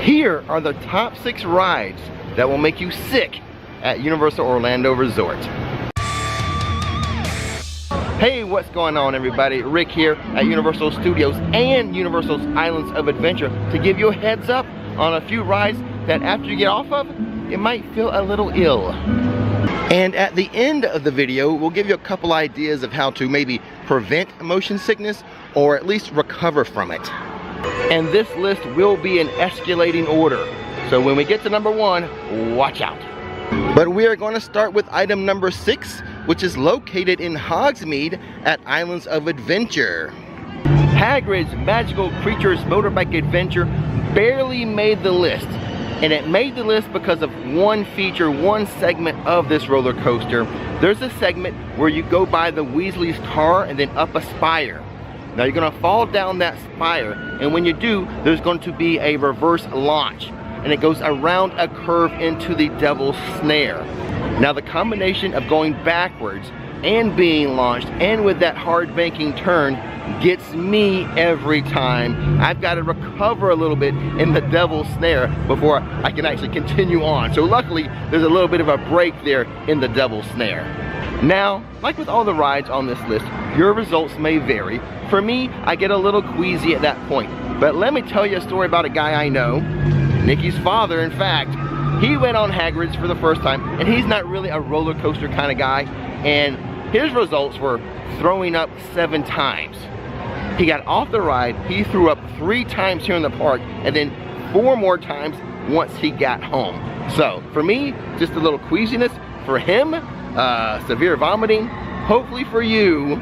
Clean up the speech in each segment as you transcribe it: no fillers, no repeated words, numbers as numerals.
Here are the top 6 rides that will make you sick at Universal Orlando Resort. Hey, what's going on everybody? Rick here at Universal Studios and Universal's Islands of Adventure to give you a heads up on a few rides that after you get off of, you might feel a little ill. And at the end of the video, we'll give you a couple ideas of how to maybe prevent motion sickness or at least recover from it. And this list will be in escalating order. So when we get to number 1, watch out. But we are going to start with item number 6, which is located in Hogsmeade at Islands of Adventure. Hagrid's Magical Creatures Motorbike Adventure barely made the list. And it made the list because of one feature, one segment of this roller coaster. There's a segment where you go by the Weasley's car and then up a spire. Now you're gonna fall down that spire, and when you do, there's going to be a reverse launch. And it goes around a curve into the Devil's Snare. Now the combination of going backwards and being launched and with that hard banking turn gets me every time. I've got to recover a little bit in the Devil's Snare before I can actually continue on. So luckily there's a little bit of a break there in the Devil's Snare. Now, like with all the rides on this list, your results may vary. For me, I get a little queasy at that point. But let me tell you a story about a guy I know, Nikki's father in fact. He went on Hagrid's for the first time, and he's not really a roller coaster kind of guy, and his results were throwing up 7 times. He got off the ride, he threw up 3 times here in the park, and then 4 more times once he got home. So for me, just a little queasiness. For him, severe vomiting. Hopefully for you,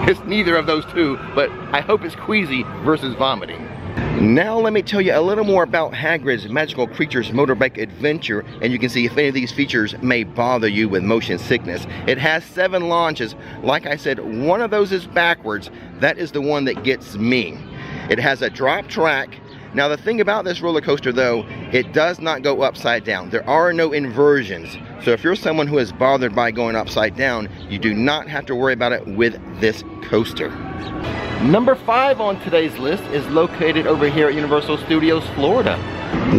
it's neither of those two, but I hope it's queasy versus vomiting. Now let me tell you a little more about Hagrid's Magical Creatures Motorbike Adventure, and you can see if any of these features may bother you with motion sickness. It has 7 launches. Like I said, one of those is backwards. That is the one that gets me. It has a drop track. Now the thing about this roller coaster though, it does not go upside down. There are no inversions. So if you're someone who is bothered by going upside down, you do not have to worry about it with this coaster. Number 5 on today's list is located over here at Universal Studios, Florida.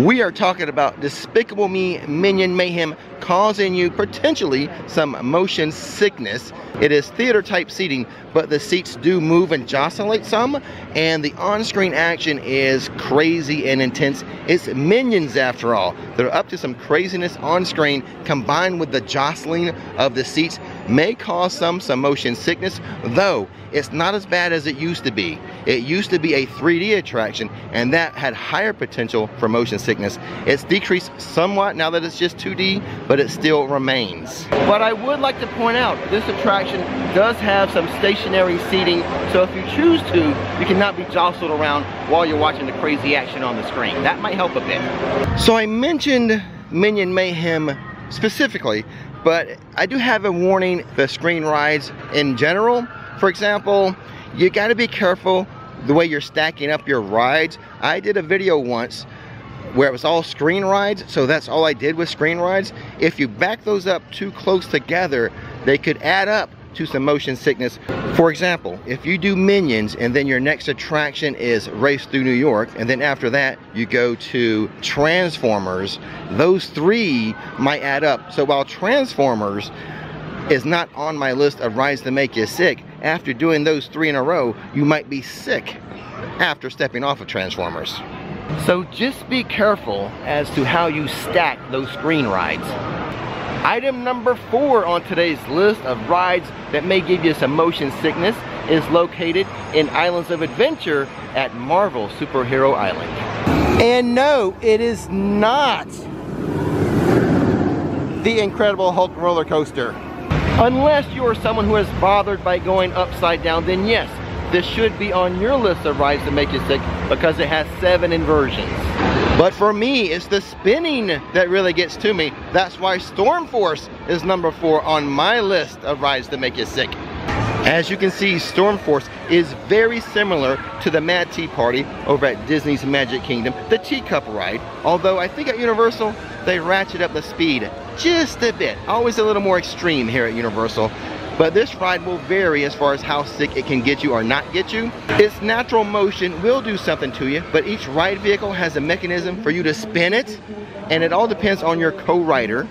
We are talking about Despicable Me Minion Mayhem causing you potentially some motion sickness. It is theater type seating, but the seats do move and jostlate some, and the on-screen action is crazy and intense. It's Minions after all. They're up to some craziness on screen, combined with the jostling of the seats may cause some motion sickness, though it's not as bad as it used to be. It used to be a 3D attraction, and that had higher potential for motion sickness. It's decreased somewhat now that it's just 2D, but it still remains. But I would like to point out, this attraction does have some stationary seating, so if you choose to, you cannot be jostled around while you're watching the crazy action on the screen. That might help a bit. So I mentioned Minion Mayhem specifically, but I do have a warning for screen rides in general. For example, you got to be careful the way you're stacking up your rides. I did a video once where it was all screen rides, so that's all I did with screen rides. If you back those up too close together, they could add up to some motion sickness. For example, if you do Minions and then your next attraction is Race Through New York, and then after that you go to Transformers, those 3 might add up. So while Transformers is not on my list of rides that make you sick, after doing those 3 in a row, you might be sick after stepping off of Transformers. So just be careful as to how you stack those screen rides. Item number 4 on today's list of rides that may give you some motion sickness is located in Islands of Adventure at Marvel Superhero Island. And no, it is not the Incredible Hulk roller coaster. Unless you are someone who is bothered by going upside down, then yes, this should be on your list of rides that make you sick because it has 7 inversions. But for me, it's the spinning that really gets to me. That's why Storm Force is number 4 on my list of rides that make you sick. As you can see, Storm Force is very similar to the Mad Tea Party over at Disney's Magic Kingdom, the teacup ride. Although I think at Universal, they ratchet up the speed just a bit. Always a little more extreme here at Universal. but this ride will vary as far as how sick it can get you or not get you. Its natural motion will do something to you, but each ride vehicle has a mechanism for you to spin it, and it all depends on your co-rider,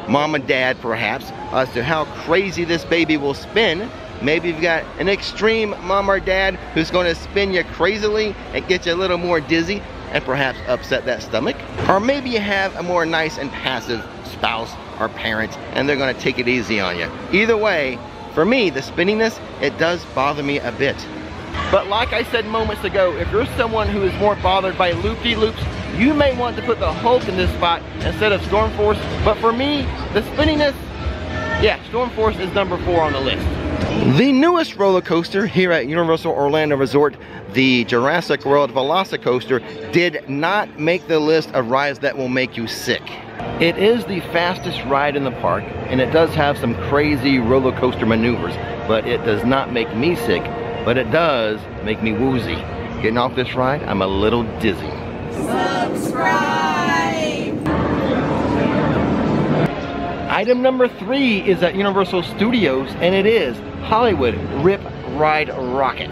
mom and dad perhaps, as to how crazy this baby will spin. Maybe you've got an extreme mom or dad who's going to spin you crazily and get you a little more dizzy and perhaps upset that stomach. Or maybe you have a more nice and passive spouse or parent and they're going to take it easy on you. Either way, for me, the spinniness, it does bother me a bit. But like I said moments ago, if you're someone who is more bothered by loop-de-loops, you may want to put the Hulk in this spot instead of Storm Force. But for me, the spinniness, yeah, Storm Force is number 4 on the list. The newest roller coaster here at Universal Orlando Resort, the Jurassic World Velocicoaster, did not make the list of rides that will make you sick. It is the fastest ride in the park, and it does have some crazy roller coaster maneuvers, but it does not make me sick, but it does make me woozy. Getting off this ride, I'm a little dizzy. Subscribe! Item number 3 is at Universal Studios, and it is Hollywood Rip Ride Rocket.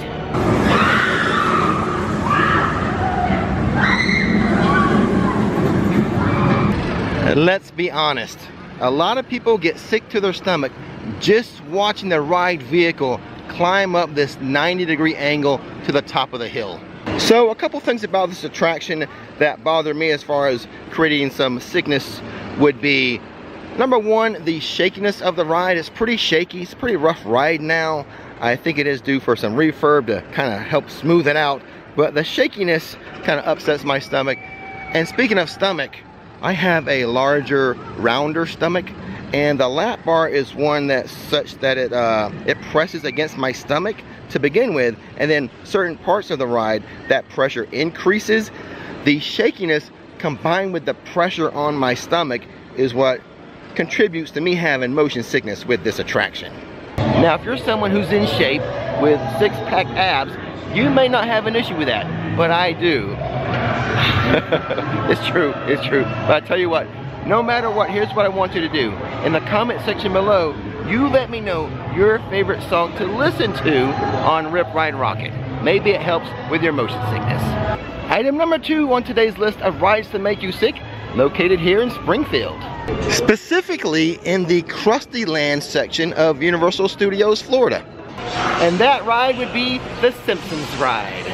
Let's be honest, a lot of people get sick to their stomach just watching the ride vehicle climb up this 90-degree angle to the top of the hill. So a couple things about this attraction that bother me as far as creating some sickness would be, number 1, the shakiness of the ride is pretty shaky. It's a pretty rough ride now. I think it is due for some refurb to kind of help smooth it out, but the shakiness kind of upsets my stomach. And speaking of stomach, I have a larger, rounder stomach, and the lap bar is one that's such that it presses against my stomach to begin with, and then certain parts of the ride that pressure increases. The shakiness combined with the pressure on my stomach is what contributes to me having motion sickness with this attraction. Now if you're someone who's in shape with six-pack abs, you may not have an issue with that, but I do. It's true, it's true. But I tell you what, no matter what, here's what I want you to do. In the comment section below, you let me know your favorite song to listen to on Rip Ride Rocket. Maybe it helps with your motion sickness. Item number 2 on today's list of rides to make you sick, located here in Springfield. Specifically in the Krusty Land section of Universal Studios, Florida. And that ride would be the Simpsons ride.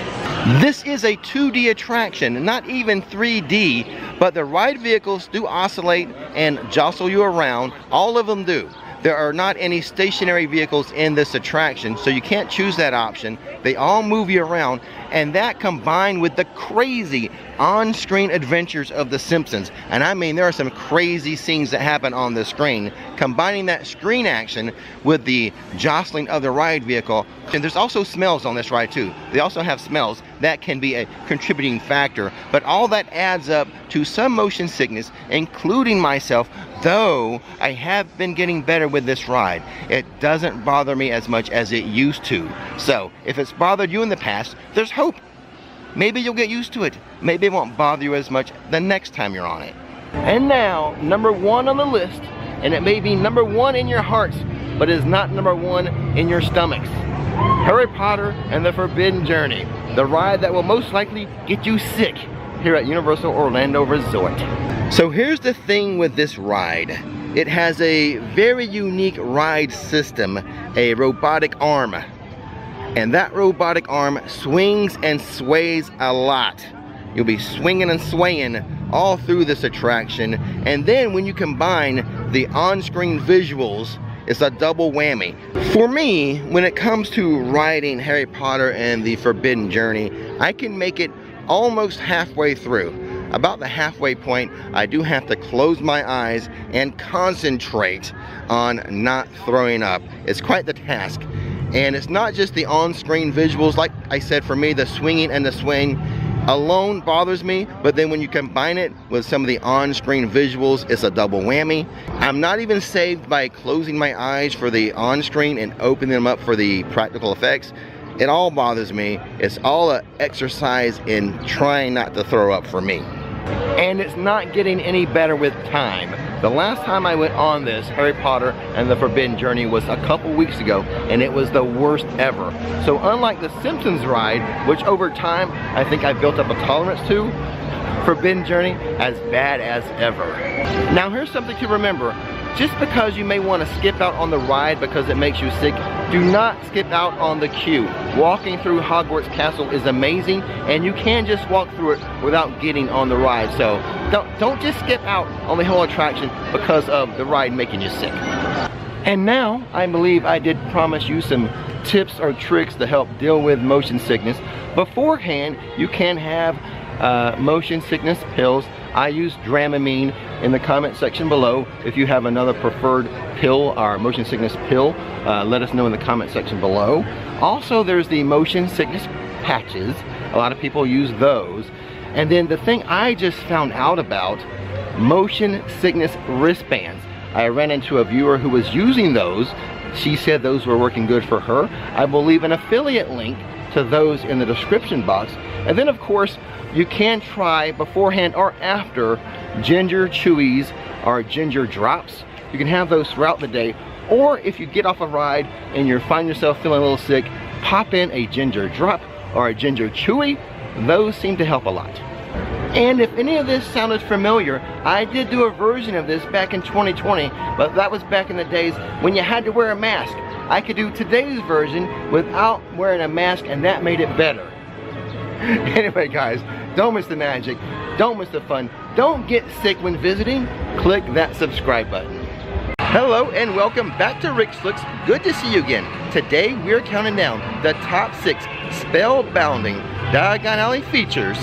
This is a 2D attraction, not even 3D, but the ride vehicles do oscillate and jostle you around. All of them do. There are not any stationary vehicles in this attraction, so you can't choose that option. They all move you around, and that combined with the crazy on-screen adventures of The Simpsons, and I mean there are some crazy scenes that happen on the screen, combining that screen action with the jostling of the ride vehicle. And there's also smells on this ride too. They also have smells that can be a contributing factor, but all that adds up to some motion sickness, including myself, though I have been getting better with this ride. It doesn't bother me as much as it used to. So if it's bothered you in the past, there's hope. Maybe you'll get used to it. Maybe it won't bother you as much the next time you're on it. And now, number 1 on the list, and it may be number 1 in your hearts, but it is not number 1 in your stomachs. Harry Potter and the Forbidden Journey, the ride that will most likely get you sick here at Universal Orlando Resort. So here's the thing with this ride. It has a very unique ride system, a robotic arm. And that robotic arm swings and sways a lot. You'll be swinging and swaying all through this attraction. And then when you combine the on-screen visuals, it's a double whammy. For me, when it comes to riding Harry Potter and the Forbidden Journey, I can make it almost halfway through. About the halfway point, I do have to close my eyes and concentrate on not throwing up. It's quite the task. And it's not just the on-screen visuals. Like I said, for me, the swinging and the swing alone bothers me, but then when you combine it with some of the on-screen visuals, it's a double whammy. I'm not even saved by closing my eyes for the on-screen and opening them up for the practical effects. It all bothers me. It's all an exercise in trying not to throw up for me. And it's not getting any better with time. The last time I went on this Harry Potter and the Forbidden Journey was a couple weeks ago, and it was the worst ever. So unlike the Simpsons ride, which over time I think I built up a tolerance to, Forbidden Journey as bad as ever. Now here's something to remember. Just because you may want to skip out on the ride because it makes you sick, do not skip out on the queue. Walking through Hogwarts Castle is amazing, and you can just walk through it without getting on the ride. So don't just skip out on the whole attraction because of the ride making you sick. And now, I believe I did promise you some tips or tricks to help deal with motion sickness. Beforehand, you can have motion sickness pills. I use Dramamine. In the comment section below if you have another preferred pill or motion sickness pill. Let us know in the comment section below. Also, there's the motion sickness patches. A lot of people use those. And then the thing I just found out about, motion sickness wristbands. I ran into a viewer who was using those. She said those were working good for her. I will leave an affiliate link to those in the description box. And then of course, you can try beforehand or after ginger chewies or ginger drops. You can have those throughout the day, or if you get off a ride and you find yourself feeling a little sick, pop in a ginger drop or a ginger chewy. Those seem to help a lot. And if any of this sounded familiar, I did do a version of this back in 2020, but that was back in the days when you had to wear a mask. I could do today's version without wearing a mask, and that made it better. Anyway guys, don't miss the magic, don't miss the fun, don't get sick when visiting. Click that subscribe button. Hello and welcome back to Rix Flix. Good to see you again. Today we're counting down the top 6 spellbinding Diagon Alley features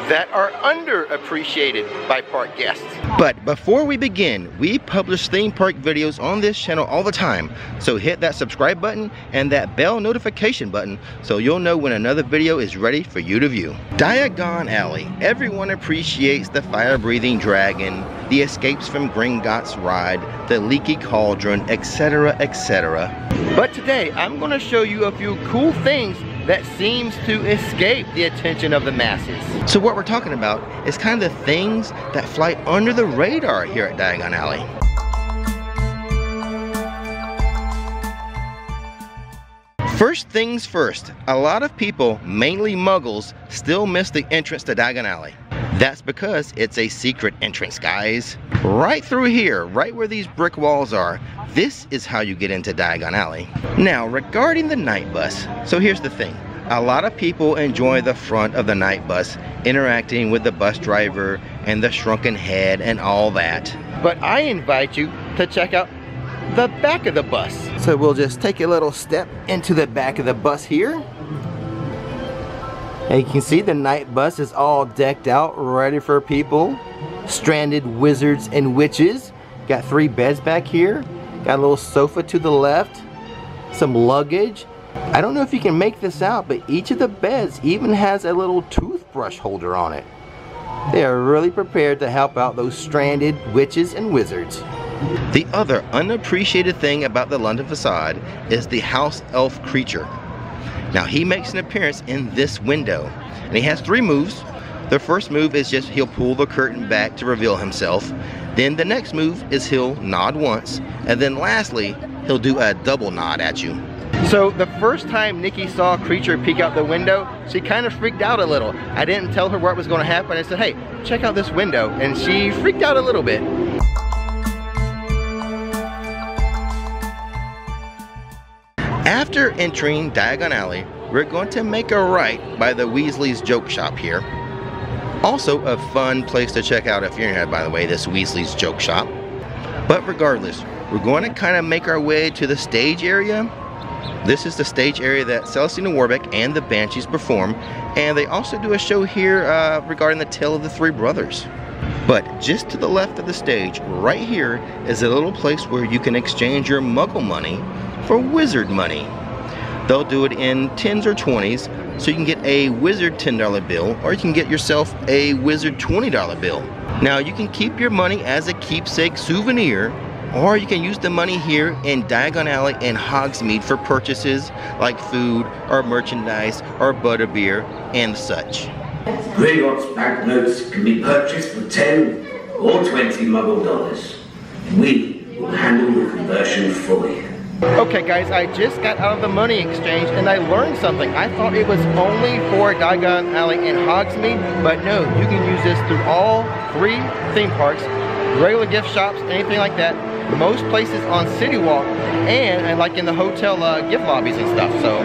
that are underappreciated by park guests. But before we begin, we publish theme park videos on this channel all the time, so hit that subscribe button and that bell notification button so you'll know when another video is ready for you to view. Diagon Alley. Everyone appreciates the fire-breathing dragon, the escapes from Gringotts ride, the leaky cauldron, etc, etc. But today I'm going to show you a few cool things that seems to escape the attention of the masses. So what we're talking about is kind of the things that fly under the radar here at Diagon Alley. First things first, a lot of people, mainly muggles, still miss the entrance to Diagon Alley. That's because it's a secret entrance, guys. Right through here, right where these brick walls are, this is how you get into Diagon Alley. Now, regarding the night bus, so here's the thing. A lot of people enjoy the front of the night bus, interacting with the bus driver and the shrunken head and all that. But I invite you to check out the back of the bus. So we'll just take a little step into the back of the bus here. And you can see the night bus is all decked out, ready for people. Stranded wizards and witches. Got 3 beds back here. Got a little sofa to the left. Some luggage. I don't know if you can make this out, but each of the beds even has a little toothbrush holder on it. They are really prepared to help out those stranded witches and wizards. The other unappreciated thing about the London facade is the house elf creature. Now he makes an appearance in this window, and he has 3 moves. The first move is just he'll pull the curtain back to reveal himself. Then the next move is he'll nod once, and then lastly he'll do a double nod at you. So the first time Nikki saw Creature peek out the window, she kind of freaked out a little. I didn't tell her what was going to happen. I said, hey, check out this window, and she freaked out a little bit. After entering Diagon Alley, we're going to make a right by the Weasley's Joke Shop here. Also a fun place to check out if you're in here, by the way, this Weasley's Joke Shop. But regardless, we're going to kind of make our way to the stage area. This is the stage area that Celestina Warbeck and the Banshees perform, and they also do a show here regarding the tale of the 3 brothers. But just to the left of the stage, right here, is a little place where you can exchange your muggle money for wizard money. They'll do it in 10s or 20s, so you can get a wizard $10 bill, or you can get yourself a wizard $20 bill. Now you can keep your money as a keepsake souvenir, or you can use the money here in Diagon Alley and Hogsmeade for purchases like food or merchandise or butterbeer and such. Gringotts banknotes can be purchased for 10 or 20 Muggle dollars. We will handle the conversion fully. Okay guys, I just got out of the money exchange and I learned something. I thought it was only for Diagon Alley and Hogsmeade, but no, you can use this through all 3 theme parks, regular gift shops, anything like that. Most places on City Walk, and like in the hotel gift lobbies and stuff. So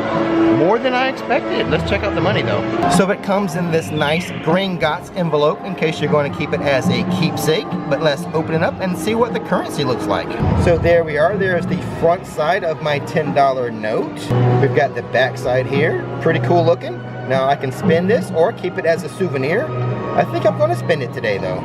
more than I expected. Let's check out the money though. So it comes in this nice Gringotts envelope in case you're going to keep it as a keepsake. But let's open it up and see what the currency looks like. So there we are. There's the front side of my $10 note. We've got the back side here. Pretty cool looking. Now I can spend this or keep it as a souvenir. I think I'm going to spend it today though.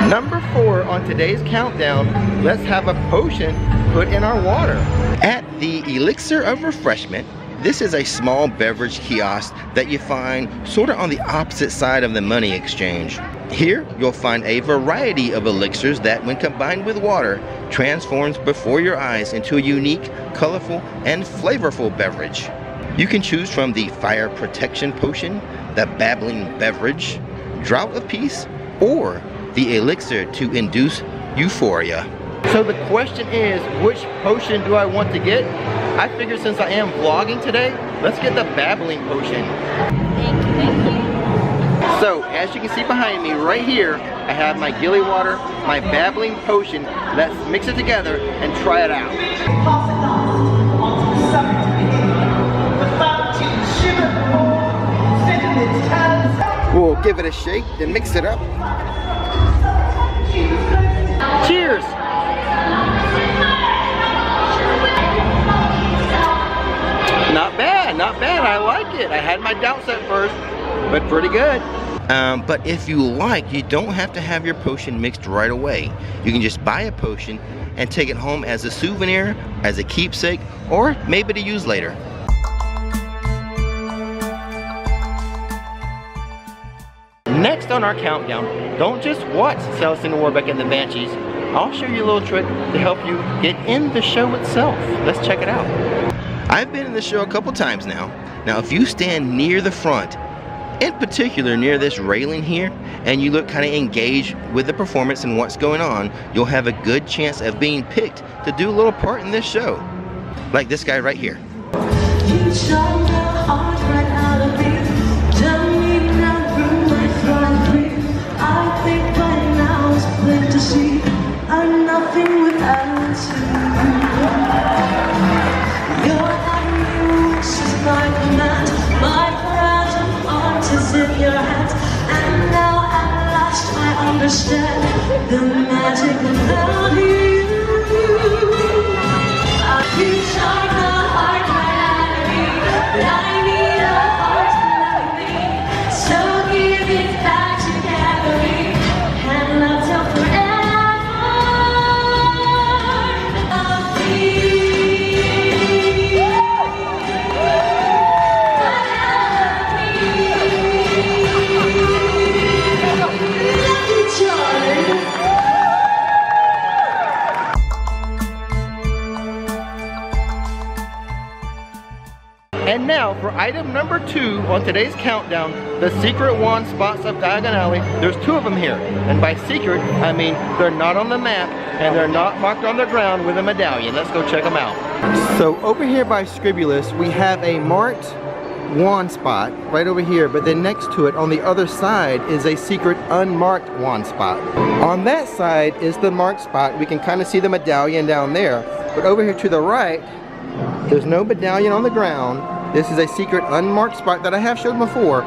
Number 4 on today's countdown, let's have a potion put in our water. At the Elixir of Refreshment, this is a small beverage kiosk that you find sort of on the opposite side of the money exchange. Here, you'll find a variety of elixirs that, when combined with water, transforms before your eyes into a unique, colorful, and flavorful beverage. You can choose from the Fire Protection Potion, the Babbling Beverage, Drought of Peace, or the elixir to induce euphoria. So the question is, which potion do I want to get? I figured since I am vlogging today, let's get the Babbling Potion. Thank you. So as you can see behind me right here, I have my Gilly Water, my Babbling Potion. Let's mix it together and try it out. We'll give it a shake, then mix it up. Cheers! Not bad, not bad. I like it. I had my doubts at first, but pretty good. But if you like, you don't have to have your potion mixed right away. You can just buy a potion and take it home as a souvenir, as a keepsake, or maybe to use later. Next on our countdown, don't just watch Celestine Warbeck and the Banshees. I'll show you a little trick to help you get in the show itself. Let's check it out. I've been in the show a couple times now. Now if you stand near the front, in particular near this railing here, and you look kind of engaged with the performance and what's going on, you'll have a good chance of being picked to do a little part in this show. Like this guy right here. I think by now it's plain to see I'm nothing without you. Your abuse is my command, my fragile heart is in your hands, and now at last I understand the magic without you. You shine the heart right out of me, but I need a heart to love me, so give it back. And now for item number 2 on today's countdown, the secret wand spots of Diagon Alley. There's 2 of them here. And by secret, I mean they're not on the map and they're not marked on the ground with a medallion. Let's go check them out. So over here by Scribulus, we have a marked wand spot right over here, but then next to it on the other side is a secret unmarked wand spot. On that side is the marked spot. We can kind of see the medallion down there, but over here to the right, there's no medallion on the ground. This is a secret unmarked spot that I have showed before.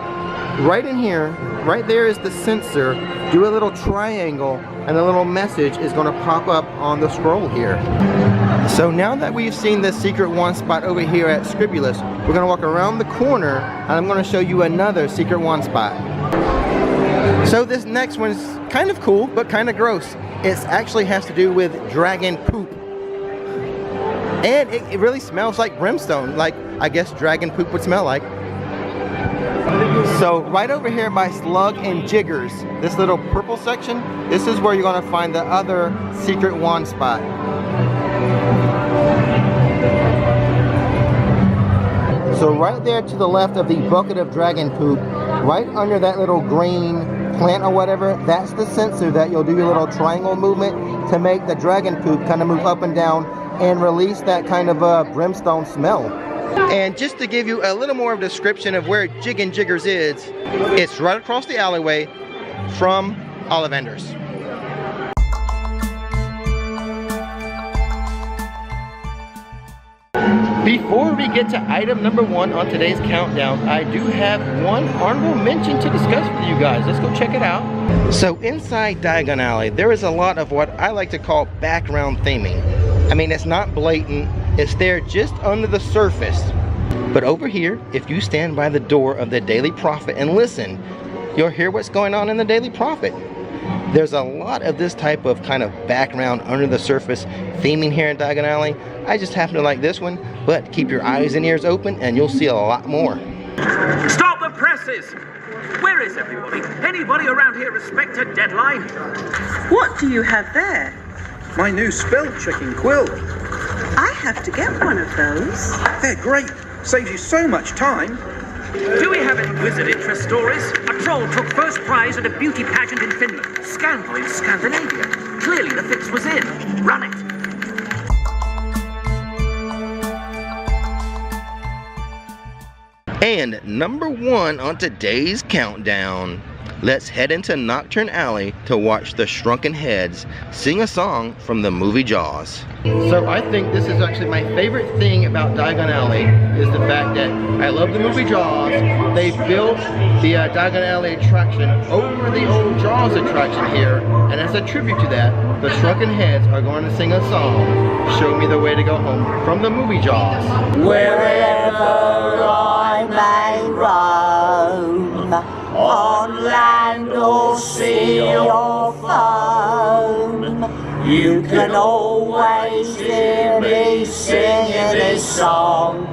Right in here, right there is the sensor. Do a little triangle and a little message is going to pop up on the scroll here. So now that we've seen the secret wand spot over here at Scribulus, we're going to walk around the corner and I'm going to show you another secret wand spot. So this next one is kind of cool, but kind of gross. It actually has to do with dragon poop. And it really smells like brimstone, like I guess dragon poop would smell like. So right over here by Slug and Jiggers, this little purple section, this is where you're going to find the other secret wand spot. So right there to the left of the bucket of dragon poop, right under that little green plant or whatever, that's the sensor that you'll do your little triangle movement to make the dragon poop kind of move up and down and release that kind of brimstone smell. And just to give you a little more of a description of where Jiggin' Jiggers is, it's right across the alleyway from Ollivanders. Before we get to item number 1 on today's countdown, I do have one honorable mention to discuss with you guys. Let's go check it out. So inside Diagon Alley, there is a lot of what I like to call background theming. I mean, it's not blatant, it's there just under the surface. But over here, if you stand by the door of the Daily Prophet and listen, you'll hear what's going on in the Daily Prophet. There's a lot of this type of kind of background under the surface theming here in Diagon Alley. I just happen to like this one, but keep your eyes and ears open and you'll see a lot more. Stop the presses! Where is everybody? Anybody around here respect a deadline? What do you have there? My new spell checking quill. I have to get one of those. They're great. Saves you so much time. Do we have any wizard interest stories? A troll took first prize at a beauty pageant in Finland. Scandal in Scandinavia. Clearly the fix was in. Run it! And number 1 on today's countdown. Let's head into Nocturne Alley to watch the Shrunken Heads sing a song from the movie Jaws. So I think this is actually my favorite thing about Diagon Alley is the fact that I love the movie Jaws. They built the Diagon Alley attraction over the old Jaws attraction here, and as a tribute to that, the Shrunken Heads are going to sing a song, Show Me the Way to Go Home, from the movie Jaws. Wherever I may roam, on land or sea or foam, you can always hear me singing this song.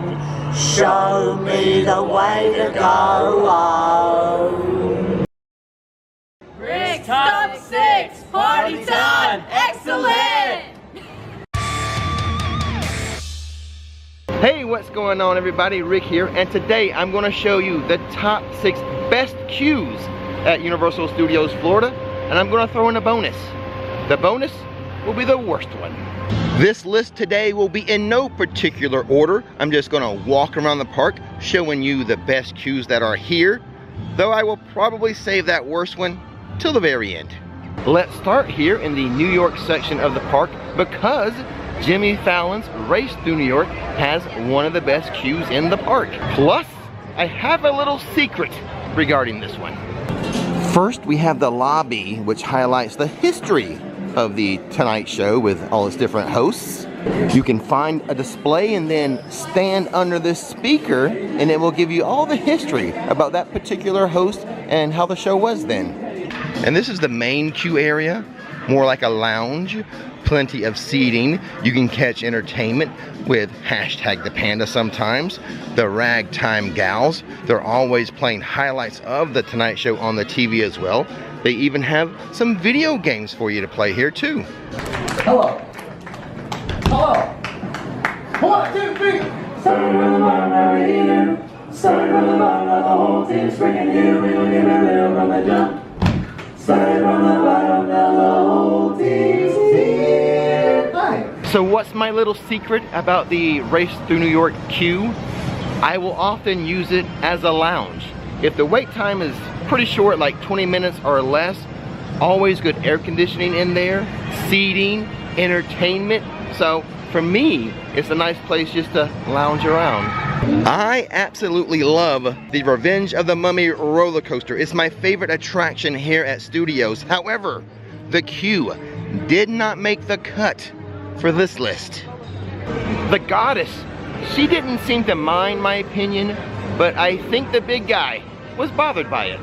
Show me the way to go home. Rix Top Six, party time, excellent! Hey, what's going on everybody? Rick here, and today I'm going to show you the top 6 best queues at Universal Studios Florida, and I'm going to throw in a bonus. The bonus will be the worst one. This list today will be in no particular order. I'm just going to walk around the park showing you the best queues that are here, though I will probably save that worst one till the very end. Let's start here in the New York section of the park because Jimmy Fallon's Race Through New York has one of the best queues in the park. Plus, I have a little secret regarding this one. First, we have the lobby, which highlights the history of the Tonight Show with all its different hosts. You can find a display and then stand under this speaker, and it will give you all the history about that particular host and how the show was then. And this is the main queue area, more like a lounge. Plenty of seating. You can catch entertainment with #ThePanda sometimes. The Ragtime Gals. They're always playing highlights of the Tonight Show on the TV as well. They even have some video games for you to play here too. Hello. Hello. 1, 2, 3. Starting from the bottom, now we're here. Starting from the bottom, now the whole team's bringing here. We don't give a real from the jump. Starting from the bottom, now the whole team's here. Hi. So what's my little secret about the Race Through New York queue? I will often use it as a lounge. If the wait time is pretty short, like 20 minutes or less, always good air conditioning in there, seating, entertainment. So for me, it's a nice place just to lounge around. I absolutely love the Revenge of the Mummy roller coaster. It's my favorite attraction here at Studios. However, the queue did not make the cut for this list. The Goddess, she didn't seem to mind my opinion, but I think the big guy was bothered by it.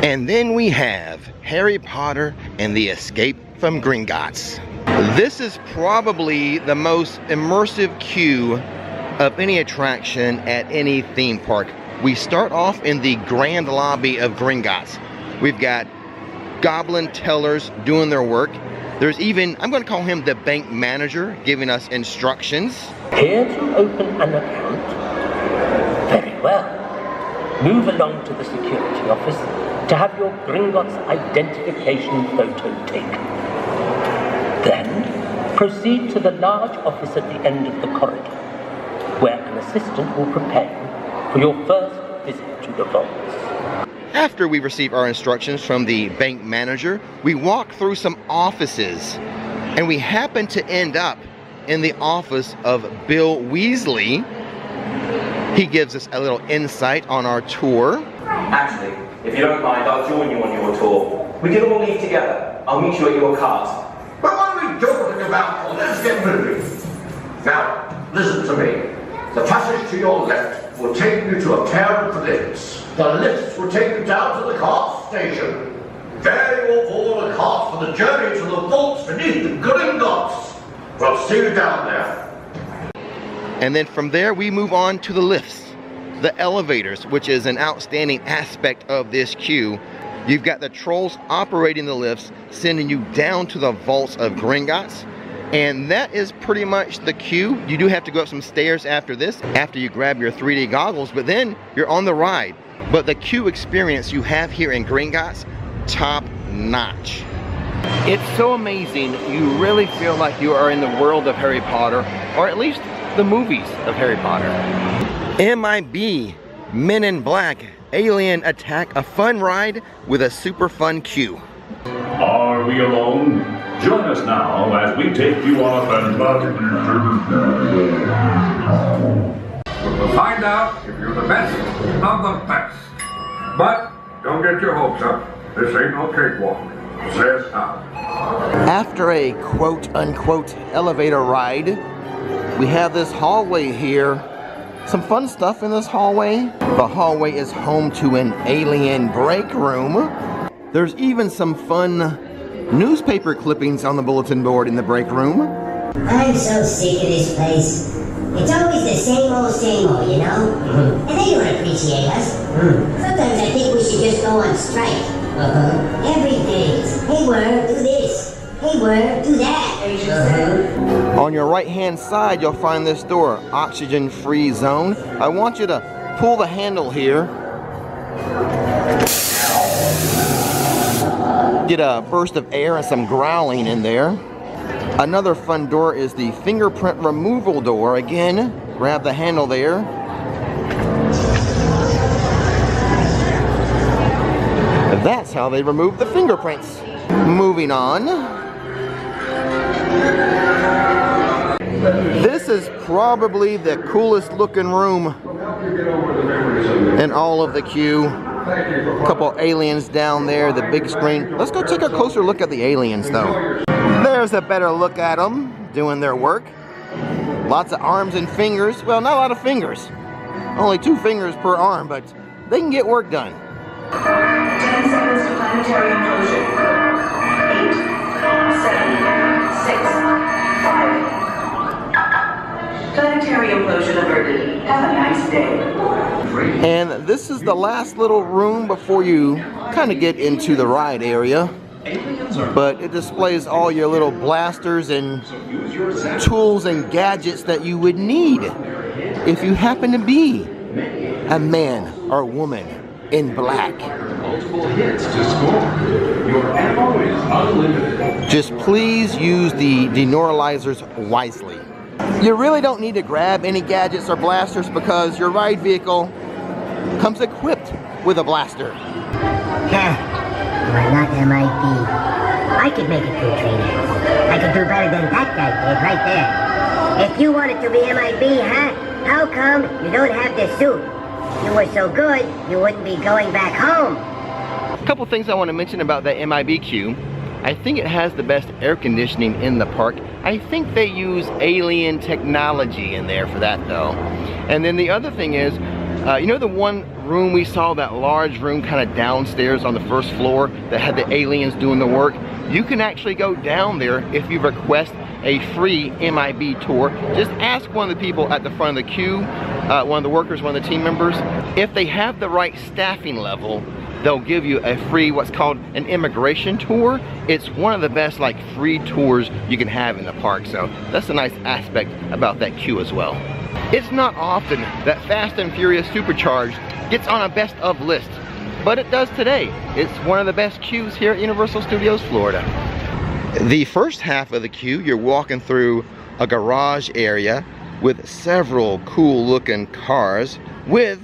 And then we have Harry Potter and the Escape from Gringotts. This is probably the most immersive queue of any attraction at any theme park. We start off in the grand lobby of Gringotts. We've got goblin tellers doing their work. There's even, I'm going to call him the bank manager, giving us instructions. Here to open an account, well. Move along to the security office to have your Gringotts identification photo taken. Then, proceed to the large office at the end of the corridor, where an assistant will prepare you for your first visit to the vaults. After we receive our instructions from the bank manager, we walk through some offices, and we happen to end up in the office of Bill Weasley. He gives us a little insight on our tour. Actually, if you don't mind, I'll join you on your tour. We can all leave together. I'll meet you at your cars. But what are we talking about? Let's get moving. Now, listen to me. The passage to your left will take you to a pair of lifts. The lifts will take you down to the cart station. There you will board a cart for the journey to the vaults beneath the Gringotts. We'll see you down there. And then from there we move on to the lifts, the elevators, which is an outstanding aspect of this queue. You've got the trolls operating the lifts, sending you down to the vaults of Gringotts. And that is pretty much the queue. You do have to go up some stairs after this, after you grab your 3D goggles, but then you're on the ride. But the queue experience you have here in Gringotts, top notch. It's so amazing, you really feel like you are in the world of Harry Potter, or at least the movies of Harry Potter. MIB, Men in Black, Alien Attack, a fun ride with a super fun queue. Are we alone? Join us now as we take you on a fantastic We'll find out if you're the best of the best. But don't get your hopes up. This ain't no cakewalk. Says how. After a quote-unquote elevator ride, we have this hallway here. Some fun stuff in this hallway. The hallway is home to an alien break room. There's even some fun newspaper clippings on the bulletin board in the break room. I'm so sick of this place. It's always the same old, you know? And they don't appreciate us. Sometimes I think we should just go on strike. Every day. Hey, Word, do this. Hey, Word, do that. On your right-hand side, you'll find this door, oxygen-free zone. I want you to pull the handle here. Get a burst of air and some growling in there. Another fun door is the fingerprint removal door. Again, grab the handle there. That's how they remove the fingerprints. Moving on. This is probably the coolest looking room in all of the queue. A couple aliens down there, the big screen. Let's go take a closer look at the aliens though. There's a better look at them doing their work. Lots of arms and fingers. Well, not a lot of fingers. Only 2 fingers per arm, but they can get work done. 10 seconds to planetary implosion. 8, 7, 6, 5. Planetary implosion averted. Have a nice day. And this is the last little room before you kind of get into the ride area. But it displays all your little blasters and tools and gadgets that you would need if you happen to be a man or woman in black. multiple hits to score. Your ammo is unlimited. Just please use the denormalizers wisely. You really don't need to grab any gadgets or blasters because your ride vehicle comes equipped with a blaster. You're not MIB. I could make it through training. I could do better than that guy did right there. If you wanted to be MIB, huh? How come you don't have the suit? If you were so good, you wouldn't be going back home. A couple things I want to mention about that MIB queue. I think it has the best air conditioning in the park. I think they use alien technology in there for that though. And then the other thing is, you know the one room we saw, that large room kind of downstairs on the first floor that had the aliens doing the work? You can actually go down there if you request a free MIB tour. Just ask one of the people at the front of the queue, one of the workers, one of the team members. If they have the right staffing level, they'll give you a free, what's called an immigration tour. It's one of the best like free tours you can have in the park. So that's a nice aspect about that queue as well. It's not often that Fast and Furious Supercharged gets on a best of list, but it does today. It's one of the best queues here at Universal Studios Florida. The first half of the queue, you're walking through a garage area with several cool looking cars with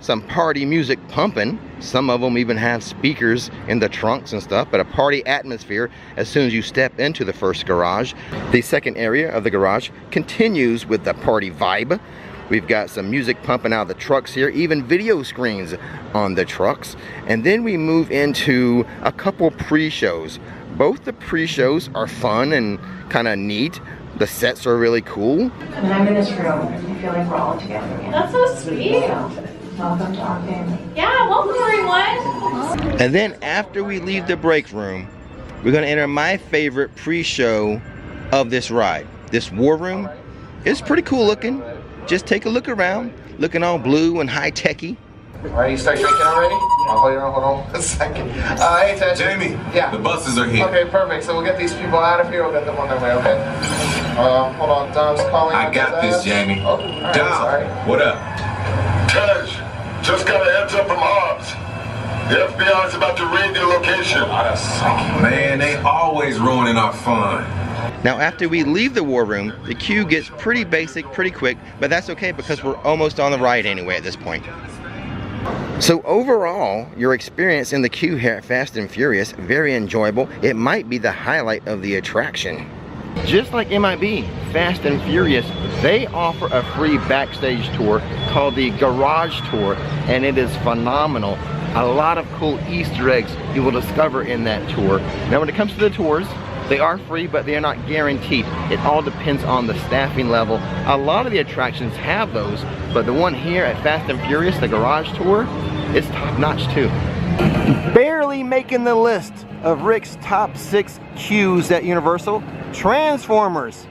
some party music pumping. Some of them even have speakers in the trunks and stuff, but a party atmosphere as soon as you step into the first garage. The second area of the garage continues with the party vibe. We've got some music pumping out of the trucks here, even video screens on the trucks. And then we move into a couple pre-shows. Both the pre-shows are fun and kind of neat. The sets are really cool. And I'm in this room. I feel like we're all together again. That's so sweet. Welcome to our family. Yeah, welcome everyone. And then after we leave the break room, we're gonna enter my favorite pre-show of this ride. This war room is pretty cool looking. Just take a look around, looking all blue and high-techy. Alright, you start drinking already? Hold on a second. Hey, Ted. Jamie, yeah. The buses are here. Okay, perfect. So we'll get these people out of here. We'll get them on their way, okay? Hold on, Dom's calling. I got this, Jamie. Oh, right, Dom, sorry. what up? Tej, just got a heads up from Hobbs. The FBI is about to raid their location. Man, they always ruining our fun. Now after we leave the war room, the queue gets pretty basic, pretty quick, but that's okay because we're almost on the ride anyway at this point. So overall, your experience in the queue here at Fast and Furious, very enjoyable. It might be the highlight of the attraction. Just like MIB, Fast and Furious, they offer a free backstage tour called the Garage Tour, and it is phenomenal. A lot of cool Easter eggs you will discover in that tour. Now when it comes to the tours, they are free, but they are not guaranteed. It all depends on the staffing level. A lot of the attractions have those, but the one here at Fast and Furious, the Garage Tour, is top-notch too. Barely making the list of Rix Top 6 queues at Universal, Transformers.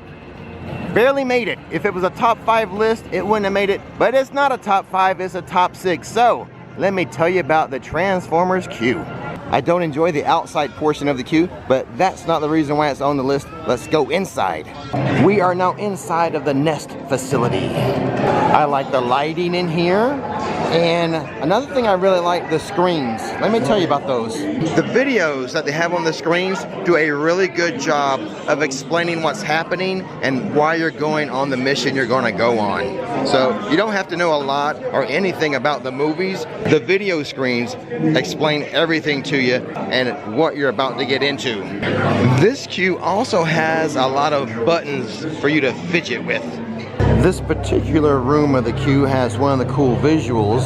Barely made it. If it was a top 5 list, it wouldn't have made it, but it's not a top 5, it's a top 6. So, let me tell you about the Transformers queue. I don't enjoy the outside portion of the queue, but that's not the reason why it's on the list. Let's go inside. We are now inside of the Nest facility. I like the lighting in here. And another thing I really like, the screens. Let me tell you about those. The videos that they have on the screens do a really good job of explaining what's happening and why you're going on the mission you're going to go on. So you don't have to know a lot or anything about the movies. The video screens explain everything to you and what you're about to get into. This queue also has a lot of buttons for you to fidget with. This particular room of the queue has one of the cool visuals.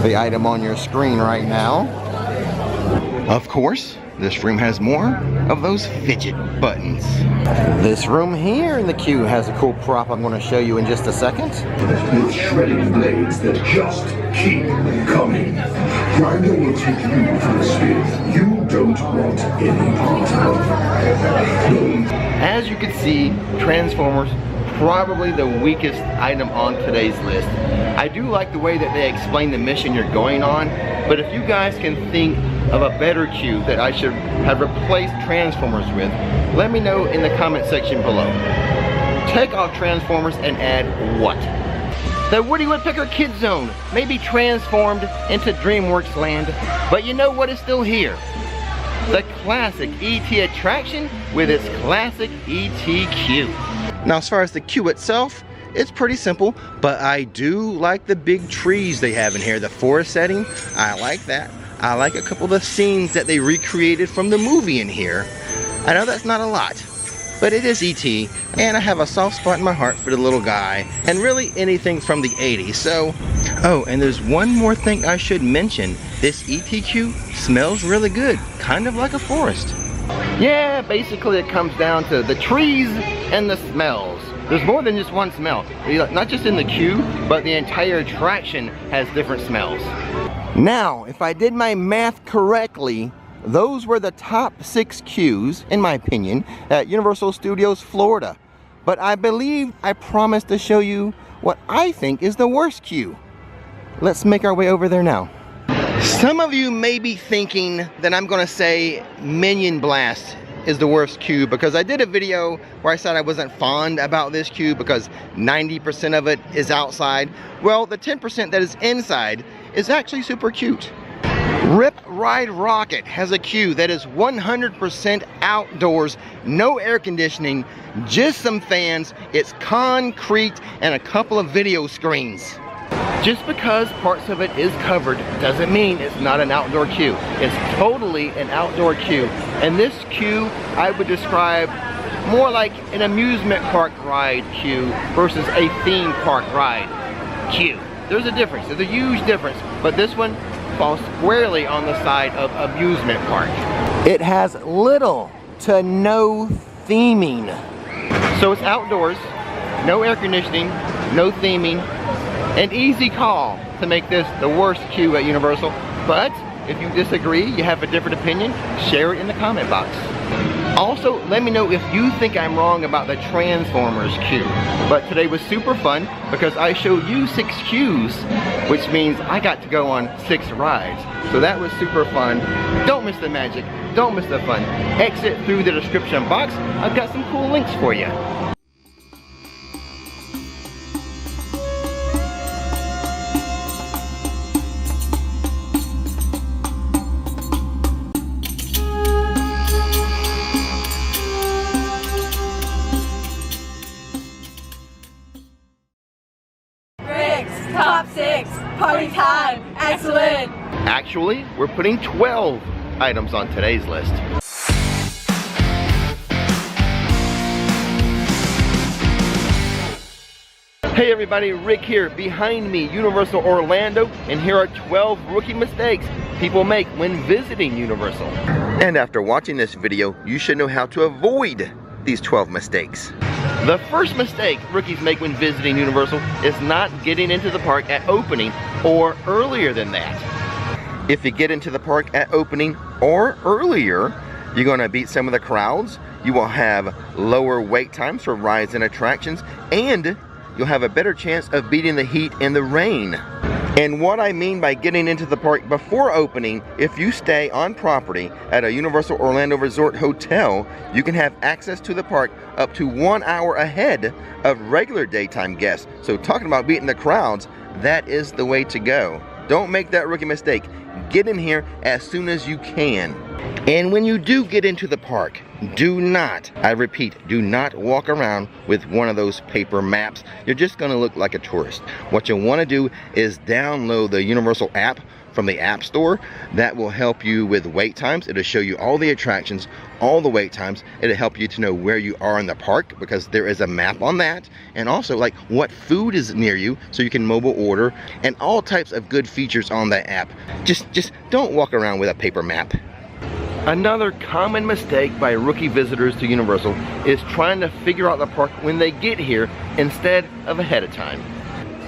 The item on your screen right now. Of course, this room has more of those fidget buttons. This room here in the queue has a cool prop I'm going to show you in just a second. With shredding blades that just keep coming. Grinder will take you to a spin you don't want any part of. As you can see, Transformers, probably the weakest item on today's list. I do like the way that they explain the mission you're going on, but if you guys can think of a better queue that I should have replaced Transformers with, let me know in the comment section below. Take off Transformers and add what? The Woody Woodpecker Kids Zone may be transformed into DreamWorks Land, but you know what is still here? The classic E.T. attraction with its classic E.T. queue. Now as far as the queue itself, it's pretty simple, but I do like the big trees they have in here. The forest setting, I like that. I like a couple of the scenes that they recreated from the movie in here. I know that's not a lot, but it is E.T. and I have a soft spot in my heart for the little guy and really anything from the 80s. So, oh, and there's one more thing I should mention. This E.T. queue smells really good, kind of like a forest. Yeah, basically it comes down to the trees and the smells. There's more than just one smell. Not just in the queue, but the entire attraction has different smells. Now, if I did my math correctly, those were the top 6 queues, in my opinion, at Universal Studios Florida. But I believe I promised to show you what I think is the worst queue. Let's make our way over there now. Some of you may be thinking that I'm gonna say Minion Blast is the worst queue, because I did a video where I said I wasn't fond about this queue because 90% of it is outside. Well, the 10% that is inside is actually super cute. Rip Ride Rocket has a queue that is 100% outdoors, no air conditioning, just some fans, it's concrete, and a couple of video screens. Just because parts of it is covered doesn't mean it's not an outdoor queue. It's totally an outdoor queue. And this queue I would describe more like an amusement park ride queue versus a theme park ride queue. There's a difference, there's a huge difference, but this one falls squarely on the side of amusement park. It has little to no theming. So it's outdoors, no air conditioning, no theming, an easy call to make this the worst queue at Universal. But if you disagree, you have a different opinion, share it in the comment box. Also, let me know if you think I'm wrong about the Transformers queue. But today was super fun because I showed you 6 queues, which means I got to go on 6 rides. So that was super fun. Don't miss the magic, don't miss the fun. Exit through the description box. I've got some cool links for you. Top 6, party time, excellent. Actually, we're putting 12 items on today's list. Hey everybody, Rick here. Behind me, Universal Orlando, and here are 12 rookie mistakes people make when visiting Universal. And after watching this video, you should know how to avoid these 12 mistakes. The first mistake rookies make when visiting Universal is not getting into the park at opening or earlier than that. If you get into the park at opening or earlier, you're gonna beat some of the crowds, you will have lower wait times for rides and attractions, and you'll have a better chance of beating the heat and the rain. And what I mean by getting into the park before opening, if you stay on property at a Universal Orlando Resort hotel, you can have access to the park up to 1 hour ahead of regular daytime guests. So talking about beating the crowds, that is the way to go. Don't make that rookie mistake. Get in here as soon as you can. And when you do get into the park, do not, I repeat, do not walk around with one of those paper maps. You're just gonna look like a tourist. What you'll wanna do is download the Universal app from the App Store. That will help you with wait times. It'll show you all the attractions, all the wait times. It'll help you to know where you are in the park because there is a map on that. And also like what food is near you so you can mobile order, and all types of good features on that app. Just don't walk around with a paper map. Another common mistake by rookie visitors to Universal is trying to figure out the park when they get here instead of ahead of time.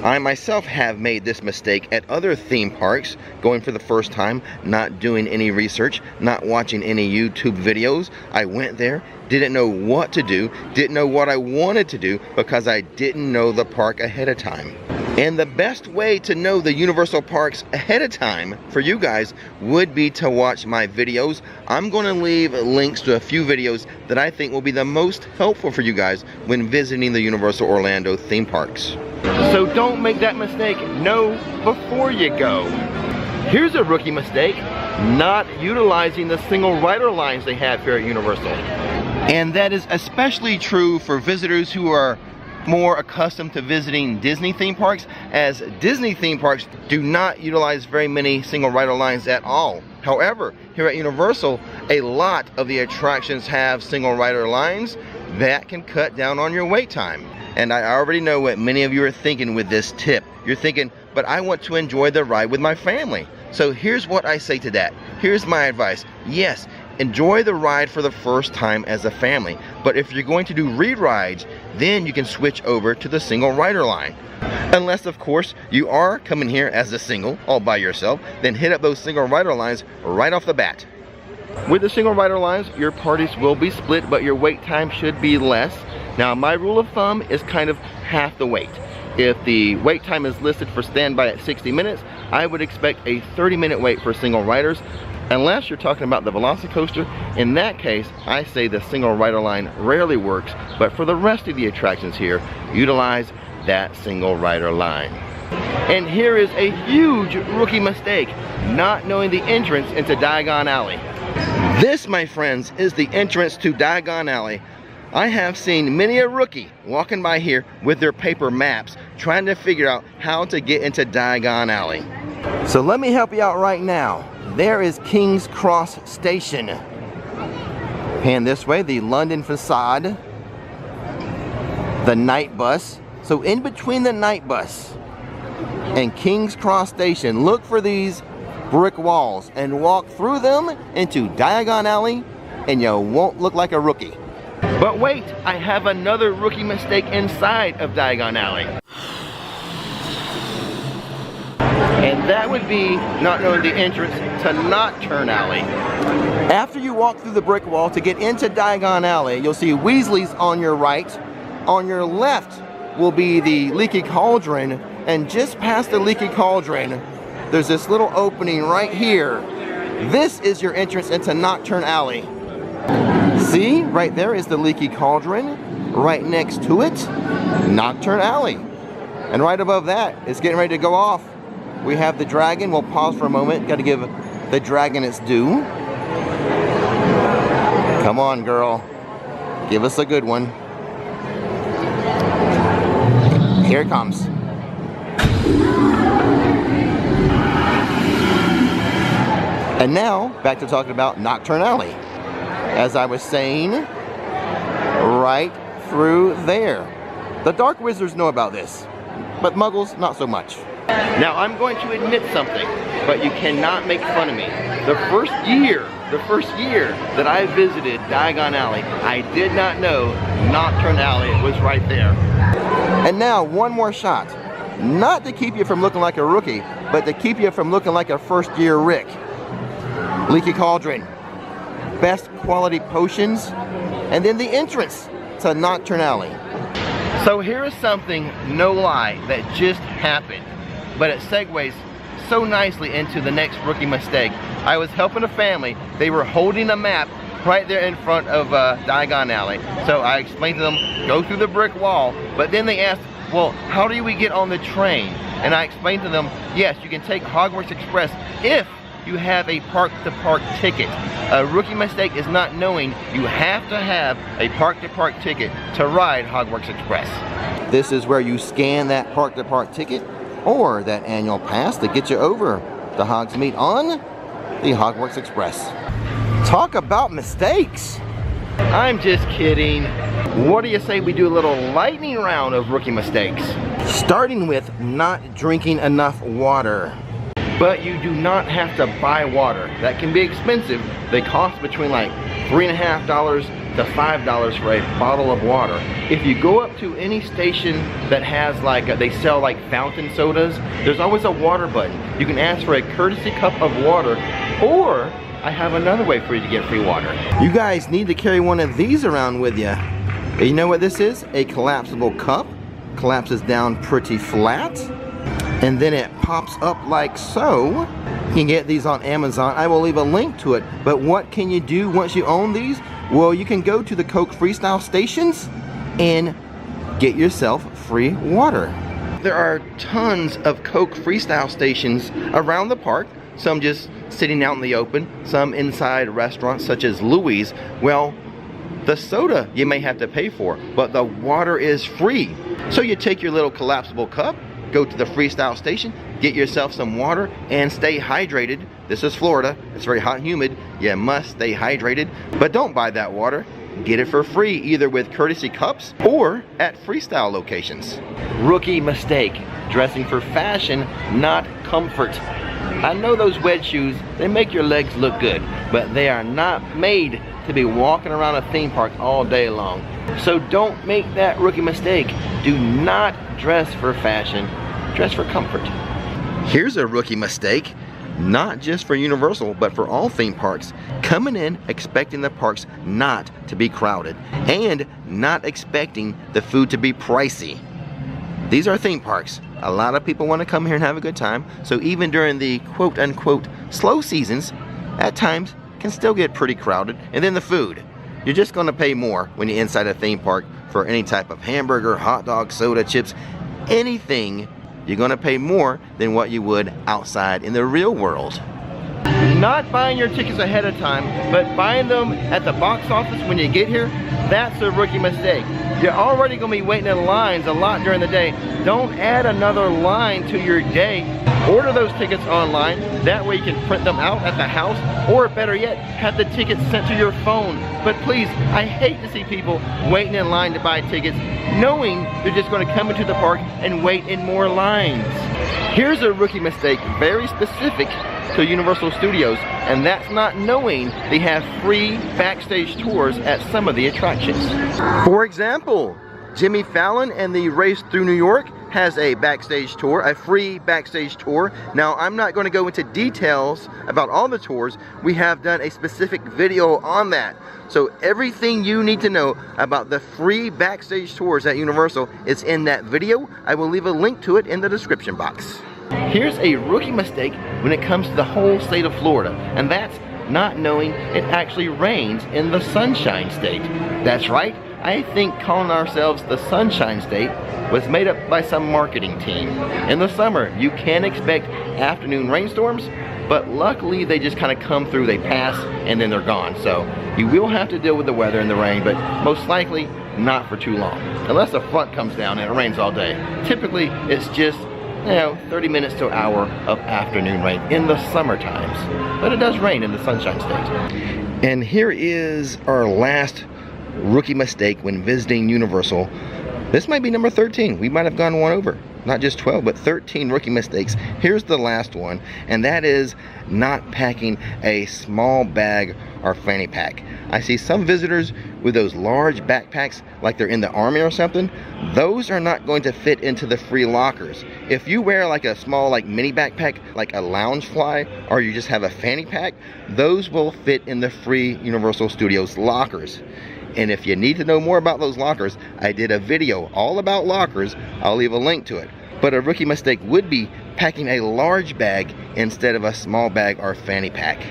I myself have made this mistake at other theme parks, going for the first time, not doing any research, not watching any YouTube videos. I went there, didn't know what to do, didn't know what I wanted to do because I didn't know the park ahead of time. And the best way to know the Universal parks ahead of time for you guys would be to watch my videos. I'm going to leave links to a few videos that I think will be the most helpful for you guys when visiting the Universal Orlando theme parks. So don't make that mistake. Know before you go. Here's a rookie mistake: not utilizing the single rider lines they have here at Universal. And that is especially true for visitors who are more accustomed to visiting Disney theme parks, as Disney theme parks do not utilize very many single rider lines at all. However, here at Universal, a lot of the attractions have single rider lines that can cut down on your wait time. And I already know what many of you are thinking with this tip. You're thinking, but I want to enjoy the ride with my family. So here's what I say to that. Here's my advice. Yes, enjoy the ride for the first time as a family, but if you're going to do re-rides, then you can switch over to the single rider line. Unless, of course, you are coming here as a single, all by yourself, then hit up those single rider lines right off the bat. With the single rider lines, your parties will be split, but your wait time should be less. Now, my rule of thumb is kind of half the wait. If the wait time is listed for standby at 60 minutes, I would expect a 30-minute wait for single riders. Unless you're talking about the Velocicoaster, in that case, I say the single rider line rarely works, but for the rest of the attractions here, utilize that single rider line. And here is a huge rookie mistake, not knowing the entrance into Diagon Alley. This, my friends, is the entrance to Diagon Alley. I have seen many a rookie walking by here with their paper maps, trying to figure out how to get into Diagon Alley. So let me help you out right now. There is King's Cross Station. And this way, the London Facade, the night bus. So in between the night bus and King's Cross Station, look for these brick walls and walk through them into Diagon Alley, and you won't look like a rookie. But wait, I have another rookie mistake inside of Diagon Alley. And that would be not knowing the entrance to Nocturne Alley. After you walk through the brick wall to get into Diagon Alley, you'll see Weasley's on your right. On your left will be the Leaky Cauldron, and just past the Leaky Cauldron, there's this little opening right here. This is your entrance into Nocturne Alley. See, right there is the Leaky Cauldron. Right next to it, Nocturne Alley. And right above that, it's getting ready to go off. We have the dragon. We'll pause for a moment. Got to give the dragon its due. Come on, girl. Give us a good one. Here it comes. And now, back to talking about Nocturne Alley. As I was saying, right through there. The Dark Wizards know about this, but Muggles, not so much. Now, I'm going to admit something, but you cannot make fun of me. The first year that I visited Diagon Alley, I did not know Nocturne Alley was right there. And now, one more shot. Not to keep you from looking like a rookie, but to keep you from looking like a first-year Rick. Leaky Cauldron. Best quality potions. And then the entrance to Nocturne Alley. So here is something, no lie, that just happened. But it segues so nicely into the next rookie mistake. I was helping a family. They were holding a map right there in front of Diagon Alley. So I explained to them, go through the brick wall. But then they asked, well, how do we get on the train? And I explained to them, yes, you can take Hogwarts Express if you have a park-to-park ticket. A rookie mistake is not knowing you have to have a park-to-park ticket to ride Hogwarts Express. This is where you scan that park-to-park ticket or that annual pass to get you over to Hogsmeade on the Hogwarts Express. Talk about mistakes. I'm just kidding. What do you say we do a little lightning round of rookie mistakes? Starting with not drinking enough water. But you do not have to buy water. That can be expensive. They cost between like $3.50 to $5 for a bottle of water. If you go up to any station that has like, they sell like fountain sodas, there's always a water button. You can ask for a courtesy cup of water, or I have another way for you to get free water. You guys need to carry one of these around with you. You know what this is? A collapsible cup. Collapses down pretty flat. And then it pops up like so. You can get these on Amazon. I will leave a link to it. But what can you do once you own these? Well, you can go to the Coke Freestyle stations and get yourself free water. There are tons of Coke Freestyle stations around the park. Some just sitting out in the open. Some inside restaurants such as Louis'. Well, the soda you may have to pay for, but the water is free. So you take your little collapsible cup, go to the Freestyle station, get yourself some water, and stay hydrated. This is Florida. It's very hot and humid. You must stay hydrated. But don't buy that water. Get it for free, either with courtesy cups or at Freestyle locations. Rookie mistake. Dressing for fashion, not comfort. I know those wedge shoes, they make your legs look good, but they are not made to be walking around a theme park all day long. So don't make that rookie mistake. Do not dress for fashion, dress for comfort. Here's a rookie mistake, not just for Universal, but for all theme parks. Coming in expecting the parks not to be crowded and not expecting the food to be pricey. These are theme parks. A lot of people want to come here and have a good time. So even during the quote unquote slow seasons, at times can still get pretty crowded. And then the food. You're just going to pay more when you're inside a theme park for any type of hamburger, hot dog, soda, chips, anything. You're going to pay more than what you would outside in the real world. Not buying your tickets ahead of time, but buying them at the box office when you get here, that's a rookie mistake. You're already going to be waiting in lines a lot during the day. Don't add another line to your day. Order those tickets online. That way you can print them out at the house, or better yet, have the tickets sent to your phone. But please, I hate to see people waiting in line to buy tickets, knowing they're just going to come into the park and wait in more lines. Here's a rookie mistake, very specific to Universal Studios, and that's not knowing they have free backstage tours at some of the attractions. For example, Jimmy Fallon and the Race Through New York has a backstage tour, a free backstage tour. Now, I'm not going to go into details about all the tours. We have done a specific video on that. So everything you need to know about the free backstage tours at Universal is in that video. I will leave a link to it in the description box. Here's a rookie mistake when it comes to the whole state of Florida, and that's not knowing it actually rains in the Sunshine State. That's right, I think calling ourselves the Sunshine State was made up by some marketing team. In the summer, you can expect afternoon rainstorms, but luckily they just kind of come through, they pass, and then they're gone. So you will have to deal with the weather and the rain, but most likely not for too long. Unless a front comes down and it rains all day. Typically, it's just 30 minutes to an hour of afternoon rain in the summer times. But it does rain in the Sunshine State. And here is our last rookie mistake when visiting Universal. This might be number 13. We might have gone one over. Not just 12, but 13 rookie mistakes. Here's the last one, and that is not packing a small bag or fanny pack. I see some visitors with those large backpacks like they're in the army or something. Those are not going to fit into the free lockers. If you wear like a small mini backpack, like a Loungefly, or you just have a fanny pack, those will fit in the free Universal Studios lockers. And if you need to know more about those lockers, I did a video all about lockers. I'll leave a link to it. But a rookie mistake would be packing a large bag instead of a small bag or fanny pack.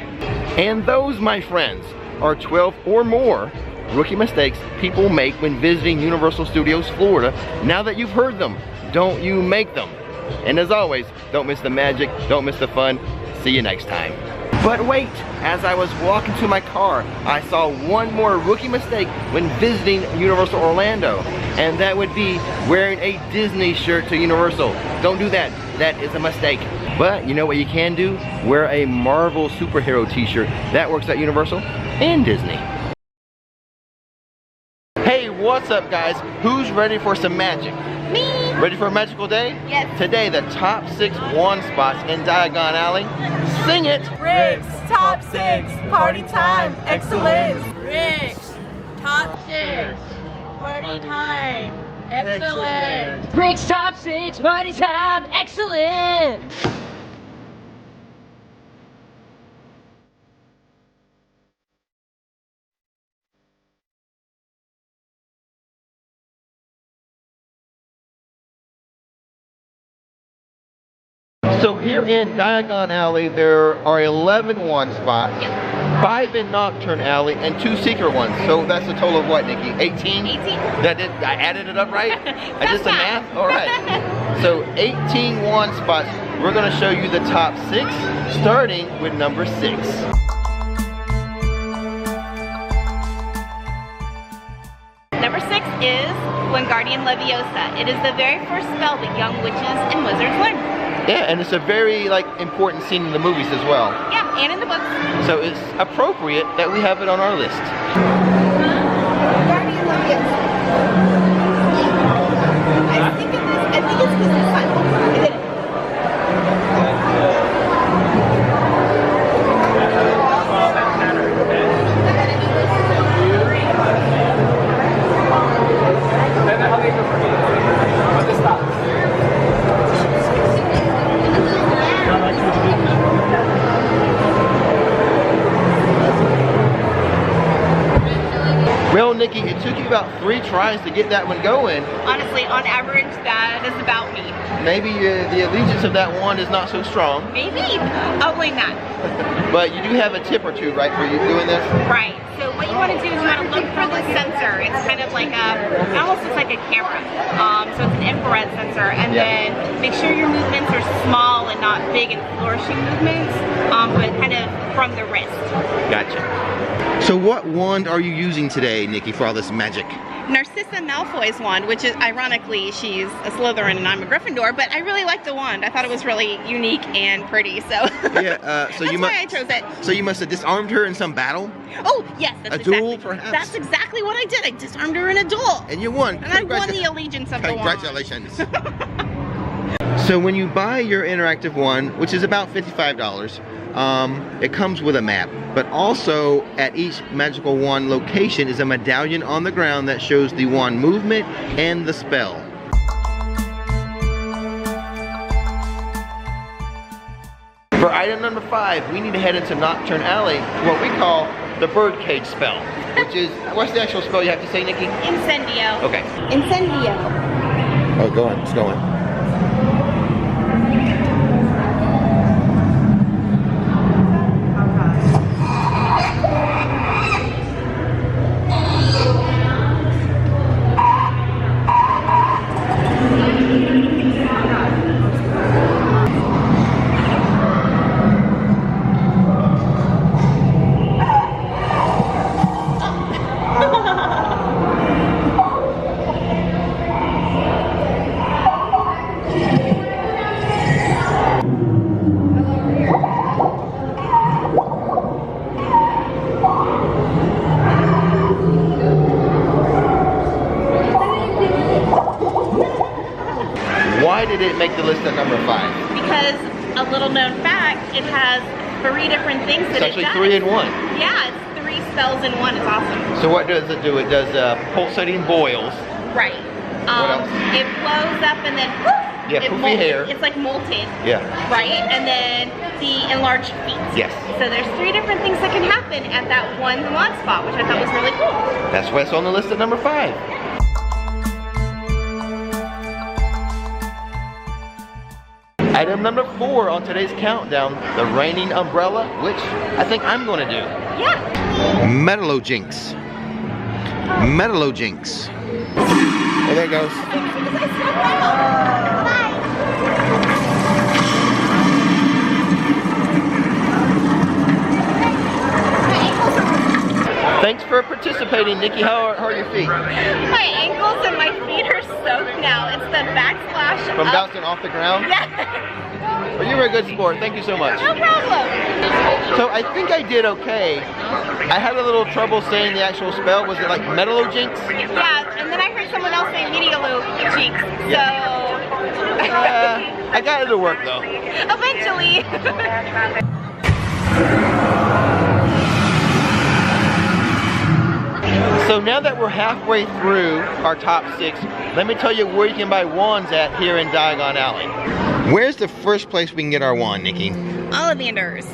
And those, my friends, are 12 or more rookie mistakes people make when visiting Universal Studios Florida. Now that you've heard them, don't you make them. And as always, don't miss the magic, don't miss the fun. See you next time. But wait, as I was walking to my car, I saw one more rookie mistake when visiting Universal Orlando, and that would be wearing a Disney shirt to Universal. Don't do that. That is a mistake. But you know what you can do? Wear a Marvel superhero t-shirt. That works at Universal and Disney. Hey, what's up guys? Who's ready for some magic? Me! Ready for a magical day? Yes. Today, the top 6 wand spots in Diagon Alley. Sing it! Rix Top Six, party time, excellent! Rix Top Six, party time, excellent! Rix Top Six, party time, excellent! So here in Diagon Alley, there are 11 wand spots, 5 in Nocturne Alley, and 2 secret ones. So that's a total of what, Nikki? 18? 18. I added it up right? I did some math? All right. So 18 wand spots. We're going to show you the top 6, starting with number 6. Number 6 is Wingardium Leviosa. It is the very first spell that young witches and wizards learn. Yeah, and it's a very important scene in the movies as well. Yeah, and in the books. So it's appropriate that we have it on our list. Wingardium Leviosa. I think it's because this time. I did it. you about 3 tries to get that one going. Honestly, on average, that is about me. Maybe the allegiance of that wand is not so strong. Maybe. I'll blame that. But you do have a tip or two, right, for you doing this? Right. So what you want to do is you want to look for the sensor. It's kind of like it almost looks like a camera. So it's an infrared sensor. And then make sure your movements are small and not big and flourishing movements, but kind of from the wrist. Gotcha. So what wand are you using today, Nikki, for all this magic? Narcissa Malfoy's wand, which is ironically she's a Slytherin and I'm a Gryffindor, but I really like the wand. I thought it was really unique and pretty, so yeah. So that's why I chose it. So you must have disarmed her in some battle. Oh yes, that's duel, perhaps. That's exactly what I did. I disarmed her in a duel. And you won. And I won the allegiance of the wand. Congratulations. So when you buy your interactive wand, which is about $55, it comes with a map, but also at each magical wand location is a medallion on the ground that shows the wand movement and the spell. For item number 5, we need to head into Nocturne Alley, what we call the birdcage spell, which is, what's the actual spell you have to say, Nikki? Incendio. Okay. Incendio. Oh, go on, it's going. Why did it make the list at number 5? Because a little known fact, it has 3 different things that it's it does. actually 3 in 1. Yeah, it's 3 spells in 1. It's awesome. So what does it do? It does pulsating boils. Right. What else? It blows up and then poof, Yeah, poofy hair. It's like molted. Yeah. Right? And then the enlarged feet. Yes. So there's 3 different things that can happen at that one wand spot, which I thought was really cool. That's why it's on the list at number 5. Item number 4 on today's countdown, the raining umbrella, which I think I'm going to do. Yeah. Metallojinx. Metallojinx. Oh, there it goes. Thanks for participating, Nikki. How are your feet? My ankles and my feet are soaked now. It's the backsplash From bouncing off the ground? Yeah. Well, you were a good sport. Thank you so much. No problem. So I think I did okay. I had a little trouble saying the actual spell. Was it like Metallojinx? Yeah, and then I heard someone else say Meteorologix. So I got it to work though. Eventually. So now that we're halfway through our top 6, let me tell you where you can buy wands at here in Diagon Alley. Where's the first place we can get our wand, Nikki? Ollivanders.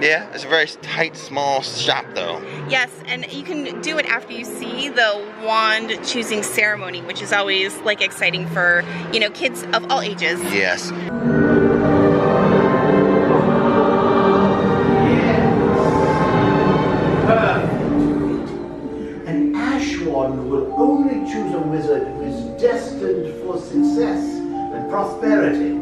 Yeah, it's a very tight, small shop though. Yes, and you can do it after you see the wand choosing ceremony, which is always like exciting for, you know, kids of all ages. Yes. An ash wand will only choose a wizard who is destined for success and prosperity.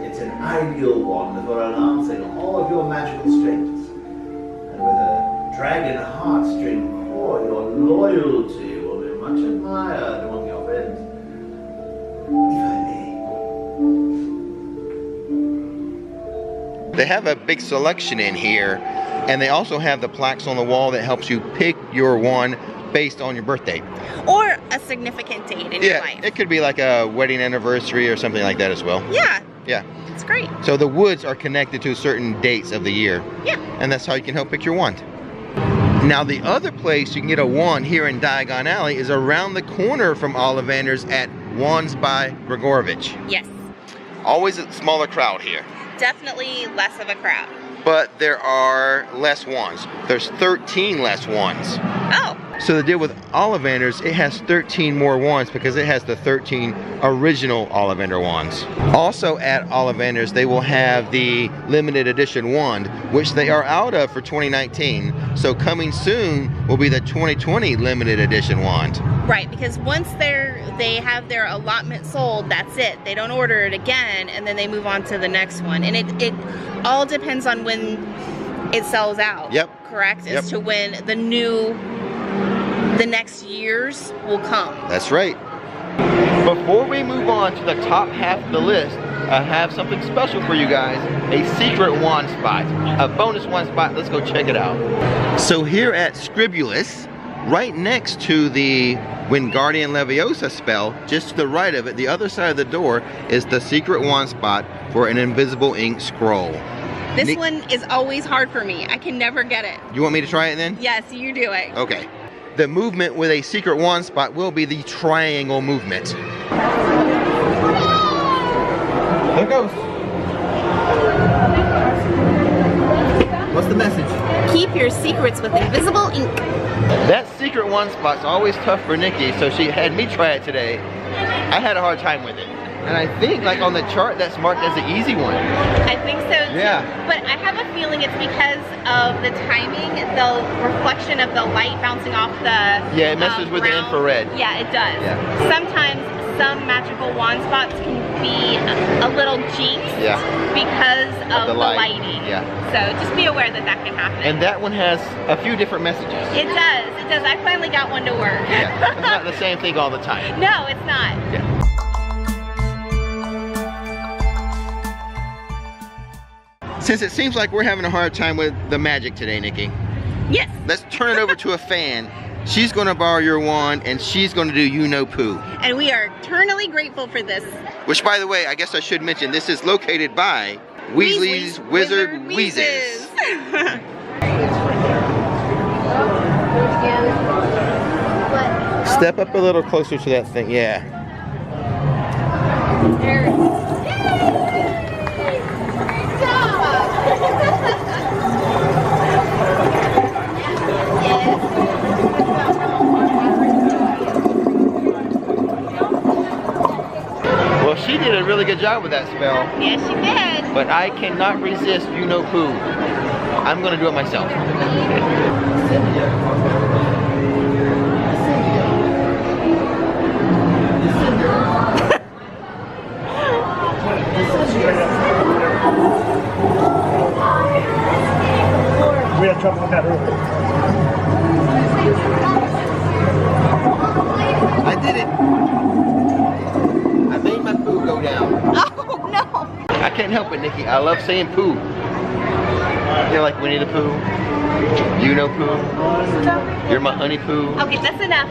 It's an ideal wand for enhancing all of your magical strengths. And with a dragon heartstring core, your loyalty will be much admired among your friends. If I may. They have a big selection in here, and they also have the plaques on the wall that helps you pick your wand based on your birthday. Or a significant date in your life. It could be like a wedding anniversary or something like that as well. Yeah. Yeah. It's great. So the woods are connected to certain dates of the year. Yeah. And that's how you can help pick your wand. Now the other place you can get a wand here in Diagon Alley is around the corner from Ollivanders at Wands by Grigorovich. Yes. Always a smaller crowd here. Definitely less of a crowd. But there are less wands. There's 13 less wands. Oh. So the deal with Ollivanders, it has 13 more wands because it has the 13 original Ollivander wands. Also at Ollivanders, they will have the limited edition wand, which they are out of for 2019. So coming soon will be the 2020 limited edition wand. Right, because once they have their allotment sold, that's it. They don't order it again, and then they move on to the next one. And it all depends on when it sells out. Yep. Correct? Yep. As to when the next years will come. That's right. Before we move on to the top half of the list, I have something special for you guys. A secret wand spot. A bonus wand spot. Let's go check it out. So here at Scribulus, right next to the Wingardium Leviosa spell, just to the right of it, the other side of the door, is the secret wand spot for an invisible ink scroll. This one is always hard for me. I can never get it. You want me to try it then? Yes, you do it. Okay. The movement with a secret wand spot will be the triangle movement. There it goes. What's the message? Keep your secrets with invisible ink. That secret wand spot's always tough for Nikki, so she had me try it today. I had a hard time with it. And I think, like on the chart, that's marked as the easy one. I think so too. Yeah. But I have a feeling it's because of the timing, the reflection of the light bouncing off the Yeah, it messes with the infrared. Yeah, it does. Yeah. Sometimes some magical wand spots can be a little jinxed because of the lighting. Yeah. So just be aware that that can happen. And that one has a few different messages. It does. It does. I finally got one to work. Yeah. It's not the same thing all the time. No, it's not. Yeah. Since it seems like we're having a hard time with the magic today, Nikki. Yes. Let's turn it over to a fan. She's gonna borrow your wand and she's gonna do you know poo. And we are eternally grateful for this. Which, by the way, I guess I should mention, this is located by Weasley's Wizard Wheezes. Step up a little closer to that thing, yeah. Well, she did a really good job with that spell. Yes, she did. But I cannot resist you know poo. I'm gonna do it myself. We had trouble with that earlier. I did it. I made my poo go down. Oh no! I can't help it, Nikki. I love saying poo. You're like Winnie the Pooh. You know poo. You're my honey poo. Okay, that's enough.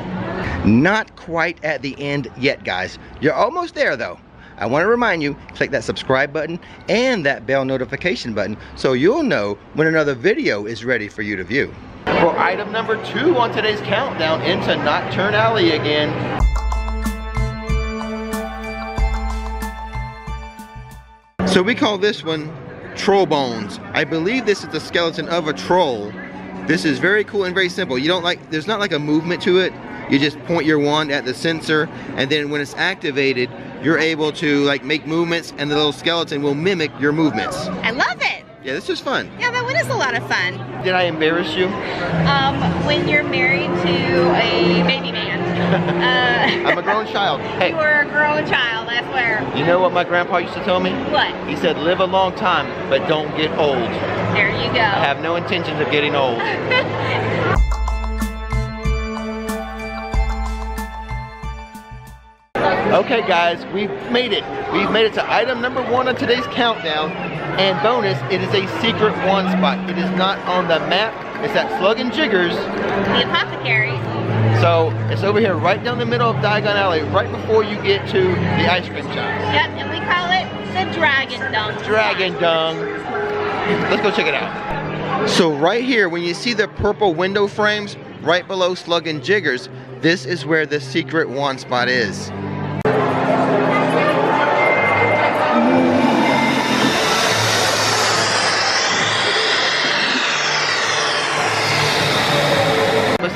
Not quite at the end yet, guys. You're almost there though. I want to remind you, click that subscribe button and that bell notification button so you'll know when another video is ready for you to view. For item number 2 on today's countdown into Nocturne Alley again. So we call this one Troll Bones. I believe this is the skeleton of a troll. This is very cool and very simple. You don't like, there's not like a movement to it. You just point your wand at the sensor, and then when it's activated, you're able to like make movements, and the little skeleton will mimic your movements. I love it. Yeah, this is fun. Yeah, that one is a lot of fun. Did I embarrass you? When you're married to a baby man. I'm a grown child. Hey, You were a grown child, I swear. you know what my grandpa used to tell me? What? He said, live a long time, but don't get old. There you go. I have no intentions of getting old. Okay guys, we've made it. We've made it to item number 1 on today's countdown. And bonus, it is a secret wand spot. It is not on the map. It's at Slug and Jiggers. The apothecary. So it's over here right down the middle of Diagon Alley, right before you get to the ice cream shop. Yep, and we call it the Dragon Dung. Dragon Dung. Let's go check it out. So right here, when you see the purple window frames, right below Slug and Jiggers, this is where the secret wand spot is.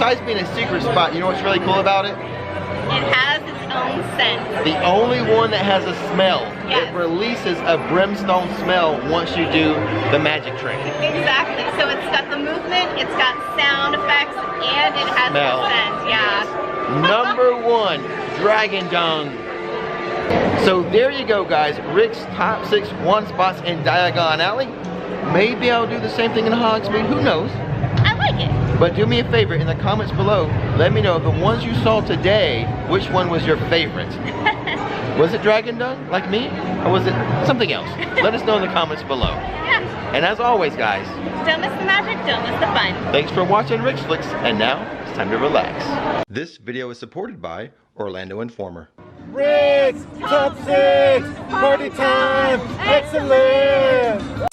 besides being a secret spot, you know what's really cool about it? It has its own scent. The only one that has a smell. Yes. It releases a brimstone smell once you do the magic trick. Exactly. So it's got the movement, it's got sound effects, and it has Smell. the scent. Yeah. Number 1, Dragon Dung. So there you go, guys. Rix Top 6 one spots in Diagon Alley. Maybe I'll do the same thing in Hogsmeade. Who knows? I like it. But do me a favor, in the comments below, let me know the ones you saw today, which one was your favorite? Was it Dragon Dung, like me? Or was it something else? Let us know in the comments below. Yeah. And as always, guys, Don't miss the magic, don't miss the fun. thanks for watching Rix Flix, and now it's time to relax. This video is supported by Orlando Informer. Rix Top Six, party time, excellent.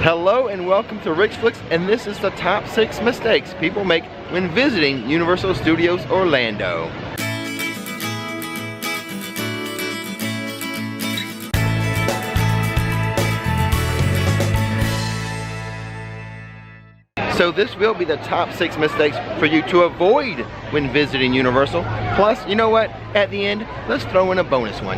Hello and welcome to Rix Flix, and this is the top 6 mistakes people make when visiting Universal Studios Orlando. So this will be the top 6 mistakes for you to avoid when visiting Universal. Plus, you know what? At the end, let's throw in a bonus one.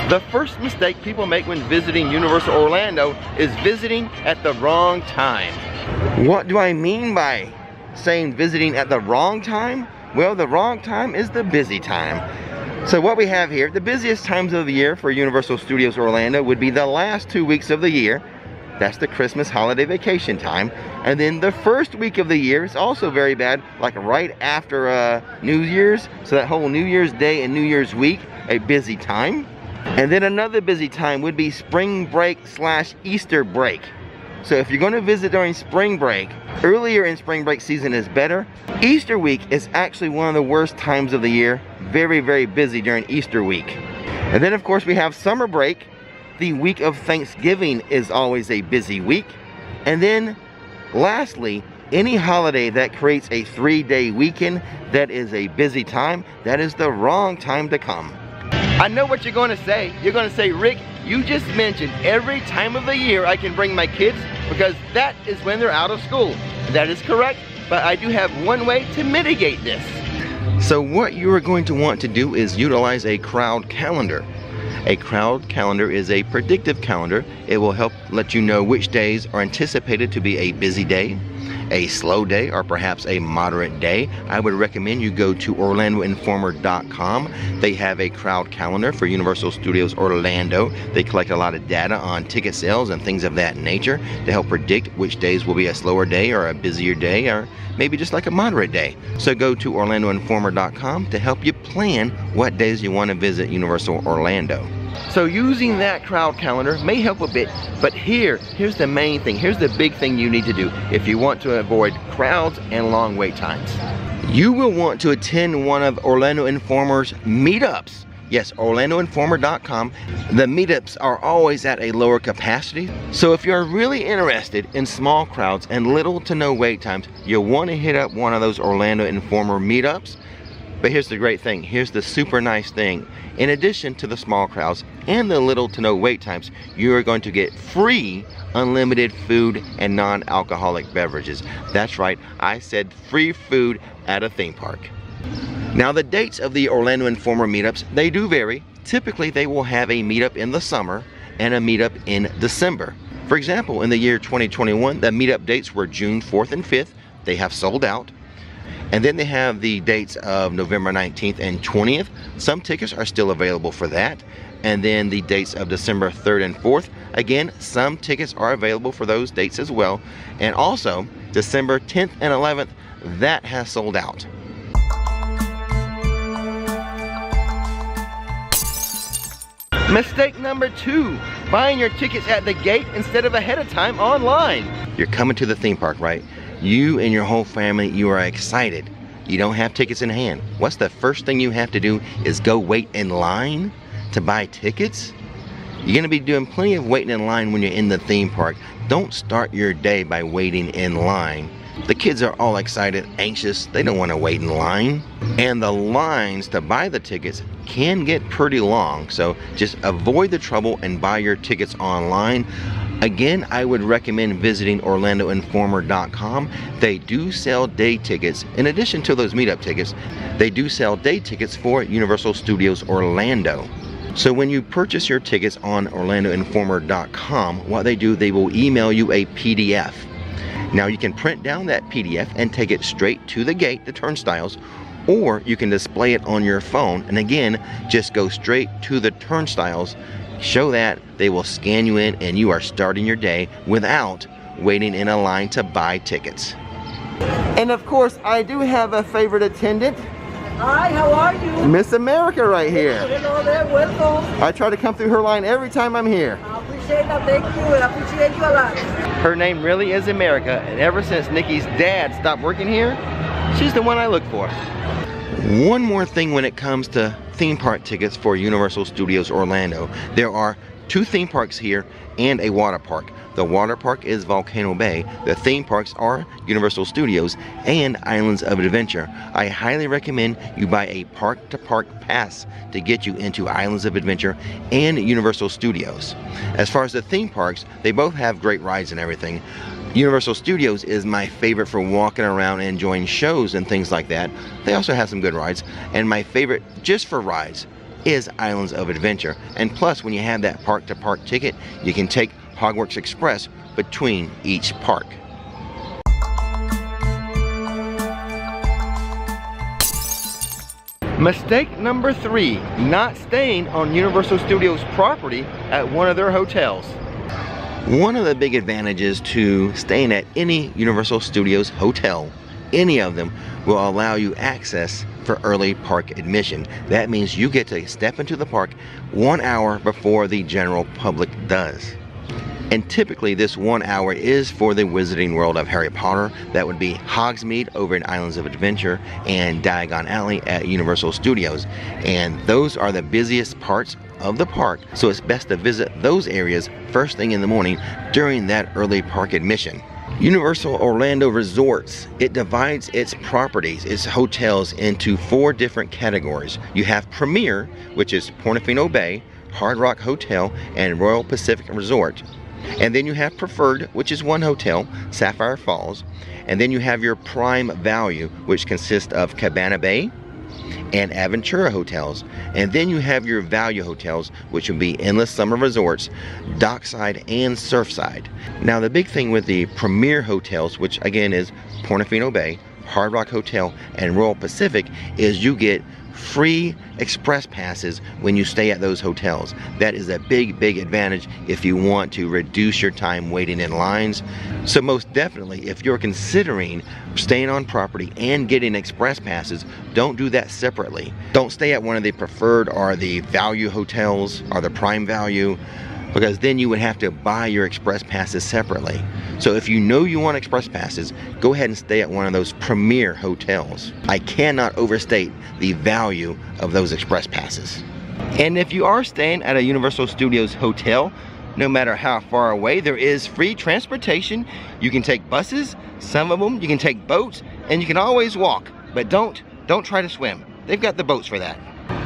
The first mistake people make when visiting Universal Orlando is visiting at the wrong time. What do I mean by saying visiting at the wrong time? Well, the wrong time is the busy time. So what we have here, the busiest times of the year for Universal Studios Orlando would be the last 2 weeks of the year. That's the Christmas holiday vacation time. And then the first week of the year is also very bad, like right after New Year's. So that whole New Year's Day and New Year's week, a busy time. And then another busy time would be spring break / Easter break. So if you're going to visit during spring break, earlier in spring break season is better. Easter week is actually one of the worst times of the year. Very, very busy during Easter week. And then of course we have summer break. The week of Thanksgiving is always a busy week. And then lastly, any holiday that creates a 3-day weekend, that is a busy time. That is the wrong time to come. I know what you're going to say. You're going to say, Rick, you just mentioned every time of the year I can bring my kids because that is when they're out of school. That is correct, but I do have one way to mitigate this. So what you are going to want to do is utilize a crowd calendar. A crowd calendar is a predictive calendar. It will help let you know which days are anticipated to be a busy day, a slow day, or perhaps a moderate day. I would recommend you go to orlandoinformer.com. They have a crowd calendar for Universal Studios Orlando. They collect a lot of data on ticket sales and things of that nature to help predict which days will be a slower day or a busier day or maybe just like a moderate day. So go to orlandoinformer.com to help you plan what days you want to visit Universal Orlando. So using that crowd calendar may help a bit, but here's the main thing. Here's the big thing you need to do if you want to avoid crowds and long wait times. You will want to attend one of Orlando Informer's meetups. Yes, orlandoinformer.com. The meetups are always at a lower capacity. So if you're really interested in small crowds and little to no wait times, you'll want to hit up one of those Orlando Informer meetups. But here's the great thing, here's the super nice thing. In addition to the small crowds and the little to no wait times, you are going to get free unlimited food and non-alcoholic beverages. That's right, I said free food at a theme park. Now the dates of the Orlando Informer meetups, they do vary. Typically they will have a meetup in the summer and a meetup in December. For example, in the year 2021, the meetup dates were June 4th and 5th. They have sold out. And then they have the dates of November 19th and 20th. Some tickets are still available for that. And then the dates of December 3rd and 4th. Again, some tickets are available for those dates as well. And also, December 10th and 11th, that has sold out. Mistake number 2, buying your tickets at the gate instead of ahead of time online. You're coming to the theme park, right? You and your whole family, you are excited. You don't have tickets in hand. What's the first thing you have to do is go wait in line to buy tickets? You're gonna be doing plenty of waiting in line when you're in the theme park. Don't start your day by waiting in line. The kids are all excited, anxious, they don't wanna wait in line. And the lines to buy the tickets, can get pretty long, so just avoid the trouble and buy your tickets online. Again, I would recommend visiting orlandoinformer.com. They do sell day tickets. In addition to those meetup tickets, they do sell day tickets for Universal Studios Orlando. So when you purchase your tickets on orlandoinformer.com, what they do, they will email you a PDF. Now you can print down that PDF and take it straight to the gate, the turnstiles, or you can display it on your phone, and again, just go straight to the turnstiles. Show that, they will scan you in, and you are starting your day without waiting in a line to buy tickets. And of course, I do have a favorite attendant. Hi, how are you? Miss America right here. Hello there, welcome. I try to come through her line every time I'm here. I appreciate that, thank you, and I appreciate you a lot. Her name really is America, and ever since Nikki's dad stopped working here, she's the one I look for. One more thing when it comes to theme park tickets for Universal Studios Orlando. There are 2 theme parks here and a water park. The water park is Volcano Bay. The theme parks are Universal Studios and Islands of Adventure. I highly recommend you buy a park-to-park pass to get you into Islands of Adventure and Universal Studios. As far as the theme parks, they both have great rides and everything. Universal Studios is my favorite for walking around and enjoying shows and things like that. They also have some good rides, and my favorite just for rides is Islands of Adventure. And plus, when you have that park-to-park ticket, you can take Hogwarts Express between each park. Mistake number 3, not staying on Universal Studios property at one of their hotels. One of the big advantages to staying at any Universal Studios hotel, any of them, will allow you access for early park admission. That means you get to step into the park 1 hour before the general public does. And typically this 1 hour is for the Wizarding World of Harry Potter. That would be Hogsmeade over in Islands of Adventure and Diagon Alley at Universal Studios. And those are the busiest parts of the park, so it's best to visit those areas first thing in the morning during that early park admission. Universal Orlando Resorts, it divides its properties, its hotels, into 4 different categories. You have Premier, which is Portofino Bay, Hard Rock Hotel, and Royal Pacific Resort. And then you have Preferred, which is 1 hotel, Sapphire Falls. And then you have your Prime Value, which consists of Cabana Bay and Aventura hotels. And then you have your value hotels, which would be Endless Summer Resorts, Dockside, and Surfside. Now the big thing with the Premier hotels, which again is Portofino Bay, Hard Rock Hotel, and Royal Pacific, is you get free express passes when you stay at those hotels. That is a big advantage if you want to reduce your time waiting in lines. So most definitely, if you're considering staying on property and getting express passes, don't do that separately. Don't stay at one of the Preferred or the Value hotels or the Prime Value, because then you would have to buy your express passes separately. So if you know you want express passes, go ahead and stay at one of those Premier hotels. I cannot overstate the value of those express passes. And if you are staying at a Universal Studios hotel, no matter how far away, there is free transportation. You can take buses, some of them, you can take boats, and you can always walk. But don't try to swim. They've got the boats for that.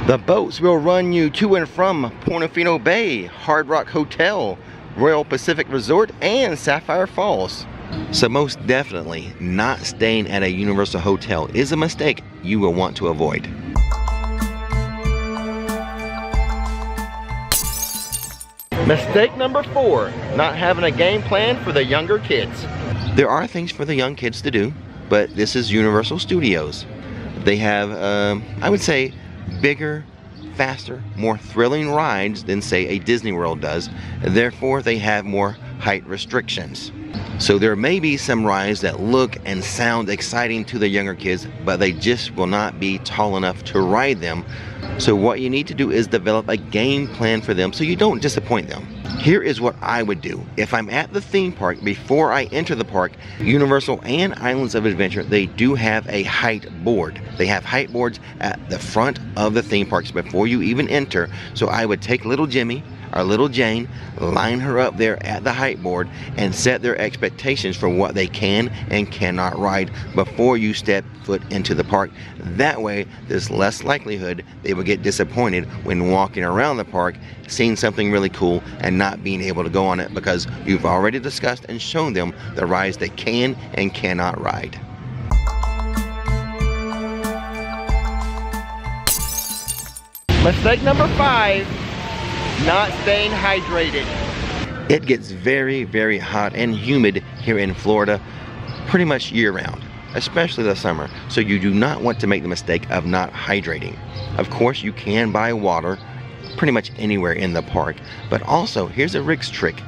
The boats will run you to and from Portofino Bay, Hard Rock Hotel, Royal Pacific Resort, and Sapphire Falls. So most definitely, not staying at a Universal hotel is a mistake you will want to avoid. Mistake number 4, not having a game plan for the younger kids. There are things for the young kids to do, but this is Universal Studios. They have, I would say, bigger, faster, more thrilling rides than say a Disney World does. Therefore, they have more height restrictions. So there may be some rides that look and sound exciting to the younger kids, but they just will not be tall enough to ride them. So what you need to do is develop a game plan for them so you don't disappoint them. Here is what I would do. If I'm at the theme park, before I enter the park, Universal and Islands of Adventure, they do have a height board. They have height boards at the front of the theme parks before you even enter. So I would take little Jimmy, our little Jane, line her up there at the height board, and set their expectations for what they can and cannot ride before you step foot into the park. That way, there's less likelihood they will get disappointed when walking around the park, seeing something really cool and not being able to go on it because you've already discussed and shown them the rides they can and cannot ride. Mistake number 5, not staying hydrated. It gets very, very hot and humid here in Florida pretty much year round, especially the summer. So you do not want to make the mistake of not hydrating. Of course, you can buy water pretty much anywhere in the park, but also here's a Rix trick.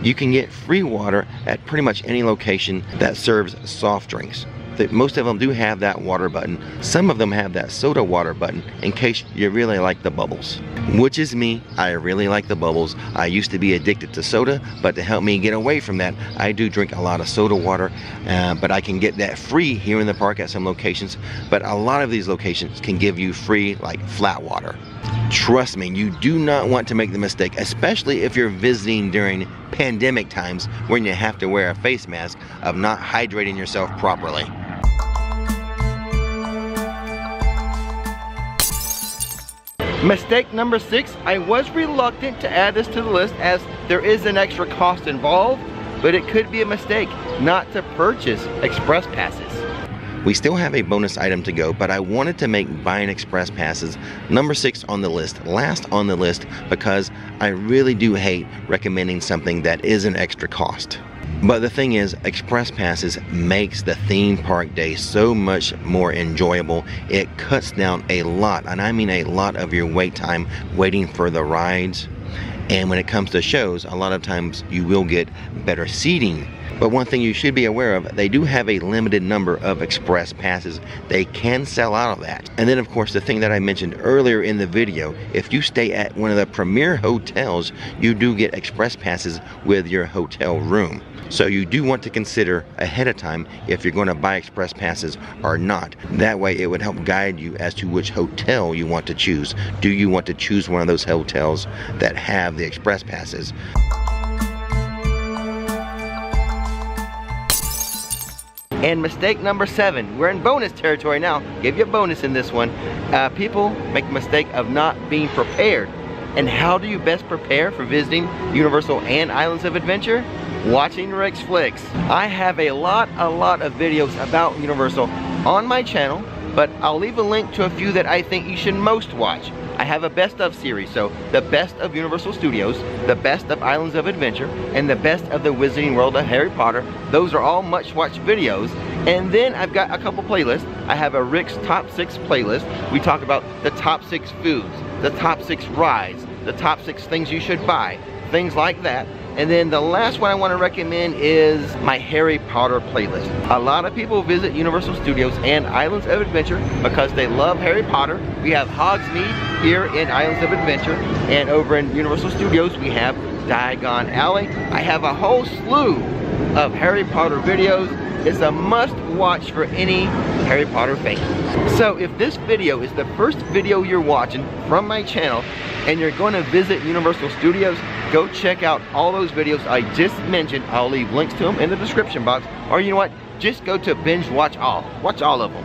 You can get free water at pretty much any location that serves soft drinks. Most of them do have that water button. Some of them have that soda water button in case you really like the bubbles. Which is me. I really like the bubbles. I used to be addicted to soda, but to help me get away from that, I do drink a lot of soda water, but I can get that free here in the park at some locations. But a lot of these locations can give you free, like, flat water. Trust me, you do not want to make the mistake, especially if you're visiting during pandemic times when you have to wear a face mask, of not hydrating yourself properly. Mistake number 6, I was reluctant to add this to the list as there is an extra cost involved, but it could be a mistake not to purchase express passes. We still have a bonus item to go, but I wanted to make buying express passes number 6 on the list, last on the list, because I really do hate recommending something that is an extra cost. But the thing is, express passes makes the theme park day so much more enjoyable. It cuts down a lot, and I mean a lot, of your wait time waiting for the rides. And when it comes to shows, a lot of times you will get better seating. But one thing you should be aware of, they do have a limited number of express passes. They can sell out of that. And then of course, the thing that I mentioned earlier in the video, if you stay at one of the premier hotels, you do get express passes with your hotel room. So you do want to consider ahead of time if you're going to buy express passes or not. That way it would help guide you as to which hotel you want to choose. Do you want to choose one of those hotels that have the express passes? And mistake number 7, we're in bonus territory now. Give you a bonus in this one. People make the mistake of not being prepared. And how do you best prepare for visiting Universal and Islands of Adventure? Watching Rix Flix. I have a lot of videos about Universal on my channel, but I'll leave a link to a few that I think you should most watch. I have a best of series, so the best of Universal Studios, the best of Islands of Adventure, and the best of the Wizarding World of Harry Potter. Those are all much watched videos. And then I've got a couple playlists. I have a Rix Top 6 playlist. We talk about the top 6 foods, the top 6 rides, the top 6 things you should buy, things like that. And then the last one I want to recommend is my Harry Potter playlist. A lot of people visit Universal Studios and Islands of Adventure because they love Harry Potter. We have Hogsmeade here in Islands of Adventure, and over in Universal Studios we have Diagon Alley. I have a whole slew of Harry Potter videos. It's a must watch for any Harry Potter fan. So if this video is the first video you're watching from my channel and you're going to visit Universal Studios, go check out all those videos I just mentioned. I'll leave links to them in the description box, or you know what, just go to binge watch all. Watch all of them.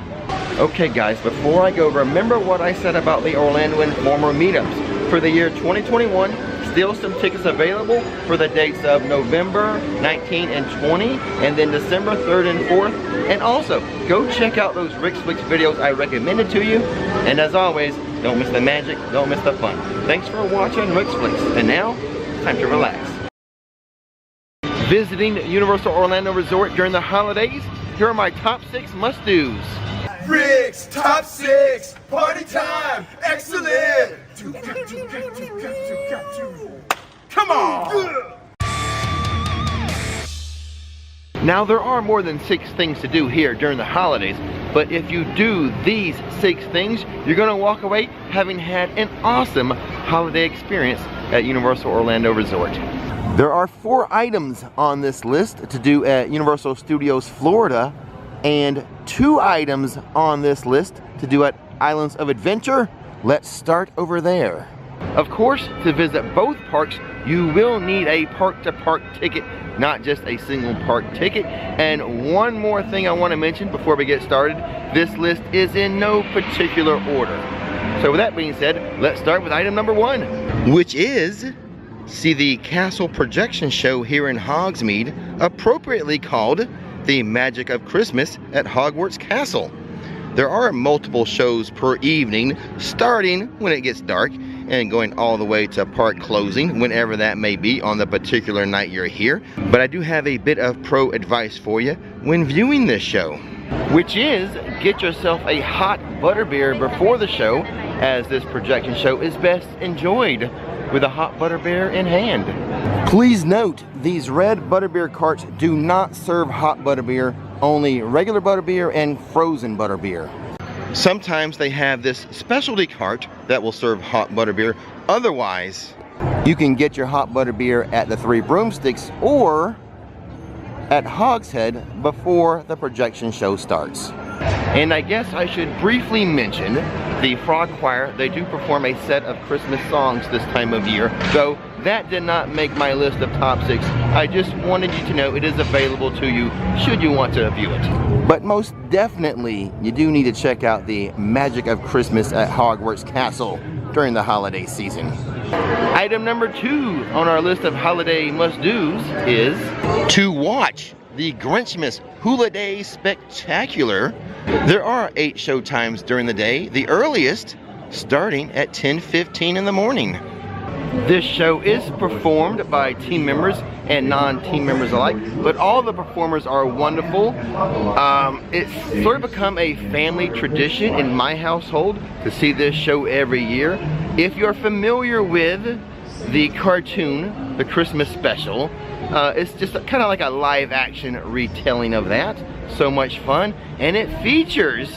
Okay guys, before I go, remember what I said about the Orlando Informer meetups. For the year 2021, still some tickets available for the dates of November 19 and 20, and then December 3rd and 4th. And also, go check out those Rix Flix videos I recommended to you. And as always, don't miss the magic, don't miss the fun. Thanks for watching Rix Flix. And now, time to relax. Visiting Universal Orlando Resort during the holidays, here are my top 6 must-dos. Rix Top 6, party time, excellent. Come on. Now there are more than 6 things to do here during the holidays, but if you do these 6 things, you're gonna walk away having had an awesome holiday experience at Universal Orlando Resort. There are 4 items on this list to do at Universal Studios Florida, and 2 items on this list to do at Islands of Adventure. Let's start over there. Of course, to visit both parks, you will need a park-to-park ticket, not just a single park ticket. And one more thing I want to mention before we get started, this list is in no particular order. So with that being said, let's start with item number 1, which is see the castle projection show here in Hogsmeade, appropriately called The Magic of Christmas at Hogwarts Castle. There are multiple shows per evening, starting when it gets dark and going all the way to park closing, whenever that may be on the particular night you're here. But I do have a bit of pro advice for you when viewing this show, which is get yourself a hot butterbeer before the show, as this projection show is best enjoyed with a hot butterbeer in hand. Please note, these red butterbeer carts do not serve hot butterbeer, only regular butterbeer and frozen butterbeer. Sometimes they have this specialty cart that will serve hot butterbeer. Otherwise, you can get your hot butterbeer at the Three Broomsticks or at Hogshead before the projection show starts. And I guess I should briefly mention the Frog Choir. They do perform a set of Christmas songs this time of year, though that did not make my list of top 6. I just wanted you to know it is available to you should you want to view it. But most definitely, you do need to check out the Magic of Christmas at Hogwarts Castle during the holiday season. Item number 2 on our list of holiday must-dos is to watch the Grinchmas Hula Day Spectacular. There are 8 show times during the day, the earliest starting at 10:15 in the morning. This show is performed by team members and non-team members alike, but all the performers are wonderful. It's sort of become a family tradition in my household to see this show every year. If you're familiar with the cartoon, the Christmas special, it's just kind of like a live action retelling of that. So much fun, and it features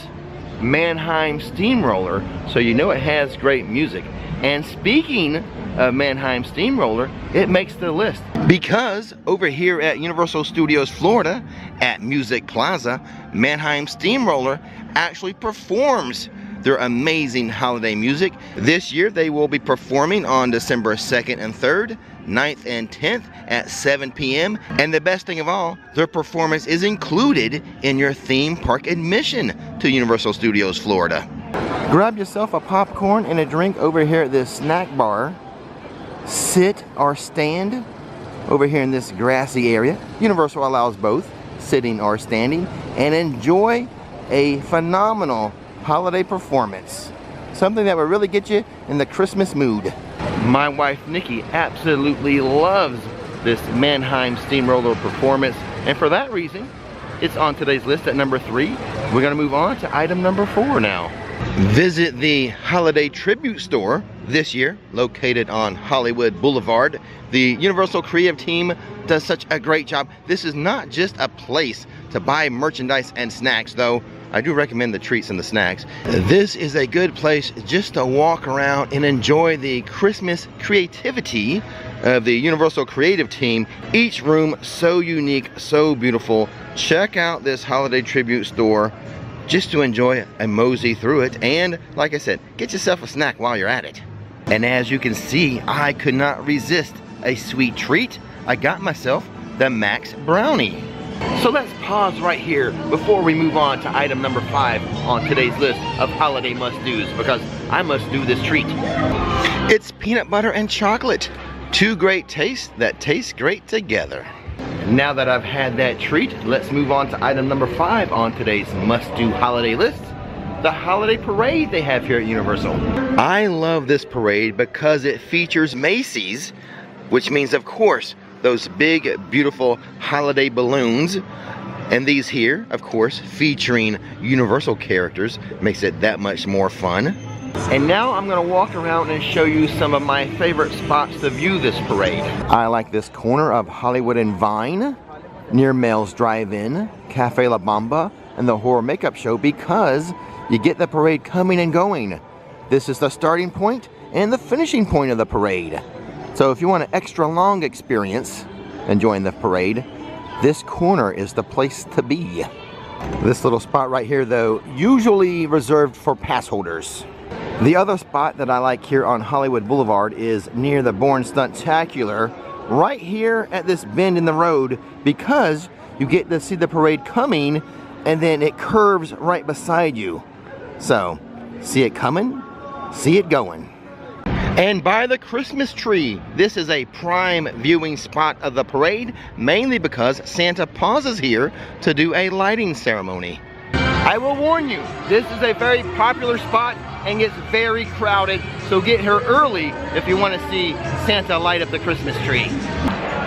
Mannheim Steamroller, so you know it has great music. And speaking of Mannheim Steamroller, it makes the list because over here at Universal Studios Florida at Music Plaza, Mannheim Steamroller actually performs their amazing holiday music. This year they will be performing on December 2nd and 3rd, 9th and 10th at 7 p.m. And the best thing of all, their performance is included in your theme park admission to Universal Studios Florida. Grab yourself a popcorn and a drink over here at this snack bar. Sit or stand over here in this grassy area. Universal allows both, sitting or standing, and enjoy a phenomenal holiday performance. Something that will really get you in the Christmas mood. My wife Nikki absolutely loves this Mannheim Steamroller performance, and for that reason, it's on today's list at number 3. We're gonna move on to item number 4 now. Visit the Holiday Tribute Store this year, located on Hollywood Boulevard. The Universal Creative Team does such a great job. This is not just a place to buy merchandise and snacks, though I do recommend the treats and the snacks. This is a good place just to walk around and enjoy the Christmas creativity of the Universal Creative Team. Each room so unique, so beautiful. Check out this Holiday Tribute Store just to enjoy a mosey through it, and like I said, get yourself a snack while you're at it. And as you can see, I could not resist a sweet treat. I got myself the Max Brownie. So let's pause right here before we move on to item number 5 on today's list of holiday must-dos, because I must do this treat. It's peanut butter and chocolate. 2 great tastes that taste great together. Now that I've had that treat, let's move on to item number 5 on today's must-do holiday list. The holiday parade they have here at Universal. I love this parade because it features Macy's, which means, of course, those big, beautiful holiday balloons. And these here, of course, featuring Universal characters, makes it that much more fun. And now I'm gonna walk around and show you some of my favorite spots to view this parade. I like this corner of Hollywood and Vine, near Mel's Drive-In, Cafe La Bamba, and the Horror Makeup Show, because you get the parade coming and going. This is the starting point and the finishing point of the parade. So if you want an extra long experience enjoying the parade, this corner is the place to be. This little spot right here, though, usually reserved for pass holders. The other spot that I like here on Hollywood Boulevard is near the Bourne Stuntacular, right here at this bend in the road, because you get to see the parade coming and then it curves right beside you. So, see it coming, see it going. And by the Christmas tree, this is a prime viewing spot of the parade, mainly because Santa pauses here to do a lighting ceremony. I will warn you, this is a very popular spot and gets very crowded, so get here early if you want to see Santa light up the Christmas tree.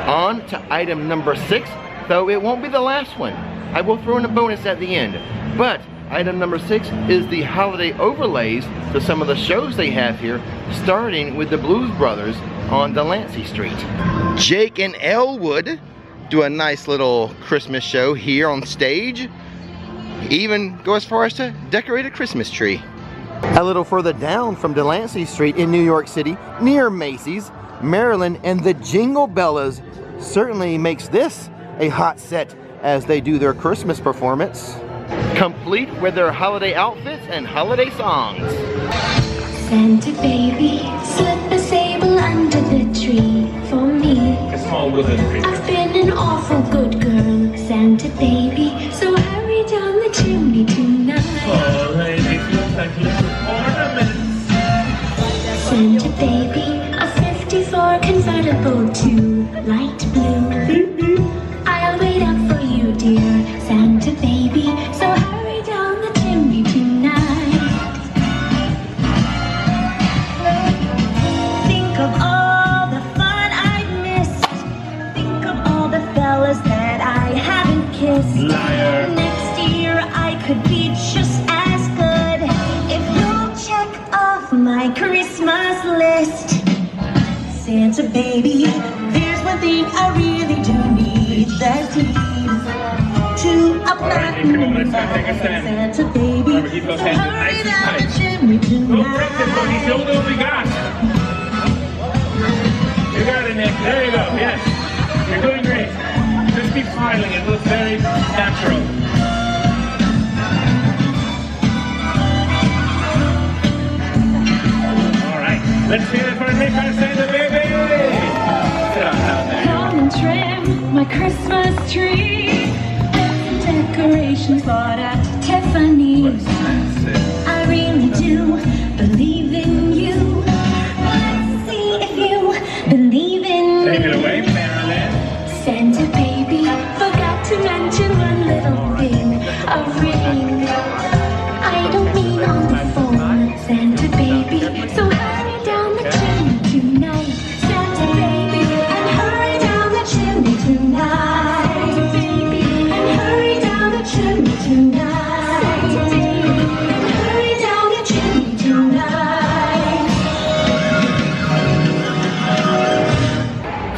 On to item number 6, though it won't be the last one. I will throw in a bonus at the end, but item number 6 is the holiday overlays to some of the shows they have here, starting with the Blues Brothers on Delancey Street. Jake and Elwood do a nice little Christmas show here on stage. Even go as far as to decorate a Christmas tree. A little further down from Delancey Street in New York City, near Macy's, Maryland and the Jingle Bellas certainly makes this a hot set as they do their Christmas performance, complete with their holiday outfits and holiday songs. Santa baby, slip a sable under the tree for me. A small wooden creature. I've been an awful good girl, Santa baby, so hurry down the chimney tonight. Oh, lady, feels like little ornaments. Santa baby, a 54 convertible to light blue. I'll wait up for you, dear Santa baby, so hurry down the chimney tonight. Think of all the fun I've missed. Think of all the fellas that I haven't kissed. Liar. Next year I could be just as good if you'll check off my Christmas list. Santa baby, there's one thing I really do need. That's to a platinum Santa baby. Keep those hands nice and tight. Don't break it, buddy. Still what we got. You got it, Nick. There you go. Yes. You're doing great. Just keep smiling. It looks very natural. All right. Let's hear it for Nick, our Santa baby. Sit on down there. Come and trim my Christmas tree. Decorations bought at Tiffany's. I really do believe in you. Let's see if you believe in me. Take it away, Marilyn. Santa baby, forgot to mention one little thing. A ring. I don't mean on the phone, Santa baby. So hurry down the chimney tonight, Santa baby, and hurry down the chimney tonight, baby, and hurry down the chimney tonight, baby, and hurry down the chimney tonight.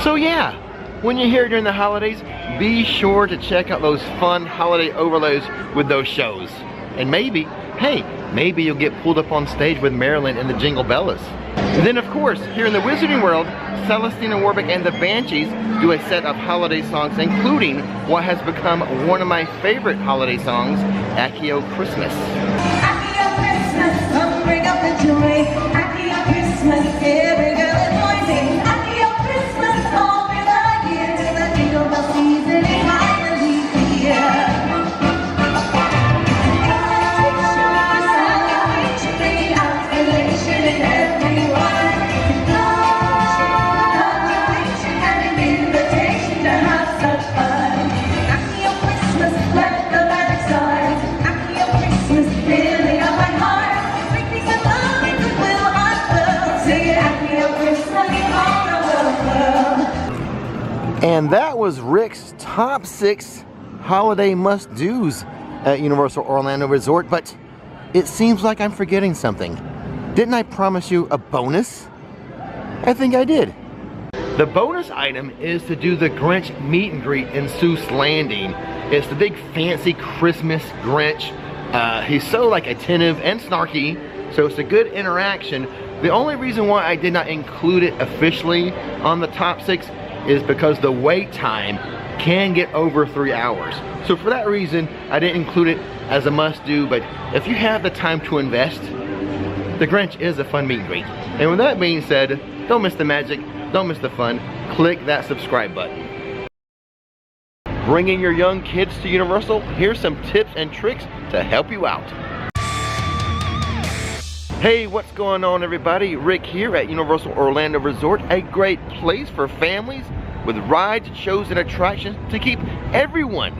So yeah, when you're here during the holidays, be sure to check out those fun holiday overlays with those shows. And maybe, hey, maybe you'll get pulled up on stage with Marilyn and the Jingle Bellas. And then of course, here in the Wizarding World, Celestina Warbeck and the Banshees do a set of holiday songs, including what has become one of my favorite holiday songs, Accio Christmas. Accio Christmas, come bring up the joy. Accio Christmas, every girl and boy sing. Accio Christmas, all through the year, till the Jingle Bell season is finally here. And that was Rix Top 6 holiday must-dos at Universal Orlando Resort, but it seems like I'm forgetting something. Didn't I promise you a bonus? I think I did. The bonus item is to do the Grinch meet and greet in Seuss Landing. It's the big fancy Christmas Grinch. He's so like attentive and snarky, so it's a good interaction. The only reason why I did not include it officially on the top 6 is because the wait time can get over 3 hours. So for that reason, I didn't include it as a must-do, but if you have the time to invest, The Grinch is a fun meet and greet. And with that being said, don't miss the magic, don't miss the fun. Click that subscribe button. Bringing your young kids to Universal, here's some tips and tricks to help you out. Hey, what's going on everybody? Rick here at Universal Orlando Resort, a great place for families with rides, shows, and attractions to keep everyone,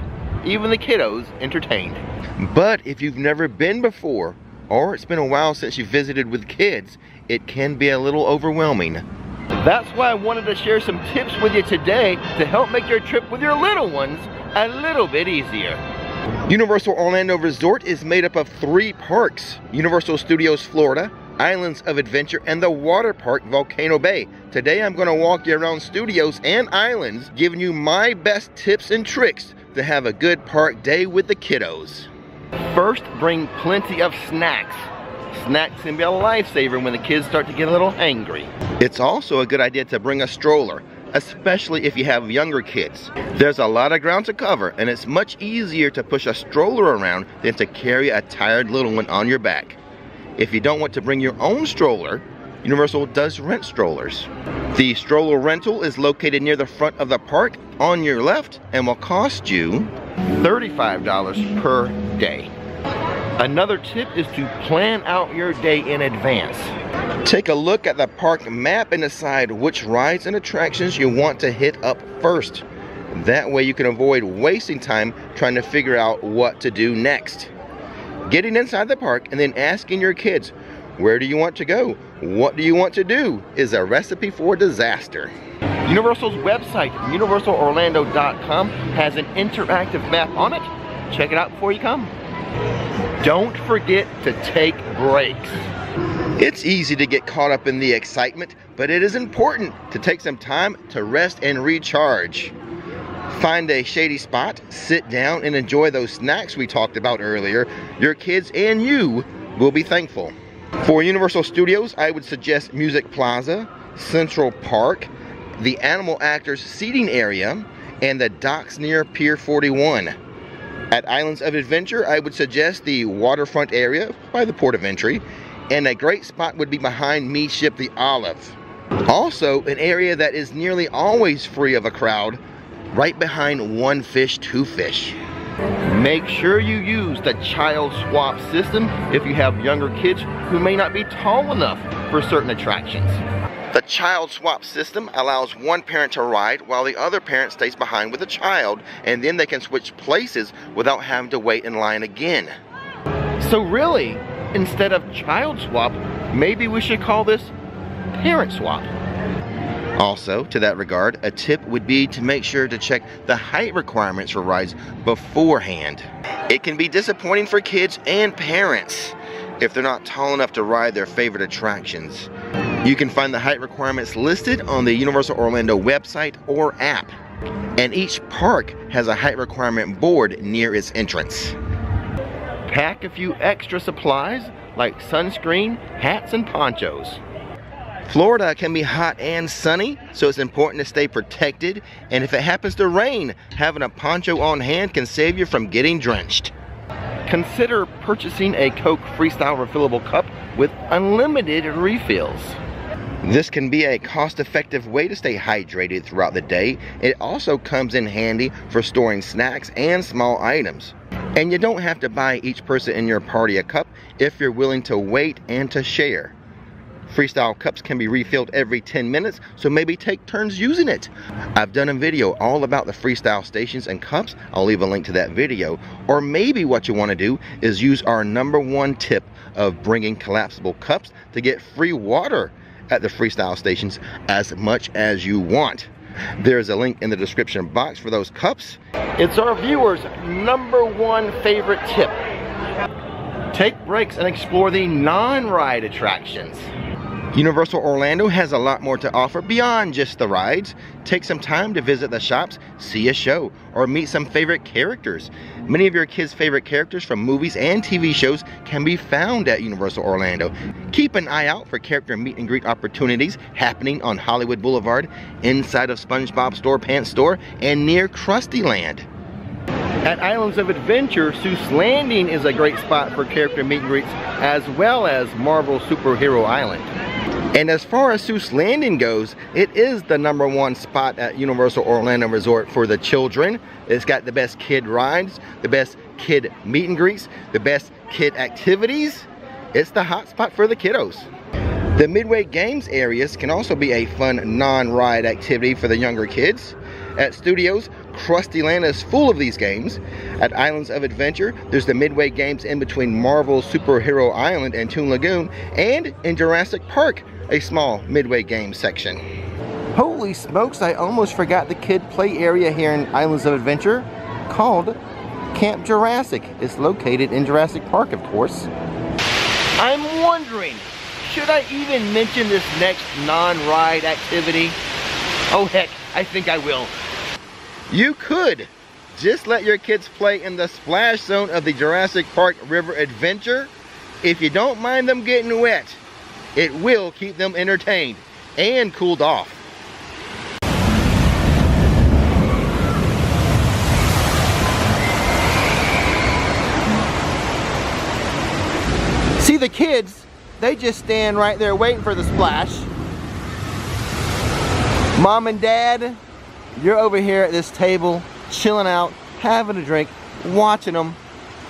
even the kiddos, entertained. But if you've never been before, or it's been a while since you visited with kids, it can be a little overwhelming. That's why I wanted to share some tips with you today to help make your trip with your little ones a little bit easier. Universal Orlando Resort is made up of 3 parks: Universal Studios Florida, Islands of Adventure, and the water park Volcano Bay. Today I'm going to walk you around Studios and Islands, giving you my best tips and tricks to have a good park day with the kiddos. First, bring plenty of snacks. Snacks can be a lifesaver when the kids start to get a little hangry. It's also a good idea to bring a stroller, especially if you have younger kids. There's a lot of ground to cover, and it's much easier to push a stroller around than to carry a tired little one on your back. If you don't want to bring your own stroller, Universal does rent strollers. The stroller rental is located near the front of the park on your left and will cost you $35 per day. Another tip is to plan out your day in advance. Take a look at the park map and decide which rides and attractions you want to hit up first. That way you can avoid wasting time trying to figure out what to do next. Getting inside the park and then asking your kids, where do you want to go? What do you want to do? Is a recipe for disaster. Universal's website, universalorlando.com, has an interactive map on it. Check it out before you come. Don't forget to take breaks. It's easy to get caught up in the excitement, but it is important to take some time to rest and recharge. Find a shady spot, sit down, and enjoy those snacks we talked about earlier. Your kids and you will be thankful. For Universal Studios, I would suggest Music Plaza, Central Park, the Animal Actors seating area, and the docks near Pier 41. At Islands of Adventure, I would suggest the waterfront area by the port of entry, and a great spot would be behind Me Ship the Olive. Also, an area that is nearly always free of a crowd, right behind One Fish, Two Fish. Make sure you use the child swap system if you have younger kids who may not be tall enough for certain attractions. The child swap system allows one parent to ride while the other parent stays behind with the child, and then they can switch places without having to wait in line again. So really, instead of child swap, maybe we should call this parent swap. Also, to that regard, a tip would be to make sure to check the height requirements for rides beforehand. It can be disappointing for kids and parents if they're not tall enough to ride their favorite attractions. You can find the height requirements listed on the Universal Orlando website or app. And each park has a height requirement board near its entrance. Pack a few extra supplies like sunscreen, hats, and ponchos. Florida can be hot and sunny, so it's important to stay protected, and if it happens to rain, having a poncho on hand can save you from getting drenched. Consider purchasing a Coke Freestyle refillable cup with unlimited refills. This can be a cost-effective way to stay hydrated throughout the day. It also comes in handy for storing snacks and small items. And you don't have to buy each person in your party a cup if you're willing to wait and to share. Freestyle cups can be refilled every 10 minutes, so maybe take turns using it. I've done a video all about the Freestyle stations and cups. I'll leave a link to that video. Or maybe what you want to do is use our #1 tip of bringing collapsible cups to get free water at the Freestyle stations as much as you want. There's a link in the description box for those cups. It's our viewers' #1 favorite tip. Take breaks and explore the non-ride attractions. Universal Orlando has a lot more to offer beyond just the rides. Take some time to visit the shops, see a show, or meet some favorite characters. Many of your kids' favorite characters from movies and TV shows can be found at Universal Orlando. Keep an eye out for character meet and greet opportunities happening on Hollywood Boulevard, inside of SpongeBob SquarePants store, and near Krusty Land. At Islands of Adventure, Seuss Landing is a great spot for character meet and greets, as well as Marvel Superhero Island. And as far as Seuss Landing goes, it is the #1 spot at Universal Orlando Resort for the children. It's got the best kid rides, the best kid meet and greets, the best kid activities. It's the hot spot for the kiddos. The Midway Games areas can also be a fun non-ride activity for the younger kids. At Studios, Krusty Land is full of these games. At Islands of Adventure, there's the Midway Games in between Marvel Superhero Island and Toon Lagoon, and in Jurassic Park, a small Midway Games section. Holy smokes, I almost forgot the kid play area here in Islands of Adventure, called Camp Jurassic. It's located in Jurassic Park, of course. I'm wondering, should I even mention this next non-ride activity? Oh heck, I think I will. You could just let your kids play in the splash zone of the Jurassic Park River Adventure. If you don't mind them getting wet, it will keep them entertained and cooled off. See, the kids, they just stand right there waiting for the splash. Mom and Dad, you're over here at this table, chilling out, having a drink, watching them,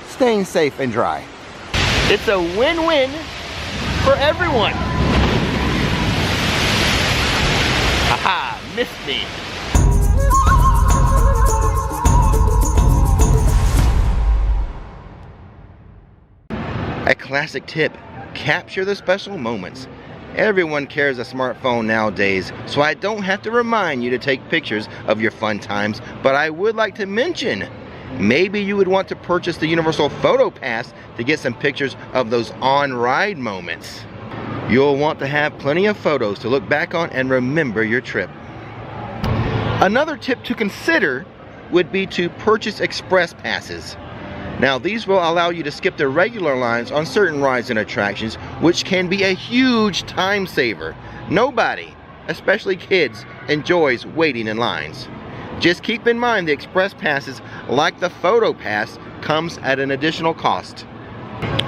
staying safe and dry. It's a win-win for everyone. Haha, missed me. A classic tip, capture the special moments. Everyone carries a smartphone nowadays, so I don't have to remind you to take pictures of your fun times, but I would like to mention, maybe you would want to purchase the Universal Photo Pass to get some pictures of those on-ride moments. You'll want to have plenty of photos to look back on and remember your trip. Another tip to consider would be to purchase express passes. Now, these will allow you to skip the regular lines on certain rides and attractions, which can be a huge time saver. Nobody, especially kids, enjoys waiting in lines. Just keep in mind the express passes, like the photo pass, comes at an additional cost.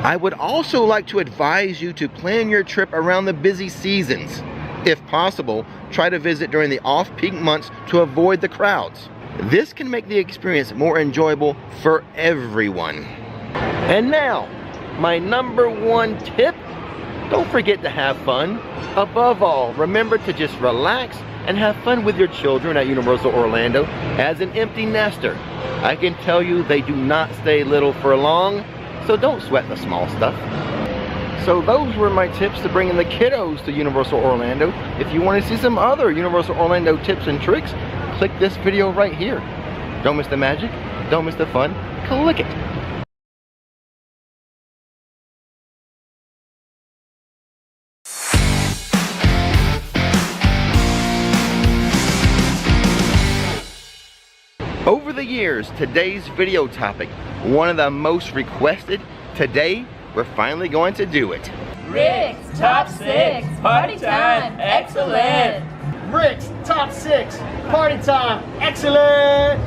I would also like to advise you to plan your trip around the busy seasons. If possible, try to visit during the off-peak months to avoid the crowds. This can make the experience more enjoyable for everyone. And now, my #1 tip, don't forget to have fun. Above all, remember to just relax and have fun with your children at Universal Orlando. As an empty nester, I can tell you they do not stay little for long, so don't sweat the small stuff. So those were my tips to bring in the kiddos to Universal Orlando. If you want to see some other Universal Orlando tips and tricks, click this video right here. Don't miss the magic, don't miss the fun, click it. Over the years, today's video topic, one of the most requested, today we're finally going to do it. Rix Top Six, party time, excellent. Rix Top Six, party time, excellent.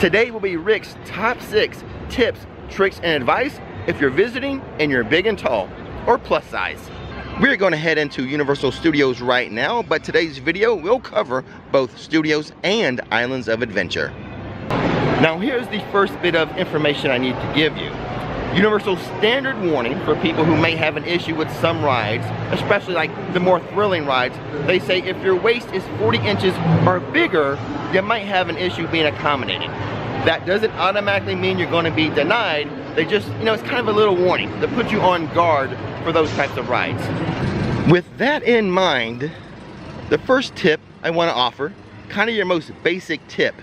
Today will be Rix Top 6 tips, tricks, and advice if you're visiting and you're big and tall, or plus size. We're going to head into Universal Studios right now, but today's video will cover both Studios and Islands of Adventure. Now here's the first bit of information I need to give you. Universal's standard warning for people who may have an issue with some rides, especially like the more thrilling rides, they say if your waist is 40 inches or bigger, you might have an issue being accommodated. That doesn't automatically mean you're going to be denied. They just, it's kind of a little warning to put you on guard for those types of rides. With that in mind, the first tip I want to offer, kind of your most basic tip,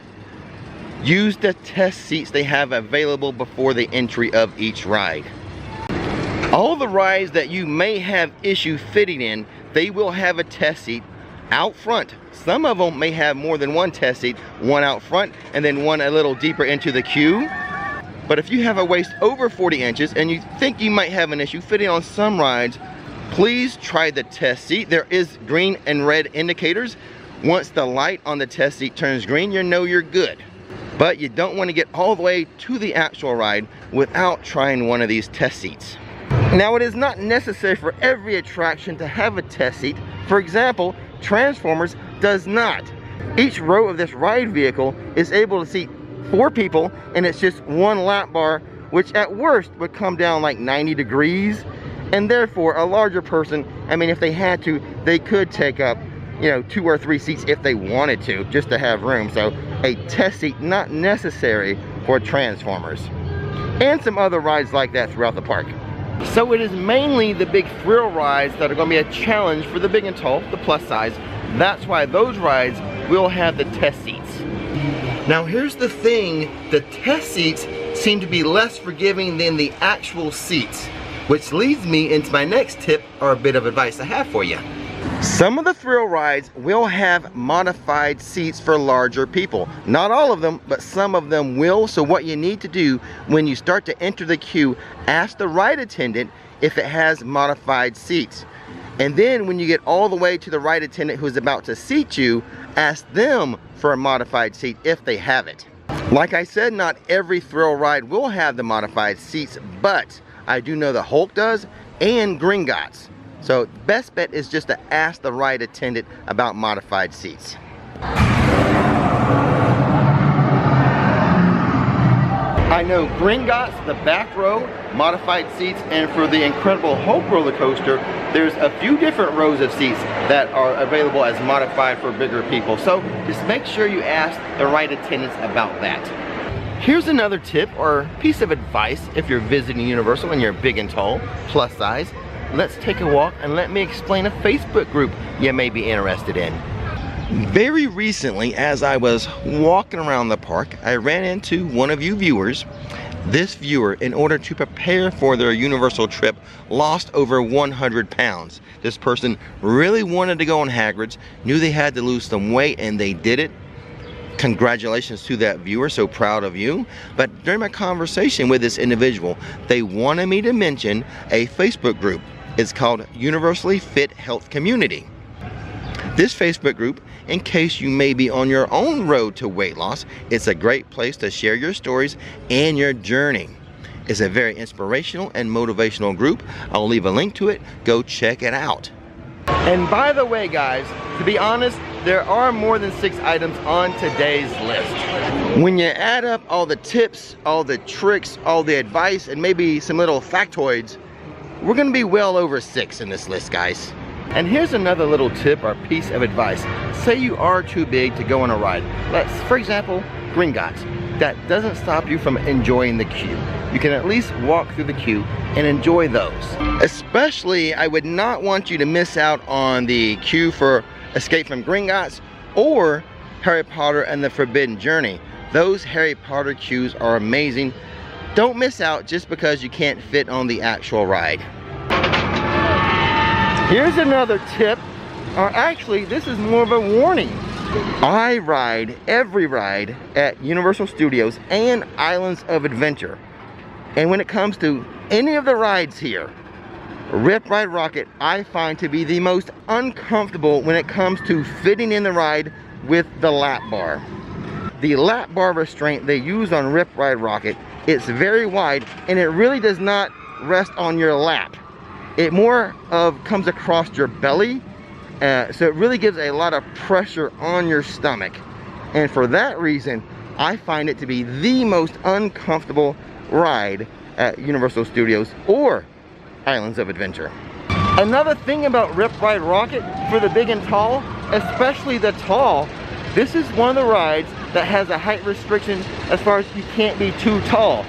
use the test seats they have available before the entry of each ride. All the rides that you may have issue fitting in, they will have a test seat out front. Some of them may have more than one test seat, one out front and then one a little deeper into the queue. But if you have a waist over 40 inches and you think you might have an issue fitting on some rides, please try the test seat. There is green and red indicators. Once the light on the test seat turns green, you know you're good. But you don't want to get all the way to the actual ride without trying one of these test seats. Now, it is not necessary for every attraction to have a test seat. For example, Transformers does not. Each row of this ride vehicle is able to seat 4 people, and it's just one lap bar, which at worst would come down like 90 degrees. And therefore, a larger person, I mean, if they had to, they could take up, you know, 2 or 3 seats if they wanted to, just to have room. So a test seat not necessary for Transformers. And some other rides like that throughout the park. So it is mainly the big thrill rides that are going to be a challenge for the big and tall, the plus size. That's why those rides will have the test seats. Now here's the thing, the test seats seem to be less forgiving than the actual seats, which leads me into my next tip or a bit of advice I have for you. Some of the thrill rides will have modified seats for larger people. Not all of them, but some of them will. So what you need to do when you start to enter the queue, ask the ride attendant if it has modified seats. And then when you get all the way to the ride attendant who's about to seat you, ask them for a modified seat if they have it. Like I said, not every thrill ride will have the modified seats, but I do know the Hulk does and Gringotts. So best bet is just to ask the ride attendant about modified seats. I know Gringotts, the back row, modified seats, and for the Incredible Hulk roller coaster, there's a few different rows of seats that are available as modified for bigger people. So just make sure you ask the ride attendants about that. Here's another tip or piece of advice if you're visiting Universal and you're big and tall, plus size. Let's take a walk and let me explain a Facebook group you may be interested in. Very recently, as I was walking around the park, I ran into one of you viewers. This viewer, in order to prepare for their Universal trip, lost over 100 pounds. This person really wanted to go on Hagrid's, knew they had to lose some weight, and they did it. Congratulations to that viewer, so proud of you. But during my conversation with this individual, they wanted me to mention a Facebook group. It's called Universally Fit Health Community. This Facebook group, in case you may be on your own road to weight loss, it's a great place to share your stories and your journey. It's a very inspirational and motivational group. I'll leave a link to it. Go check it out. And by the way, guys, to be honest, there are more than 6 items on today's list. When you add up all the tips, all the tricks, all the advice, and maybe some little factoids, we're gonna be well over 6 in this list, guys. And here's another little tip or piece of advice. Say you are too big to go on a ride. Let's, for example, Gringotts. That doesn't stop you from enjoying the queue. You can at least walk through the queue and enjoy those. Especially, I would not want you to miss out on the queue for Escape from Gringotts or Harry Potter and the Forbidden Journey. Those Harry Potter queues are amazing. Don't miss out just because you can't fit on the actual ride. Here's another tip, or actually this is more of a warning. I ride every ride at Universal Studios and Islands of Adventure. And when it comes to any of the rides here, Rip Ride Rocket I find to be the most uncomfortable when it comes to fitting in the ride with the lap bar. The lap bar restraint they use on Rip Ride Rocket, it's very wide and it really does not rest on your lap. It more of comes across your belly, so it really gives a lot of pressure on your stomach. And for that reason, I find it to be the most uncomfortable ride at Universal Studios or Islands of Adventure. Another thing about Rip Ride Rocket for the big and tall, especially the tall, this is one of the rides that has a height restriction as far as you can't be too tall.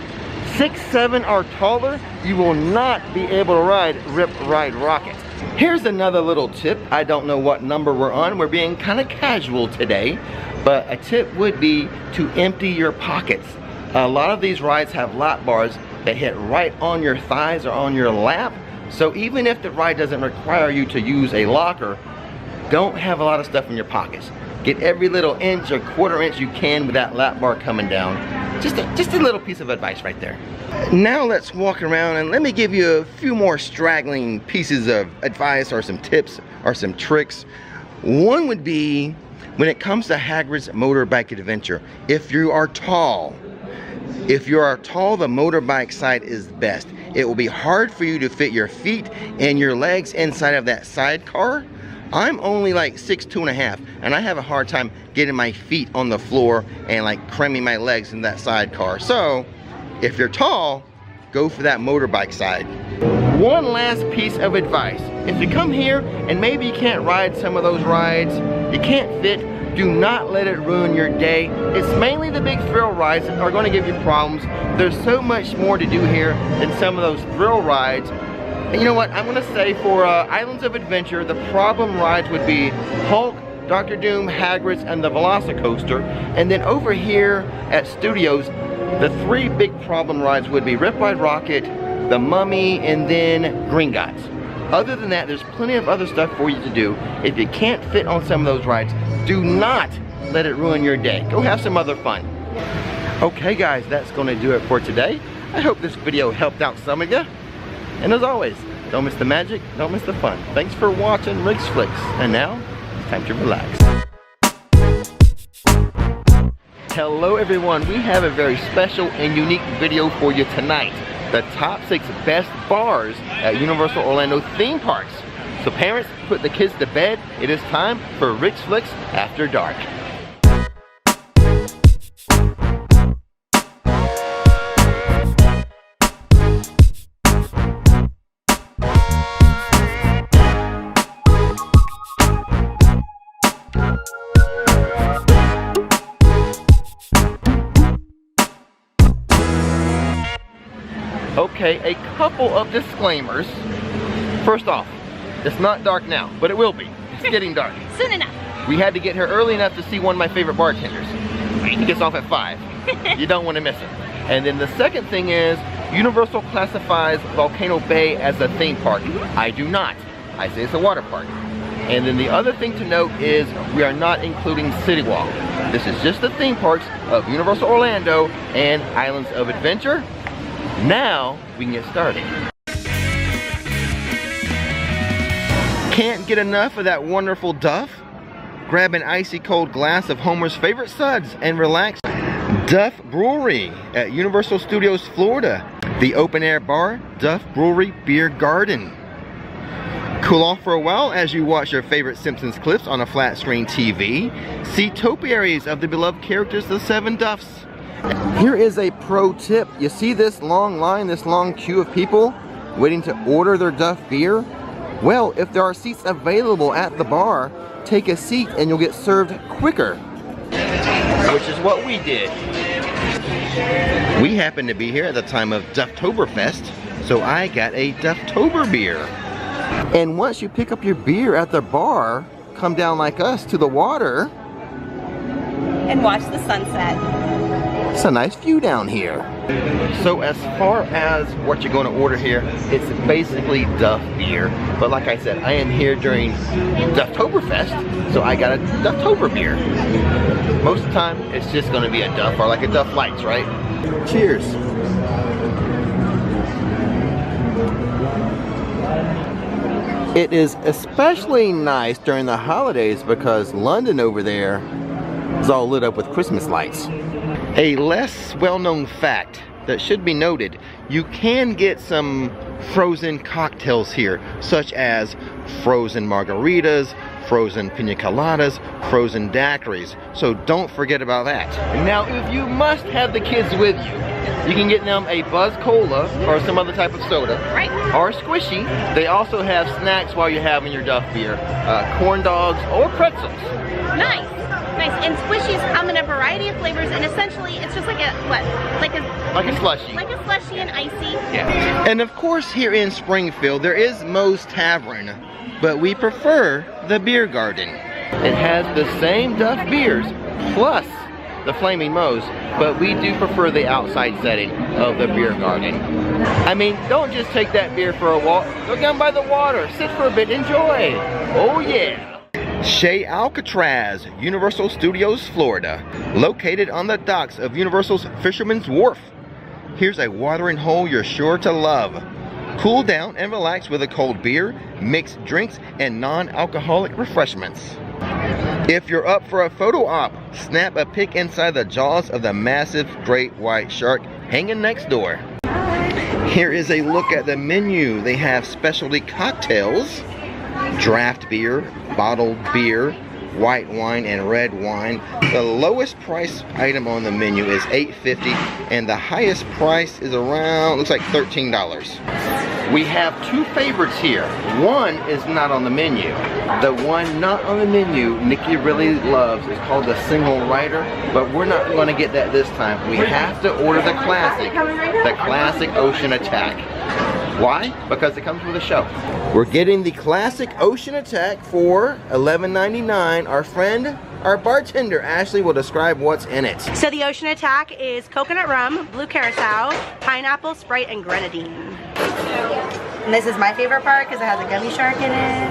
6'7" or taller, you will not be able to ride Rip Ride Rocket. Here's another little tip. I don't know what number we're on. We're being kind of casual today, but a tip would be to empty your pockets. A lot of these rides have lap bars that hit right on your thighs or on your lap. So even if the ride doesn't require you to use a locker, don't have a lot of stuff in your pockets. Get every little inch or quarter inch you can with that lap bar coming down. Just a little piece of advice right there. Now let's walk around and let me give you a few more straggling pieces of advice or some tips or some tricks. One would be when it comes to Hagrid's motorbike adventure, if you are tall, the motorbike side is best. It will be hard for you to fit your feet and your legs inside of that sidecar. I'm only like 6'2½", and I have a hard time getting my feet on the floor and like cramming my legs in that sidecar. So if you're tall, go for that motorbike side. One last piece of advice. If you come here and maybe you can't ride some of those rides, you can't fit, do not let it ruin your day. It's mainly the big thrill rides that are going to give you problems. There's so much more to do here than some of those thrill rides. And you know what, I'm gonna say for Islands of Adventure, the problem rides would be Hulk, Dr. Doom, Hagrid's, and the Velocicoaster. And then over here at Studios, the 3 big problem rides would be Rip Ride Rocket, the Mummy, and then Gringotts. Other than that, there's plenty of other stuff for you to do. If you can't fit on some of those rides, do not let it ruin your day. Go have some other fun. Okay guys, that's gonna do it for today. I hope this video helped out some of you. And as always, don't miss the magic, don't miss the fun. Thanks for watching Rix Flix. And now, it's time to relax. Hello everyone, we have a very special and unique video for you tonight. The top 6 best bars at Universal Orlando theme parks. So parents, put the kids to bed. It is time for Rix Flix After Dark. Okay, a couple of disclaimers. First off, it's not dark now, but it will be. It's getting dark. Soon enough. We had to get here early enough to see one of my favorite bartenders. He gets off at 5. You don't want to miss it. And then the second thing is, Universal classifies Volcano Bay as a theme park. I do not. I say it's a water park. And then the other thing to note is we are not including City Walk. This is just the theme parks of Universal Orlando and Islands of Adventure. Now we can get started. Can't get enough of that wonderful Duff? Grab an icy cold glass of Homer's favorite suds and relax. Duff Brewery at Universal Studios Florida. The open air bar, Duff Brewery Beer Garden. Cool off for a while as you watch your favorite Simpsons clips on a flat screen TV. See topiaries of the beloved characters, the 7 Duffs. Here is a pro tip. You see this long line, this long queue of people waiting to order their Duff beer? Well, if there are seats available at the bar, take a seat and you'll get served quicker. Which is what we did. We happened to be here at the time of Dufftoberfest, so I got a Dufftober beer. And once you pick up your beer at the bar, come down like us to the water and watch the sunset. It's a nice view down here. So as far as what you're going to order here, it's basically Duff beer. But like I said, I am here during Dufftoberfest, so I got a Dufftober beer. Most of the time, it's just going to be a Duff or like a Duff Lights, right? Cheers. It is especially nice during the holidays because London over there is all lit up with Christmas lights. A less well-known fact that should be noted, you can get some frozen cocktails here, such as frozen margaritas, frozen pina coladas, frozen daiquiris, so don't forget about that. Now, if you must have the kids with you, you can get them a Buzz Cola or some other type of soda, right? Or a Squishy. They also have snacks while you're having your Duff beer, corn dogs or pretzels. Nice. Nice, and Squishies come in a variety of flavors, and essentially it's just like a, what? Like a slushie. Like a slushie and icy. Yeah. And of course here in Springfield there is Moe's Tavern, but we prefer the Beer Garden. It has the same Duff beers, plus the Flaming Moe's, but we do prefer the outside setting of the Beer Garden. I mean, don't just take that beer for a walk. Go down by the water, sit for a bit, enjoy. Oh yeah. Chez Alcatraz, Universal Studios, Florida. Located on the docks of Universal's Fisherman's Wharf. Here's a watering hole you're sure to love. Cool down and relax with a cold beer, mixed drinks, and non-alcoholic refreshments. If you're up for a photo op, snap a pic inside the jaws of the massive great white shark hanging next door. Here is a look at the menu. They have specialty cocktails, draft beer, bottled beer, white wine, and red wine. The lowest price item on the menu is $8.50, and the highest price is around, looks like $13. We have two favorites here. One is not on the menu. The one not on the menu, Nikki really loves, is called the Single Rider, but we're not going to get that this time. We have to order the classic Ocean Attack. Why? Because it comes with a show. We're getting the classic Ocean Attack for $11.99. Our bartender, Ashley, will describe what's in it. So the Ocean Attack is coconut rum, blue curacao, pineapple, Sprite, and grenadine. And this is my favorite part because it has a gummy shark in it.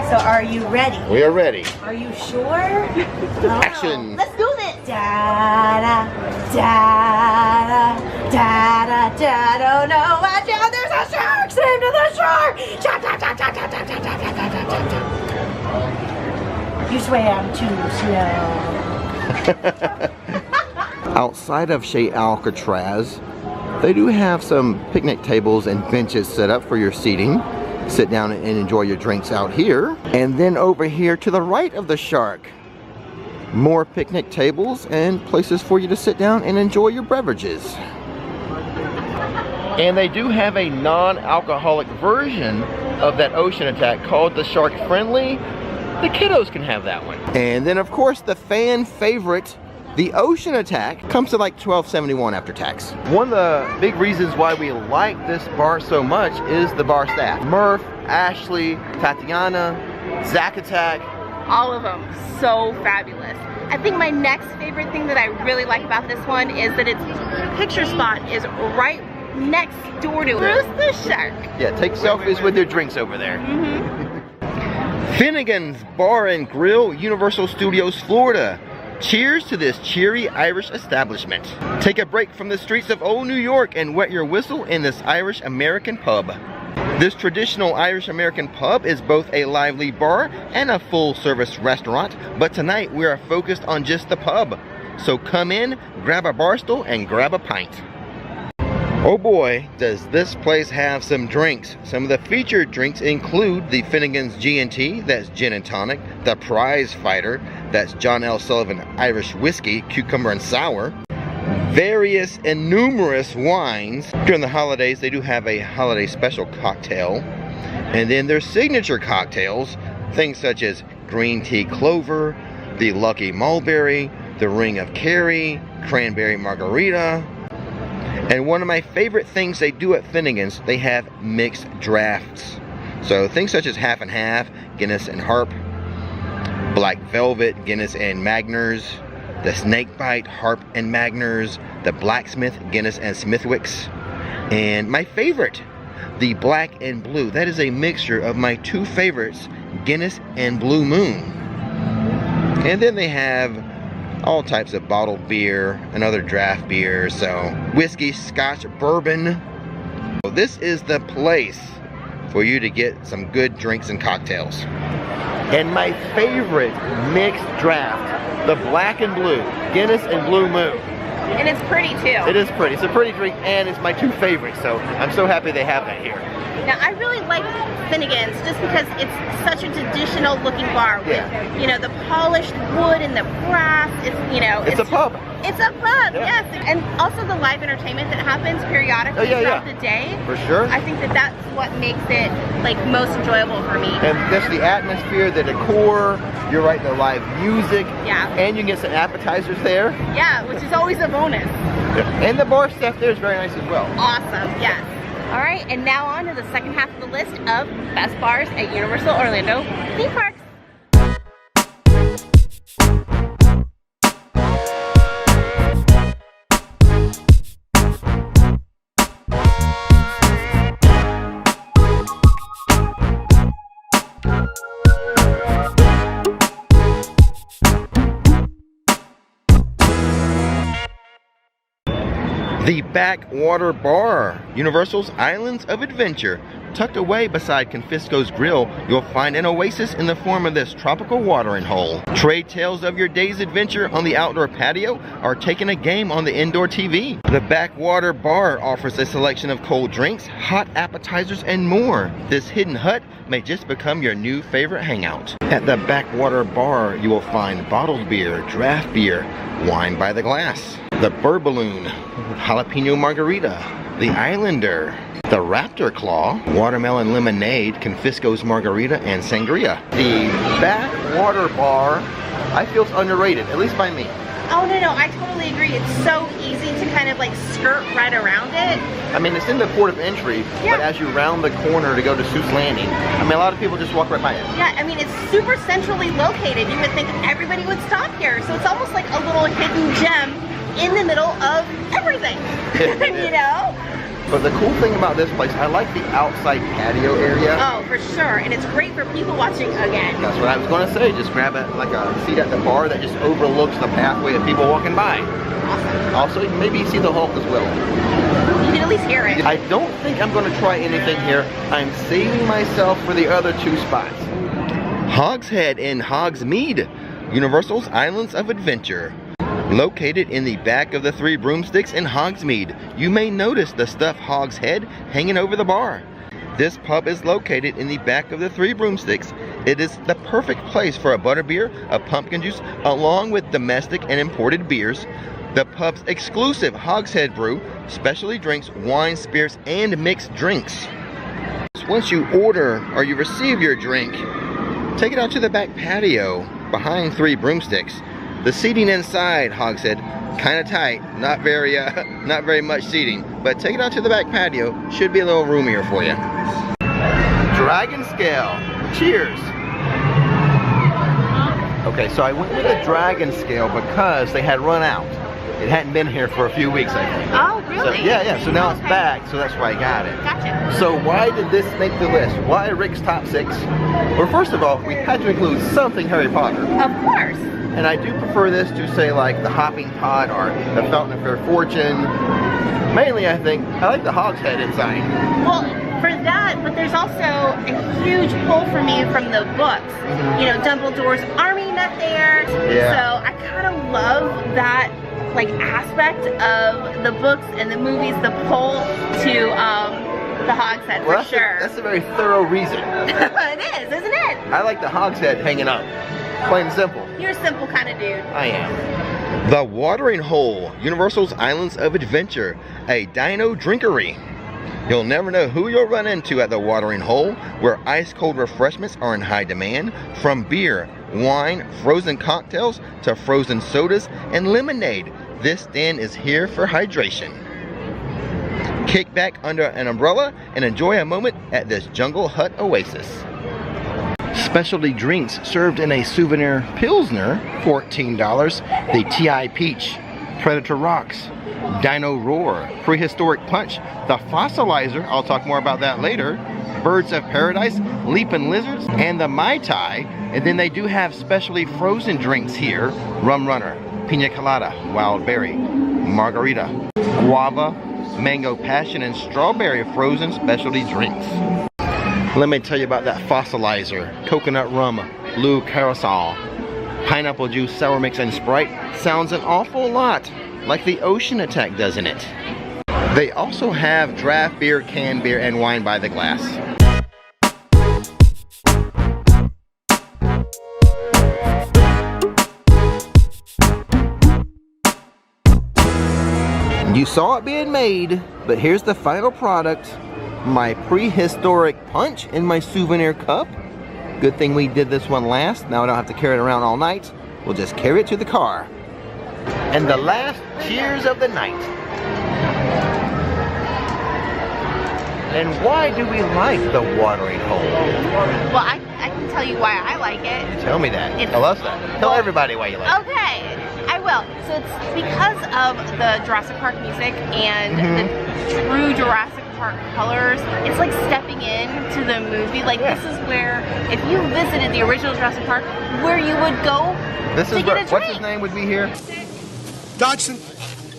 So are you ready? We are ready. Are you sure? Action. Let's do this. Da da da da da da. Oh no! Watch out! There's a shark! Swim to the shore! Chop, chop, chop, chop, chop, chop, chop, chop, chop, chop, chop. You swam too slow. Outside of Chez Alcatraz, they do have some picnic tables and benches set up for your seating. Sit down and enjoy your drinks out here. And then over here to the right of the shark, more picnic tables and places for you to sit down and enjoy your beverages. And they do have a non-alcoholic version of that Ocean Attack called the Shark Friendly. The kiddos can have that one. And then of course the fan favorite, the Ocean Attack, comes to like $12.71 after tax. One of the big reasons why we like this bar so much is the bar staff. Murph, Ashley, Tatiana, Zack Attack. All of them, so fabulous. I think my next favorite thing that I really like about this one is that its picture spot is right next door to Bruce the Shark. Yeah, take selfies with your drinks over there. Finnegan's Bar and Grill, Universal Studios, Florida. Cheers to this cheery Irish establishment. Take a break from the streets of old New York and wet your whistle in this Irish American pub. This traditional Irish American pub is both a lively bar and a full service restaurant, but tonight we are focused on just the pub. So come in, grab a bar stool, and grab a pint. Oh boy, does this place have some drinks. Some of the featured drinks include the Finnegan's G&T, that's gin and tonic, the Prize Fighter, that's John L. Sullivan Irish Whiskey, cucumber and sour, various and numerous wines. During the holidays, they do have a holiday special cocktail. And then their signature cocktails, things such as green tea clover, the Lucky Mulberry, the Ring of Kerry, cranberry margarita. And one of my favorite things they do at Finnegan's, they have mixed drafts. So things such as half and half, Guinness and Harp, Black Velvet, Guinness and Magners, the Snakebite, Harp and Magners, the Blacksmith, Guinness and Smithwicks, and my favorite, the Black and Blue. That is a mixture of my two favorites, Guinness and Blue Moon. And then they have all types of bottled beer and other draft beers, so whiskey, scotch, bourbon. So this is the place for you to get some good drinks and cocktails. And my favorite mixed draft, the Black and Blue, Guinness and Blue Moon. And it's pretty too. It is pretty. It's a pretty drink, and it's my two favorites, so I'm so happy they have that here. Now I really like Finnegan's just because it's such a traditional looking bar with, you know, the polished wood and the brass. It's, you know, it's a pub. It's a pub, yes. And also the live entertainment that happens periodically throughout the day. For sure. I think that that's what makes it like most enjoyable for me. And just the atmosphere, the decor, you're right, the live music. Yeah. And you can get some appetizers there. Yeah, which is always a bonus. And the bar staff there is very nice as well. Awesome, yes. All right, and now on to the second half of the list of best bars at Universal Orlando theme parks. The Backwater Bar, Universal's Islands of Adventure. Tucked away beside Confisco's Grill, you'll find an oasis in the form of this tropical watering hole. Trade tales of your day's adventure on the outdoor patio or taking a game on the indoor TV. The Backwater Bar offers a selection of cold drinks, hot appetizers, and more. This hidden hut may just become your new favorite hangout. At the Backwater Bar, you will find bottled beer, draft beer, wine by the glass, the Burballoon, jalapeno margarita, the Islander, the Raptor Claw, watermelon lemonade, Confisco's margarita, and sangria. The Backwater Bar, I feel, is underrated, at least by me. Oh no, I totally agree. It's so easy to kind of like skirt right around it. I mean, it's in the port of entry, but as you round the corner to go to Seuss Landing, I mean, a lot of people just walk right by it. Yeah, I mean, it's super centrally located. You would think everybody would stop here. So it's almost like a little hidden gem in the middle of everything, you know? But the cool thing about this place, I like the outside patio area. Oh, for sure. And it's great for people watching again. That's what I was going to say. Just grab like a seat at the bar that just overlooks the pathway of people walking by. Awesome. Also, maybe see the Hulk as well. You can at least hear it. I don't think I'm going to try anything here. I'm saving myself for the other two spots. Hogshead in Hogsmeade, Universal's Islands of Adventure. Located in the back of the Three Broomsticks in Hogsmeade, you may notice the stuffed hog's head hanging over the bar. This pub is located in the back of the Three Broomsticks. It is the perfect place for a butterbeer, a pumpkin juice, along with domestic and imported beers. The pub's exclusive Hogshead brew, specialty drinks, wine, spirits, and mixed drinks. Once you order or you receive your drink, take it out to the back patio behind Three Broomsticks. The seating inside Hogshead, kind of tight, not very much seating, but take it out to the back patio, should be a little roomier for you. Dragon scale, cheers. Okay, so I went with the dragon scale because they had run out. It hadn't been here for a few weeks, I think. Oh, really? So, yeah, so now it's back, so that's why I got it. Gotcha. So why did this make the list? Why Rix Top 6? Well, first of all, we had to include something Harry Potter. Of course. And I do prefer this to, say, like the Hopping Pod or the Fountain of Fair Fortune. Mainly, I think, I like the Hogshead inside. Well, for that, but there's also a huge pull for me from the books. You know, Dumbledore's army nut there. Yeah. So I kind of love that like aspect of the books and the movies, the pull to the Hogshead, for sure. That's a very thorough reason. It is, isn't it? I like the Hogshead hanging up. Plain and simple. You're a simple kind of dude. I am. The Watering Hole, Universal's Islands of Adventure, a dino drinkery. You'll never know who you'll run into at the Watering Hole, where ice-cold refreshments are in high demand, from beer, wine, frozen cocktails, to frozen sodas and lemonade. This stand is here for hydration. Kick back under an umbrella and enjoy a moment at this jungle hut oasis. Specialty drinks served in a souvenir Pilsner, $14. The TI Peach, Predator Rocks, Dino Roar, Prehistoric Punch, the Fossilizer, I'll talk more about that later, Birds of Paradise, Leaping Lizards, and the Mai Tai. And then they do have specialty frozen drinks here, Rum Runner, Pina Colada, Wild Berry, Margarita, Guava, Mango Passion, and Strawberry frozen specialty drinks. Let me tell you about that Fossilizer, coconut rum, Lou Carousel, pineapple juice, sour mix, and Sprite. Sounds an awful lot like the Ocean Attack, doesn't it? They also have draft beer, canned beer, and wine by the glass. You saw it being made, but here's the final product. My prehistoric punch in my souvenir cup. Good thing we did this one last. Now I don't have to carry it around all night. We'll just carry it to the car. And the last cheers of the night. And why do we like the Watering Hole? Well, I can tell you why I like it. Tell me that. Tell us that. Tell everybody why you like it. Okay, I will. So it's because of the Jurassic Park music and the true Jurassic Park colors. It's like stepping into the movie. Like this is where, if you visited the original Jurassic Park, where you would go This to is get where, a drink. what's his name would be here? Dodson,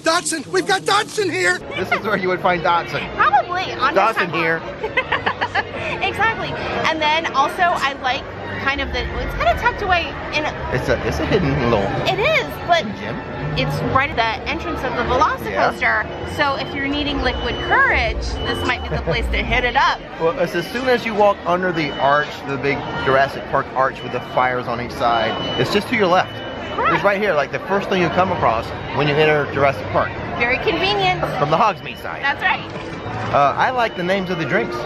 Dotson! We've got Dotson here! This is where you would find Dotson. Probably on his Dotson here. Exactly. And then also I like kind of it's kind of tucked away in It's a hidden little. It is, but gym. It's right at the entrance of the Velocicoaster. Yeah. So if you're needing liquid courage, this might be the place to hit it up. Well, it's as soon as you walk under the arch, the big Jurassic Park arch with the fires on each side, it's just to your left. Correct. It's right here, like the first thing you come across when you enter Jurassic Park. Very convenient. From the Hogsmeade side. That's right. I like the names of the drinks.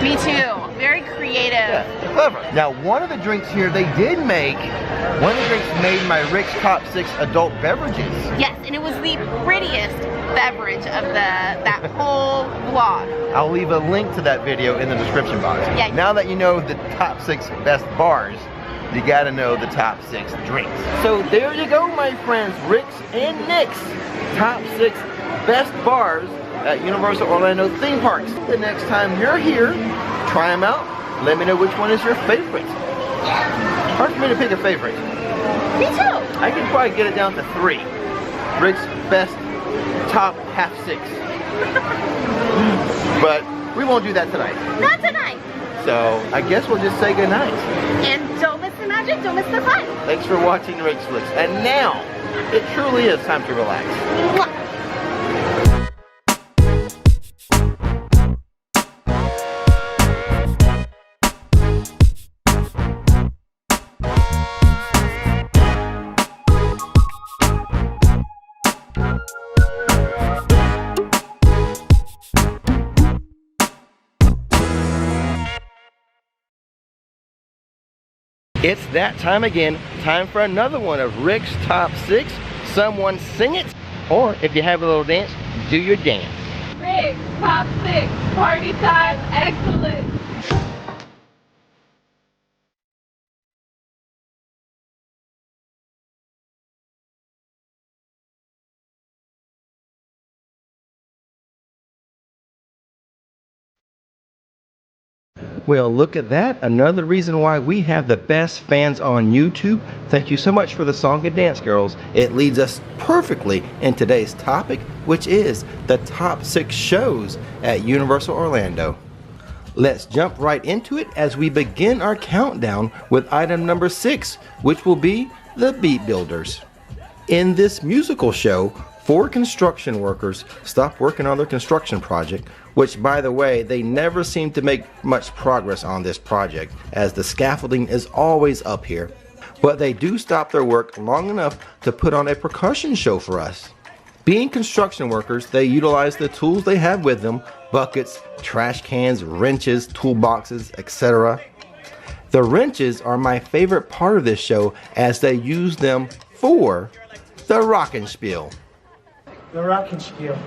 Me too. Very creative. Yeah, clever. Now, one of the drinks here they did make, one of the drinks made my Rix Top Six adult beverages. Yes, and it was the prettiest beverage of that whole vlog. I'll leave a link to that video in the description box. Yeah. Now that you know the top 6 best bars, you gotta know the top 6 drinks. So there you go, my friends. Rix and Nick's top 6 best bars at Universal Orlando theme parks. The next time you're here, try them out. Let me know which one is your favorite. Hard for me to pick a favorite. Me too. I can probably get it down to 3. Rix best top half 6. But we won't do that tonight. Not tonight. So I guess we'll just say goodnight. And don't miss the magic, don't miss the fun. Thanks for watching Rix Flix. And now, it truly is time to relax. Mwah. It's that time again. Time for another one of Rix Top 6. Someone sing it, or if you have a little dance, do your dance. Rix Top 6, party time, excellent. Well, look at that. Another reason why we have the best fans on YouTube. Thank you so much for the song and dance, girls. It leads us perfectly in today's topic, which is the top 6 shows at Universal Orlando. Let's jump right into it as we begin our countdown with item number 6, which will be the Beat Builders. In this musical show, 4 construction workers stop working on their construction project, which, by the way, they never seem to make much progress on this project, as the scaffolding is always up here. But they do stop their work long enough to put on a percussion show for us. Being construction workers, they utilize the tools they have with them: buckets, trash cans, wrenches, toolboxes, etc. The wrenches are my favorite part of this show, as they use them for the Rockenspiel. The Rockenspiel.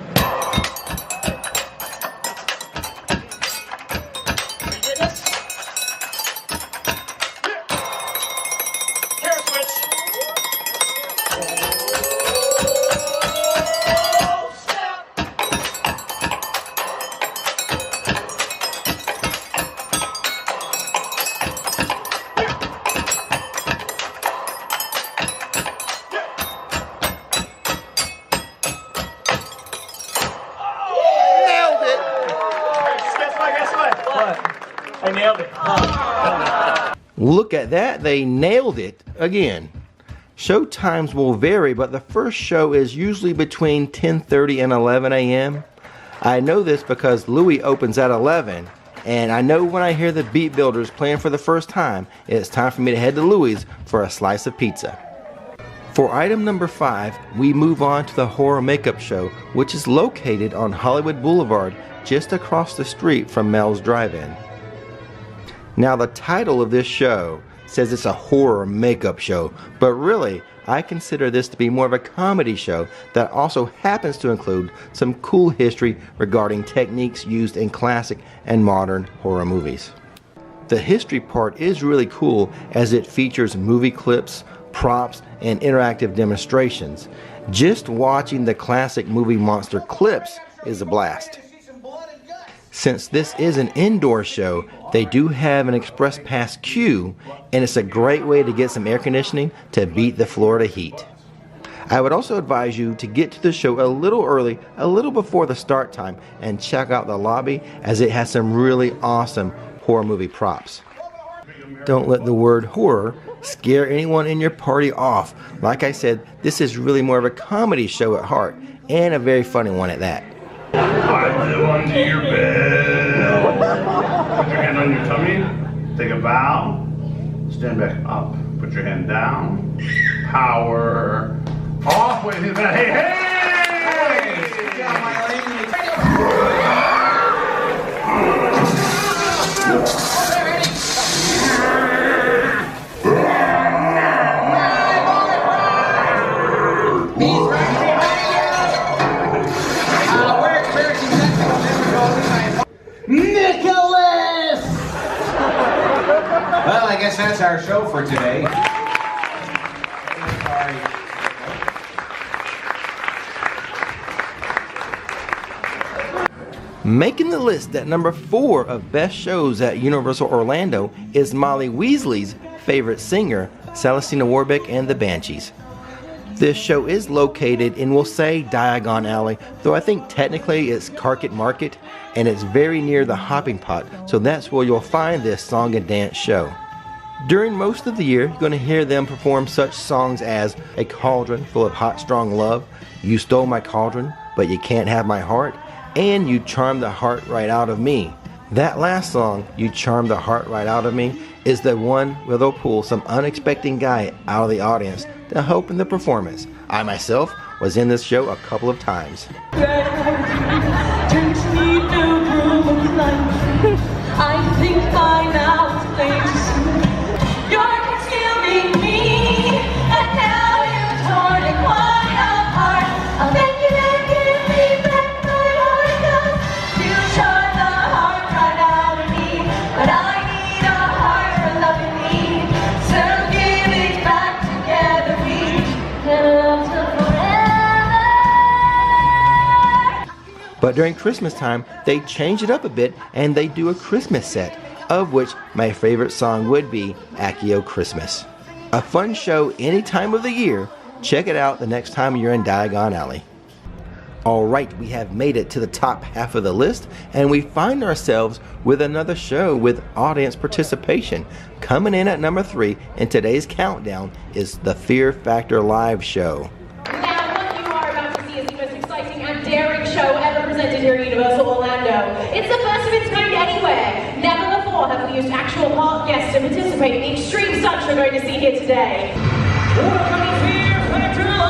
I nailed it. Look at that, they nailed it again. Show times will vary, but the first show is usually between 10:30 and 11 a.m. I know this because Louis opens at 11, and I know when I hear the Beat Builders playing for the first time, it's time for me to head to Louis for a slice of pizza. For item number 5, we move on to the Horror Makeup Show, which is located on Hollywood Boulevard, just across the street from Mel's Drive-In. Now, the title of this show says it's a horror makeup show, but really, I consider this to be more of a comedy show that also happens to include some cool history regarding techniques used in classic and modern horror movies. The history part is really cool, as it features movie clips, props, and interactive demonstrations. Just watching the classic movie monster clips is a blast. Since this is an indoor show, they do have an express pass queue, and it's a great way to get some air conditioning to beat the Florida heat. I would also advise you to get to the show a little early, a little before the start time, and check out the lobby as it has some really awesome horror movie props. Don't let the word horror scare anyone in your party off. Like I said, this is really more of a comedy show at heart, and a very funny one at that. Climb onto your bed. Put your hand on your tummy. Take a bow. Stand back up. Put your hand down. Power off. Wait, hey, hey! Good job, Nicholas! Well, I guess that's our show for today. Making the list at number 4 of best shows at Universal Orlando is Molly Weasley's favorite singer, Celestina Warbeck and the Banshees. This show is located in, we'll say, Diagon Alley, though I think technically it's Carket Market, and it's very near the Hopping Pot, so that's where you'll find this song and dance show. During most of the year, you're going to hear them perform such songs as A Cauldron Full of Hot Strong Love, You Stole My Cauldron, But You Can't Have My Heart, and You Charmed the Heart Right Out of Me. That last song, You Charmed the Heart Right Out of Me, is the one where they'll pull some unexpected guy out of the audience to help in the performance. I myself was in this show a couple of times. I think by now it's plain to see you're consuming me, and now you've torn it quite apart. I'll bet you don't give me back my heart, 'cause you tore the heart right out of me. But I need a heart for loving me, so give it back together, we can love till forever. But during Christmas time, they change it up a bit and they do a Christmas set, of which my favorite song would be Accio Christmas. A fun show any time of the year. Check it out the next time you're in Diagon Alley. Alright, we have made it to the top half of the list, and we find ourselves with another show with audience participation. Coming in at number 3 in today's countdown is the Fear Factor Live show. Daring show ever presented here at Universal Orlando. It's the first of its kind anywhere. Never before have we used actual park guests to participate in the extreme stunts we're going to see here today. Welcome to Fear Factor Live!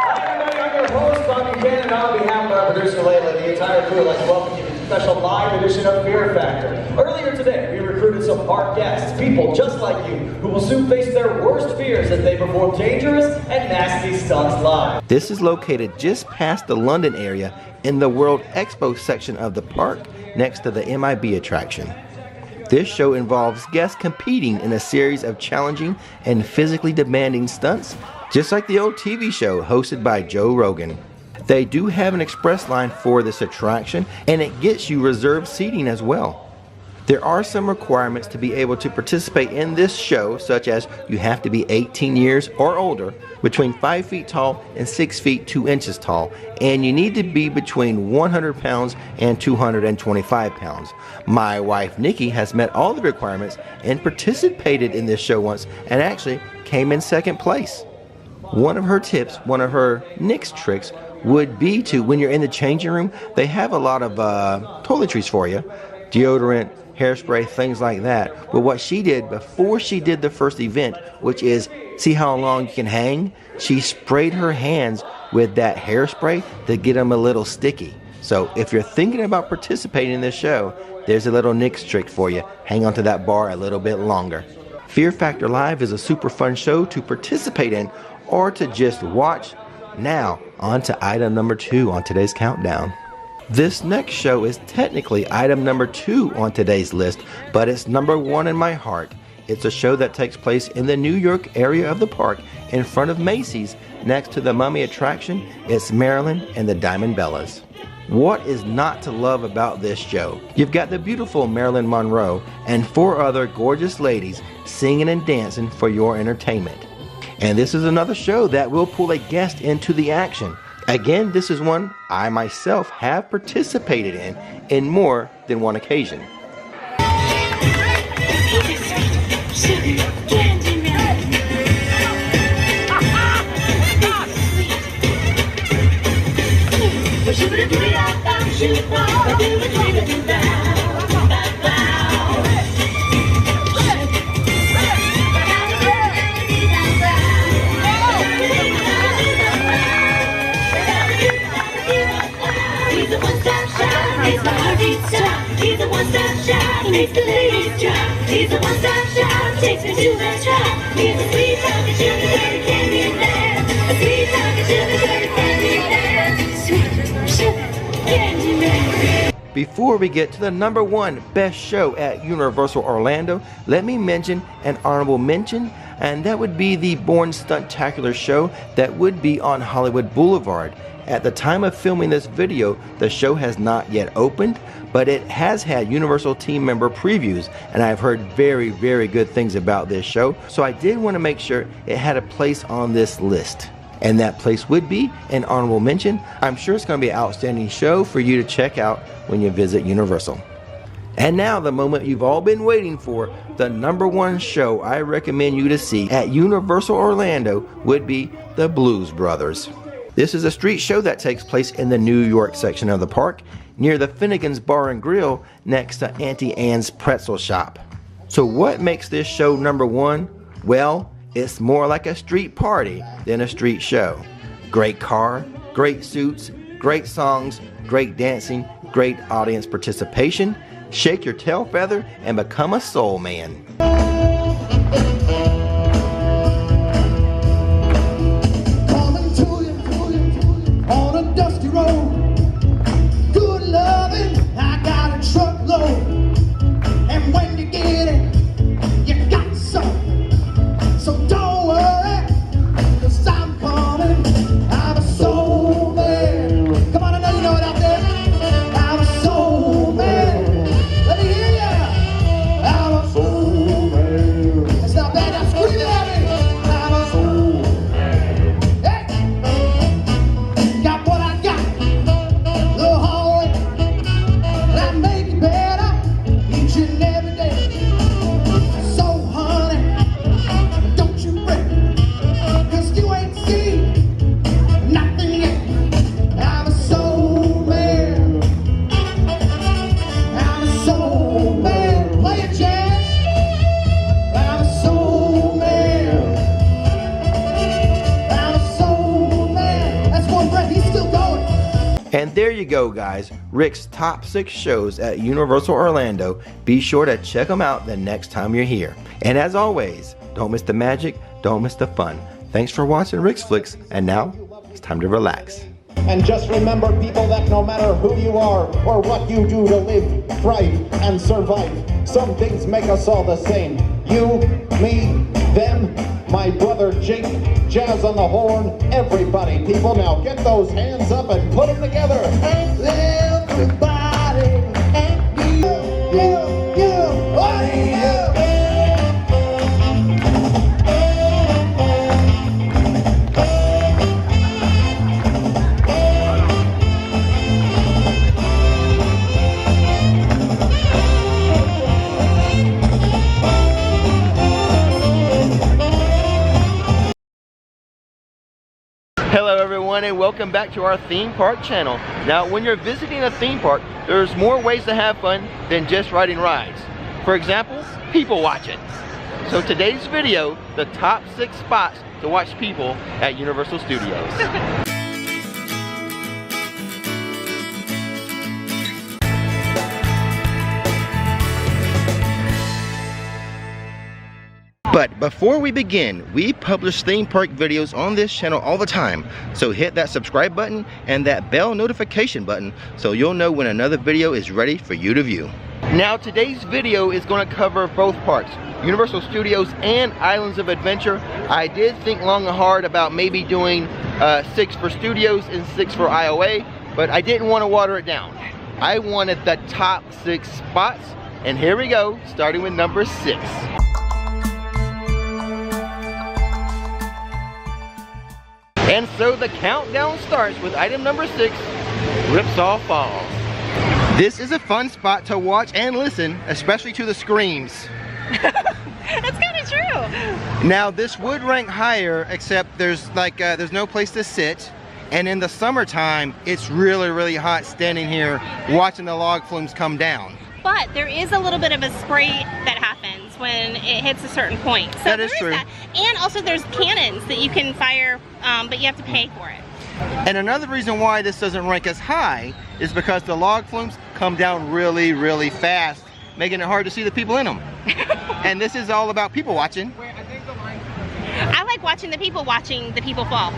Hi everybody, I'm your host, Bobby Cannon, on behalf of our producer Layla, the entire crew, let's welcome you to a special live edition of Fear Factor. Earlier today, we recruited some park guests, people just like you, who will soon face their worst fears as they perform dangerous and nasty stunts live. This is located just past the London area in the World Expo section of the park next to the MIB attraction. This show involves guests competing in a series of challenging and physically demanding stunts, just like the old TV show hosted by Joe Rogan. They do have an express line for this attraction, and it gets you reserved seating as well. There are some requirements to be able to participate in this show, such as you have to be 18 years or older, between 5 feet tall and 6 feet 2 inches tall, and you need to be between 100 pounds and 225 pounds. My wife Nikki has met all the requirements and participated in this show once and actually came in second place. One of her tips, one of her Nick's tricks, would be to, when you're in the changing room, they have a lot of toiletries for you, deodorant, hairspray, things like that. But what she did before she did the first event, which is see how long you can hang, she sprayed her hands with that hairspray to get them a little sticky. So if you're thinking about participating in this show, there's a little Nick's trick for you. Hang onto that bar a little bit longer. Fear Factor Live is a super fun show to participate in or to just watch. Now, on to item number 2 on today's countdown. This next show is technically item number 2 on today's list, but it's number 1 in my heart. It's a show that takes place in the New York area of the park in front of Macy's next to the Mummy attraction. It's Marilyn and the Diamond Bellas. What is not to love about this show? You've got the beautiful Marilyn Monroe and 4 other gorgeous ladies singing and dancing for your entertainment. And this is another show that will pull a guest into the action. Again, this is one I myself have participated in more than one occasion. He's my heartbeat stop. He's a one-stop shop. Makes the ladies drop. He's a one-stop shop. Takes me to the top. He's a sweet talking sugar dirty candy in there. A sweet talking sugar dirty candy in there. Sweet sugar candy man. Before we get to the #1 best show at Universal Orlando, let me mention an honorable mention, and that would be the Born Stuntacular show that would be on Hollywood Boulevard. At the time of filming this video, the show has not yet opened, but it has had Universal team member previews, and I've heard very, very good things about this show, so I did want to make sure it had a place on this list. And that place would be an honorable mention. I'm sure it's going to be an outstanding show for you to check out when you visit Universal. And now the moment you've all been waiting for, the #1 show I recommend you to see at Universal Orlando would be the Blues Brothers. This is a street show that takes place in the New York section of the park, near the Finnegan's Bar and Grill next to Auntie Anne's Pretzel Shop. So what makes this show #1? Well, it's more like a street party than a street show. Great car, great suits, great songs, great dancing, great audience participation. Shake your tail feather and become a soul man. On a dusty road, good loving, I got a truckload, and when you get it, you got some. So don't worry, 'cause I'm coming. I'm a soul man. Come on, I know you know it out there. I'm a soul man. Let me hear ya. I'm a soul man. It's not bad. Now scream it at me. I'm a soul man. Hey. Got what I got, the hallway, and I make it better each and every day. So honey, don't you break, 'cause you ain't seen nothing yet. I'm a soul man, I'm a soul man. Play it, jazz. I'm a soul man, I'm a soul man. That's one breath, he's still going. And there you go, guys. Rix Top 6 shows at Universal Orlando. Be sure to check them out the next time you're here. And as always, don't miss the magic, don't miss the fun. Thanks for watching Rix Flix, and now it's time to relax. And just remember, people, that no matter who you are or what you do to live, thrive, and survive, some things make us all the same. You, me, them, my brother Jake, Jazz on the horn, everybody. People, now get those hands up and put them together. Everybody, you, Hello everyone, and welcome back to our theme park channel. Now when you're visiting a theme park, there's more ways to have fun than just riding rides. For example, people watching. So today's video, the top 6 spots to watch people at Universal Studios. But before we begin, we publish theme park videos on this channel all the time. So hit that subscribe button and that bell notification button so you'll know when another video is ready for you to view. Now today's video is going to cover both parks, Universal Studios and Islands of Adventure. I did think long and hard about maybe doing 6 for Studios and 6 for IOA, but I didn't want to water it down. I wanted the top 6 spots, and here we go, starting with number 6. And so the countdown starts with item number 6, Ripsaw Falls. This is a fun spot to watch and listen, especially to the screams. That's kind of true. Now this would rank higher, except there's no place to sit. And in the summertime, it's really, really hot standing here watching the log flumes come down. But there is a little bit of a spray that happens when it hits a certain point. So that is true. That. And also there's cannons that you can fire, but you have to pay for it. And another reason why this doesn't rank as high is because the log flumes come down really, really fast, making it hard to see the people in them. And this is all about people watching. I like watching the people fall.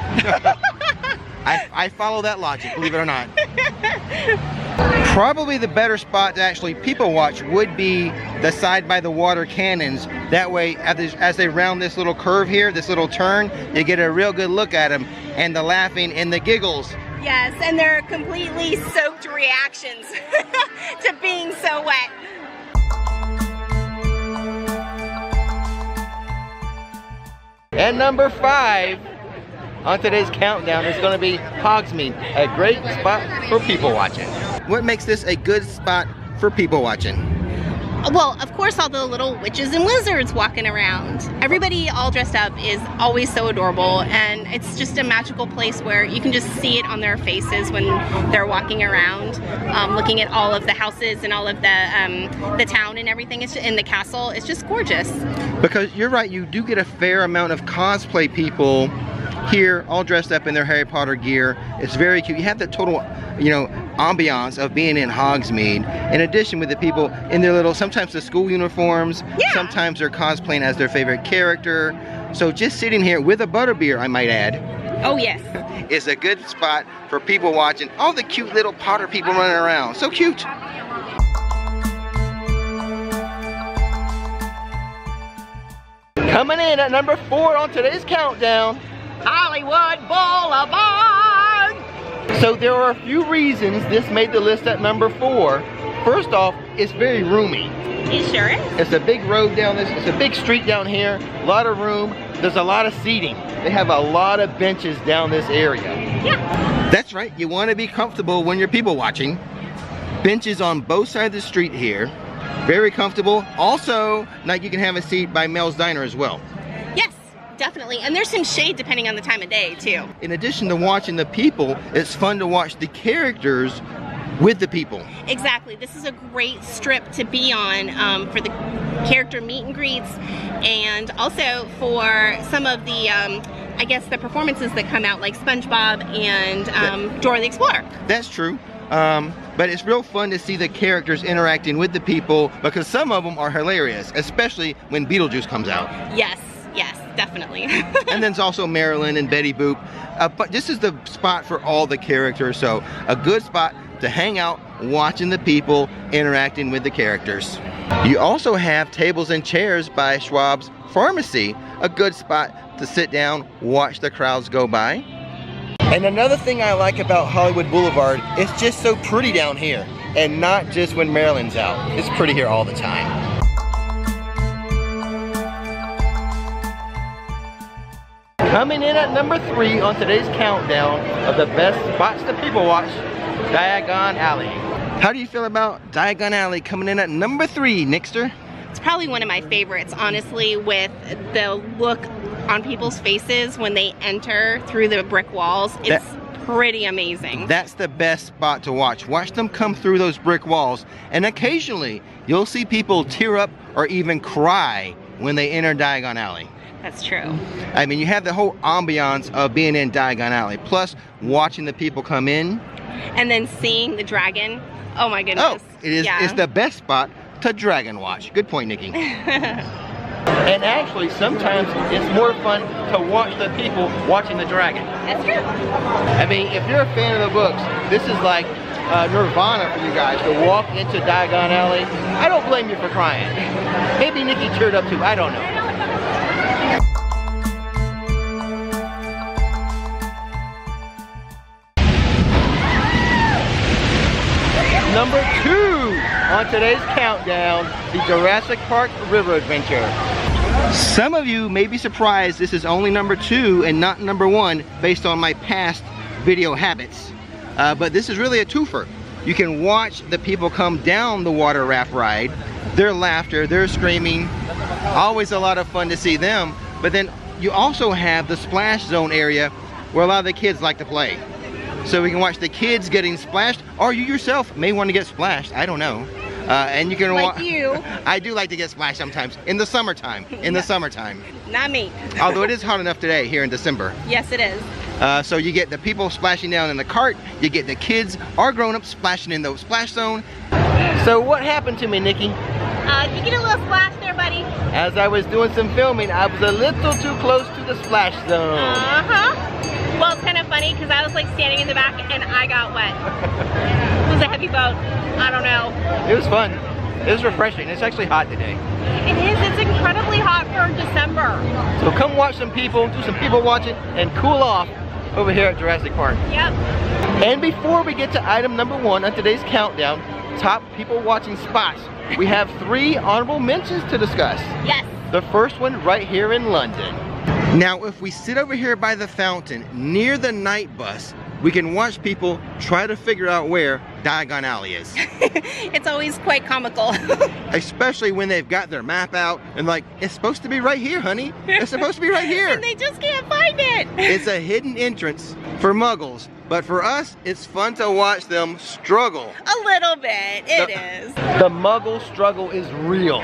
I follow that logic, believe it or not. Probably the better spot to actually people watch would be the side by the water cannons. That way, as they round this little curve here, this little turn, you get a real good look at them and the laughing and the giggles. Yes, and they're completely soaked reactions to being so wet. And number 5 on today's countdown is going to be Hogsmeade, a great spot for people watching. What makes this a good spot for people watching? Well, of course, all the little witches and wizards walking around. Everybody all dressed up is always so adorable, and it's just a magical place where you can just see it on their faces when they're walking around, looking at all of the houses and all of the town and everything. It's in the castle. It's just gorgeous. Because you're right, you do get a fair amount of cosplay people here, all dressed up in their Harry Potter gear. It's very cute. You have the total, ambiance of being in Hogsmeade. In addition, with the people in their little, sometimes the school uniforms, sometimes they're cosplaying as their favorite character. So just sitting here with a butterbeer, I might add. Oh yes. Is a good spot for people watching all the cute little Potter people running around. So cute. Coming in at number 4 on today's countdown, Hollywood Boulevard! So there are a few reasons this made the list at number 4. First off, it's very roomy. It sure is. It's a big road down this, it's a big street down here, a lot of room, there's a lot of seating. They have a lot of benches down this area. Yeah. That's right, you want to be comfortable when you're people watching. Benches on both sides of the street here. Very comfortable. Also, like you can have a seat by Mel's Diner as well. Yes, definitely. And there's some shade depending on the time of day too. In addition to watching the people, it's fun to watch the characters with the people. Exactly. This is a great strip to be on for the character meet and greets, and also for some of the I guess the performances that come out, like SpongeBob and Dora the Explorer. That's true. But it's real fun to see the characters interacting with the people, because some of them are hilarious, especially when Beetlejuice comes out. Yes, yes, definitely. And then there's also Marilyn and Betty Boop. But this is the spot for all the characters, so a good spot to hang out watching the people interacting with the characters. You also have tables and chairs by Schwab's Pharmacy, a good spot to sit down, watch the crowds go by. And another thing I like about Hollywood Boulevard, it's just so pretty down here, and not just when Marilyn's out. It's pretty here all the time. Coming in at number 3 on today's countdown of the best spots to people watch, Diagon Alley. How do you feel about Diagon Alley coming in at number 3, Nixter? It's probably one of my favorites, honestly, with the look on people's faces when they enter through the brick walls. It's pretty amazing. That's the best spot to watch. Watch them come through those brick walls, and occasionally you'll see people tear up or even cry when they enter Diagon Alley. That's true. I mean, you have the whole ambiance of being in Diagon Alley, plus watching the people come in. And then seeing the dragon. Oh my goodness. Oh, it is. Yeah. It's the best spot to dragon watch. Good point, Nikki. And actually, sometimes it's more fun to watch the people watching the dragon. That's true. I mean, if you're a fan of the books, this is like nirvana for you guys to walk into Diagon Alley. I don't blame you for crying. Maybe Nikki teared up too, I don't know. Number 2 on today's countdown, the Jurassic Park River Adventure. Some of you may be surprised this is only number 2 and not number 1 based on my past video habits. But this is really a twofer. You can watch the people come down the water raft ride, their laughter, their screaming, always a lot of fun to see them. But then you also have the splash zone area where a lot of the kids like to play. So we can watch the kids getting splashed, or you yourself may want to get splashed, I don't know. And you can like you. I do like to get splashed sometimes, in the summertime, Not me. Although it is hot enough today here in December. Yes, it is. So you get the people splashing down in the cart, you get the kids or grown-ups splashing in the splash zone. So what happened to me, Nikki? You get a little splash there, buddy. As I was doing some filming, I was a little too close to the splash zone. Well, it's kind of funny because I was like standing in the back and I got wet. It was a heavy boat. I don't know. It was fun. It was refreshing. It's actually hot today. It is. It's incredibly hot for December. So come watch some people, do some people watching, and cool off over here at Jurassic Park. Yep. And before we get to item number 1 on today's countdown, top people watching spots, we have 3 honorable mentions to discuss. Yes. The first one right here in London. Now, if we sit over here by the fountain near the night bus, we can watch people try to figure out where Diagon Alley is. It's always quite comical. Especially when they've got their map out and like, it's supposed to be right here, honey. It's supposed to be right here. And they just can't find it. It's a hidden entrance for muggles, but for us, it's fun to watch them struggle. A little bit, it is. The muggle struggle is real.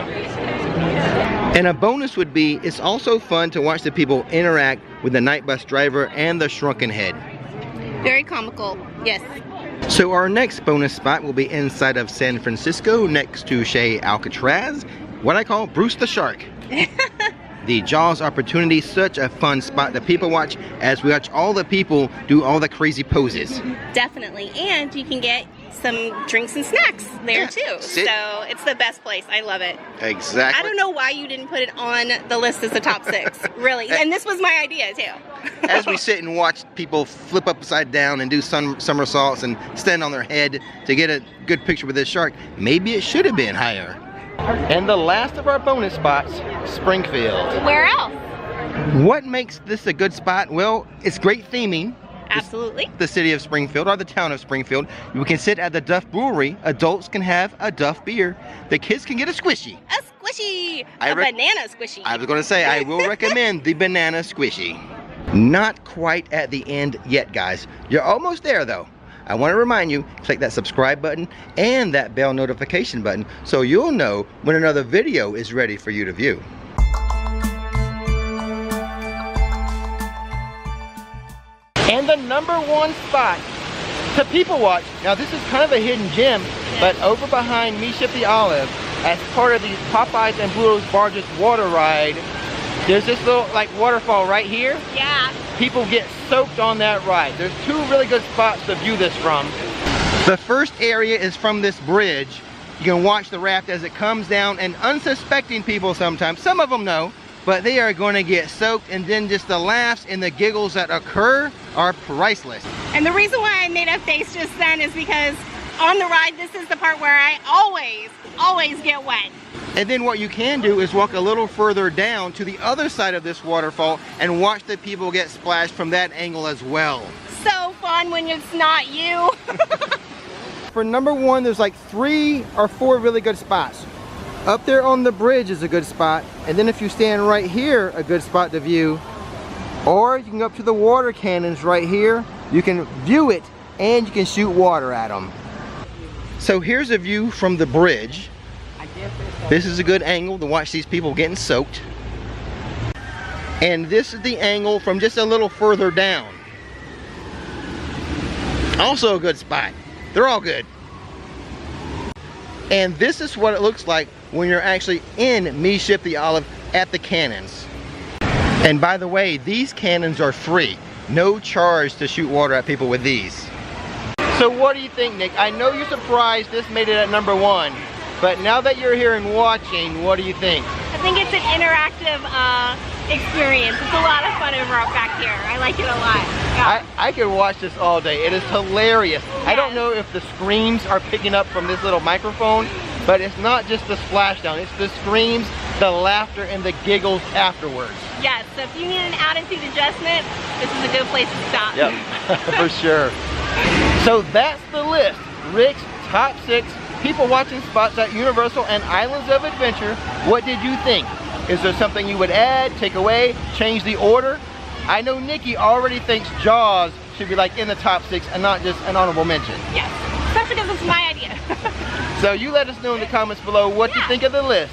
And a bonus would be, it's also fun to watch the people interact with the night bus driver and the shrunken head. Very comical, yes. So our next bonus spot will be inside of San Francisco next to Chez Alcatraz, what I call Bruce the Shark. The Jaws opportunity, such a fun spot to people watch as we watch all the people do all the crazy poses. Definitely, and you can get some drinks and snacks there too. So it's the best place. I love it. Exactly. I don't know why you didn't put it on the list as a top 6, really. And this was my idea too. As we sit and watch people flip upside down and do somersaults and stand on their head to get a good picture with this shark, maybe it should have been higher. And the last of our bonus spots, Springfield. Where else? What makes this a good spot? Well, it's great theming. Absolutely. The city of Springfield, or the town of Springfield. You can sit at the Duff Brewery. Adults can have a Duff beer. The kids can get a squishy. A squishy. A banana squishy. I was going to say, I will recommend the banana squishy. Not quite at the end yet, guys. You're almost there, though. I want to remind you, click that subscribe button and that bell notification button so you'll know when another video is ready for you to view. And the number 1 spot to people watch. Now this is kind of a hidden gem, but over behind Me Ship the Olive, as part of the Popeyes and Bluto's Barges water ride, there's this little like waterfall right here. Yeah. People get soaked on that ride. There's 2 really good spots to view this from. The first area is from this bridge. You can watch the raft as it comes down, and unsuspecting people sometimes, some of them know, but they are going to get soaked, and then just the laughs and the giggles that occur are priceless. And the reason why I made a face just then is because on the ride, this is the part where I always get wet. And then what you can do is walk a little further down to the other side of this waterfall and watch the people get splashed from that angle as well. So fun when it's not you. For number 1, there's like 3 or 4 really good spots. Up there on the bridge is a good spot, and then if you stand right here, a good spot to view. Or you can go up to the water cannons right here. You can view it and you can shoot water at them. So here's a view from the bridge. This is a good angle to watch these people getting soaked. And this is the angle from just a little further down. Also a good spot. They're all good. And this is what it looks like when you're actually in Me Ship the Olive at the cannons. And by the way, these cannons are free. No charge to shoot water at people with these. So what do you think, Nick? I know you're surprised this made it at number 1, but now that you're here and watching, what do you think? I think it's an interactive experience. It's a lot of fun over back here. I like it a lot. Yeah. I could watch this all day. It is hilarious. Yes. I don't know if the screams are picking up from this little microphone, but it's not just the splashdown. It's the screams, the laughter and the giggles afterwards. Yes, so if you need an attitude adjustment, this is a good place to stop. Yep, for sure. So that's the list. Rix Top 6 people watching spots at Universal and Islands of Adventure. What did you think? Is there something you would add, take away, change the order? I know Nikki already thinks Jaws should be like in the top 6 and not just an honorable mention. Yes, especially because it's my idea. So you let us know in the comments below what you think of the list.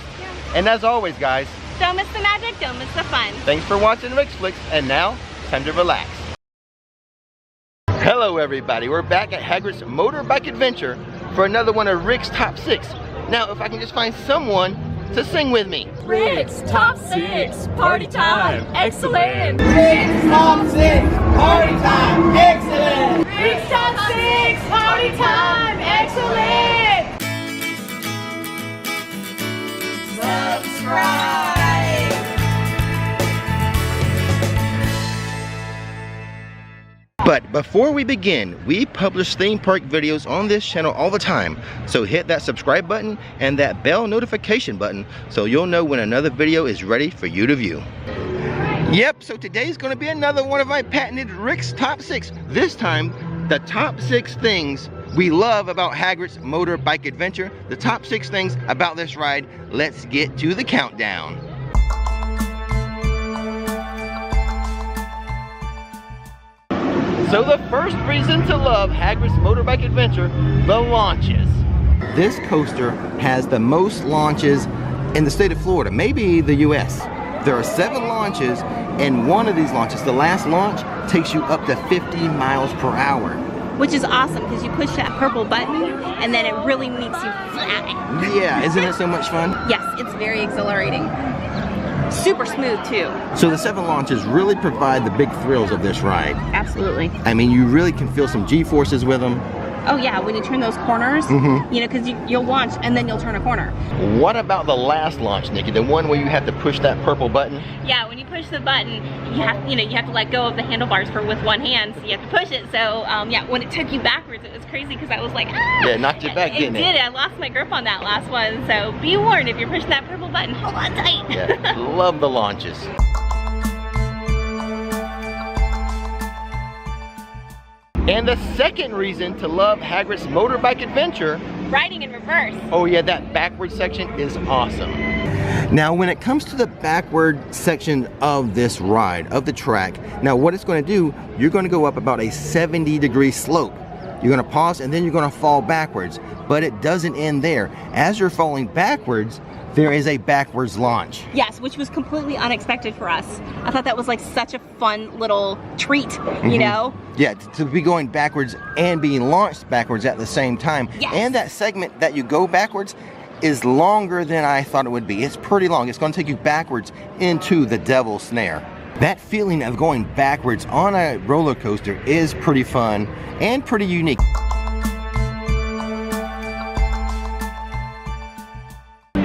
And as always, guys, don't miss the magic, don't miss the fun. Thanks for watching Rix Flix, and now, time to relax. Hello everybody, we're back at Hagrid's Motorbike Adventure for another one of Rix Top 6. Now, if I can just find someone to sing with me. Rix Top 6, party time, excellent. Rix Top 6, party time, excellent. Rix Top 6, party time, excellent. Subscribe. But before we begin, we publish theme park videos on this channel all the time. So hit that subscribe button and that bell notification button so you'll know when another video is ready for you to view. Yep, so today's gonna be another one of my patented Rix Top 6. This time, the top 6 things we love about Hagrid's Motorbike Adventure. The top 6 things about this ride. Let's get to the countdown. So the first reason to love Hagrid's Motorbike Adventure, the launches. This coaster has the most launches in the state of Florida, maybe the US. There are 7 launches, and one of these launches, the last launch, takes you up to 50 miles per hour. Which is awesome because you push that purple button and then it really makes you fly. Yeah, isn't it so much fun? Yes, it's very exhilarating. Super smooth too. So the 7 launches really provide the big thrills of this ride. Absolutely. I mean, you really can feel some G-forces with them. Oh yeah, when you turn those corners, you know, because you'll launch and then you'll turn a corner. What about the last launch, Nikki? The one where you have to push that purple button? Yeah, when you push the button, you have to let go of the handlebars with one hand, so you have to push it. So yeah, when it took you backwards, it was crazy because I was like, ah! Yeah, it knocked you back, didn't it? It did. I lost my grip on that last one. So be warned, if you're pushing that purple button, hold on tight. Yeah, love the launches. And the second reason to love Hagrid's Motorbike Adventure, riding in reverse. Oh yeah, that backward section is awesome. Now when it comes to the backward section of this ride, of the track, now what it's going to do, you're going to go up about a 70-degree slope. You're going to pause and then you're going to fall backwards. But it doesn't end there. As you're falling backwards, there is a backwards launch. Yes, which was completely unexpected for us. I thought that was like such a fun little treat, you know? Yeah, to be going backwards and being launched backwards at the same time. Yes. And that segment that you go backwards is longer than I thought it would be. It's pretty long. It's going to take you backwards into the Devil's Snare. That feeling of going backwards on a roller coaster is pretty fun and pretty unique.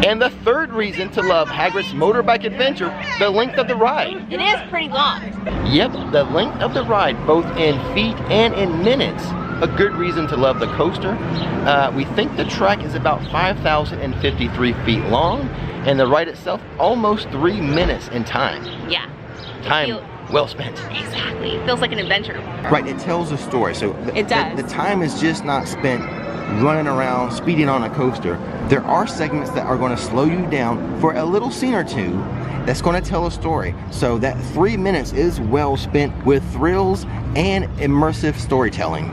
And the third reason to love Hagrid's Motorbike Adventure, the length of the ride. It is pretty long. Yep, the length of the ride, both in feet and in minutes. A good reason to love the coaster. We think the track is about 5,053 feet long, and the ride itself almost 3 minutes in time. Yeah. Time well spent. Exactly. It feels like an adventure. Right, it tells a story. So it does. The time is just not spent running around, speeding on a coaster. There are segments that are going to slow you down for a little scene or two that's going to tell a story. So that 3 minutes is well spent with thrills and immersive storytelling.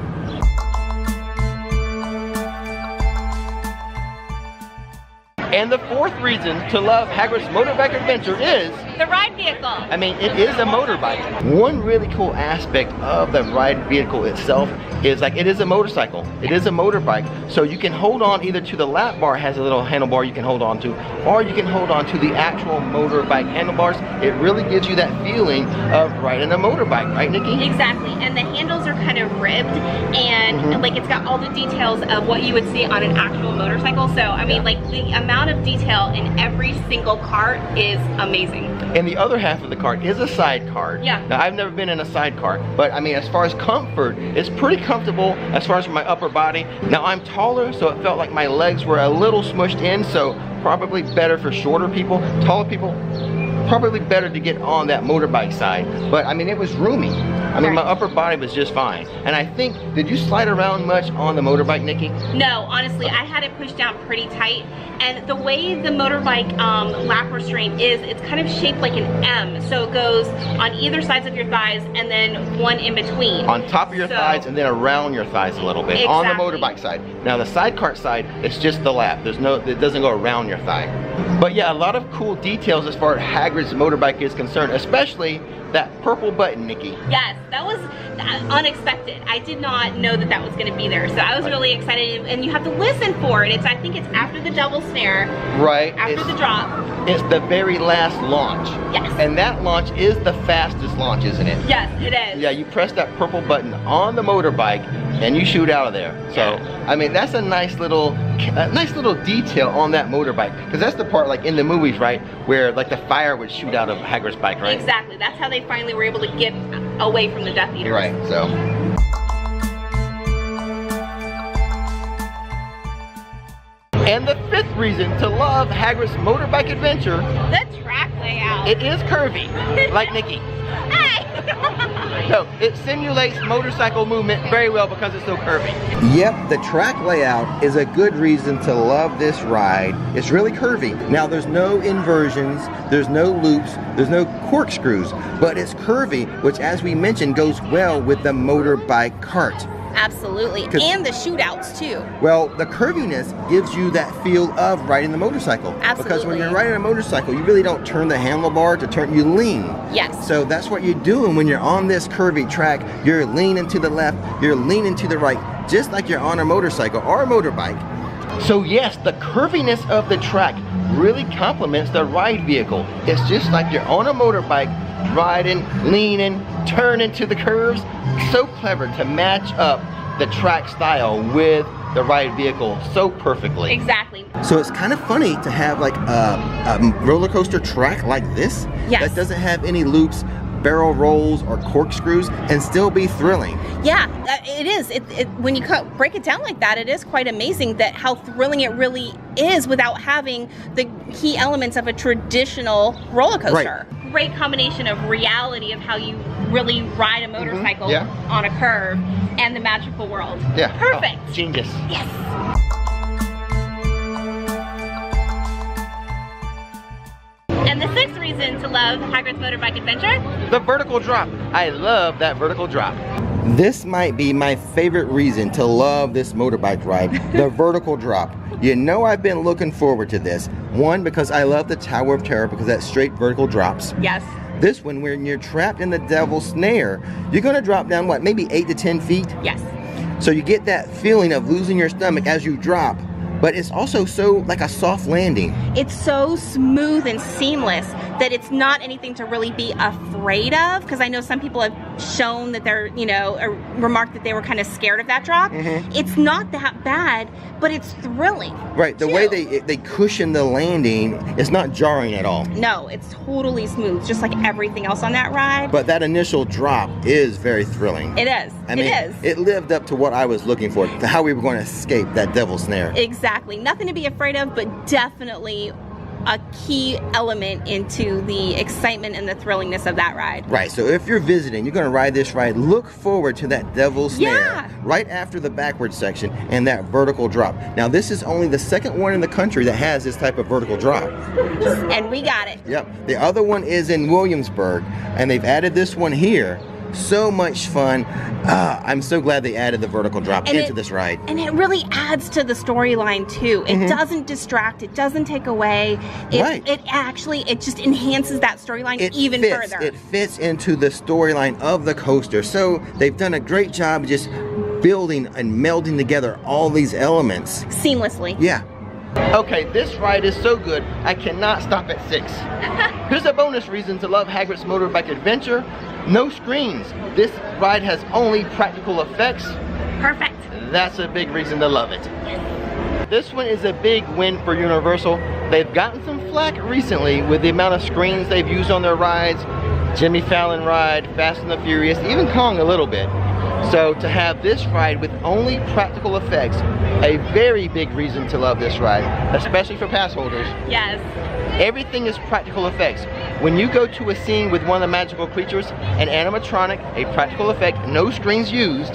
And the fourth reason to love Hagrid's Motorbike Adventure is the ride vehicle. I mean, it is a motorbike. One really cool aspect of the ride vehicle itself is like it is a motorcycle. It is a motorbike. So you can hold on either to the lap bar, has a little handlebar you can hold on to, or you can hold on to the actual motorbike handlebars. It really gives you that feeling of riding a motorbike, right, Nikki? Exactly. And the handles are kind of ribbed and like it's got all the details of what you would see on an actual motorcycle. So I mean, like the amount of detail in every single cart is amazing. And the other half of the cart is a sidecar. Yeah. Now I've never been in a sidecar, but I mean, as far as comfort, it's pretty comfortable as far as my upper body. Now I'm taller, so it felt like my legs were a little smushed in, so probably better for shorter people. Taller people, probably better to get on that motorbike side. But I mean, it was roomy. I mean, my upper body was just fine. And I think, did you slide around much on the motorbike, Nikki? No, honestly, I had it pushed down pretty tight. And the way the motorbike lap restraint is, it's kind of shaped like an M. So it goes on either sides of your thighs and then one in between. On top of your thighs and then around your thighs a little bit. Exactly. On the motorbike side. Now the sidecar side, it's just the lap. There's no, it doesn't go around your thigh. But yeah, a lot of cool details as far as Hagrid's motorbike is concerned, especially that purple button, Nikki. Yes, that was unexpected. I did not know that that was going to be there, so I was really excited. And you have to listen for it. I think it's after the double snare. Right. After the drop. It's the very last launch. Yes. And that launch is the fastest launch, isn't it? Yes, it is. Yeah, you press that purple button on the motorbike and you shoot out of there. So, I mean, that's a nice little detail on that motorbike. Because that's the part, like in the movies, right, where like the fire would shoot out of Hagrid's bike, right? Exactly. That's how they finally were able to get away from the Death Eaters. Right, so. And the fifth reason to love Hagrid's motorbike adventure, the track layout. It is curvy, like Nikki. Hey! So it simulates motorcycle movement very well because it's so curvy. Yep, the track layout is a good reason to love this ride. It's really curvy. Now there's no inversions, there's no loops, there's no corkscrews, but it's curvy, which as we mentioned goes well with the motorbike cart. Absolutely, and the shootouts too. Well, the curviness gives you that feel of riding the motorcycle. Absolutely. Because when you're riding a motorcycle, you really don't turn the handlebar to turn, you lean. Yes. So that's what you're doing when you're on this curvy track. You're leaning to the left, you're leaning to the right, just like you're on a motorcycle or a motorbike. So yes, the curviness of the track really complements the ride vehicle. It's just like you're on a motorbike, riding, leaning, turning to the curves. So clever to match up the track style with the ride vehicle so perfectly. Exactly. So it's kind of funny to have like a roller coaster track like this that doesn't have any loops, barrel rolls, or corkscrews and still be thrilling. Yeah, it is. When you break it down like that, it is quite amazing that how thrilling it really is without having the key elements of a traditional roller coaster. Right. Great combination of reality of how you really ride a motorcycle on a curve and the magical world. Yeah. Perfect. Oh, genius. Yes. And the sixth reason to love Hagrid's motorbike adventure? The vertical drop. I love that vertical drop. This might be my favorite reason to love this motorbike ride, the vertical drop. You know I've been looking forward to this. One, because I love the Tower of Terror because that's straight vertical drops. Yes. This one, when you're trapped in the devil's snare, you're gonna drop down, what, maybe 8 to 10 feet? Yes. So you get that feeling of losing your stomach as you drop, but it's also so like a soft landing. It's so smooth and seamless that it's not anything to really be afraid of, because I know some people have shown that they're, you know, remarked that they were kind of scared of that drop. It's not that bad, but it's thrilling. Right, the way they cushion the landing, it's not jarring at all. No, it's totally smooth, just like everything else on that ride. But that initial drop is very thrilling. It is. I mean, it is. It lived up to what I was looking for, to how we were going to escape that devil's snare. Exactly. Nothing to be afraid of, but definitely a key element into the excitement and the thrillingness of that ride. Right, so if you're visiting, you're going to ride this ride, look forward to that devil's snare right after the backward section and that vertical drop. Now this is only the second one in the country that has this type of vertical drop. And we got it. Yep, the other one is in Williamsburg, and they've added this one here. So much fun. I'm so glad they added the vertical drop into this ride. And it really adds to the storyline too. It doesn't distract, it doesn't take away. It just enhances that storyline even further. It fits into the storyline of the coaster. So they've done a great job just building and melding together all these elements. Seamlessly. Yeah. Okay, this ride is so good, I cannot stop at 6. Here's a bonus reason to love Hagrid's motorbike adventure. No screens. This ride has only practical effects. Perfect. That's a big reason to love it. This one is a big win for Universal. They've gotten some flack recently with the amount of screens they've used on their rides. Jimmy Fallon ride, Fast and the Furious, even Kong a little bit. So to have this ride with only practical effects, a very big reason to love this ride, especially for pass holders. Yes. Everything is practical effects. When you go to a scene with one of the magical creatures, an animatronic, a practical effect, no strings used.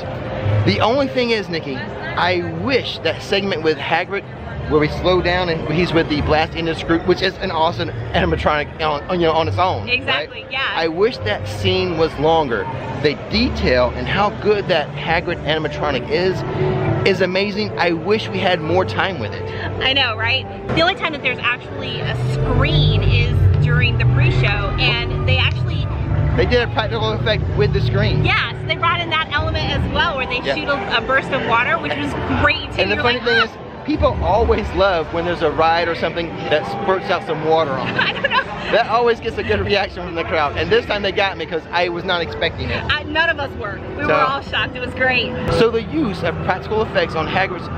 The only thing is, Nikki, I wish that segment with Hagrid, where we slow down and he's with the blast into Scrooge, which is an awesome animatronic on its own. Exactly, right? yeah. I wish that scene was longer. The detail and how good that Hagrid animatronic is amazing. I wish we had more time with it. I know, right? The only time that there's actually a screen is during the pre-show, and they did a practical effect with the screen. Yeah, so they brought in that element as well, where they shoot a burst of water, which was great too. And the funny thing is, people always love when there's a ride or something that spurts out some water on them. I don't know. That always gets a good reaction from the crowd. And this time they got me because I was not expecting it. None of us were. We were all shocked. It was great. So the use of practical effects on Hagrid's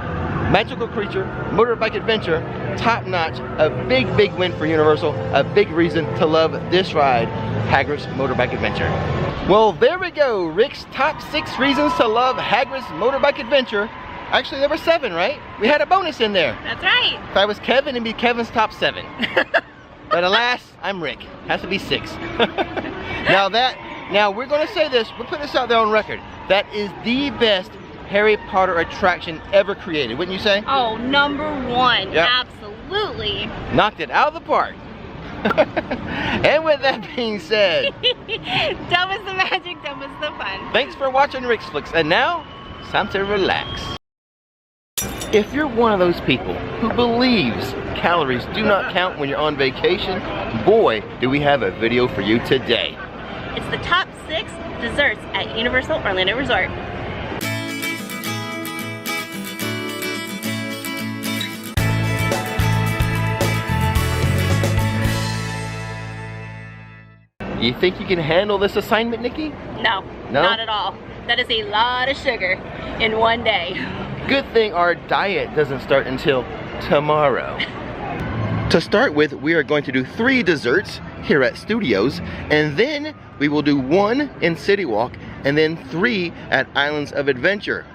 magical creature, motorbike adventure, top notch, a big, big win for Universal, a big reason to love this ride, Hagrid's motorbike adventure. Well, there we go. Rix top 6 reasons to love Hagrid's motorbike adventure. Actually, there were 7, right? We had a bonus in there. That's right. If I was Kevin, it'd be Kevin's top 7. But alas, I'm Rick. Has to be 6. Now we're gonna say this, we'll put this out there on record. That is the best Harry Potter attraction ever created, wouldn't you say? Oh, #1, yep. Absolutely. Knocked it out of the park. And with that being said, dumb is the magic, dumb is the fun. Thanks for watching Rix Flix, and now it's time to relax. If you're one of those people who believes calories do not count when you're on vacation, boy, do we have a video for you today. It's the top 6 desserts at Universal Orlando Resort. You think you can handle this assignment, Nikki? No, not at all. That is a lot of sugar in one day. Good thing our diet doesn't start until tomorrow. To start with, we are going to do 3 desserts here at Studios, and then we will do 1 in City Walk, and then 3 at Islands of Adventure.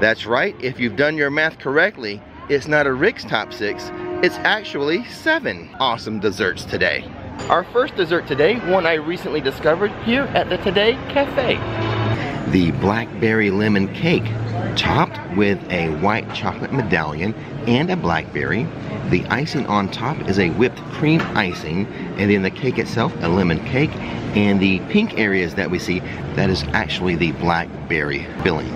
That's right, if you've done your math correctly, it's not a Rix top 6, it's actually 7 awesome desserts today. Our first dessert today, one I recently discovered here at the Today Cafe. The blackberry lemon cake, topped with a white chocolate medallion and a blackberry. The icing on top is a whipped cream icing, and then the cake itself, a lemon cake, and the pink areas that we see, that is actually the blackberry filling.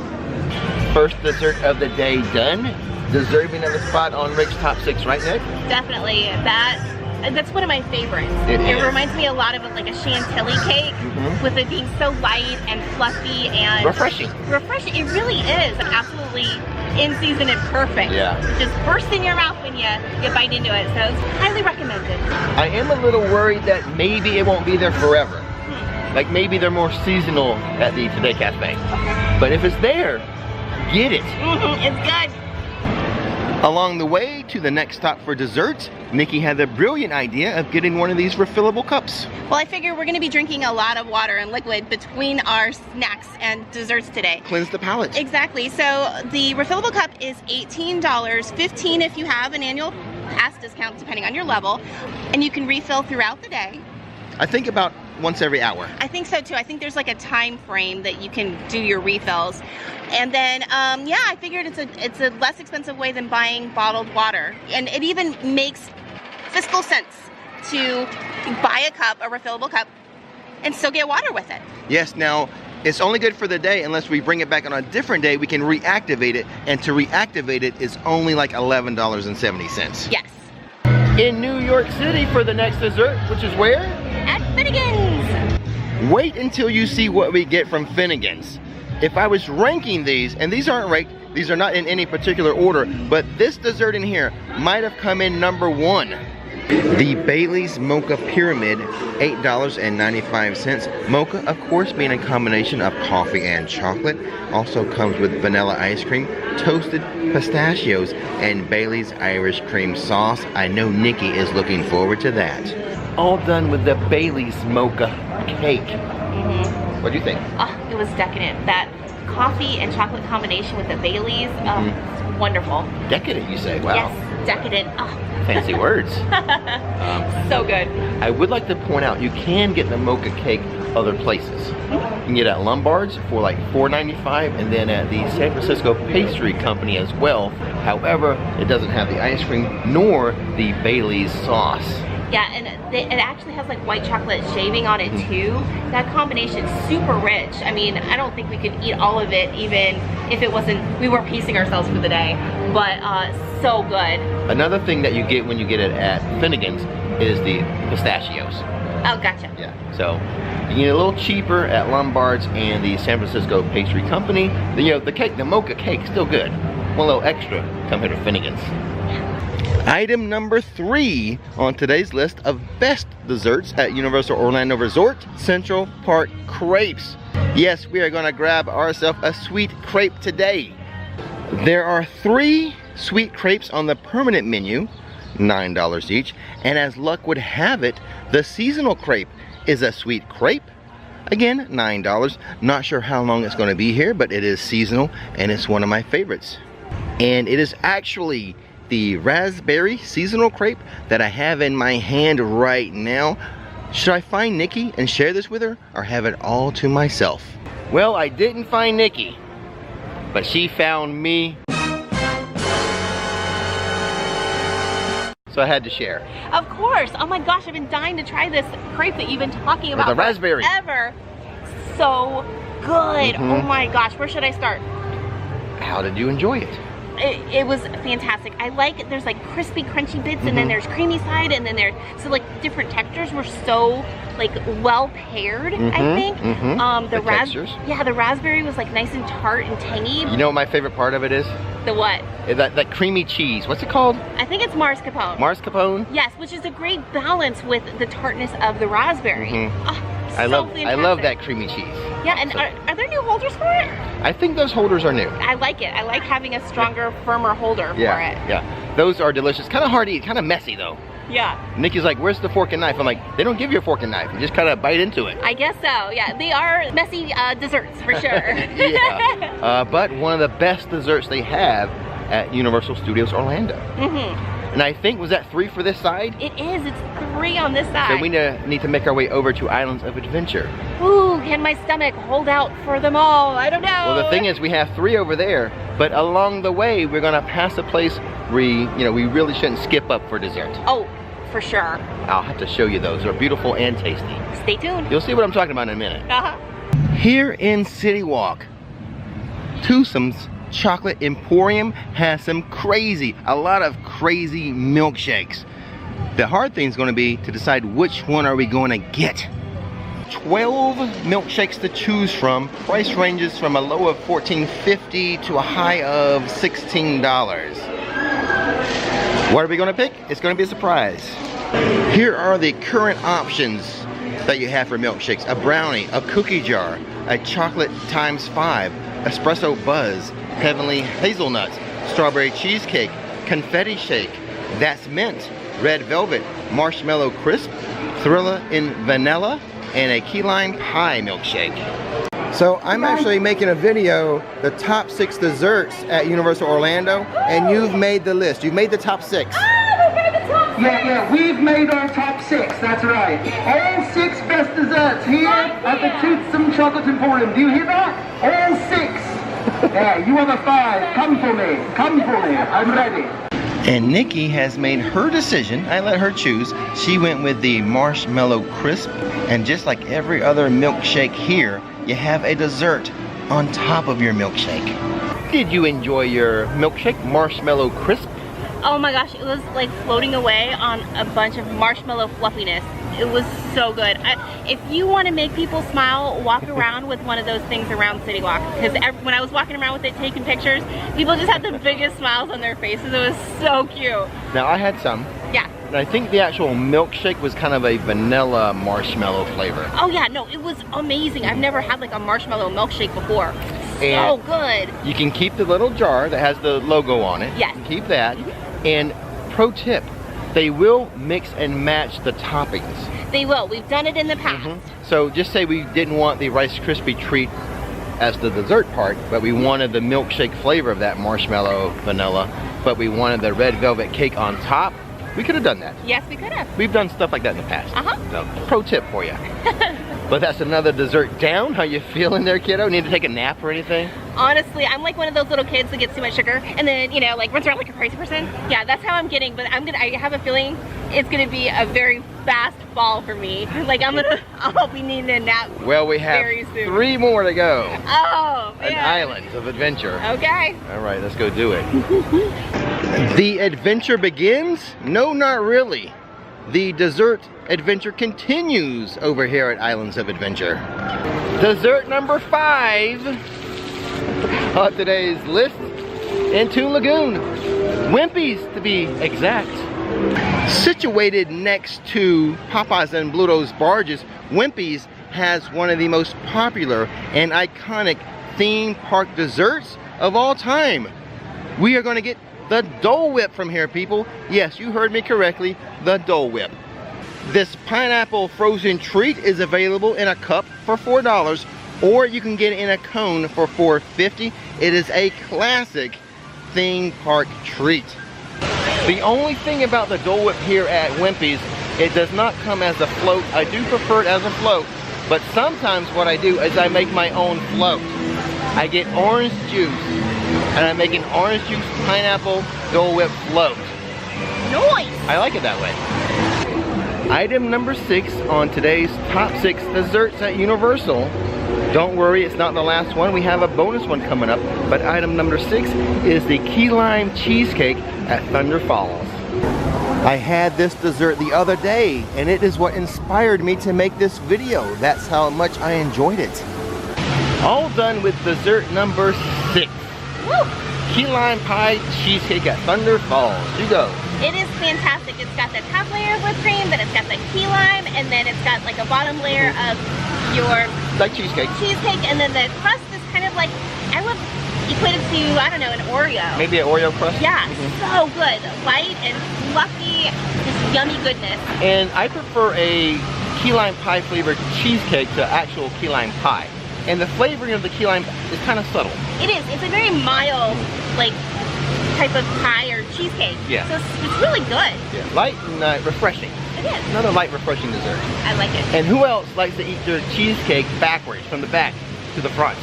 First dessert of the day done. Deserving of a spot on Rix top 6, right, Nick? Definitely. That's one of my favorites. It reminds me a lot of like a chantilly cake, with it being so light and fluffy and refreshing. It really is. Absolutely in season and perfect. Yeah. Just burst in your mouth when you bite into it. So it's highly recommended. I am a little worried that maybe it won't be there forever. Like maybe they're more seasonal at the Today Cafe. Okay. But if it's there, get it. It's good. Along the way to the next stop for desserts, Nikki had the brilliant idea of getting one of these refillable cups. Well, I figure we're going to be drinking a lot of water and liquid between our snacks and desserts today. Cleanse the palate. Exactly. So the refillable cup is $18, $15 if you have an annual pass discount depending on your level, and you can refill throughout the day. I think about once every hour. I think so too. I think there's like a time frame that you can do your refills. And then, yeah, I figured it's a less expensive way than buying bottled water. And it even makes fiscal sense to buy a cup, a refillable cup, and still get water with it. Yes, now, it's only good for the day unless we bring it back on a different day, we can reactivate it. And to reactivate it is only like $11.70. Yes. In New York City for the next dessert, which is where? At Finnegan's. Wait until you see what we get from Finnegan's. If I was ranking these, and these aren't ranked, these are not in any particular order, but this dessert in here might have come in #1. The Bailey's Mocha Pyramid, $8.95. Mocha, of course, being a combination of coffee and chocolate. Also comes with vanilla ice cream, toasted pistachios, and Bailey's Irish cream sauce. I know Nikki is looking forward to that. All done with the Bailey's Mocha cake. What do you think? Oh, it was decadent. That coffee and chocolate combination with the Baileys, it's wonderful. Decadent, you say? Wow. Yes, decadent. Oh. Fancy words. So good. I would like to point out, you can get the mocha cake other places. You can get it at Lombard's for like $4.95, and then at the San Francisco Pastry Company as well. However, it doesn't have the ice cream nor the Bailey's sauce. Yeah, and it actually has like white chocolate shaving on it too. That combination is super rich. I mean, I don't think we could eat all of it even if it wasn't, we weren't pacing ourselves for the day, but so good. Another thing that you get when you get it at Finnegan's is the pistachios. Oh, gotcha. Yeah, so you get a little cheaper at Lombard's and the San Francisco Pastry Company. You know, the cake, the mocha cake, still good. One little extra, come here to Finnegan's. Item number 3 on today's list of best desserts at Universal Orlando Resort, Central Park crepes. Yes, we are gonna grab ourselves a sweet crepe today. There are 3 sweet crepes on the permanent menu, $9 each, and as luck would have it, the seasonal crepe is a sweet crepe. Again, $9. Not sure how long it's gonna be here, but it is seasonal and it's one of my favorites. And it is actually the raspberry seasonal crepe that I have in my hand right now. Should I find Nikki and share this with her, or have it all to myself? Well, I didn't find Nikki, but she found me. So I had to share. Of course. Oh my gosh, I've been dying to try this crepe that you've been talking about with the raspberry. Forever. So good. Oh my gosh, where should I start? How did you enjoy it? It was fantastic. I like, there's like crispy, crunchy bits, and then there's creamy side, and then there's, so like different textures were so like well paired, I think. The textures? Yeah, the raspberry was like nice and tart and tangy. You know what my favorite part of it is? The what? That creamy cheese. What's it called? I think it's mascarpone. Mascarpone? Yes, which is a great balance with the tartness of the raspberry. I love that creamy cheese. Yeah, and are there new holders for it? I think those holders are new. I like it. I like having a stronger, firmer holder for it. Yeah, those are delicious. Kind of hard to eat, kind of messy though. Yeah. Nikki's like, where's the fork and knife? I'm like, they don't give you a fork and knife. You just kind of bite into it. I guess so, yeah. They are messy desserts for sure. Yeah, but one of the best desserts they have at Universal Studios Orlando. And I think, was that 3 for this side? It is, it's 3 on this side. So we need to make our way over to Islands of Adventure. Ooh, can my stomach hold out for them all? I don't know. Well, the thing is, we have 3 over there, but along the way, we're gonna pass a place we really shouldn't skip up for dessert. Oh, for sure. I'll have to show you those. They're beautiful and tasty. Stay tuned. You'll see what I'm talking about in a minute. Here in City Walk, Twosome's Chocolate Emporium has a lot of crazy milkshakes. The hard thing is going to be to decide which one are we going to get. 12 milkshakes to choose from. Price ranges from a low of $14.50 to a high of $16. What are we going to pick? It's going to be a surprise. Here are the current options that you have for milkshakes. A brownie, a cookie jar, a chocolate ×5, espresso buzz, heavenly hazelnuts, strawberry cheesecake, confetti shake, that's mint, red velvet, marshmallow crisp, thriller in vanilla, and a key lime pie milkshake. So I'm actually making a video, the top 6 desserts at Universal Orlando, and you've made the list. You've made the top 6. Yeah, we've made our top 6, that's right. All 6 best desserts here at the Toothsome Chocolate Emporium. Do you hear that? All 6. Yeah, you are the 5. Come for me. Come for me. I'm ready. And Nikki has made her decision. I let her choose. She went with the marshmallow crisp. And just like every other milkshake here, you have a dessert on top of your milkshake. Did you enjoy your milkshake, marshmallow crisp? Oh my gosh, it was like floating away on a bunch of marshmallow fluffiness. It was so good. If you want to make people smile, walk around with one of those things around City Walk. Because when I was walking around with it taking pictures, people just had the biggest smiles on their faces. It was so cute. Now I had some. Yeah. And I think the actual milkshake was kind of a vanilla marshmallow flavor. Oh yeah, no, it was amazing. I've never had like a marshmallow milkshake before. So good. You can keep the little jar that has the logo on it. Yes. Keep that. And pro tip, they will mix and match the toppings. They will. We've done it in the past. So just say we didn't want the Rice Krispie treat as the dessert part, but we wanted the milkshake flavor of that marshmallow vanilla, but we wanted the red velvet cake on top, we could have done that. Yes, we could have. We've done stuff like that in the past. Uh-huh. So, pro tip for you. But that's another dessert down. How you feeling there, kiddo? Need to take a nap or anything? Honestly, I'm like one of those little kids that gets too much sugar and then, you know, like runs around like a crazy person. Yeah, that's how I'm getting, but I have a feeling it's gonna be a very fast fall for me. Like I'll be needing a nap. Well, we have very soon. 3 more to go. Oh, man. An island of adventure. Okay. All right, let's go do it. The adventure begins? No, not really. The dessert adventure continues over here at Islands of Adventure. Dessert number 5 on today's list in Toon Lagoon. Wimpy's, to be exact. Situated next to Popeyes and Bluto's barges, Wimpy's has one of the most popular and iconic theme park desserts of all time. We are going to get the Dole Whip from here, people. Yes, you heard me correctly, the Dole Whip. This pineapple frozen treat is available in a cup for $4, or you can get it in a cone for $4.50. It is a classic theme park treat. The only thing about the Dole Whip here at Wimpy's, it does not come as a float. I do prefer it as a float, but sometimes what I do is I make my own float. I get orange juice, and I make an orange juice pineapple Dole Whip float. Nice! I like it that way. Item number 6 on today's top 6 desserts at Universal. Don't worry, it's not the last one. We have a bonus one coming up, but item number 6 is the key lime cheesecake at Thunder Falls. I had this dessert the other day, and it is what inspired me to make this video. That's how much I enjoyed it. All done with dessert number 6. Woo! Key lime pie cheesecake at Thunder Falls. You go. It is fantastic. It's got the top layer of whipped cream, then it's got the key lime, and then it's got like a bottom layer of your like cheesecake, and then the crust is kind of like, I would equate it to, I don't know, an Oreo. Maybe an Oreo crust? Yeah, so good. Light and fluffy, just yummy goodness. And I prefer a key lime pie flavored cheesecake to actual key lime pie. And the flavoring of the key lime is kind of subtle. It is. It's a very mild, like, type of pie or cheesecake. Yeah. So it's really good. Yeah. Light and refreshing. It is. Another light, refreshing dessert. I like it. And who else likes to eat their cheesecake backwards, from the back to the front?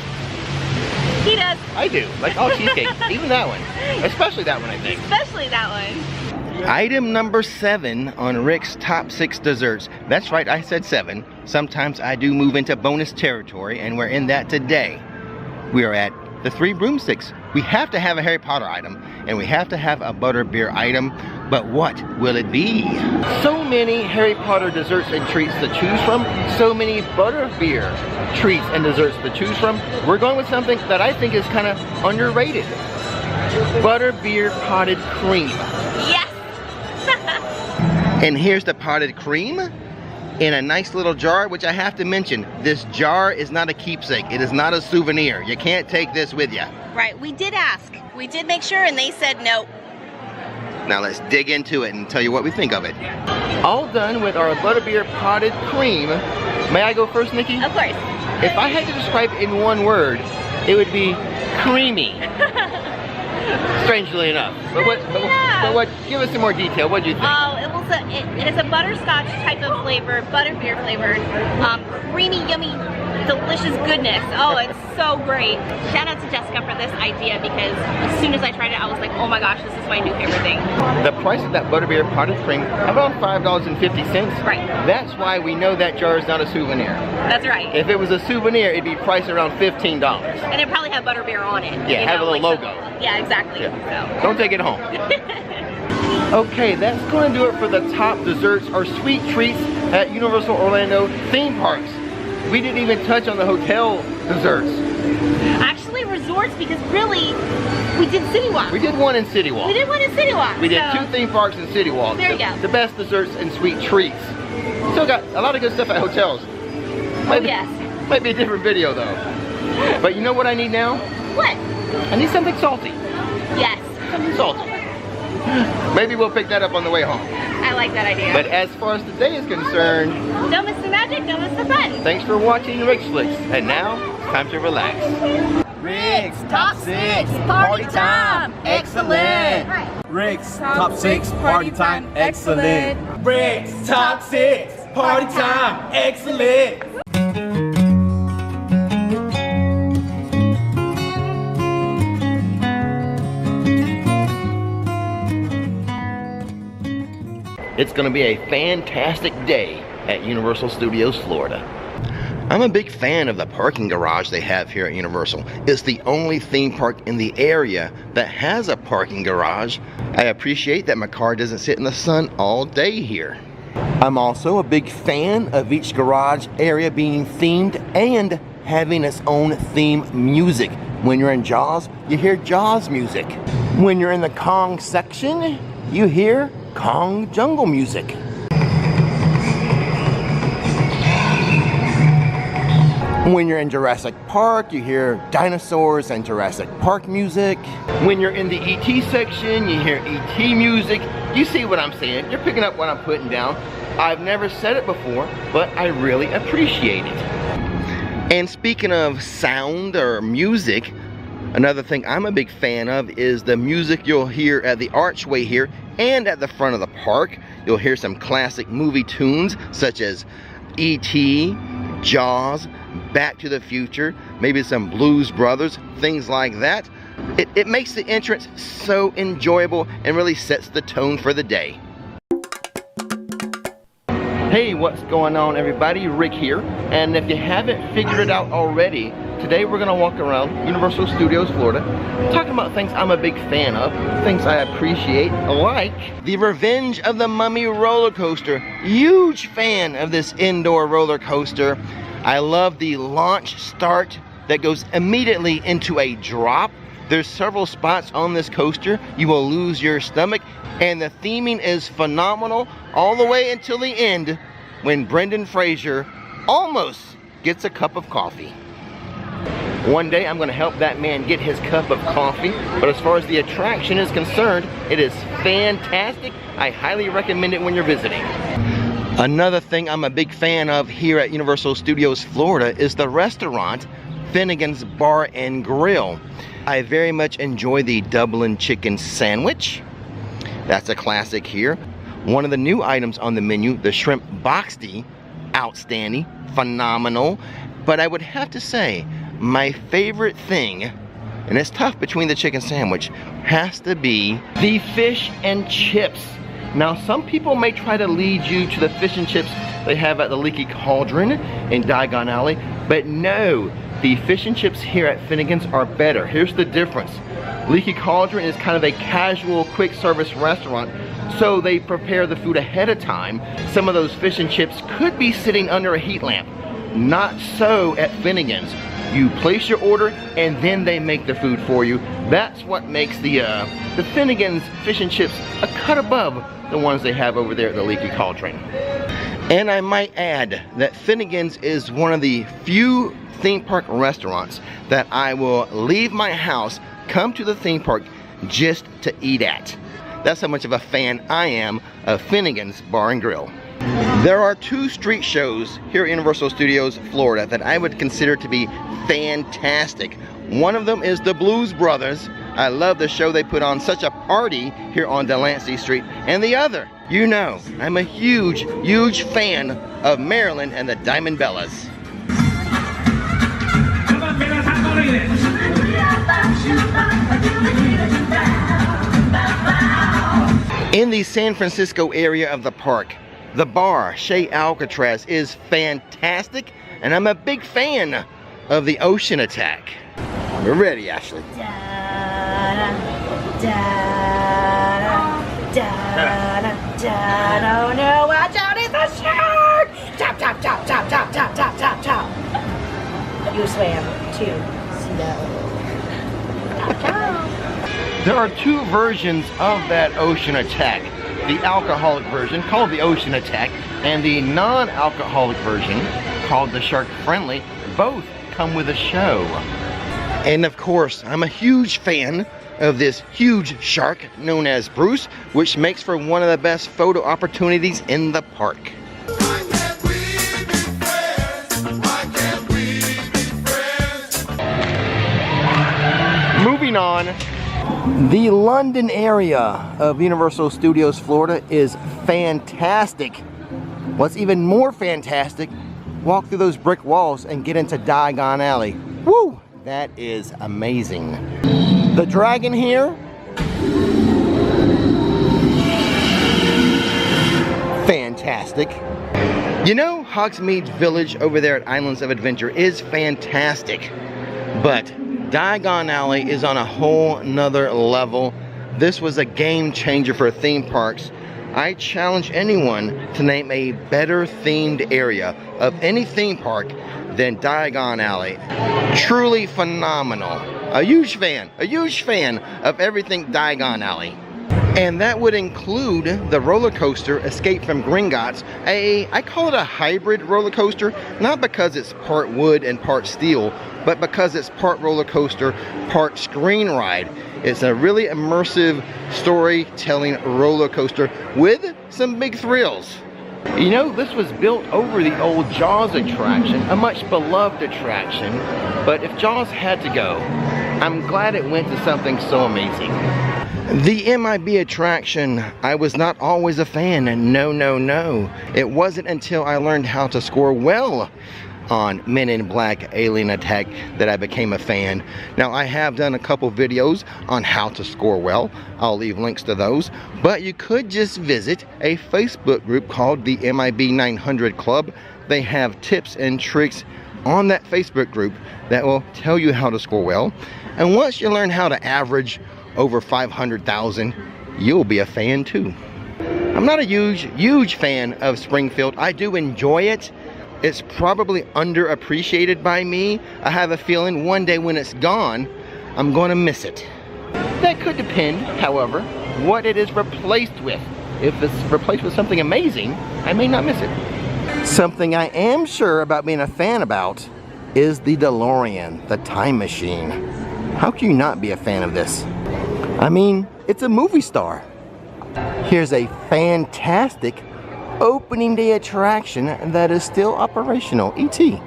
He does. I do. Like all cheesecake. Even that one. Especially that one, I think. Especially that one. Item number 7 on Rix Top 6 desserts. That's right, I said 7. Sometimes I do move into bonus territory, and we're in that today. We are at the 3 broomsticks. We have to have a Harry Potter item, and we have to have a butterbeer item, but what will it be? So many Harry Potter desserts and treats to choose from, so many butterbeer treats and desserts to choose from. We're going with something that I think is kind of underrated. Butterbeer potted cream. Yes! And here's the potted cream in a nice little jar, which I have to mention, this jar is not a keepsake. It is not a souvenir. You can't take this with you. Right, we did ask. We did make sure, and they said no. Now let's dig into it and tell you what we think of it. All done with our butterbeer potted cream. May I go first, Nikki? Of course. If I had to describe it in one word, it would be creamy. Strangely enough. But what, give us some more detail. What do you think? Oh, it is a butterscotch type of flavor, butterbeer flavored, creamy, yummy, delicious goodness. Oh, it's so great. Shout out to Jessica for this idea, because as soon as I tried it, I was like, oh my gosh, this is my new favorite thing. The price of that butterbeer potted cream, about $5.50. Right. That's why we know that jar is not a souvenir. That's right. If it was a souvenir, it'd be priced around $15. And it probably had butterbeer on it. Yeah, have a little logo. Yeah, exactly. Yeah. So. Don't take it home. Okay, that's going to do it for the top desserts or sweet treats at Universal Orlando theme parks. We didn't even touch on the hotel desserts. Actually, resorts, because really, we did City Walk. We did one in City Walk. We did one in City Walk. We did 2 theme parks in City Walk. There you go. The best desserts and sweet treats. Still got a lot of good stuff at hotels. Yes. Might be a different video though. But you know what I need now? What? I need something salty. Yes. Something salty. Maybe we'll pick that up on the way home. I like that idea. But as far as today is concerned, don't miss the magic, don't miss the fun. Thanks for watching Rix Flix. And now, time to relax. Rix Top Six, party time, excellent. Rix Top Six, party time, excellent. Rix Top Six, party time, excellent. It's going to be a fantastic day at Universal Studios Florida. I'm a big fan of the parking garage they have here at Universal. It's the only theme park in the area that has a parking garage. I appreciate that my car doesn't sit in the sun all day here. I'm also a big fan of each garage area being themed and having its own theme music. When you're in Jaws, you hear Jaws music. When you're in the Kong section, you hear Kong jungle music. When you're in Jurassic Park, you hear dinosaurs and Jurassic Park music. When you're in the ET section, you hear ET music. You see what I'm saying? You're picking up what I'm putting down. I've never said it before, but I really appreciate it. And speaking of sound or music, another thing I'm a big fan of is the music you'll hear at the archway here and at the front of the park. You'll hear some classic movie tunes such as E.T., Jaws, Back to the Future, maybe some Blues Brothers, things like that. It makes the entrance so enjoyable and really sets the tone for the day. Hey, what's going on everybody? Rick here, and if you haven't figured it out already, today we're gonna walk around Universal Studios Florida talking about things I'm a big fan of, things I appreciate, like the Revenge of the Mummy roller coaster. Huge fan of this indoor roller coaster. I love the launch start that goes immediately into a drop. There's several spots on this coaster you will lose your stomach, and the theming is phenomenal all the way until the end when Brendan Fraser almost gets a cup of coffee. One day I'm going to help that man get his cup of coffee, but as far as the attraction is concerned, it is fantastic. I highly recommend it when you're visiting. Another thing I'm a big fan of here at Universal Studios Florida is the restaurant Finnegan's Bar and Grill. I very much enjoy the Dublin chicken sandwich. That's a classic here. One of the new items on the menu, the shrimp boxty, outstanding, phenomenal. But I would have to say, my favorite thing, and it's tough between the chicken sandwich, has to be the fish and chips. Now, some people may try to lead you to the fish and chips they have at the Leaky Cauldron in Diagon Alley, but no, the fish and chips here at Finnegan's are better. Here's the difference. Leaky Cauldron is kind of a casual, quick service restaurant, so they prepare the food ahead of time. Some of those fish and chips could be sitting under a heat lamp. Not so at Finnegan's. You place your order and then they make the food for you. That's what makes the Finnegan's fish and chips a cut above the ones they have over there at the Leaky Cauldron. And I might add that Finnegan's is one of the few theme park restaurants that I will leave my house, come to the theme park just to eat at. That's how much of a fan I am of Finnegan's Bar and Grill. There are two street shows here at Universal Studios Florida that I would consider to be fantastic. One of them is the Blues Brothers. I love the show they put on, such a party here on Delancey Street. And the other, you know, I'm a huge fan of Marilyn and the Diamond Bellas. In the San Francisco area of the park, the bar, Chez Alcatraz, is fantastic, and I'm a big fan of the Ocean Attack. We're ready, Ashley. Oh no, watch out, it's a shark! Chop, chop, chop, chop, chop, chop, chop, chop, chop. You swam too slow. Chop, chop. There are two versions of that Ocean Attack. The alcoholic version, called the Ocean Attack, and the non-alcoholic version, called the Shark Friendly. Both come with a show. And of course, I'm a huge fan of this huge shark known as Bruce, which makes for one of the best photo opportunities in the park. Moving on, the London area of Universal Studios Florida is fantastic. What's even more fantastic, walk through those brick walls and get into Diagon Alley. Woo! That is amazing. The dragon here, fantastic. You know, Hogsmeade Village over there at Islands of Adventure is fantastic, but Diagon Alley is on a whole nother level. This was a game changer for theme parks. I challenge anyone to name a better themed area of any theme park than Diagon Alley. Truly phenomenal. A huge fan of everything Diagon Alley. And that would include the roller coaster Escape from Gringotts. I call it a hybrid roller coaster, not because it's part wood and part steel, but because it's part roller coaster, part screen ride. It's a really immersive storytelling roller coaster with some big thrills. You know, this was built over the old Jaws attraction, a much beloved attraction, but if Jaws had to go, I'm glad it went to something so amazing. The MIB attraction, I was not always a fan, no. It wasn't until I learned how to score well on Men in Black Alien Attack that I became a fan. Now, I have done a couple videos on how to score well. I'll leave links to those, but you could just visit a Facebook group called the MIB 900 Club. They have tips and tricks on that Facebook group that will tell you how to score well. And once you learn how to average over 500,000, you'll be a fan too. I'm not a huge fan of Springfield. I do enjoy it. It's probably underappreciated by me. I have a feeling one day when it's gone, I'm going to miss it. That could depend, however, what it is replaced with. If it's replaced with something amazing, I may not miss it. Something I am sure about being a fan about is the DeLorean, the time machine. How can you not be a fan of this? I mean, it's a movie star. Here's a fantastic opening day attraction that is still operational, E.T.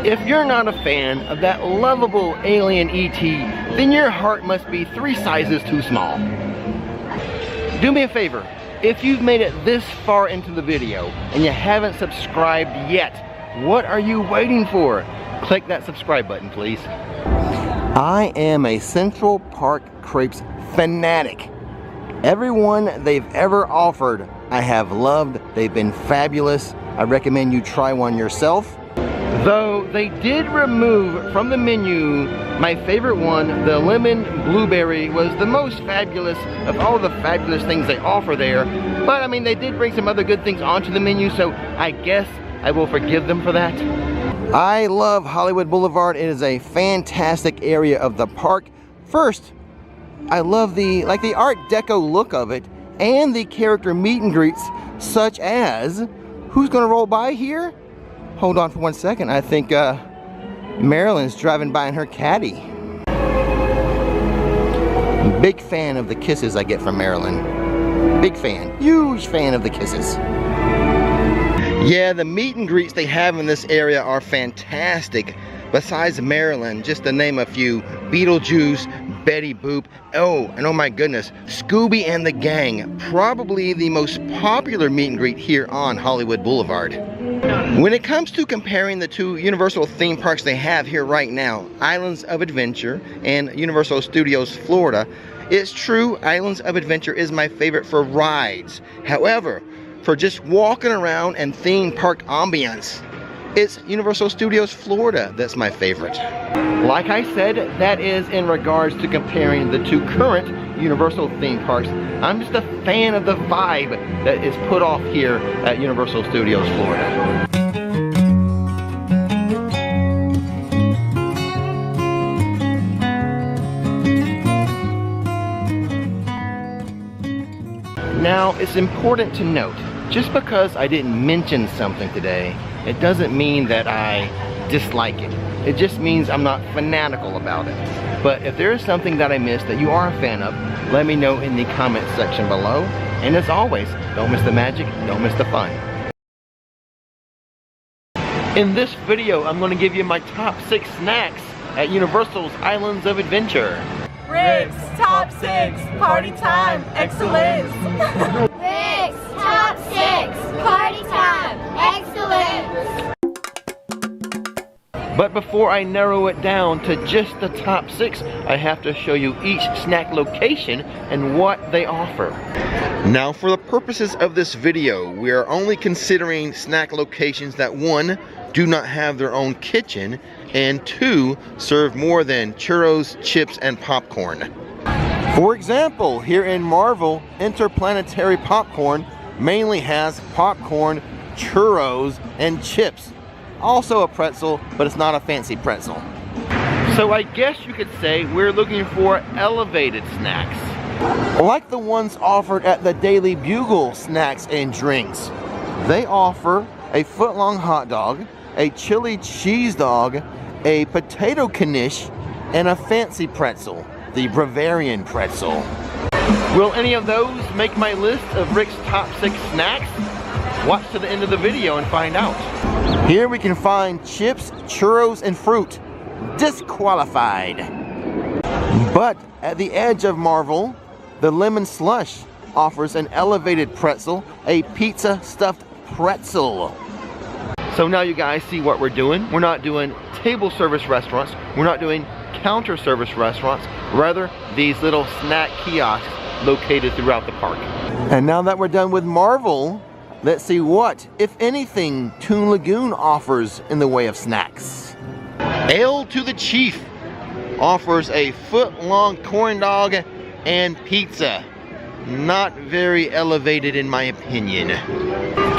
If you're not a fan of that lovable alien E.T., then your heart must be 3 sizes too small. Do me a favor, if you've made it this far into the video and you haven't subscribed yet, what are you waiting for? Click that subscribe button, please. I am a Central Park Crepes fanatic. Everyone they've ever offered, I have loved. They've been fabulous. I recommend you try one yourself. Though they did remove from the menu my favorite one, the lemon blueberry was the most fabulous of all the fabulous things they offer there. But I mean, they did bring some other good things onto the menu, so I guess I will forgive them for that. I love Hollywood Boulevard. It is a fantastic area of the park. First, I love the Art Deco look of it and the character meet and greets, such as, who's gonna roll by here? Hold on for 1 second. I think Marilyn's driving by in her caddy. Big fan of the kisses I get from Marilyn. Big fan, huge fan of the kisses. Yeah, the meet and greets they have in this area are fantastic. Besides Marilyn, just to name a few, Beetlejuice, Betty Boop, and oh my goodness, Scooby and the Gang, probably the most popular meet and greet here on Hollywood Boulevard. When it comes to comparing the two Universal theme parks they have here right now, Islands of Adventure and Universal Studios Florida, it's true Islands of Adventure is my favorite for rides. However, for just walking around and theme park ambience, it's Universal Studios Florida that's my favorite. Like I said, that is in regards to comparing the two current Universal theme parks. I'm just a fan of the vibe that is put off here at Universal Studios Florida. Now, it's important to note, just because I didn't mention something today, it doesn't mean that I dislike it. It just means I'm not fanatical about it. But if there is something that I missed that you are a fan of, let me know in the comment section below. And as always, don't miss the magic, don't miss the fun. In this video, I'm going to give you my top 6 snacks at Universal's Islands of Adventure. Rix Top Six, party time, excellence. Rix Top Six, party time, excellence. But before I narrow it down to just the top 6, I have to show you each snack location and what they offer. Now, for the purposes of this video, we are only considering snack locations that 1, do not have their own kitchen, and 2, serve more than churros, chips, and popcorn. For example, here in Marvel, Interplanetary Popcorn mainly has popcorn, churros, and chips. Also a pretzel, but it's not a fancy pretzel. So I guess you could say we're looking for elevated snacks, like the ones offered at the Daily Bugle Snacks and Drinks. They offer a foot-long hot dog, a chili cheese dog, a potato knish, and a fancy pretzel, the Bavarian pretzel. Will any of those make my list of Rix Top 6 snacks? Watch to the end of the video and find out. Here we can find chips, churros, and fruit. Disqualified. But at the edge of Marvel, the Lemon Slush offers an elevated pretzel, a pizza stuffed pretzel. So now you guys see what we're doing. We're not doing table service restaurants. We're not doing counter service restaurants. Rather, these little snack kiosks located throughout the park. And now that we're done with Marvel, let's see what, if anything, Toon Lagoon offers in the way of snacks. Ale to the Chief offers a foot-long corn dog and pizza. Not very elevated in my opinion.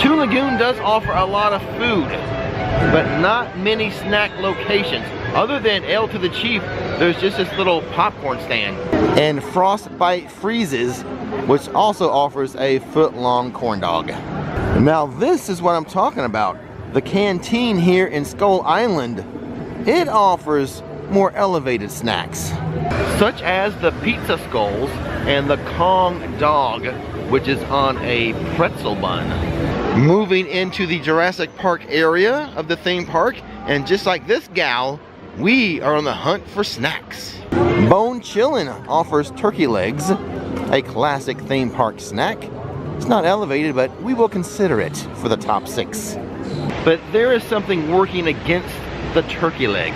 Toon Lagoon does offer a lot of food, but not many snack locations. Other than Ale to the Chief, there's just this little popcorn stand. And Frostbite Freezes, which also offers a foot-long corn dog. Now this is what I'm talking about. The canteen here in Skull Island, it offers more elevated snacks, such as the pizza skulls and the Kong dog, which is on a pretzel bun. Moving into the Jurassic Park area of the theme park, and just like this gal, we are on the hunt for snacks. Bone Chillin' offers turkey legs, a classic theme park snack. It's not elevated, but we will consider it for the top 6. But there is something working against the turkey leg.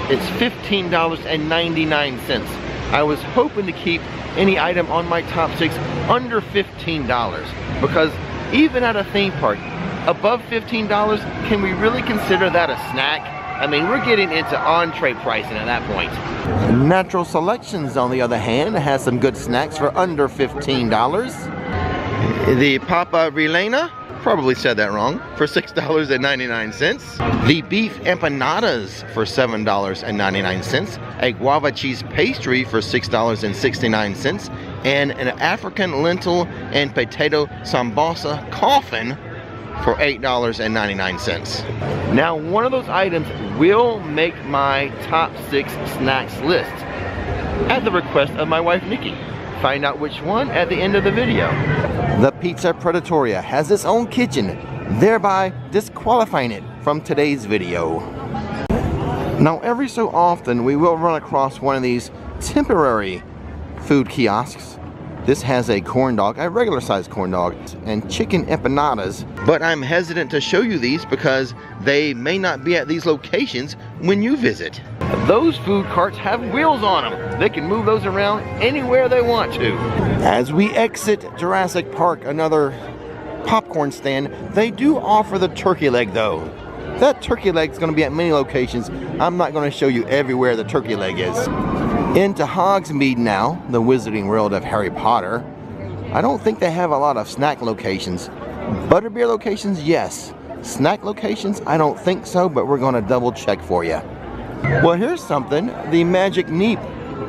It's $15.99. I was hoping to keep any item on my top 6 under $15, because even at a theme park, above $15, can we really consider that a snack? I mean, we're getting into entree pricing at that point. Natural Selections, on the other hand, has some good snacks for under $15. The Papa Relena, probably said that wrong, for $6.99. The beef empanadas for $7.99. A guava cheese pastry for $6.69. And an African lentil and potato sambosa coffin for $8.99. Now, one of those items will make my top 6 snacks list at the request of my wife, Nikki. Find out which one at the end of the video. The Pizza Predatoria has its own kitchen, thereby disqualifying it from today's video. Now, every so often we will run across one of these temporary food kiosks. This has a corn dog, a regular sized corn dog, and chicken empanadas. But I'm hesitant to show you these because they may not be at these locations when you visit. Those food carts have wheels on them. They can move those around anywhere they want to. As we exit Jurassic Park, another popcorn stand, they do offer the turkey leg though. That turkey leg is going to be at many locations. I'm not going to show you everywhere the turkey leg is. Into Hogsmeade now, the Wizarding World of Harry Potter. I don't think they have a lot of snack locations. Butterbeer locations, yes. Snack locations, I don't think so, but we're going to double check for you. Well, here's something. The Magic Neep.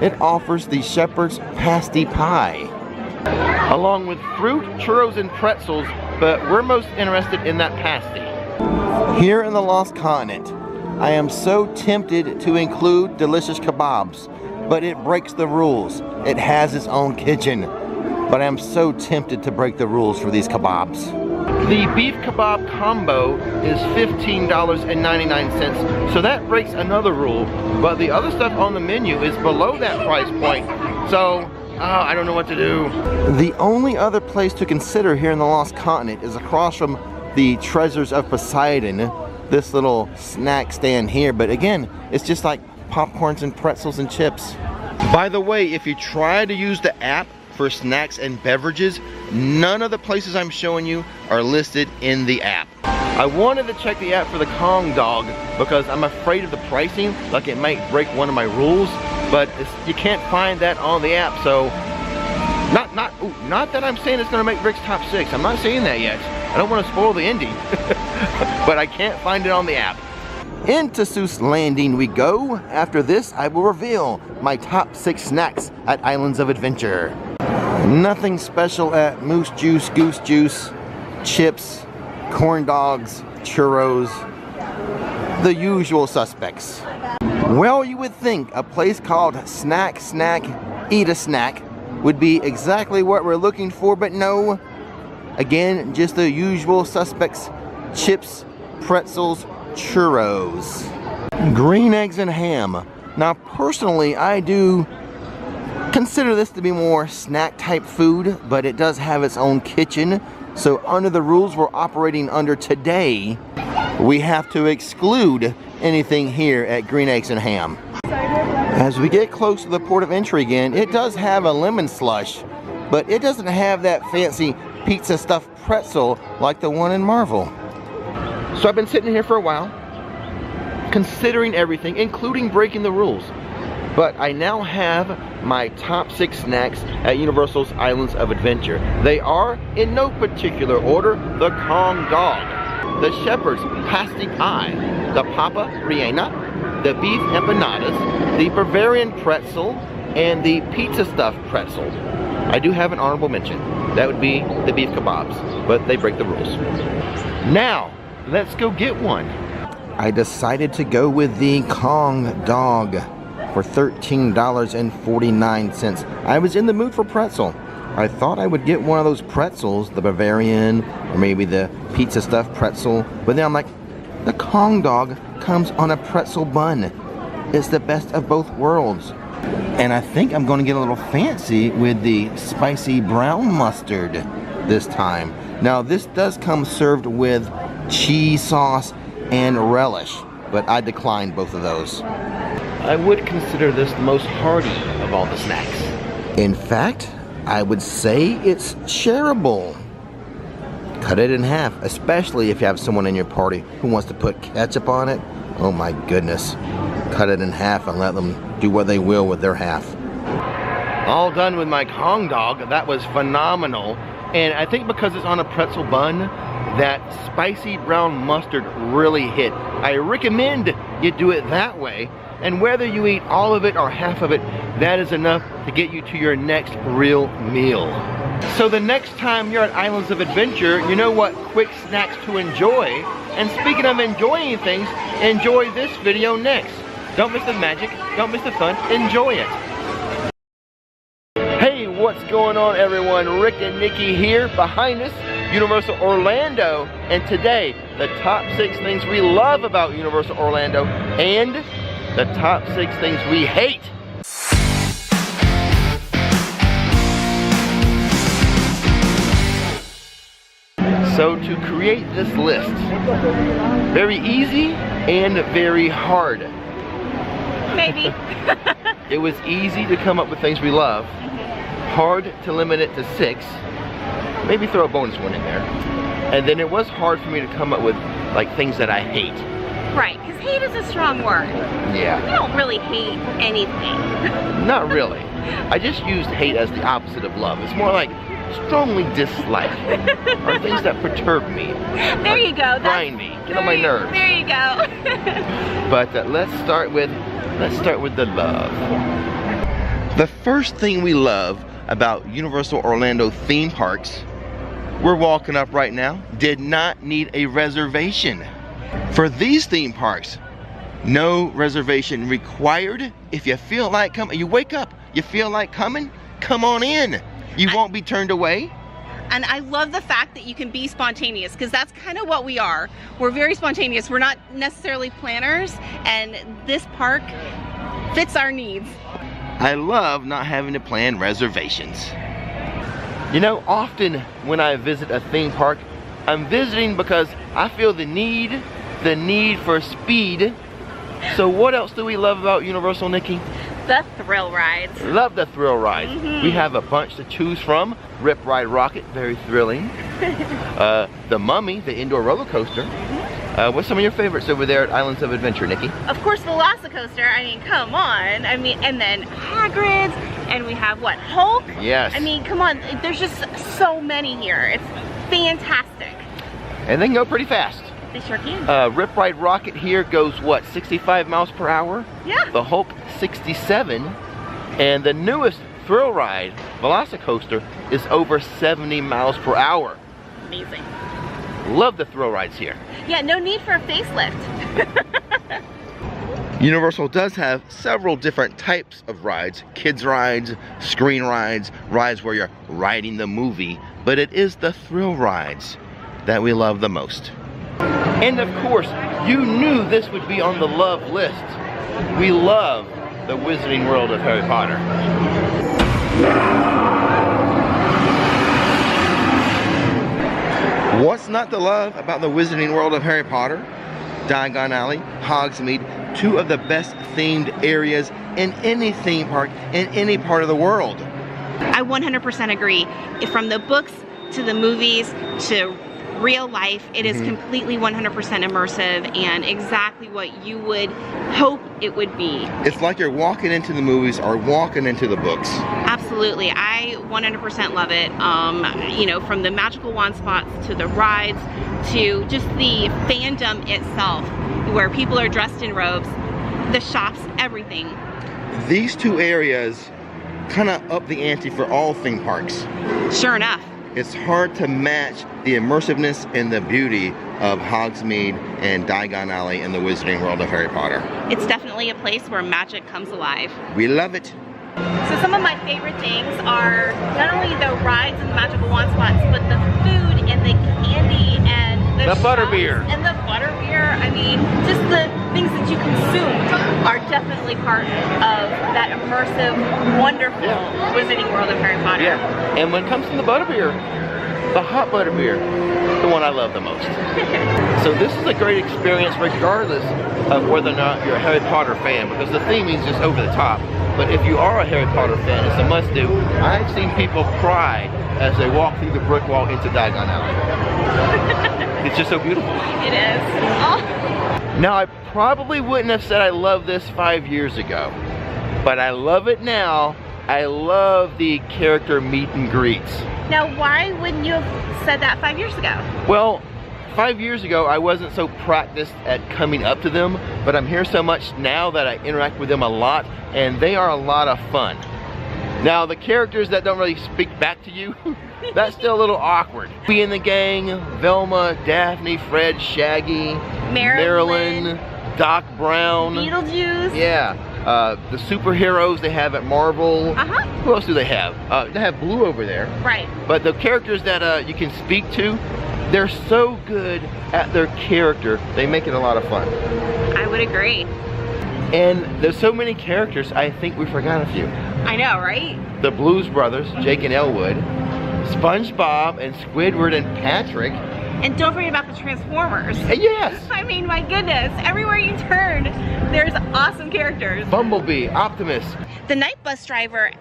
It offers the Shepherd's Pasty Pie, along with fruit, churros, and pretzels, but we're most interested in that pasty. Here in the Lost Continent, I am so tempted to include delicious kebabs, but it breaks the rules. It has its own kitchen, but I am so tempted to break the rules for these kebabs. The beef kebab combo is $15.99, so that breaks another rule, but the other stuff on the menu is below that price point, so I don't know what to do. The only other place to consider here in the Lost Continent is across from the Treasures of Poseidon, this little snack stand here, but again, it's just like popcorns and pretzels and chips. By the way, if you try to use the app for snacks and beverages, none of the places I'm showing you are listed in the app. I wanted to check the app for the Kong dog because I'm afraid of the pricing, like it might break one of my rules, but you can't find that on the app, so not that I'm saying it's gonna make Rix Top 6. I'm not saying that yet. I don't want to spoil the ending, but I can't find it on the app. Into Seuss Landing we go. After this, I will reveal my top 6 snacks at Islands of Adventure. Nothing special at Moose Juice, Goose Juice, chips, corn dogs, churros, the usual suspects. Well, you would think a place called Snack Eat a Snack would be exactly what we're looking for, but no. Again, just the usual suspects, chips, pretzels, churros. Green eggs and ham. Now personally, I do consider this to be more snack type food, but it does have its own kitchen. So under the rules we're operating under today, we have to exclude anything here at Green Eggs and Ham. As we get close to the port of entry again, it does have a lemon slush, but it doesn't have that fancy pizza stuffed pretzel like the one in Marvel. So I've been sitting here for a while, considering everything, including breaking the rules. But I now have my top 6 snacks at Universal's Islands of Adventure. They are, in no particular order, the Kong dog, the Shepherd's Plastic Eye, the Papa Riena, the Beef Empanadas, the Bavarian Pretzel, and the Pizza Stuffed Pretzel. I do have an honorable mention. That would be the beef kebabs, but they break the rules. Now, let's go get one. I decided to go with the Kong dog for $13.49. I was in the mood for pretzel. I thought I would get one of those pretzels, the Bavarian, or maybe the pizza stuffed pretzel, but then I'm like, the Kong dog comes on a pretzel bun. It's the best of both worlds. And I think I'm going to get a little fancy with the spicy brown mustard this time. Now this does come served with cheese sauce and relish, but I declined both of those. I would consider this the most hearty of all the snacks. In fact, I would say it's shareable. Cut it in half, especially if you have someone in your party who wants to put ketchup on it. Oh my goodness. Cut it in half and let them do what they will with their half. All done with my Kong dog. That was phenomenal. And I think because it's on a pretzel bun, that spicy brown mustard really hit. I recommend you do it that way. And whether you eat all of it or half of it, that is enough to get you to your next real meal. So the next time you're at Islands of Adventure, you know what quick snacks to enjoy. And speaking of enjoying things, enjoy this video next. Don't miss the magic, don't miss the fun, enjoy it. Hey, what's going on everyone? Rick and Nikki here, behind us, Universal Orlando. And today, the top 6 things we love about Universal Orlando and the top 6 things we hate. So to create this list, very easy and very hard. Maybe. It was easy to come up with things we love, hard to limit it to 6, maybe throw a bonus one in there. And then it was hard for me to come up with like things that I hate. Right, because hate is a strong word. Yeah. You don't really hate anything. Not really. I just used hate as the opposite of love. It's more like strongly dislike, or things that perturb me. There you go. Grind me, get on my nerves. There you go. But let's start with the love. The first thing we love about Universal Orlando theme parks, we're walking up right now, did not need a reservation. For these theme parks, No reservation required. If you feel like coming, you wake up, you feel like coming, come on in. You won't be turned away. And I love the fact that you can be spontaneous, because that's kind of what we are. We're very spontaneous. We're not necessarily planners, and this park fits our needs. I love not having to plan reservations. You know, often when I visit a theme park, I'm visiting because I feel the need for speed. So what else do we love about Universal, Nikki? The thrill rides. Love the thrill rides. We have a bunch to choose from. Rip Ride Rocket, very thrilling. The Mummy, the indoor roller coaster. What's some of your favorites over there at Islands of Adventure, Nikki? Of course, Velocicoaster. I mean, come on. I mean, and then Hagrid's, and we have what, Hulk? Yes. I mean, come on. There's just so many here. It's fantastic. And they can go pretty fast. They sure can. Rip Ride Rocket here goes, what, 65 miles per hour? Yeah. The Hulk, 67. And the newest thrill ride, Velocicoaster, is over 70 miles per hour. Amazing. Love the thrill rides here. Yeah, no need for a facelift. Universal does have several different types of rides. Kids rides, screen rides, rides where you're riding the movie. But it is the thrill rides that we love the most. And of course, you knew this would be on the love list. We love the Wizarding World of Harry Potter. What's not to love about the Wizarding World of Harry Potter? Diagon Alley, Hogsmeade, two of the best themed areas in any theme park in any part of the world. I 100% agree. From the books to the movies to real life, it is completely 100% immersive and exactly what you would hope it would be. It's like you're walking into the movies or walking into the books. Absolutely, I 100% love it. You know, from the magical wand spots to the rides to just the fandom itself, where people are dressed in robes, the shops, everything. These two areas kind of up the ante for all theme parks. Sure enough. It's hard to match the immersiveness and the beauty of Hogsmeade and Diagon Alley in the Wizarding World of Harry Potter. It's definitely a place where magic comes alive. We love it. So some of my favorite things are not only the rides and the magical wand spots, but the food and the candy and the butterbeer. And the butterbeer. I mean, just the things that you consume are definitely part of that immersive, wonderful Wizarding World of Harry Potter. Yeah, and when it comes to the butterbeer, the hot butterbeer, the one I love the most. So this is a great experience regardless of whether or not you're a Harry Potter fan, because the theming's just over the top. But if you are a Harry Potter fan, it's a must-do. I've seen people cry as they walk through the brick wall into Diagon Alley. It's just so beautiful. It is. Oh. Now, I probably wouldn't have said I love this 5 years ago, but I love it now. I love the character meet and greets. Now, why wouldn't you have said that 5 years ago? Well, 5 years ago, I wasn't so practiced at coming up to them, but I'm here so much now that I interact with them a lot, and they are a lot of fun. Now, the characters that don't really speak back to you, that's still a little awkward. We in the gang, Velma, Daphne, Fred, Shaggy, Marilyn, Doc Brown. Beetlejuice. Yeah. The superheroes they have at Marvel. Who else do they have? They have Blue over there. Right. But the characters that you can speak to, they're so good at their character, they make it a lot of fun. I would agree. And there's so many characters, I think we forgot a few. I know, right? The Blues Brothers, Jake and Elwood, SpongeBob and Squidward and Patrick. And don't forget about the Transformers. Yes! I mean, my goodness, everywhere you turn, there's awesome characters. Bumblebee, Optimus. The night bus driver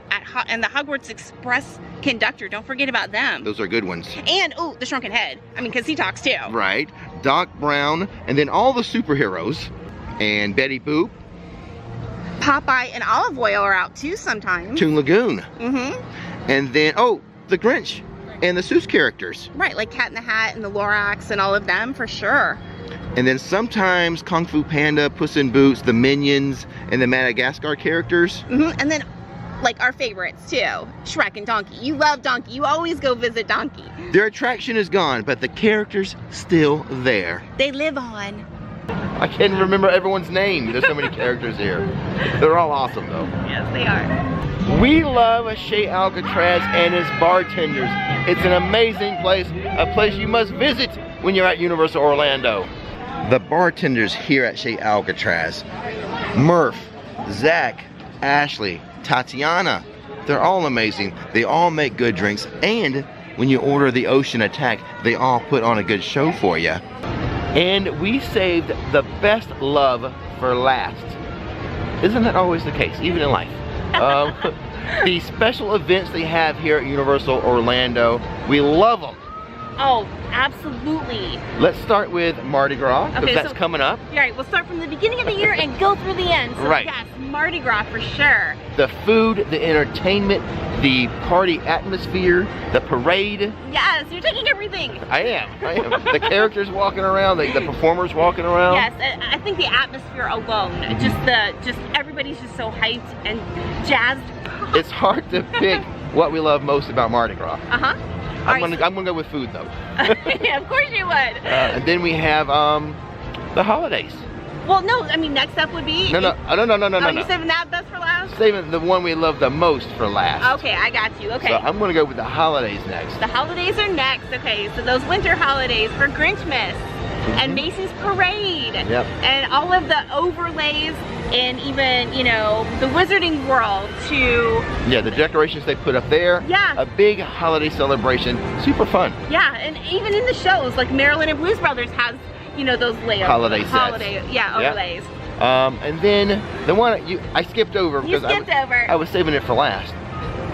and the Hogwarts Express conductor, don't forget about them. Those are good ones. And, oh, the Shrunken Head. I mean, because he talks too. Right. Doc Brown, and then all the superheroes. And Betty Boop. Popeye and Olive Oil are out too sometimes. Toon Lagoon. Mm-hmm. And then, oh, the Grinch and the Seuss characters. Right, like Cat in the Hat and the Lorax and all of them, for sure. And then sometimes Kung Fu Panda, Puss in Boots, the Minions, and the Madagascar characters. Mm-hmm. And then, like, our favorites too, Shrek and Donkey. You love Donkey. You always go visit Donkey. Their attraction is gone, but the characters still there. They live on. I can't remember everyone's name. There's so many characters here. They're all awesome though. Yes, they are. We love Chez Alcatraz and its bartenders. It's an amazing place, a place you must visit when you're at Universal Orlando. The bartenders here at Chez Alcatraz, Murph, Zach, Ashley, Tatiana, they're all amazing. They all make good drinks, and when you order the Ocean Attack, they all put on a good show for you. And we saved the best love for last. Isn't that always the case, even in life? The special events they have here at Universal Orlando, we love them. Oh, absolutely. Let's start with Mardi Gras, because that's coming up. You're right, we'll start from the beginning of the year and go through the end. So right. Yes, Mardi Gras for sure. The food, the entertainment, the party atmosphere, the parade. Yes, you're taking everything. I am. The characters walking around, the performers walking around. Yes, I think the atmosphere alone, just everybody's just so hyped and jazzed. It's hard to pick what we love most about Mardi Gras. Uh-huh. I'm gonna go with food though. Yeah, of course you would. And then we have the holidays. Well, no, I mean next up would be. No. Oh, you're saving that best for last? Saving the one we love the most for last. Okay, I got you. Okay. So I'm gonna go with the holidays next. The holidays are next. Okay, so those winter holidays for Grinchmas and Macy's Parade. Yep. And all of the overlays and even, you know, the Wizarding World to... Yeah, the decorations they put up there. Yeah. A big holiday celebration. Super fun. Yeah, and even in the shows, like Marilyn and Blues Brothers has, you know, those layers. Holiday sets. Overlays. And then the one I skipped over because I was saving it for last.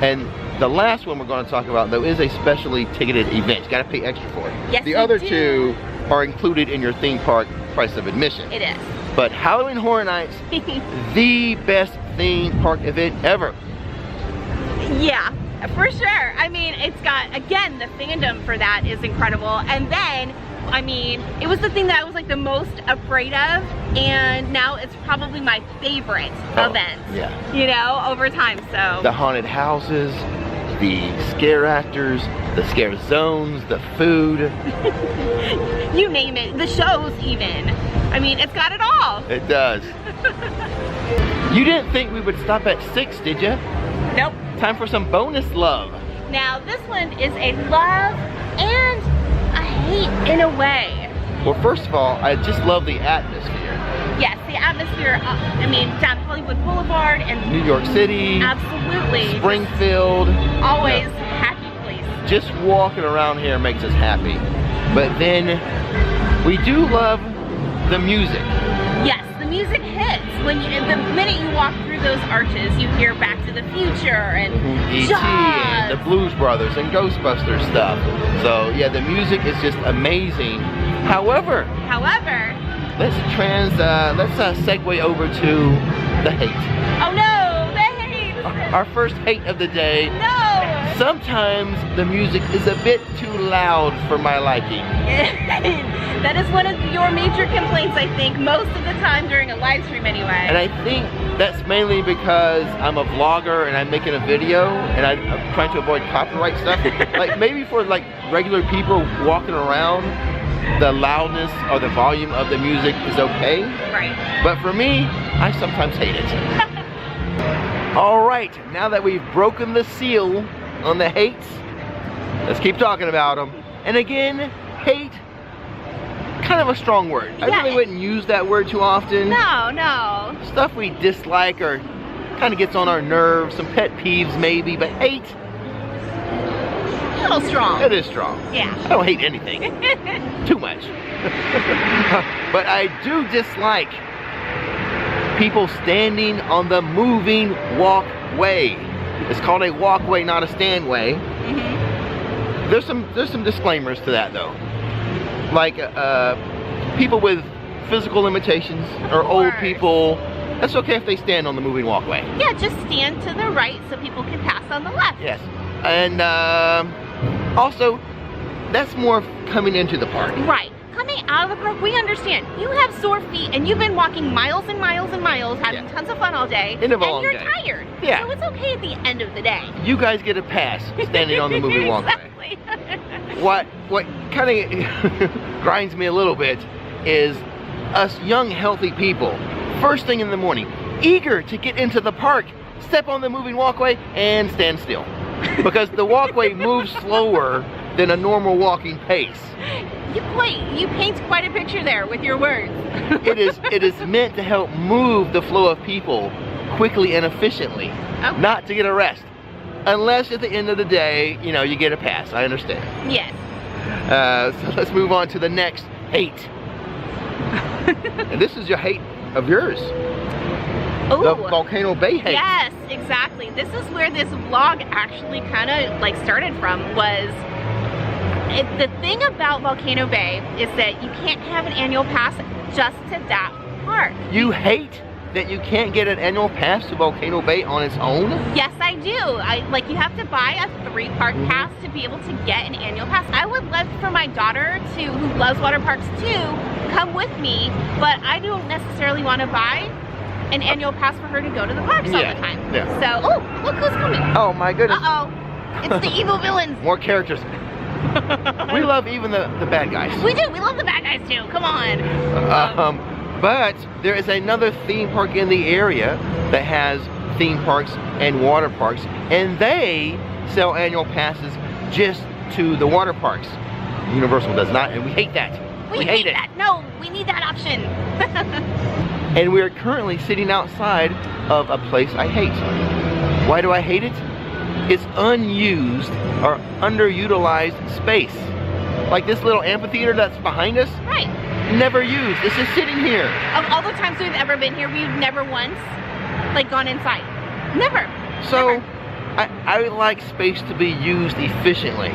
And the last one we're going to talk about though is a specially ticketed event. You got to pay extra for it. Yes, the other two are included in your theme park price of admission. It is. But Halloween Horror Nights, the best theme park event ever. Yeah, for sure. I mean, it's got, again, the fandom for that is incredible. And then, I mean, it was the thing that I was like the most afraid of, and now it's probably my favorite event. Yeah. You know, over time, so. The haunted houses, the scare actors, the scare zones, the food. You name it, the shows even. I mean, it's got it all. It does. You didn't think we would stop at 6, did you? Nope. Time for some bonus love. Now, this one is a love and a hate in a way. Well, first of all, I just love the atmosphere. Yes, the atmosphere, I mean, down Hollywood Boulevard and New York City. Absolutely. Springfield. Always happy place. Just walking around here makes us happy. But then, we do love the music. Yes, the music hits. When the minute you walk through those arches, you hear Back to the Future and E.T. and the Blues Brothers and Ghostbusters stuff. So yeah, the music is just amazing. However, let's segue over to the hate. Oh no, the hate! Our first hate of the day. No! Sometimes the music is a bit too loud for my liking. That is one of your major complaints, I think, most of the time during a live stream anyway. And I think that's mainly because I'm a vlogger and I'm making a video and I'm trying to avoid copyright stuff. Like maybe for like regular people walking around, the loudness or the volume of the music is okay. Right. But for me, I sometimes hate it. All right, now that we've broken the seal on the hates, let's keep talking about them. And again, hate, kind of a strong word. I really wouldn't use that word too often. No. Stuff we dislike or kind of gets on our nerves, some pet peeves maybe, but hate, a little strong. It is strong. Yeah. I don't hate anything. Too much. But I do dislike people standing on the moving walkway. It's called a walkway, not a standway. There's some disclaimers to that though. Like people with physical limitations or old people, that's okay if they stand on the moving walkway. Yeah, just stand to the right so people can pass on the left. Yes. And also, that's more coming into the park. Right. Coming out of the park, we understand. You have sore feet and you've been walking miles and miles and miles, having tons of fun all day, and you're tired. Yeah. So it's okay at the end of the day. You guys get a pass standing on the moving walkway. Exactly. What kind of grinds me a little bit is us young, healthy people, first thing in the morning, eager to get into the park, step on the moving walkway and stand still. Because the walkway moves slower than a normal walking pace. You paint quite a picture there with your words. It is meant to help move the flow of people quickly and efficiently, not to get a rest. Unless at the end of the day, you know, you get a pass. I understand. Yes. So let's move on to the next hate. And this is your hate of yours. Ooh. The Volcano Bay hate. Yes, exactly. This is where this vlog actually kind of like started from. The thing about Volcano Bay is that you can't have an annual pass just to that park. You hate that you can't get an annual pass to Volcano Bay on its own? Yes, I do. You have to buy a 3-park pass to be able to get an annual pass. I would love for my daughter who loves water parks too, come with me, but I don't necessarily want to buy an annual pass for her to go to the parks all the time. Yeah. So, oh, look who's coming. Oh my goodness. Uh-oh. It's the evil villains. More characters. We love even the bad guys. We do. We love the bad guys too. Come on. But there is another theme park in the area that has theme parks and water parks, and they sell annual passes just to the water parks. Universal does not, and we hate that. We hate it. That. No, we need that option. And we are currently sitting outside of a place I hate. Why do I hate it? It's unused or underutilized space. Like this little amphitheater that's behind us. Right. Never used. It's just sitting here. Of all the times we've ever been here, we've never once gone inside. Never. So never. I like space to be used efficiently.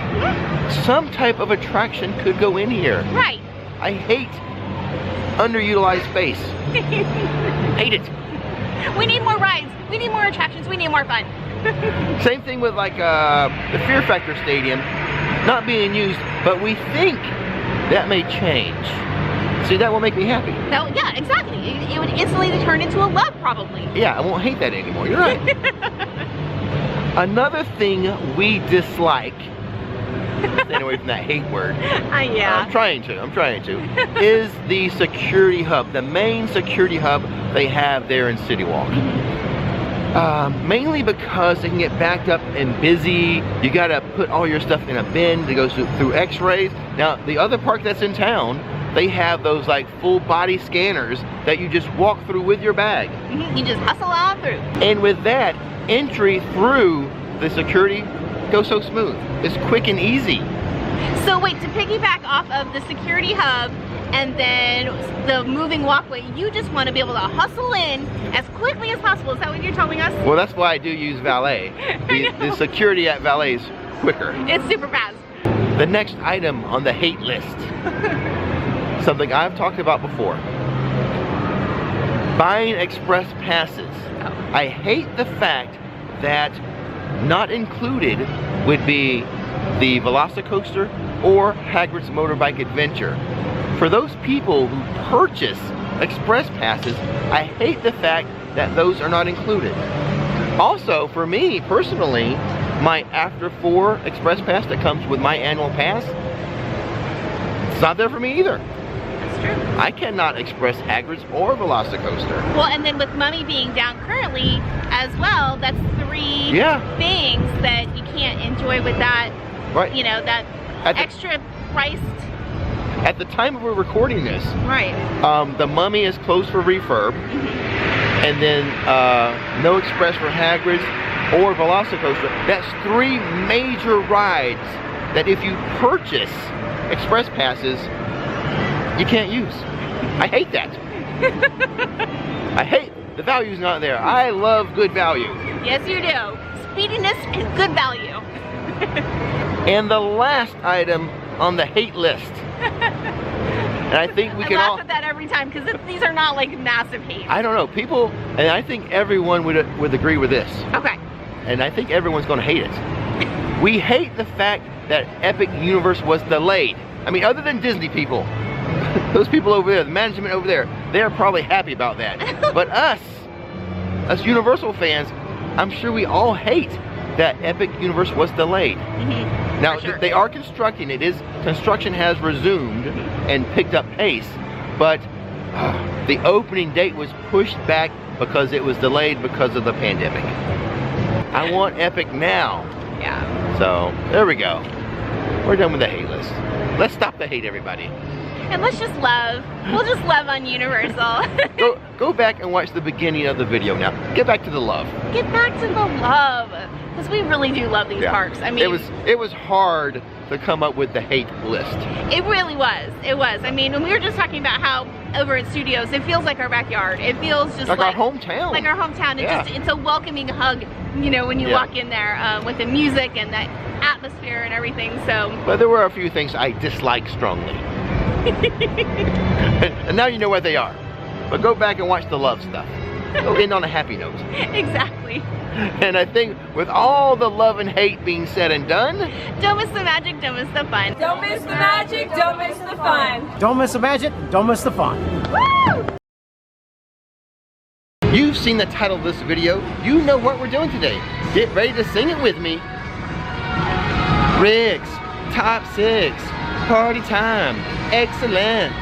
Some type of attraction could go in here. Right. I hate underutilized space. Hate it. We need more rides. We need more attractions. We need more fun. Same thing with like the Fear Factor Stadium not being used, but we think that may change. See, that will make me happy. No, yeah, exactly. It would instantly turn into a love, probably. Yeah, I won't hate that anymore. You're right. Another thing we dislike, staying away from that hate word. Yeah. I'm trying to, is the security hub, the main security hub they have there in City Walk. Mainly because it can get backed up and busy. You gotta put all your stuff in a bin that goes through x-rays. Now, the other park that's in town, they have those like full body scanners that you just walk through with your bag. You just hustle on through. And with that, entry through the security goes so smooth. It's quick and easy. So wait, to piggyback off of the security hub and then the moving walkway, you just want to be able to hustle in as quickly as possible. Is that what you're telling us? Well, that's why I do use valet. The security at valet is quicker. It's super fast. The next item on the hate list, something I've talked about before. Buying express passes. I hate the fact that not included would be the Velocicoaster or Hagrid's Motorbike Adventure. For those people who purchase express passes, I hate the fact that those are not included. Also, for me personally, my After 4 express pass that comes with my annual pass, it's not there for me either. That's true. I cannot express Hagrid's or Velocicoaster. Well, and then with Mummy being down currently as well, that's 3 things that you can't enjoy with that, you know, that extra priced. At the time we're recording this, the Mummy is closed for refurb, and then no express for Hagrid's or Velocicoaster. That's 3 major rides that if you purchase express passes, you can't use. I hate that. I hate the value's not there. I love good value. Yes, you do. Speediness and good value. And the last item on the hate list. And I think we can all laugh at that every time because these are not like massive hate. I don't know, people, and I think everyone would agree with this. Okay. And I think everyone's going to hate it. We hate the fact that Epic Universe was delayed. I mean, other than Disney people, those people over there, the management over there, they're probably happy about that. But us Universal fans, I'm sure we all hate that Epic Universe was delayed. Now, they are constructing. Construction has resumed and picked up pace, but The opening date was pushed back because it was delayed because of the pandemic. I want Epic now. Yeah. So, there we go. We're done with the hate list. Let's stop the hate, everybody. And let's just love. We'll just love on Universal. Go back and watch the beginning of the video now. Get back to the love. Get back to the love. Because we really do love these parks. I mean, it was hard to come up with the hate list. It really was. It was. I mean, when we were just talking about how over at Studios, it feels like our backyard. It feels just like our hometown. Like our hometown. It's a welcoming hug, you know, when you walk in there with the music and the atmosphere and everything. So. But there were a few things I disliked strongly. And now you know what they are. But go back and watch the love stuff. Go end on a happy note. Exactly. And I think with all the love and hate being said and done, don't miss the magic, don't miss the fun. Don't miss the magic, don't miss the fun. Don't miss the magic, don't miss the fun. Woo! You've seen the title of this video. You know what we're doing today. Get ready to sing it with me. Rix Top 6. Party time. Excellent.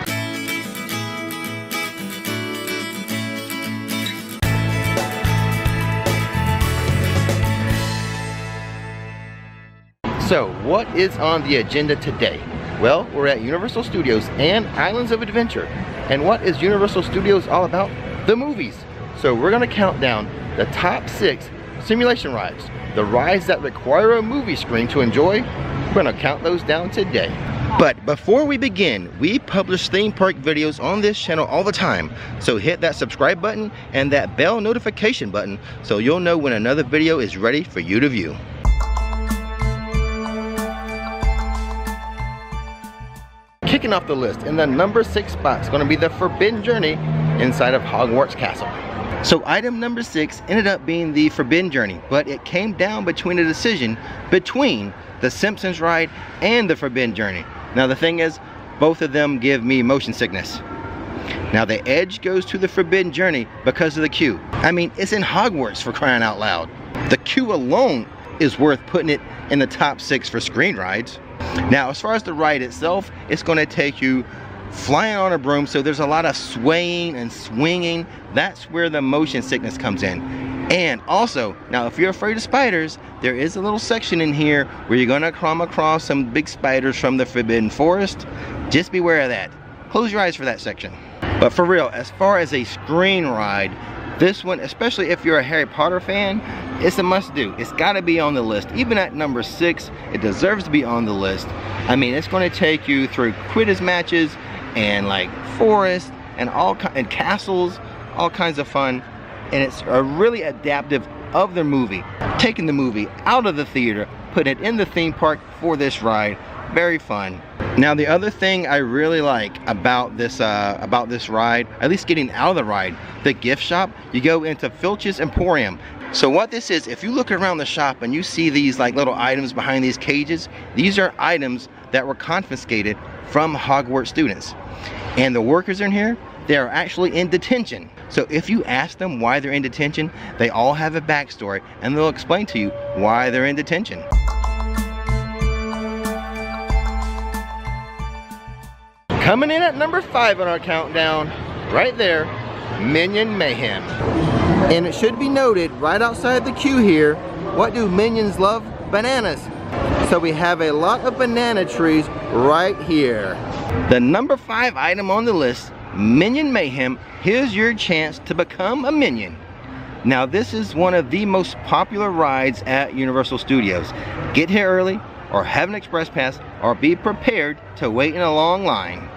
So, what is on the agenda today? Well, we're at Universal Studios and Islands of Adventure. And what is Universal Studios all about? The movies. So we're gonna count down the top 6 simulation rides. The rides that require a movie screen to enjoy. We're gonna count those down today. But before we begin, we publish theme park videos on this channel all the time. So hit that subscribe button and that bell notification button so you'll know when another video is ready for you to view. Kicking off the list in the number 6 spot is going to be the Forbidden Journey inside of Hogwarts Castle. So item number 6 ended up being the Forbidden Journey, but it came down between a decision between the Simpsons ride and the Forbidden Journey. Now the thing is, both of them give me motion sickness. Now the edge goes to the Forbidden Journey because of the queue. I mean, it's in Hogwarts, for crying out loud. The queue alone is worth putting it in the top 6 for screen rides. Now, as far as the ride itself, it's going to take you flying on a broom, so there's a lot of swaying and swinging. That's where the motion sickness comes in. And also, now if you're afraid of spiders, there is a little section in here where you're going to come across some big spiders from the Forbidden Forest. Just beware of that. Close your eyes for that section. But for real, as far as a screen ride, this one, especially if you're a Harry Potter fan, it's a must-do. It's got to be on the list. Even at number 6, it deserves to be on the list. I mean, it's going to take you through Quidditch matches and like forests and and castles, all kinds of fun. And it's a really adaptive of the movie. Taking the movie out of the theater, putting it in the theme park for this ride. Very fun. Now the other thing I really like about this ride, at least getting out of the ride, the gift shop, you go into Filch's Emporium. So what this is, if you look around the shop and you see these like little items behind these cages, these are items that were confiscated from Hogwarts students. And the workers in here, they are actually in detention. So if you ask them why they're in detention, they all have a backstory and they'll explain to you why they're in detention. Coming in at number 5 on our countdown, right there, Minion Mayhem. And it should be noted, right outside the queue here, what do minions love? Bananas. So we have a lot of banana trees right here. The number 5 item on the list, Minion Mayhem. Here's your chance to become a minion. Now this is one of the most popular rides at Universal Studios. Get here early, or have an express pass, or be prepared to wait in a long line.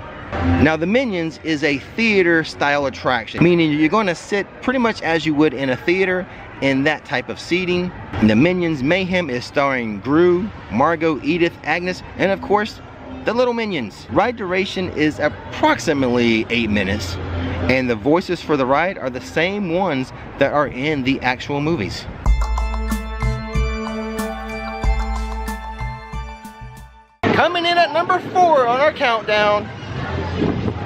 Now the Minions is a theater style attraction, meaning you're going to sit pretty much as you would in a theater in that type of seating. And the Minions Mayhem is starring Gru, Margot, Edith, Agnes, and of course the little Minions. Ride duration is approximately 8 minutes, and the voices for the ride are the same ones that are in the actual movies. Coming in at number 4 on our countdown,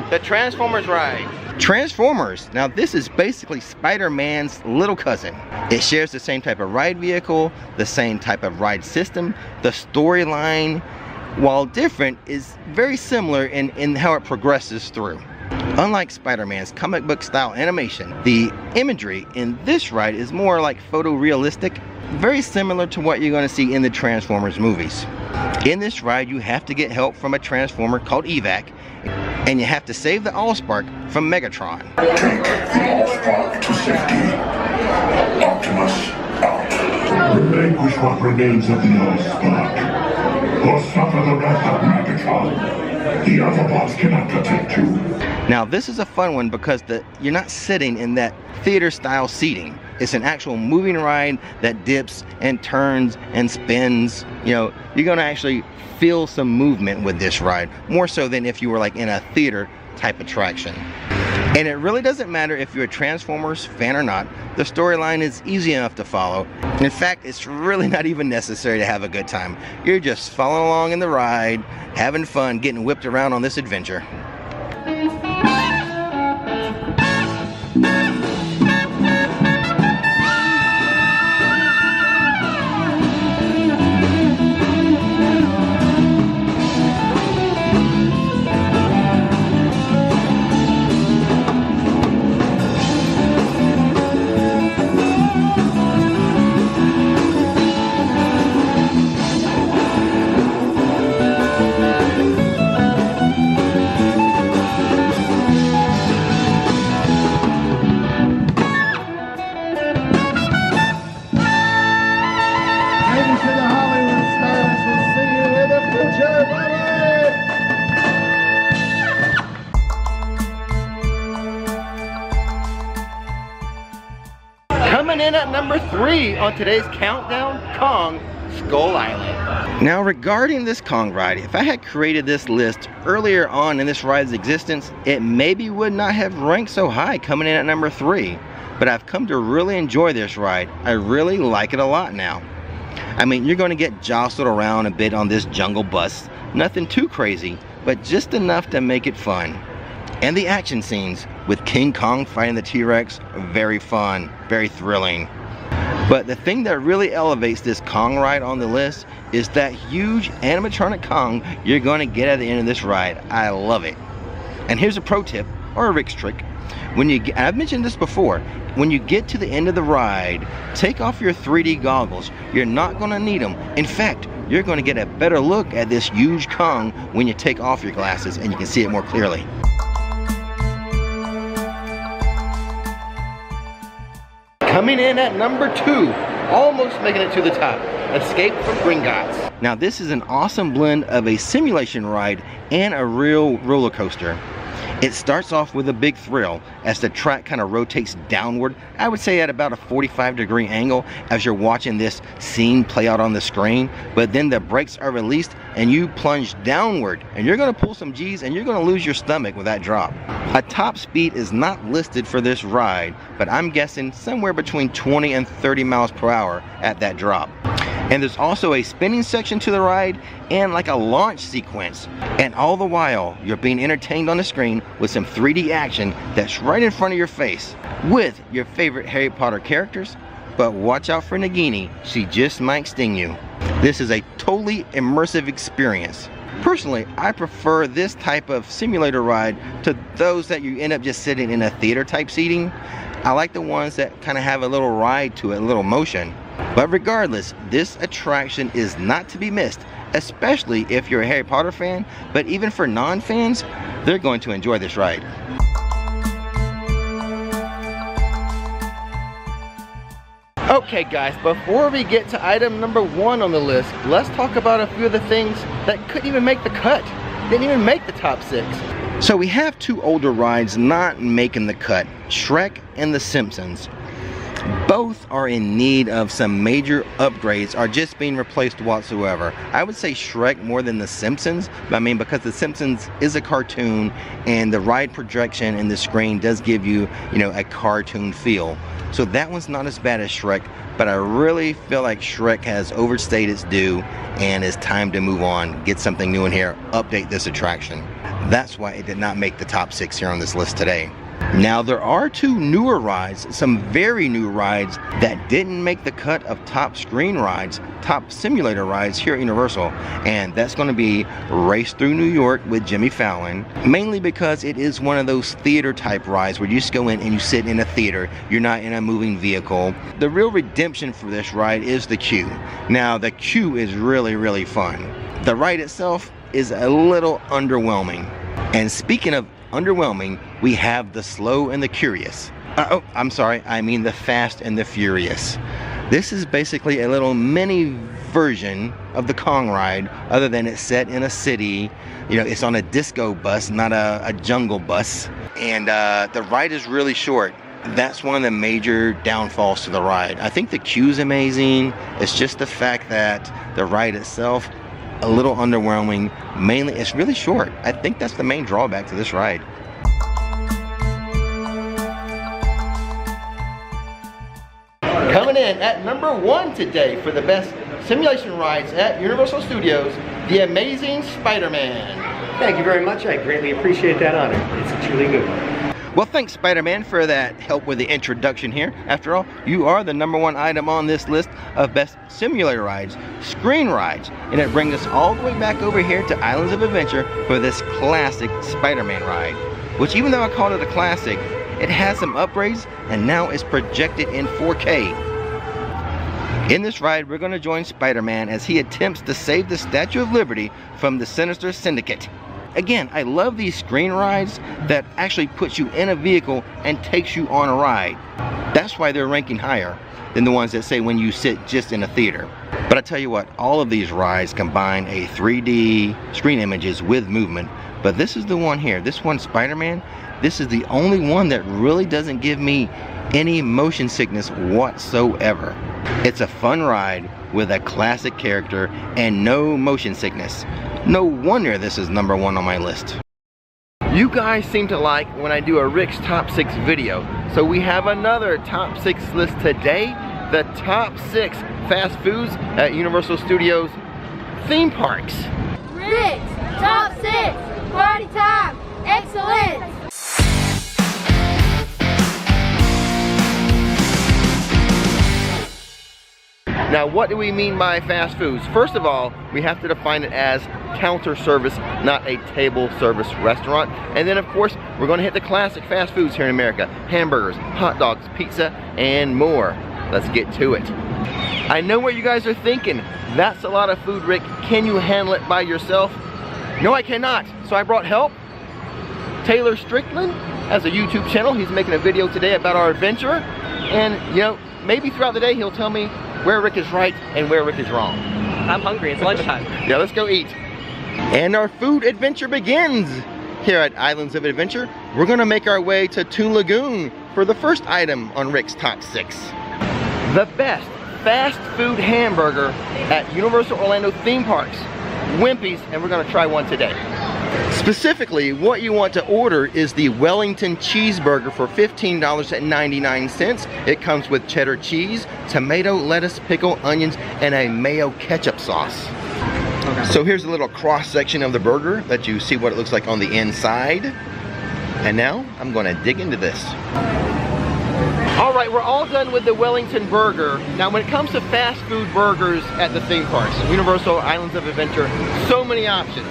the Transformers ride. Transformers, now this is basically Spider-Man's little cousin. It shares the same type of ride vehicle, the same type of ride system. The storyline, while different, is very similar in how it progresses through. Unlike Spider-Man's comic book style animation, the imagery in this ride is more like photorealistic, very similar to what you're going to see in the Transformers movies. In this ride, you have to get help from a Transformer called Evac, and you have to save the Allspark from Megatron. Take the Allspark to safety. Optimus out. Relinquish what remains of the Allspark, or suffer the wrath of Megatron. The Autobots cannot protect you. Now this is a fun one because you're not sitting in that theater style seating. It's an actual moving ride that dips and turns and spins. You know, you're gonna actually feel some movement with this ride, more so than if you were like in a theater type attraction. And it really doesn't matter if you're a Transformers fan or not. The storyline is easy enough to follow. In fact, it's really not even necessary to have a good time. You're just following along in the ride, having fun, getting whipped around on this adventure. Coming in at number 3 on today's countdown, Kong Skull Island. Now regarding this Kong ride, if I had created this list earlier on in this ride's existence, it maybe would not have ranked so high, coming in at number 3. But I've come to really enjoy this ride. I really like it a lot now. I mean, you're going to get jostled around a bit on this jungle bus. Nothing too crazy, but just enough to make it fun. And the action scenes with King Kong fighting the T-Rex are very fun, very thrilling. But the thing that really elevates this Kong ride on the list is that huge animatronic Kong you're going to get at the end of this ride. I love it. And here's a pro tip, or a Rix trick. I've mentioned this before, when you get to the end of the ride, take off your 3D goggles. You're not going to need them. In fact, you're going to get a better look at this huge Kong when you take off your glasses and you can see it more clearly. Coming in at number 2, almost making it to the top, Escape from Gringotts. Now this is an awesome blend of a simulation ride and a real roller coaster. It starts off with a big thrill as the track kind of rotates downward, I would say at about a 45-degree angle as you're watching this scene play out on the screen. But then the brakes are released and you plunge downward, and you're going to pull some G's and you're going to lose your stomach with that drop. A top speed is not listed for this ride, but I'm guessing somewhere between 20 and 30 miles per hour at that drop. And there's also a spinning section to the ride and like a launch sequence. And all the while, you're being entertained on the screen with some 3D action that's right in front of your face with your favorite Harry Potter characters. But watch out for Nagini, she just might sting you. This is a totally immersive experience. Personally, I prefer this type of simulator ride to those that you end up just sitting in a theater type seating. I like the ones that kind of have a little ride to it, a little motion. But regardless, this attraction is not to be missed, especially if you're a Harry Potter fan, but even for non-fans, they're going to enjoy this ride. Okay guys, before we get to item number 1 on the list, let's talk about a few of the things that couldn't even make the cut, didn't even make the top 6. So we have 2 older rides not making the cut, Shrek and The Simpsons. Both are in need of some major upgrades or just being replaced whatsoever. I would say Shrek more than The Simpsons, I mean, because The Simpsons is a cartoon and the ride projection in the screen does give you, a cartoon feel. So that one's not as bad as Shrek, but I really feel like Shrek has overstayed its due and it's time to move on, get something new in here, update this attraction. That's why it did not make the top 6 here on this list today. Now there are two newer rides, some very new rides that didn't make the cut of top screen rides, top simulator rides here at Universal, and that's going to be Race Through New York with Jimmy Fallon, mainly because it is one of those theater type rides where you just go in and you sit in a theater, you're not in a moving vehicle. The real redemption for this ride is the queue. Now the queue is really fun. The ride itself is a little underwhelming, and speaking of underwhelming, we have the slow and the curious. Oh, I'm sorry, I mean the fast and the furious. This is basically a little mini version of the Kong ride, other than it's set in a city. You know, it's on a disco bus, not a jungle bus. And the ride is really short. That's one of the major downfalls to the ride. I think the queue's amazing. It's just the fact that the ride itself, a little underwhelming. Mainly, it's really short. I think that's the main drawback to this ride. Coming in at number 1 today for the best simulation rides at Universal Studios, The Amazing Spider-Man. Thank you very much. I greatly appreciate that honor. It's a truly good one. Well, thanks Spider-Man for that help with the introduction here. After all, you are the #1 item on this list of best simulator rides, screen rides, and it brings us all the way back over here to Islands of Adventure for this classic Spider-Man ride, which, even though I called it a classic, it has some upgrades and now is projected in 4K. In this ride, we're going to join Spider-Man as he attempts to save the Statue of Liberty from the Sinister Syndicate. Again, I love these screen rides that actually puts you in a vehicle and takes you on a ride. That's why they're ranking higher than the ones that say when you sit just in a theater. But I tell you what, all of these rides combine a 3D screen images with movement. But this is the one here, this one, Spider-Man, this is the only one that really doesn't give me any motion sickness whatsoever. It's a fun ride with a classic character and no motion sickness. No wonder this is #1 on my list. You guys seem to like when I do a Rix Top 6 video, so we have another Top 6 list today, the Top 6 fast foods at Universal Studios theme parks. Rix Top 6 Party Time Excellence. Now, what do we mean by fast foods? First of all, we have to define it as counter service, not a table service restaurant. And then, of course, we're going to hit the classic fast foods here in America: hamburgers, hot dogs, pizza, and more. Let's get to it. I know what you guys are thinking. That's a lot of food, Rick. Can you handle it by yourself? No, I cannot. So I brought help. Taylor Strickland has a YouTube channel. He's making a video today about our adventure. And, you know, maybe throughout the day he'll tell me where Rick is right and where Rick is wrong. I'm hungry, it's lunchtime. Yeah, let's go eat. And our food adventure begins here at Islands of Adventure. We're gonna make our way to Toon Lagoon for the first item on Rix Top 6. The best fast food hamburger at Universal Orlando theme parks, Wimpy's, and we're gonna try one today. Specifically, what you want to order is the Wellington cheeseburger for $15.99. It comes with cheddar cheese, tomato, lettuce, pickle, onions, and a mayo ketchup sauce. Okay. So here's a little cross section of the burger that you see what it looks like on the inside. And now I'm going to dig into this. All right, we're all done with the Wellington burger. Now, when it comes to fast food burgers at the theme parks, Universal Islands of Adventure, so many options.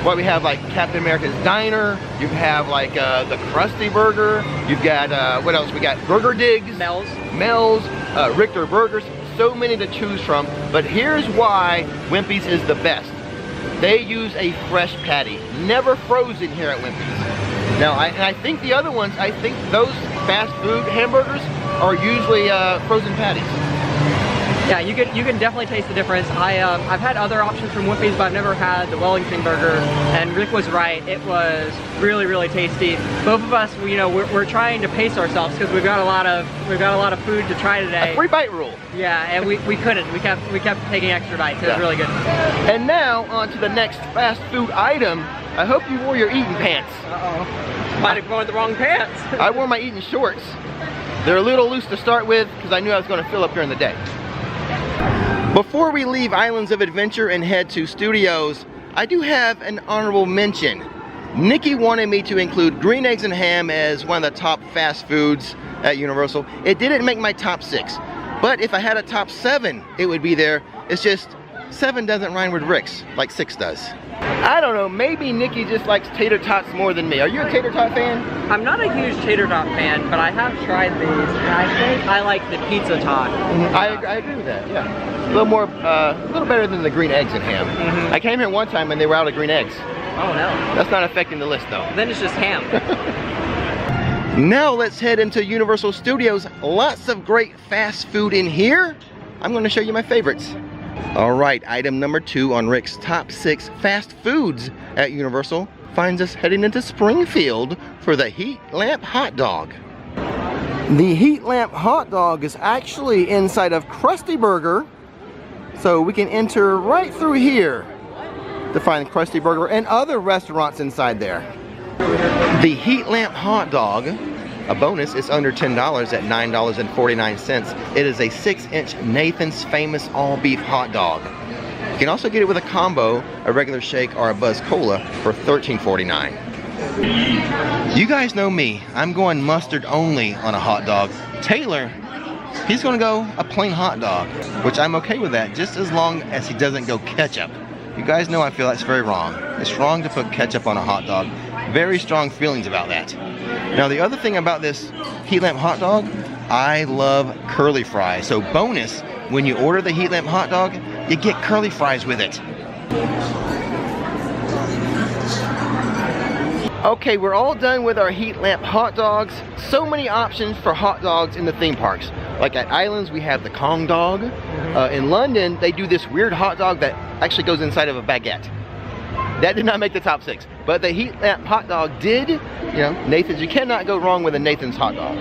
What we have, like Captain America's Diner, you have like the Krusty Burger, you've got, what else? We got Burger Digs, Mel's, Richter Burgers, so many to choose from. But here's why Wimpy's is the best. They use a fresh patty, never frozen here at Wimpy's. Now, I think the other ones, I think those fast food hamburgers are usually frozen patties. Yeah, you can definitely taste the difference. I've had other options from Wimpy's, but I've never had the Wellington burger. And Rick was right; it was really tasty. Both of us, you know, we're trying to pace ourselves because we've got a lot of food to try today. A 3-bite rule. Yeah, and we couldn't. We kept taking extra bites. It was really good. And now on to the next fast food item. I hope you wore your eating pants. Uh-oh. Might have worn the wrong pants. I wore my eating shorts. They're a little loose to start with because I knew I was going to fill up during the day. Before we leave Islands of Adventure and head to Studios, I do have an honorable mention. Nikki wanted me to include green eggs and ham as one of the top fast foods at Universal. It didn't make my top 6, but if I had a top 7, it would be there. It's just 7 doesn't rhyme with Rix like 6 does. I don't know, maybe Nikki just likes tater tots more than me. Are you a tater tot fan? I'm not a huge tater tot fan, but I have tried these, and I think I like the pizza tot. I agree with that, yeah. A little more, a little better than the green eggs and ham. I came here one time and they were out of green eggs. Oh no. That's not affecting the list though. Then it's just ham. Now let's head into Universal Studios. Lots of great fast food in here. I'm going to show you my favorites. All right, item number 2 on Rix Top 6 fast foods at Universal finds us heading into Springfield for the Heat Lamp Hot Dog. The Heat Lamp Hot Dog is actually inside of Krusty Burger, so we can enter right through here to find Krusty Burger and other restaurants inside there. The Heat Lamp Hot Dog, a bonus, is under $10 at $9.49. It is a 6-inch Nathan's Famous all beef hot dog. You can also get it with a combo, a regular shake or a Buzz Cola for $13.49. You guys know me, I'm going mustard only on a hot dog. Taylor, he's gonna go a plain hot dog, which I'm okay with that, just as long as he doesn't go ketchup. You guys know I feel that's very wrong. It's wrong to put ketchup on a hot dog. Very strong feelings about that. Now the other thing about this Heat Lamp hot dog, I love curly fries. So bonus, when you order the Heat Lamp hot dog, you get curly fries with it. Okay, we're all done with our Heat Lamp hot dogs. So many options for hot dogs in the theme parks. Like at Islands, we have the Kong dog. In London, they do this weird hot dog that actually goes inside of a baguette. That did not make the top 6, but the Heat Lamp hot dog did. You know, Nathan's, you cannot go wrong with a Nathan's hot dog.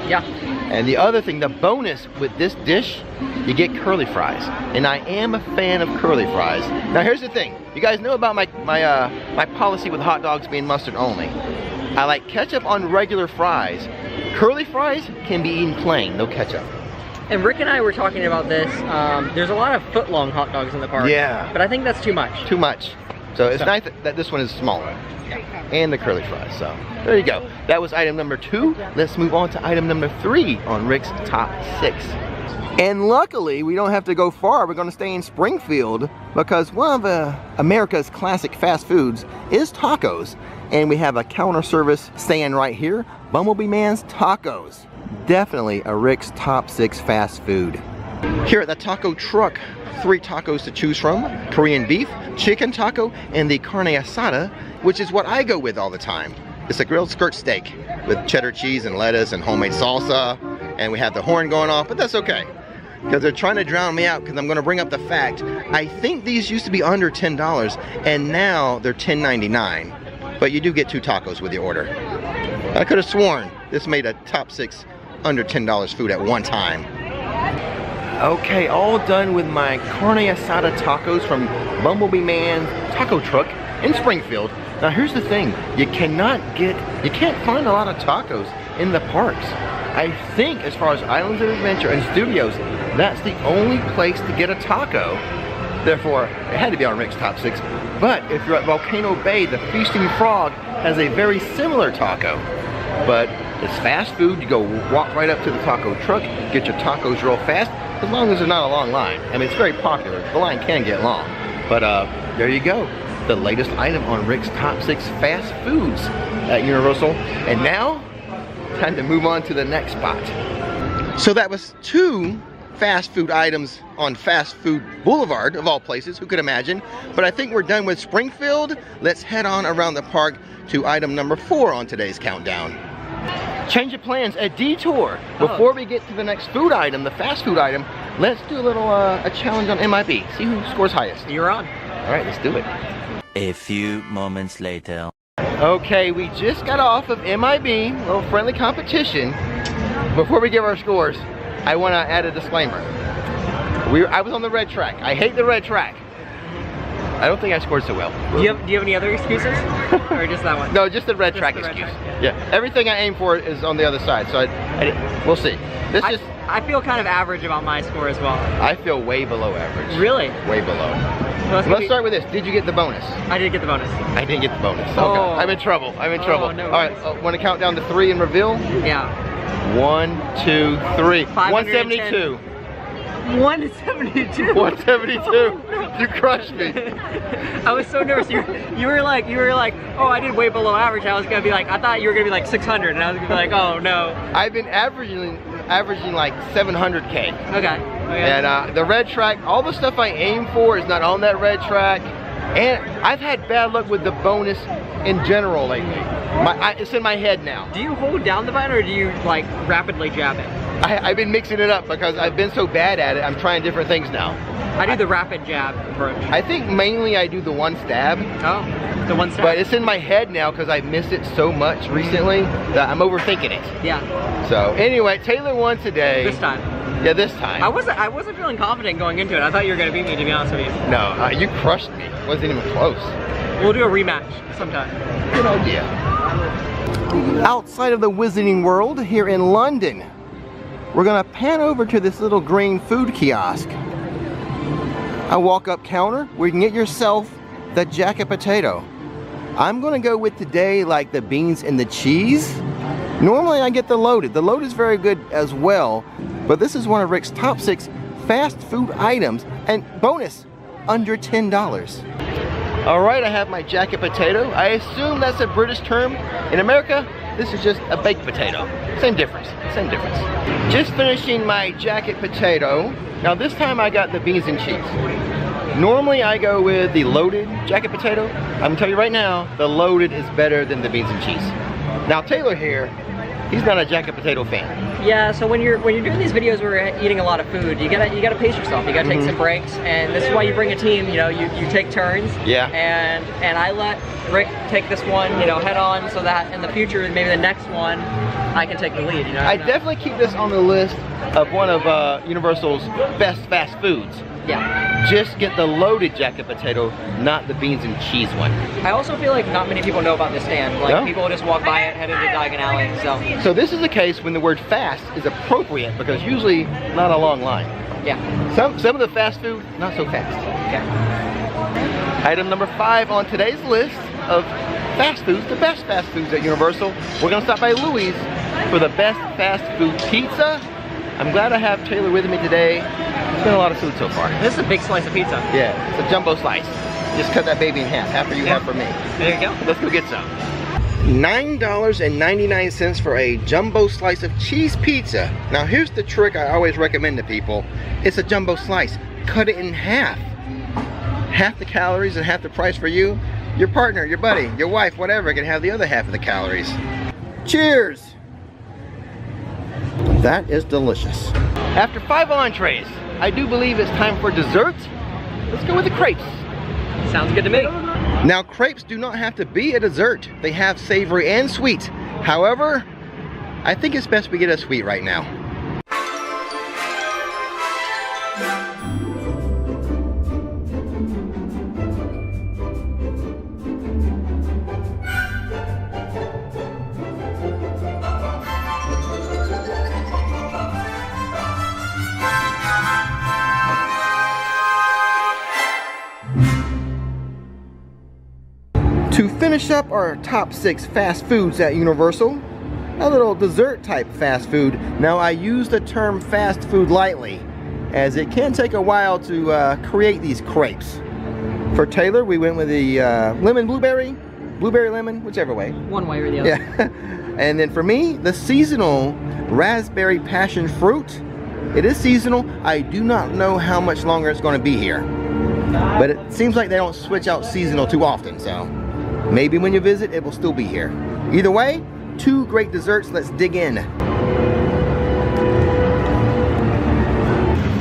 Yeah. And the other thing, the bonus with this dish, you get curly fries. And I am a fan of curly fries. Now here's the thing, you guys know about my policy with hot dogs being mustard only. I like ketchup on regular fries. Curly fries can be eaten plain, no ketchup. And Rick and I were talking about this. There's a lot of foot-long hot dogs in the park. Yeah. But I think that's too much. Too much. So it's nice that this one is smaller. And the curly fries, so there you go. That was item number 2. Let's move on to item number 3 on Rix Top 6. And luckily, we don't have to go far. We're gonna stay in Springfield because one of America's classic fast foods is tacos. And we have a counter service stand right here, Bumblebee Man's Tacos. Definitely a Rix Top 6 fast food. Here at the taco truck, 3 tacos to choose from: Korean beef, chicken taco, and the carne asada, which is what I go with all the time. It's a grilled skirt steak with cheddar cheese and lettuce and homemade salsa, and we have the horn going off, but that's okay because they're trying to drown me out because I'm going to bring up the fact I think these used to be under $10 and now they're $10.99, but you do get 2 tacos with your order. I could have sworn this made a top 6 under $10 food at one time. Okay, all done with my carne asada tacos from Bumblebee Man's Taco Truck in Springfield. Now here's the thing, you can't find a lot of tacos in the parks. I think as far as Islands of Adventure and Studios, that's the only place to get a taco. Therefore, it had to be on Rix Top 6. But if you're at Volcano Bay, the Feasting Frog has a very similar taco. But it's fast food, you go walk right up to the taco truck, get your tacos real fast, as long as there's not a long line. I mean, it's very popular. The line can get long. But there you go. The latest item on Rix Top 6 fast foods at Universal. And now, time to move on to the next spot. So that was 2 fast food items on Fast Food Boulevard, of all places, who could imagine? But I think we're done with Springfield. Let's head on around the park to item number 4 on today's countdown. Change of plans, a detour. Before we get to the next food item, the fast food item, let's do a little a challenge on MIB. See who scores highest. You're on. All right, let's do it. A few moments later. Okay, we just got off of MIB, a little friendly competition. Before we give our scores, I want to add a disclaimer. I was on the red track. I hate the red track. I don't think I scored so well. Do you have any other excuses? Or just that one? No, just the red track excuse. Yeah, everything I aim for is on the other side, so we'll see. I feel kind of average about my score as well. I feel way below average. Really? Way below. Let's start with this. Did you get the bonus? I did get the bonus. I didn't get the bonus. Okay. Oh. I'm in trouble. I'm in trouble. No All right. Want to count down to 3 and reveal? Yeah. 1, 2, 3. 172. 172. 172. You crushed me. I was so nervous. You were like, oh, I did way below average. I was gonna be like, I thought you were gonna be like 600, and I was gonna be like, oh no. I've been averaging like 700K. Okay. And the red track, all the stuff I aim for is not on that red track. And I've had bad luck with the bonus in general lately. It's in my head now. Do you hold down the button or do you like rapidly jab it? I've been mixing it up because I've been so bad at it. I'm trying different things now. I do the rapid jab approach. I think mainly I do the one stab. Oh, the one stab. But it's in my head now because I've missed it so much recently that I'm overthinking it. Yeah. So anyway, Taylor won today. This time. Yeah, this time. I wasn't feeling confident going into it. I thought you were gonna beat me, to be honest with you. No, you crushed me. Wasn't even close. We'll do a rematch sometime. Good idea. Outside of the Wizarding World here in London, we're gonna pan over to this little green food kiosk. A walk-up counter where you can get yourself the jacket potato. I'm gonna go with today like the beans and the cheese. Normally I get the loaded. The loaded is very good as well, but this is one of Rix Top 6 fast food items, and bonus, under $10. All right, I have my jacket potato. I assume that's a British term. In America, this is just a baked potato. Same difference, same difference. Just finishing my jacket potato. Now this time I got the beans and cheese. Normally I go with the loaded jacket potato. I'm gonna tell you right now, the loaded is better than the beans and cheese. Now Taylor here, he's not a jacket potato fan. Yeah, so when you're doing these videos where we're eating a lot of food, you gotta pace yourself. You gotta take some breaks, and this is why you bring a team. You know, you take turns. Yeah. And I let Rick take this one, you know, head on, so that in the future, maybe the next one, I can take the lead. You know. I definitely keep this on the list of one of Universal's best fast foods. Yeah. Just get the loaded jacket potato, not the beans and cheese one. I also feel like not many people know about this stand. Like people just walk by it, head into Diagon Alley. So this is a case when the word fast is appropriate because usually not a long line. Yeah. Some of the fast food, not so fast. Okay. Item number 5 on today's list of fast foods, the best fast foods at Universal. We're gonna stop by Louis for the best fast food pizza. I'm glad I have Taylor with me today. It's been a lot of food so far. This is a big slice of pizza. Yeah, it's a jumbo slice. Just cut that baby in half for you, half for me. There you go. Let's go get some. $9.99 for a jumbo slice of cheese pizza. Now here's the trick I always recommend to people. It's a jumbo slice. Cut it in half. Half the calories and half the price for you. Your partner, your buddy, your wife, whatever can have the other half of the calories. Cheers! That is delicious. After 5 entrees, I do believe it's time for dessert. Let's go with the crepes. Sounds good to me. Now crepes do not have to be a dessert. They have savory and sweet. However, I think it's best we get a sweet right now. To finish up our top 6 fast foods at Universal, a little dessert type fast food. Now I use the term fast food lightly, as it can take a while to create these crepes. For Taylor, we went with the lemon blueberry, blueberry lemon, whichever way. One way or the other. Yeah. And then for me, the seasonal raspberry passion fruit. It is seasonal. I do not know how much longer it's going to be here, but it seems like they don't switch out seasonal too often, so maybe when you visit, it will still be here. Either way, 2 great desserts. Let's dig in.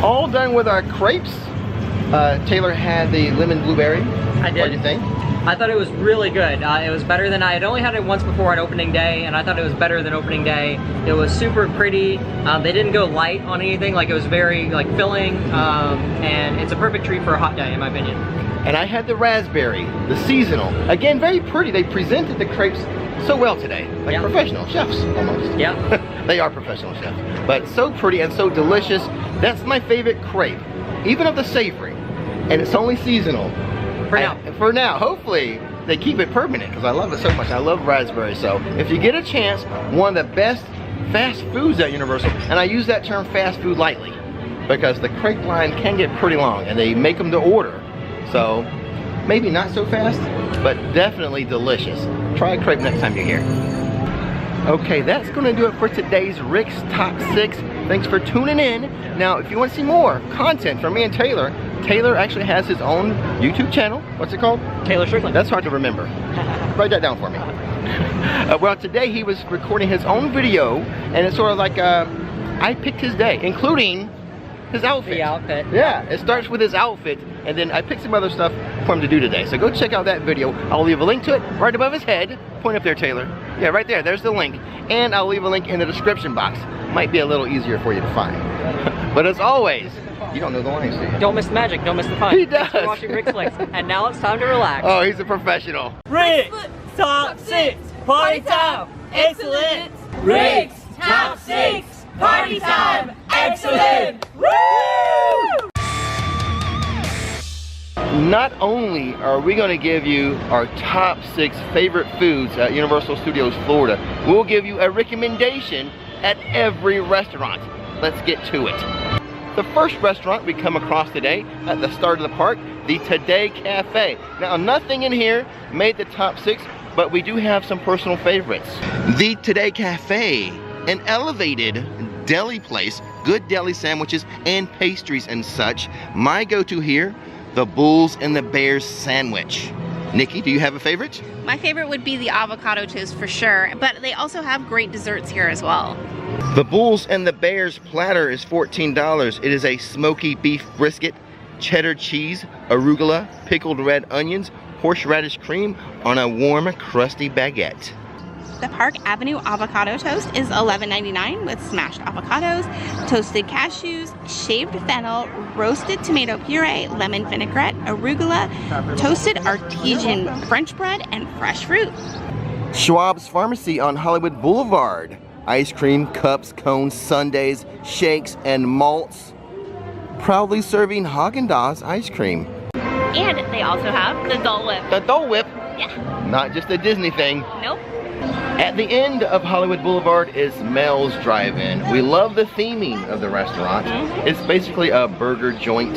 All done with our crepes. Taylor had the lemon blueberry. I did. What do you think? I thought it was really good. It was better than I had only had it once before on opening day, and I thought it was better than opening day. It was super pretty. They didn't go light on anything. Like, it was very filling, and it's a perfect treat for a hot day, in my opinion. And I had the raspberry, the seasonal. Again, very pretty. They presented the crepes so well today. Like professional chefs, almost. Yeah. They are professional chefs. But so pretty and so delicious. That's my favorite crepe, even of the savory. and it's only seasonal. For now. For now, hopefully they keep it permanent because I love it so much. I love raspberry. So if you get a chance, one of the best fast foods at Universal, and I use that term fast food lightly because the crepe line can get pretty long and they make them to order. So maybe not so fast, but definitely delicious. Try a crepe next time you're here. Okay, that's gonna do it for today's Rix Top 6. Thanks for tuning in. Now, if you want to see more content from me and Taylor, Taylor actually has his own YouTube channel. What's it called? Taylor Strickland. That's hard to remember. Write that down for me. Well, today he was recording his own video, and it's sort of like I picked his day, including his outfit. The outfit. Yeah, it starts with his outfit, and then I picked some other stuff for him to do today. So go check out that video. I'll leave a link to it right above his head. Point up there, Taylor. Yeah, right there. There's the link. And I'll leave a link in the description box. Might be a little easier for you to find. But as always, you don't know the lines, do you? Don't miss the magic, don't miss the fun. He does. Thanks for watching Rix Flix. And now it's time to relax. Oh, he's a professional. Rix Top 6 Party Time Excellent. Rix Top 6 Party Time Excellent. Woo! Not only are we going to give you our top 6 favorite foods at Universal Studios Florida, we'll give you a recommendation at every restaurant. Let's get to it. The first restaurant we come across today at the start of the park, the Today Cafe. Now, nothing in here made the top 6, but we do have some personal favorites. The Today Cafe, an elevated deli place, good deli sandwiches and pastries and such. My go-to here, the Bulls and the Bears sandwich. Nikki, do you have a favorite? My favorite would be the avocado toast for sure, but they also have great desserts here as well. The Bulls and the Bears platter is $14. It is a smoky beef brisket, cheddar cheese, arugula, pickled red onions, horseradish cream on a warm, crusty baguette. The Park Avenue avocado toast is $11.99 with smashed avocados, toasted cashews, shaved fennel, roasted tomato puree, lemon vinaigrette, arugula, toasted artesian French bread, and fresh fruit. Schwab's Pharmacy on Hollywood Boulevard. Ice cream, cups, cones, sundaes, shakes, and malts. Proudly serving Haagen-Dazs ice cream. And they also have the Dole Whip. The Dole Whip? Yeah. Not just a Disney thing. Nope. At the end of Hollywood Boulevard is Mel's Drive-In. We love the theming of the restaurant. It's basically a burger joint.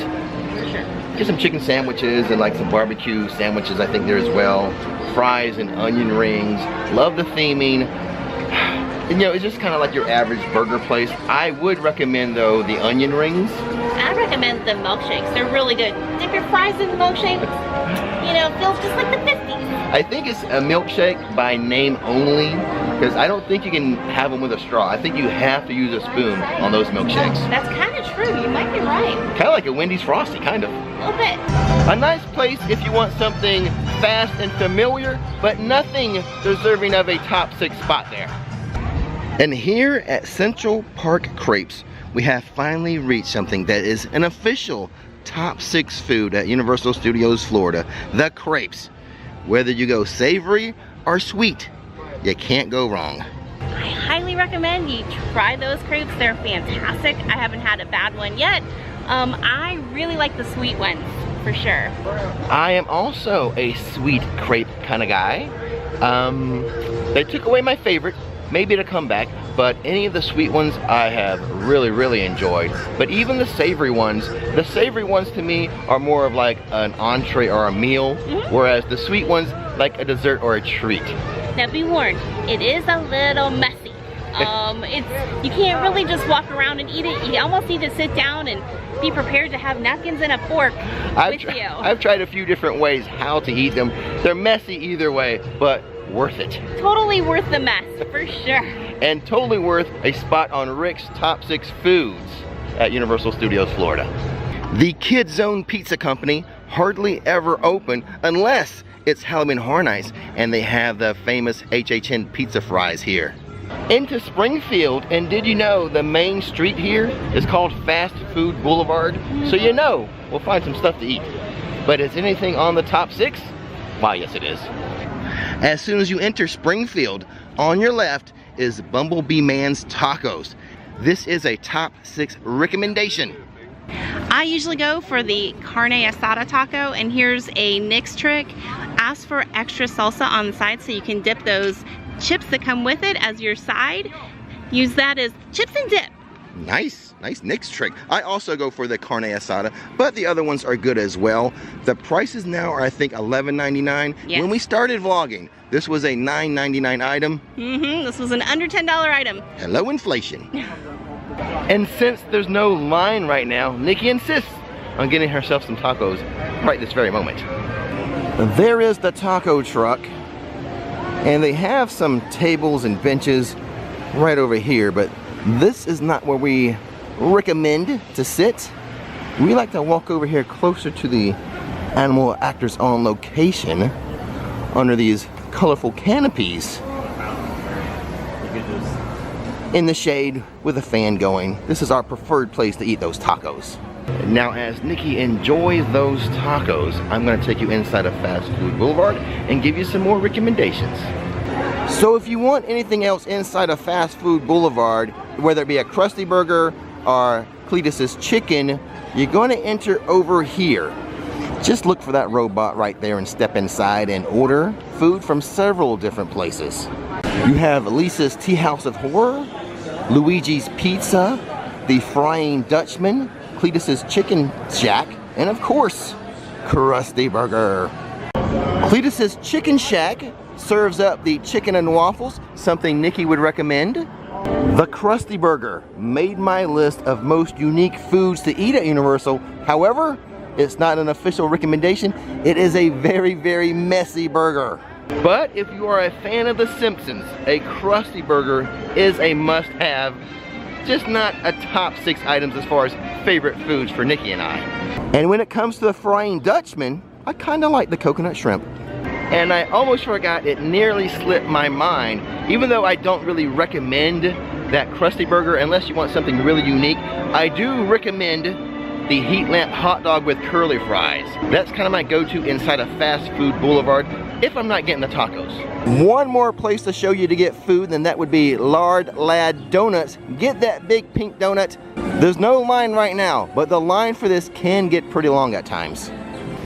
Get some chicken sandwiches and like some barbecue sandwiches I think there as well. Fries and onion rings. Love the theming. And, you know, it's just kind of like your average burger place. I would recommend though the onion rings. I recommend the milkshakes. They're really good. Dip your fries in the milkshake. You know, feels just like the 50s. I think it's a milkshake by name only, because I don't think you can have them with a straw. I think you have to use a spoon on those milkshakes. That's kind of true. You might be right. Kind of like a Wendy's Frosty, kind of. A little bit. A nice place if you want something fast and familiar, but nothing deserving of a top 6 spot there. And here at Central Park Crepes, we have finally reached something that is an official top 6 food at Universal Studios Florida, the crepes. Whether you go savory or sweet, you can't go wrong. I highly recommend you try those crepes. They're fantastic. I haven't had a bad one yet. I really like the sweet ones, for sure. I am also a sweet crepe kind of guy. They took away my favorite. Maybe it'll come back, but any of the sweet ones I have really enjoyed. But even the savory ones to me are more of like an entree or a meal, whereas the sweet ones like a dessert or a treat. Now be warned, it is a little messy. You can't really just walk around and eat it. You almost need to sit down and be prepared to have napkins and a fork with you. I've tried a few different ways how to eat them. They're messy either way, but worth it. Totally worth the mess, for sure. And totally worth a spot on Rix Top 6 Foods at Universal Studios Florida. The Kid Zone Pizza Company hardly ever open unless it's Halloween Horror Nights and they have the famous HHN pizza fries here. Into Springfield, and did you know the main street here is called Fast Food Boulevard? So you know we'll find some stuff to eat. But is anything on the top 6? Why, yes it is. As soon as you enter Springfield, on your left is Bumblebee Man's Tacos. This is a top 6 recommendation. I usually go for the carne asada taco, and here's a Nick's trick. Ask for extra salsa on the side so you can dip those chips that come with it as your side. Use that as chips and dip. Nice Nick's trick. I also go for the carne asada, but the other ones are good as well. The prices now are, I think, $11.99. Yes. When we started vlogging, this was a $9.99 item. This was an under $10 item. Hello, inflation. And since there's no line right now, Nikki insists on getting herself some tacos right this very moment. There is the taco truck, and they have some tables and benches right over here, but this is not where we recommend to sit. We like to walk over here closer to the animal actors on location under these colorful canopies in the shade with a fan going. This is our preferred place to eat those tacos. Now, as Nikki enjoys those tacos, I'm going to take you inside of Fast Food Boulevard and give you some more recommendations. So if you want anything else inside of Fast Food Boulevard, whether it be a Krusty Burger or Cletus's Chicken, you're going to enter over here. Just look for that robot right there and step inside and order food from several different places. You have Lisa's Tea House of Horror, Luigi's Pizza, the Frying Dutchman, Cletus's Chicken Shack, and of course, Krusty Burger. Cletus's Chicken Shack serves up the chicken and waffles, something Nikki would recommend. The Krusty Burger made my list of most unique foods to eat at Universal. However, it's not an official recommendation. It is a very, very messy burger. But if you are a fan of The Simpsons, a Krusty Burger is a must-have. Just not a top 6 items as far as favorite foods for Nikki and I. And when it comes to the Frying Dutchman, I kind of like the coconut shrimp. And I almost forgot, it nearly slipped my mind. Even though I don't really recommend that Krusty Burger unless you want something really unique, I do recommend the Heat Lamp Hot Dog with curly fries. That's kind of my go-to inside of Fast Food Boulevard if I'm not getting the tacos. One more place to show you to get food, and that would be Lard Lad Donuts. Get that big pink donut. There's no line right now, but the line for this can get pretty long at times.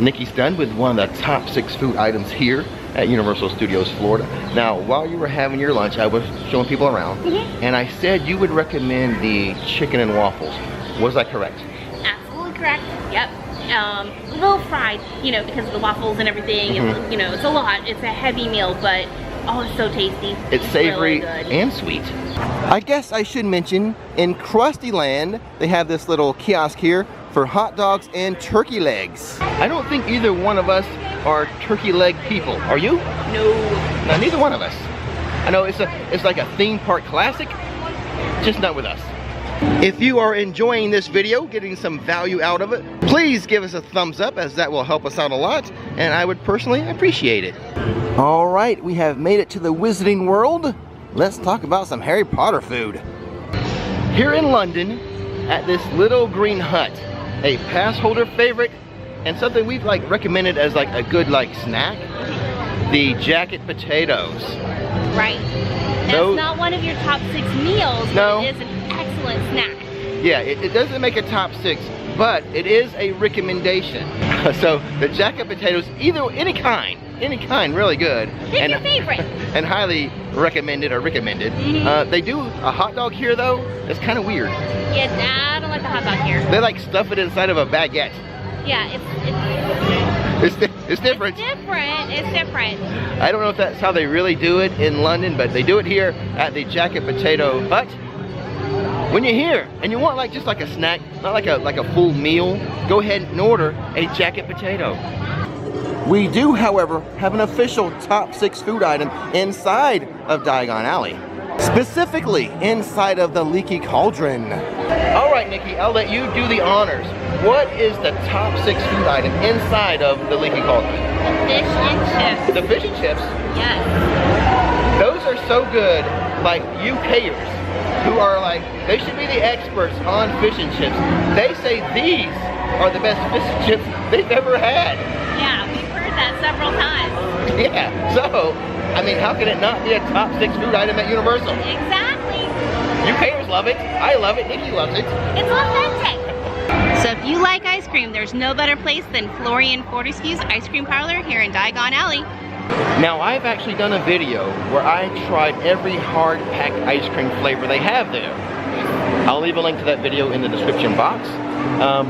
Nikki's done with one of the top 6 food items here at Universal Studios Florida. Now, while you were having your lunch, I was showing people around, and I said you would recommend the chicken and waffles. Was I correct? Absolutely correct. Yep. A little fried, you know, because of the waffles and everything. You know, it's a lot. It's a heavy meal, but oh, it's so tasty. It's savory really and sweet. I guess I should mention, in Krusty Land, they have this little kiosk here for hot dogs and turkey legs. I don't think either one of us are turkey leg people. Are you? No. No, neither one of us. I know it's like a theme park classic, just not with us. If you are enjoying this video, getting some value out of it, please give us a thumbs up, as that will help us out a lot, and I would personally appreciate it. All right, we have made it to the Wizarding World. Let's talk about some Harry Potter food. Here in London, at this little green hut, a pass holder favorite, and something we've recommended as a good snack, the jacket potatoes. Right. That's not one of your top 6 meals, no. But it is an excellent snack. Yeah, it doesn't make a top 6, but it is a recommendation. So the jacket potatoes, any kind, really good. Pick your favorite. And highly recommended. They do a hot dog here though. It's kind of weird. Yeah, I don't like the hot dog here. They stuff it inside of a baguette. Yeah, it's different. It's different. I don't know if that's how they really do it in London, but they do it here at the Jacket Potato Hut. When you're here and you want just a snack, not like a full meal, go ahead and order a jacket potato. We do, however, have an official top 6 food item inside of Diagon Alley. Specifically inside of the Leaky Cauldron. All right, Nikki, I'll let you do the honors. What is the top 6 food item inside of the Leaky Cauldron? The fish and chips. The fish and chips? Yes. Those are so good, UKers who are they should be the experts on fish and chips. They say these are the best fish and chips they've ever had. Yeah, we've heard that several times. Yeah, so, I mean, how can it not be a top 6 food item at Universal? Exactly. UKers love it. I love it. Nikki loves it. It's authentic. So if you like ice cream, there's no better place than Florian Fortescue's Ice Cream Parlor here in Diagon Alley. Now, I've actually done a video where I tried every hard packed ice cream flavor they have there. I'll leave a link to that video in the description box.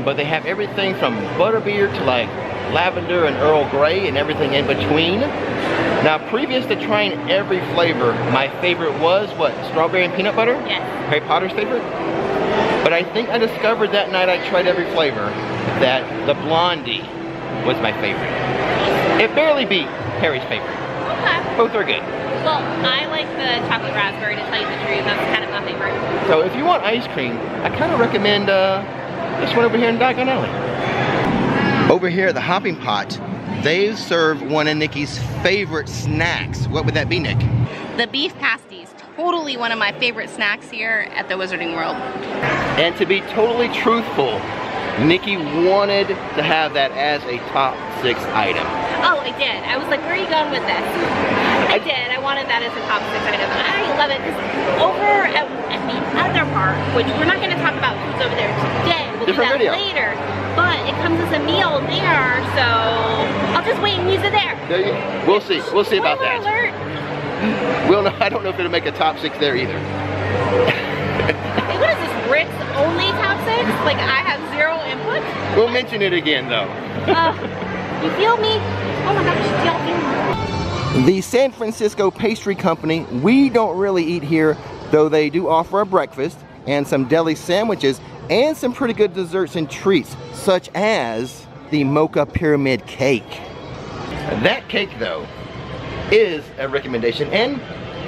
But they have everything from butterbeer to like lavender and Earl Grey and everything in between. Now, previous to trying every flavor, my favorite was what? Strawberry and peanut butter? Yes. Harry Potter's favorite? But I think I discovered that night I tried every flavor that the Blondie was my favorite. It barely beat Harry's favorite. Okay. Both are good. Well, I like the chocolate raspberry, to tell you the truth. That's kind of my favorite. So if you want ice cream, I kind of recommend this one over here in Diagon Alley. Over here at the Hopping Pot, they serve one of Nikki's favorite snacks. What would that be, Nick? The beef pasties. Totally one of my favorite snacks here at the Wizarding World. And to be totally truthful, Nikki wanted to have that as a top 6 item. Oh, I did. I was like, where are you going with this? I did. I wanted that as a top 6 item. I love it. Over at the other park, which we're not going to talk about who's over there today. We'll Different do that video. later. But it comes as a meal there, so I'll just wait and use it there. We'll see. We'll see about that. Alert. We'll know. I don't know if it'll make a top 6 there either. Hey, what is this, Rix only top 6? Like I have 0 input? We'll mention it again though. You feel me? Oh my gosh, y'all feel me? The San Francisco Pastry Company, we don't really eat here, though they do offer a breakfast and some deli sandwiches and some pretty good desserts and treats, such as the Mocha Pyramid Cake. That cake though is a recommendation and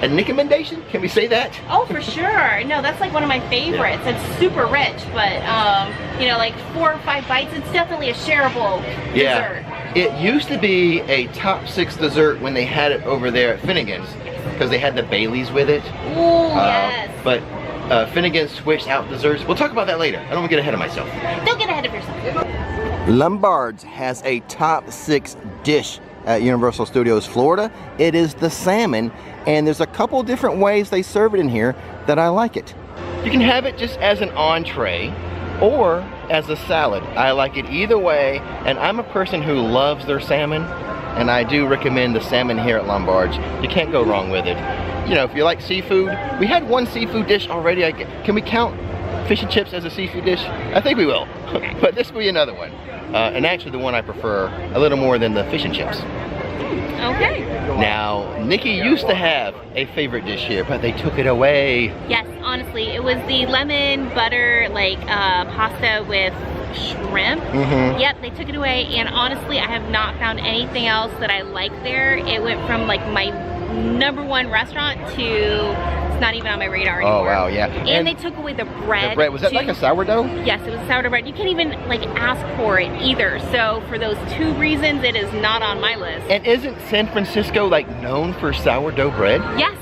a recommendation? Can we say that? Oh, for sure. No, that's like one of my favorites. It's super rich, but you know, like 4 or 5 bites, it's definitely a shareable dessert. It used to be a top 6 dessert when they had it over there at Finnegan's, because they had the Baileys with it. Ooh, yes. But Finnegan switched out desserts. We'll talk about that later. I don't want to get ahead of myself. Don't get ahead of yourself. Lombard's has a top 6 dish at Universal Studios Florida. It is the salmon, and there's a couple different ways they serve it in here that I like it. You can have it just as an entree or as a salad. I like it either way, and I'm a person who loves their salmon, and I do recommend the salmon here at Lombard's. You can't go wrong with it. You know, if you like seafood, we had one seafood dish already. Can we count fish and chips as a seafood dish? I think we will, but this will be another one. And actually the one I prefer a little more than the fish and chips. Okay. Now, Nikki used to have a favorite dish here, but they took it away. Yes, honestly, it was the lemon butter, like pasta with shrimp. Yep, they took it away, and honestly, I have not found anything else that I like there. It went from like my #1 restaurant to it's not even on my radar anymore. Oh wow, yeah. And they took away the bread. The bread, was that like a sourdough? Yes, it was a sourdough bread. You can't even like ask for it either. So for those 2 reasons, it is not on my list. And isn't San Francisco like known for sourdough bread? Yes.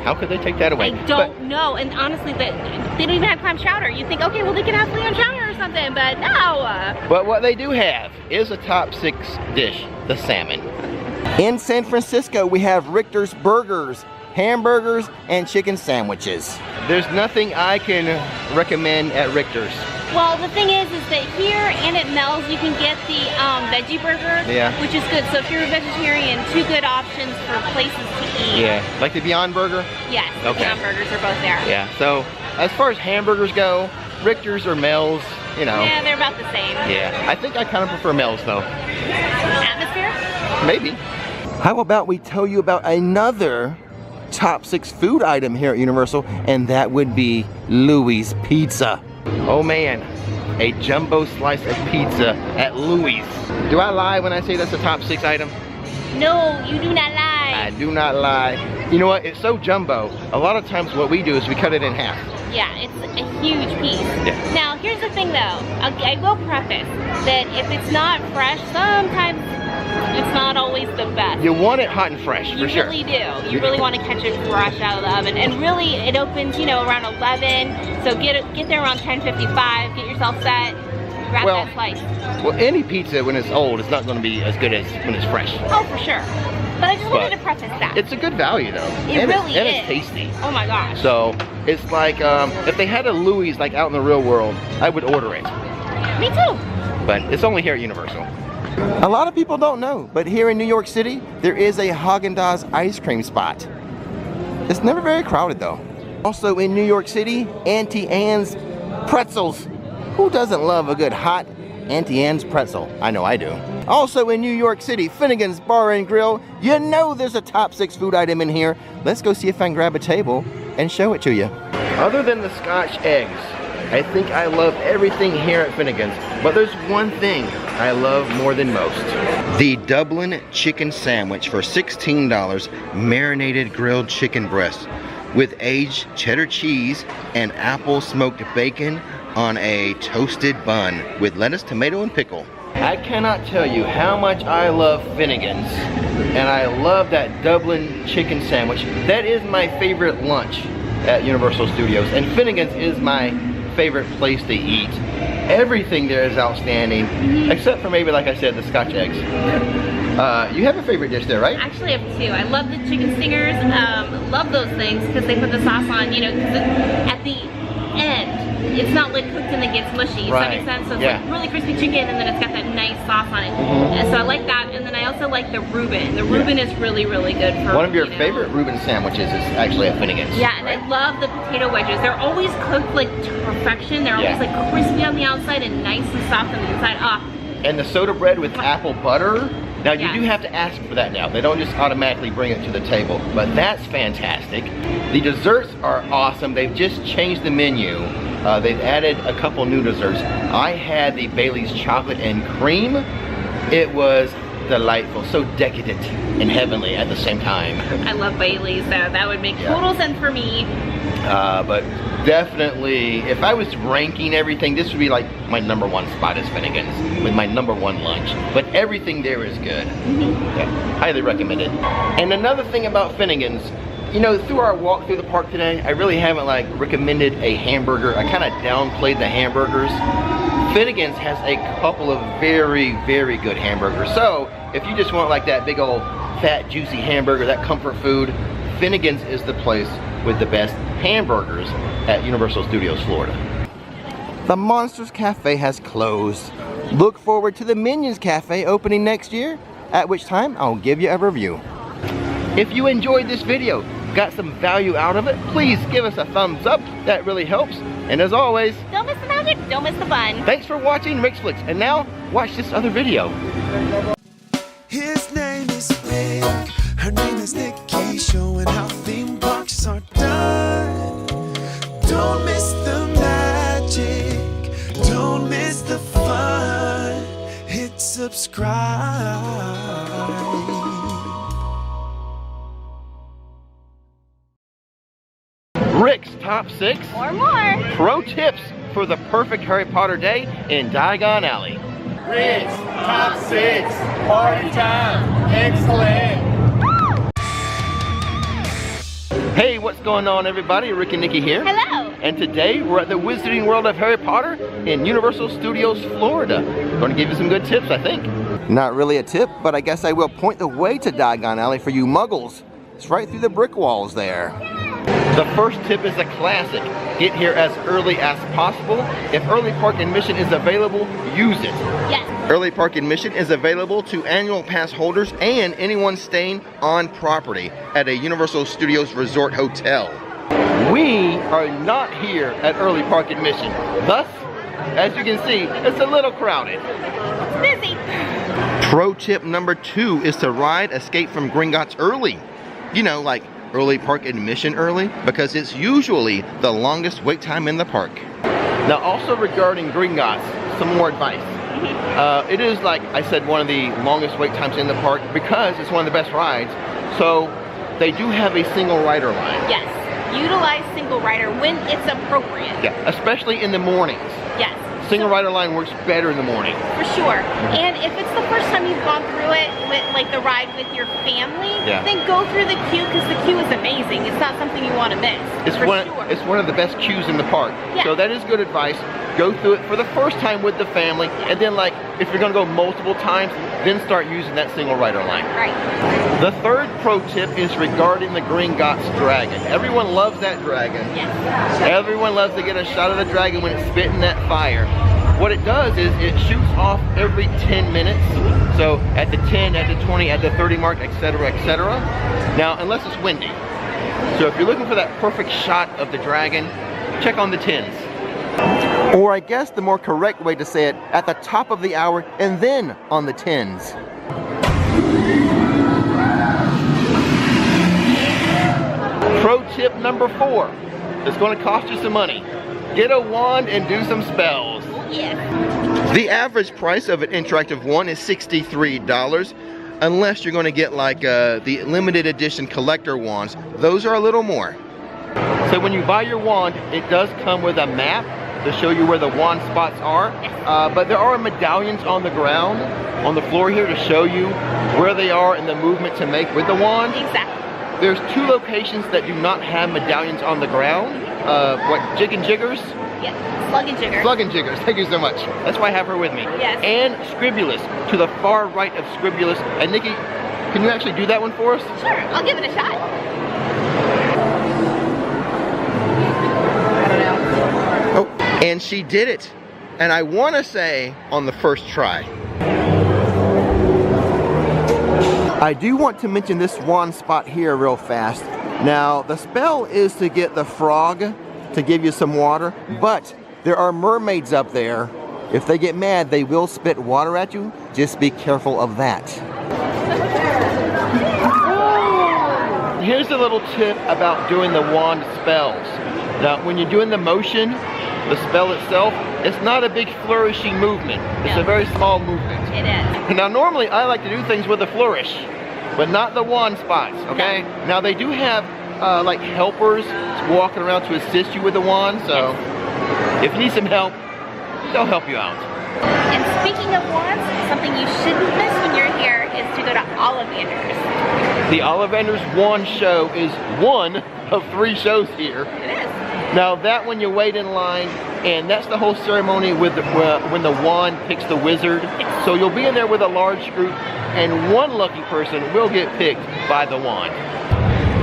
How could they take that away? I don't know. And honestly, they don't even have clam chowder. You think, okay, well they can have clam chowder or something, but no. But what they do have is a top 6 dish, the salmon. In San Francisco, we have Richter's Burgers, hamburgers, and chicken sandwiches. There's nothing I can recommend at Richter's. Well, the thing is that here and at Mel's, you can get the veggie burger, which is good. So if you're a vegetarian, 2 good options for places to eat. Yeah, like the Beyond Burger? Yes, okay. Beyond Burgers are both there. Yeah, so as far as hamburgers go, Richter's or Mel's, you know. Yeah, they're about the same. Yeah, I think I kind of prefer Mel's though. Atmosphere? Maybe. How about we tell you about another top 6 food item here at Universal, and that would be Louis Pizza. Oh man, a jumbo slice of pizza at Louis. Do I lie when I say that's a top 6 item? No, you do not lie. I do not lie. You know what, it's so jumbo, a lot of times what we do is we cut it in half. Yeah, it's a huge piece. Yeah. Now, here's the thing though, I will preface that if it's not fresh, sometimes it's not always the best. You want it hot and fresh, for sure. You really do. You really want to catch it fresh out of the oven. And really, it opens, you know, around 11. So get there around 10:55. Get yourself set. Grab that slice. Well, any pizza when it's old is not going to be as good as when it's fresh. Oh, for sure. But I just wanted to preface that. It's a good value though. It really is. And it's tasty. Oh my gosh. So it's like if they had a Louis like out in the real world, I would order it. Me too. But it's only here at Universal. A lot of people don't know, but here in New York City, there is a Haagen-Dazs ice cream spot. It's never very crowded though. Also in New York City, Auntie Anne's pretzels. Who doesn't love a good hot Auntie Anne's pretzel? I know I do. Also in New York City, Finnegan's Bar and Grill. You know there's a top 6 food item in here. Let's go see if I can grab a table and show it to you. Other than the Scotch eggs, I think I love everything here at Finnegan's, but there's one thing I love more than most. The Dublin chicken sandwich for $16, marinated grilled chicken breast with aged cheddar cheese and apple smoked bacon on a toasted bun with lettuce, tomato, and pickle. I cannot tell you how much I love Finnegan's, and I love that Dublin chicken sandwich. That is my favorite lunch at Universal Studios, and Finnegan's is my favorite place to eat. Everything there is outstanding, except for maybe, like I said, the Scotch eggs. You have a favorite dish there, right? Actually, I have 2. I love the chicken stingers. Love those things because they put the sauce on, you know, because at the end, it's not like cooked and then gets mushy. Does that make sense? So it's like really crispy chicken and then it's got that nice sauce on it. And so I like that. And then I also like the Reuben. The Reuben is really, really good for one of your favorite Reuben sandwiches is actually at Finnegan's. Yeah, and I love the potato wedges. They're always cooked like to perfection. They're always like crispy on the outside and nice and soft on the inside. And the soda bread with apple butter. Now you do have to ask for that now. They don't just automatically bring it to the table, but that's fantastic. The desserts are awesome. They've just changed the menu. They've added a couple new desserts. I had the Bailey's chocolate and cream. It was delightful, so decadent and heavenly at the same time. I love Bailey's, so that would make total sense for me. But definitely, if I was ranking everything, this would be like my #1 spot is Finnegan's with my #1 lunch. But everything there is good. Yeah, highly recommended. And another thing about Finnegan's, you know, through our walk through the park today, I really haven't like recommended a hamburger. I kind of downplayed the hamburgers. Finnegan's has a couple of very, very good hamburgers. So if you just want like that big old fat, juicy hamburger, that comfort food, Finnegan's is the place with the best hamburgers at Universal Studios Florida. The Monsters Cafe has closed. Look forward to the Minions Cafe opening next year, at which time I'll give you a review. If you enjoyed this video, got some value out of it, please give us a thumbs up. That really helps. And as always, don't miss the magic, don't miss the fun. Thanks for watching Rix Flix. And now, watch this other video. His name is Rick, her name is Nikki, showing how theme parks are done. Don't miss the magic, don't miss the fun. Hit subscribe. Rix Top 6 or more pro tips for the perfect Harry Potter day in Diagon Alley. Rix Top 6 party time, excellent. Hey, what's going on everybody? Rick and Nikki here. Hello. And today we're at the Wizarding World of Harry Potter in Universal Studios Florida. Going to give you some good tips, I think. Not really a tip, but I guess I will point the way to Diagon Alley for you muggles. It's right through the brick walls there. The first tip is a classic. Get here as early as possible. If early park admission is available, use it. Yes. Early park admission is available to annual pass holders and anyone staying on property at a Universal Studios Resort Hotel. We are not here at early park admission. Thus, as you can see, it's a little crowded. It's busy. Pro tip number 2 is to ride Escape from Gringotts early. You know, like early park admission early, because it's usually the longest wait time in the park. Now also regarding Gringotts, some more advice. It is, like I said, one of the longest wait times in the park because it's one of the best rides. So they do have a single rider line. Yes, utilize single rider when it's appropriate. Yeah, especially in the mornings. Yes. Single rider line works better in the morning. For sure. And if it's the first time you've gone through it, with like the ride with your family, then go through the queue because the queue is amazing. It's not something you want to miss. It's one of the best queues in the park. Yeah. So that is good advice. Go through it for the first time with the family, and then like if you're gonna go multiple times, then start using that single rider line. Right. The third pro tip is regarding the Gringotts dragon. Everyone loves that dragon. Yes. Everyone loves to get a shot of the dragon when it's spitting that fire. what it does is it shoots off every 10 minutes. So at the 10, at the 20, at the 30 mark, etc., etc. Now, unless it's windy. So if you're looking for that perfect shot of the dragon, check on the 10s. Or I guess the more correct way to say it, at the top of the hour and then on the 10s. Pro tip number 4. It's going to cost you some money. Get a wand and do some spells. Yeah. The average price of an interactive wand is $63, unless you're going to get like the limited edition collector wands. Those are a little more. So when you buy your wand, it does come with a map to show you where the wand spots are. But there are medallions on the ground, on the floor here, to show you where they are and the movement to make with the wand. Exactly. There's 2 locations that do not have medallions on the ground. What, Jig and Jiggers? Yeah, Slug and Jigger. Slug and Jiggers, thank you so much. That's why I have her with me. Yes. And Scribulus, to the far right of Scribulus. And Nikki, can you actually do that one for us? Sure, I'll give it a shot. Oh, and she did it. And I want to say on the first try. I do want to mention this wand spot here real fast. Now, the spell is to get the frog to give you some water, but there are mermaids up there. If they get mad, they will spit water at you. Just be careful of that. Here's a little tip about doing the wand spells. Now, when you're doing the motion, the spell itself, it's not a big flourishing movement. It's a very small movement. It is. Now, normally I like to do things with a flourish, but not the wand spots, okay? Now, they do have like helpers walking around to assist you with the wand, so if you need some help, they'll help you out. And speaking of wands, something you shouldn't miss when you're here is to go to Ollivander's. The Ollivander's wand show is one of 3 shows here. It is. Now that one you wait in line, and that's the whole ceremony with the, when the wand picks the wizard. So you'll be in there with a large group, and one lucky person will get picked by the wand.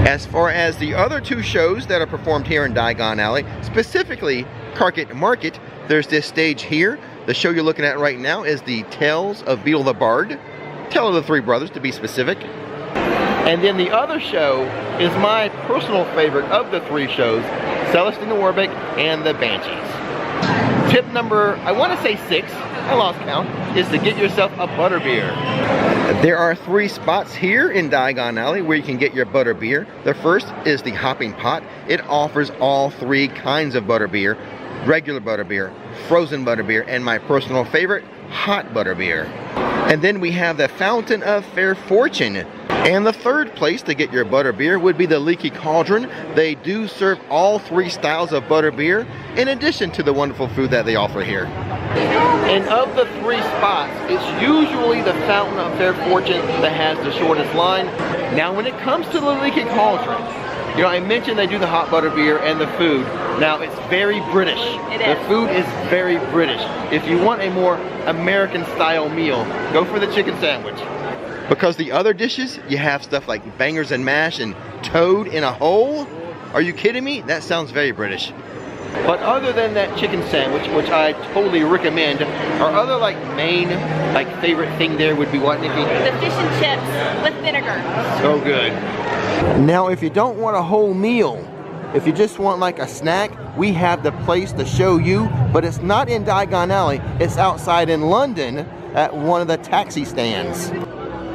As far as the other 2 shows that are performed here in Diagon Alley, specifically Carket Market, there's this stage here. The show you're looking at right now is the Tales of Beetle the Bard, Tale of the 3 Brothers to be specific. And then the other show is my personal favorite of the 3 shows, Celestine the Warbeck and the Banshees. Tip number, I want to say 6, I lost count, is to get yourself a butterbeer. There are 3 spots here in Diagon Alley where you can get your butterbeer. The first is the Hopping Pot. It offers all 3 kinds of butterbeer: regular butterbeer, frozen butterbeer, and my personal favorite, hot butterbeer. And then we have the Fountain of Fair Fortune. And the third place to get your butterbeer would be the Leaky Cauldron. They do serve all 3 styles of butterbeer, in addition to the wonderful food that they offer here. And of the 3 spots, it's usually the Fountain of Fair Fortune that has the shortest line. Now, when it comes to the Leaky Cauldron, you know, I mentioned they do the hot butterbeer and the food. Now, it's very British. The food is very British. If you want a more American-style meal, go for the chicken sandwich. Because the other dishes, you have stuff like bangers and mash and toad in a hole. Are you kidding me? That sounds very British. But other than that chicken sandwich, which I totally recommend, our other like main, like favorite thing there would be what, Nikki? The fish and chips with vinegar. So good. Now, if you don't want a whole meal, if you just want like a snack, we have the place to show you, but it's not in Diagon Alley. It's outside in London at one of the taxi stands.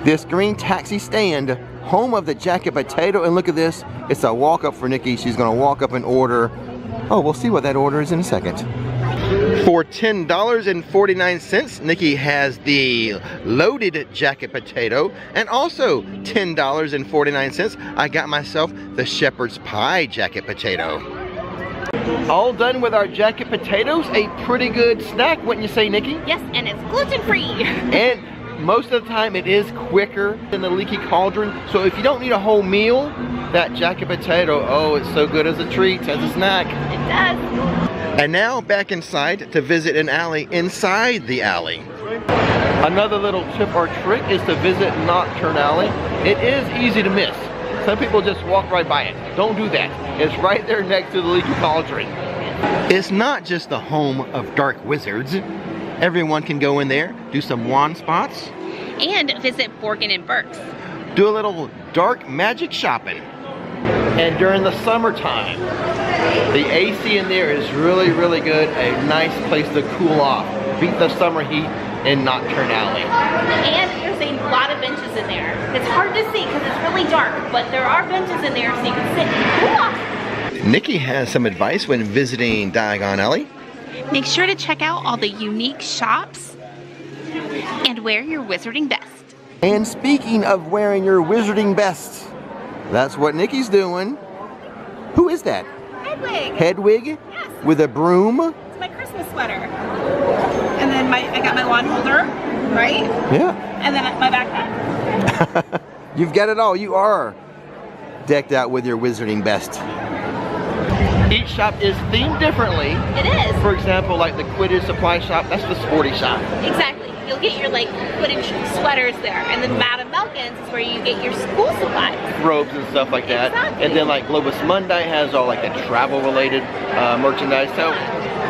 This green taxi stand, home of the jacket potato, and look at this, it's a walk up for Nikki. She's gonna walk up and order, oh, we'll see what that order is in a second. For $10.49, Nikki has the loaded jacket potato, and also $10.49, I got myself the shepherd's pie jacket potato. All done with our jacket potatoes, a pretty good snack, wouldn't you say, Nikki? Yes, and it's gluten-free. And most of the time it is quicker than the Leaky Cauldron, so if you don't need a whole meal, that jacket potato, oh, it's so good as a treat, as a snack. It does. And now back inside to visit an alley inside the alley. Another little tip or trick is to visit Nocturne Alley. It is easy to miss. Some people just walk right by it. Don't do that. It's right there next to the Leaky Cauldron. It's not just the home of dark wizards. Everyone can go in there, do some wand spots, And visit Borgin and Burke's. do a little dark magic shopping. And during the summertime, the AC in there is really, really good. A nice place to cool off. Beat the summer heat in Nocturne Alley. And there's a lot of benches in there. It's hard to see because it's really dark, but there are benches in there so you can sit and cool off. Nikki has some advice when visiting Diagon Alley. Make sure to check out all the unique shops and wear your wizarding best. And speaking of wearing your wizarding best, that's what Nikki's doing. Who is that? Hedwig. Hedwig? Yes. With a broom? It's my Christmas sweater. And then I got my wand holder, right? Yeah. And then my backpack. You've got it all. You are decked out with your wizarding best. Each shop is themed differently. It is. For example, like the Quidditch supply shop, that's the sporty shop. Exactly. You'll get your like Quidditch sweaters there. And then Madame Malkin's is where you get your school supplies. Robes and stuff like that. Exactly. And then like Globus Mundi has all like the travel related merchandise. So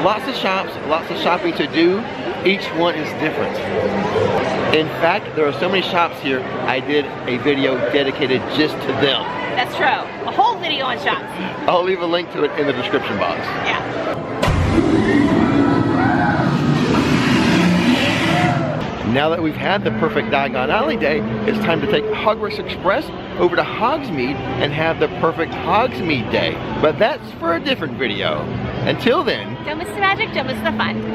lots of shops, lots of shopping to do. Each one is different. In fact, there are so many shops here, I did a video dedicated just to them. That's true. A whole video on shops. I'll leave a link to it in the description box. Yeah. Now that we've had the perfect Diagon Alley day, it's time to take Hogwarts Express over to Hogsmeade and have the perfect Hogsmeade day. But that's for a different video. Until then, Don't miss the magic, don't miss the fun.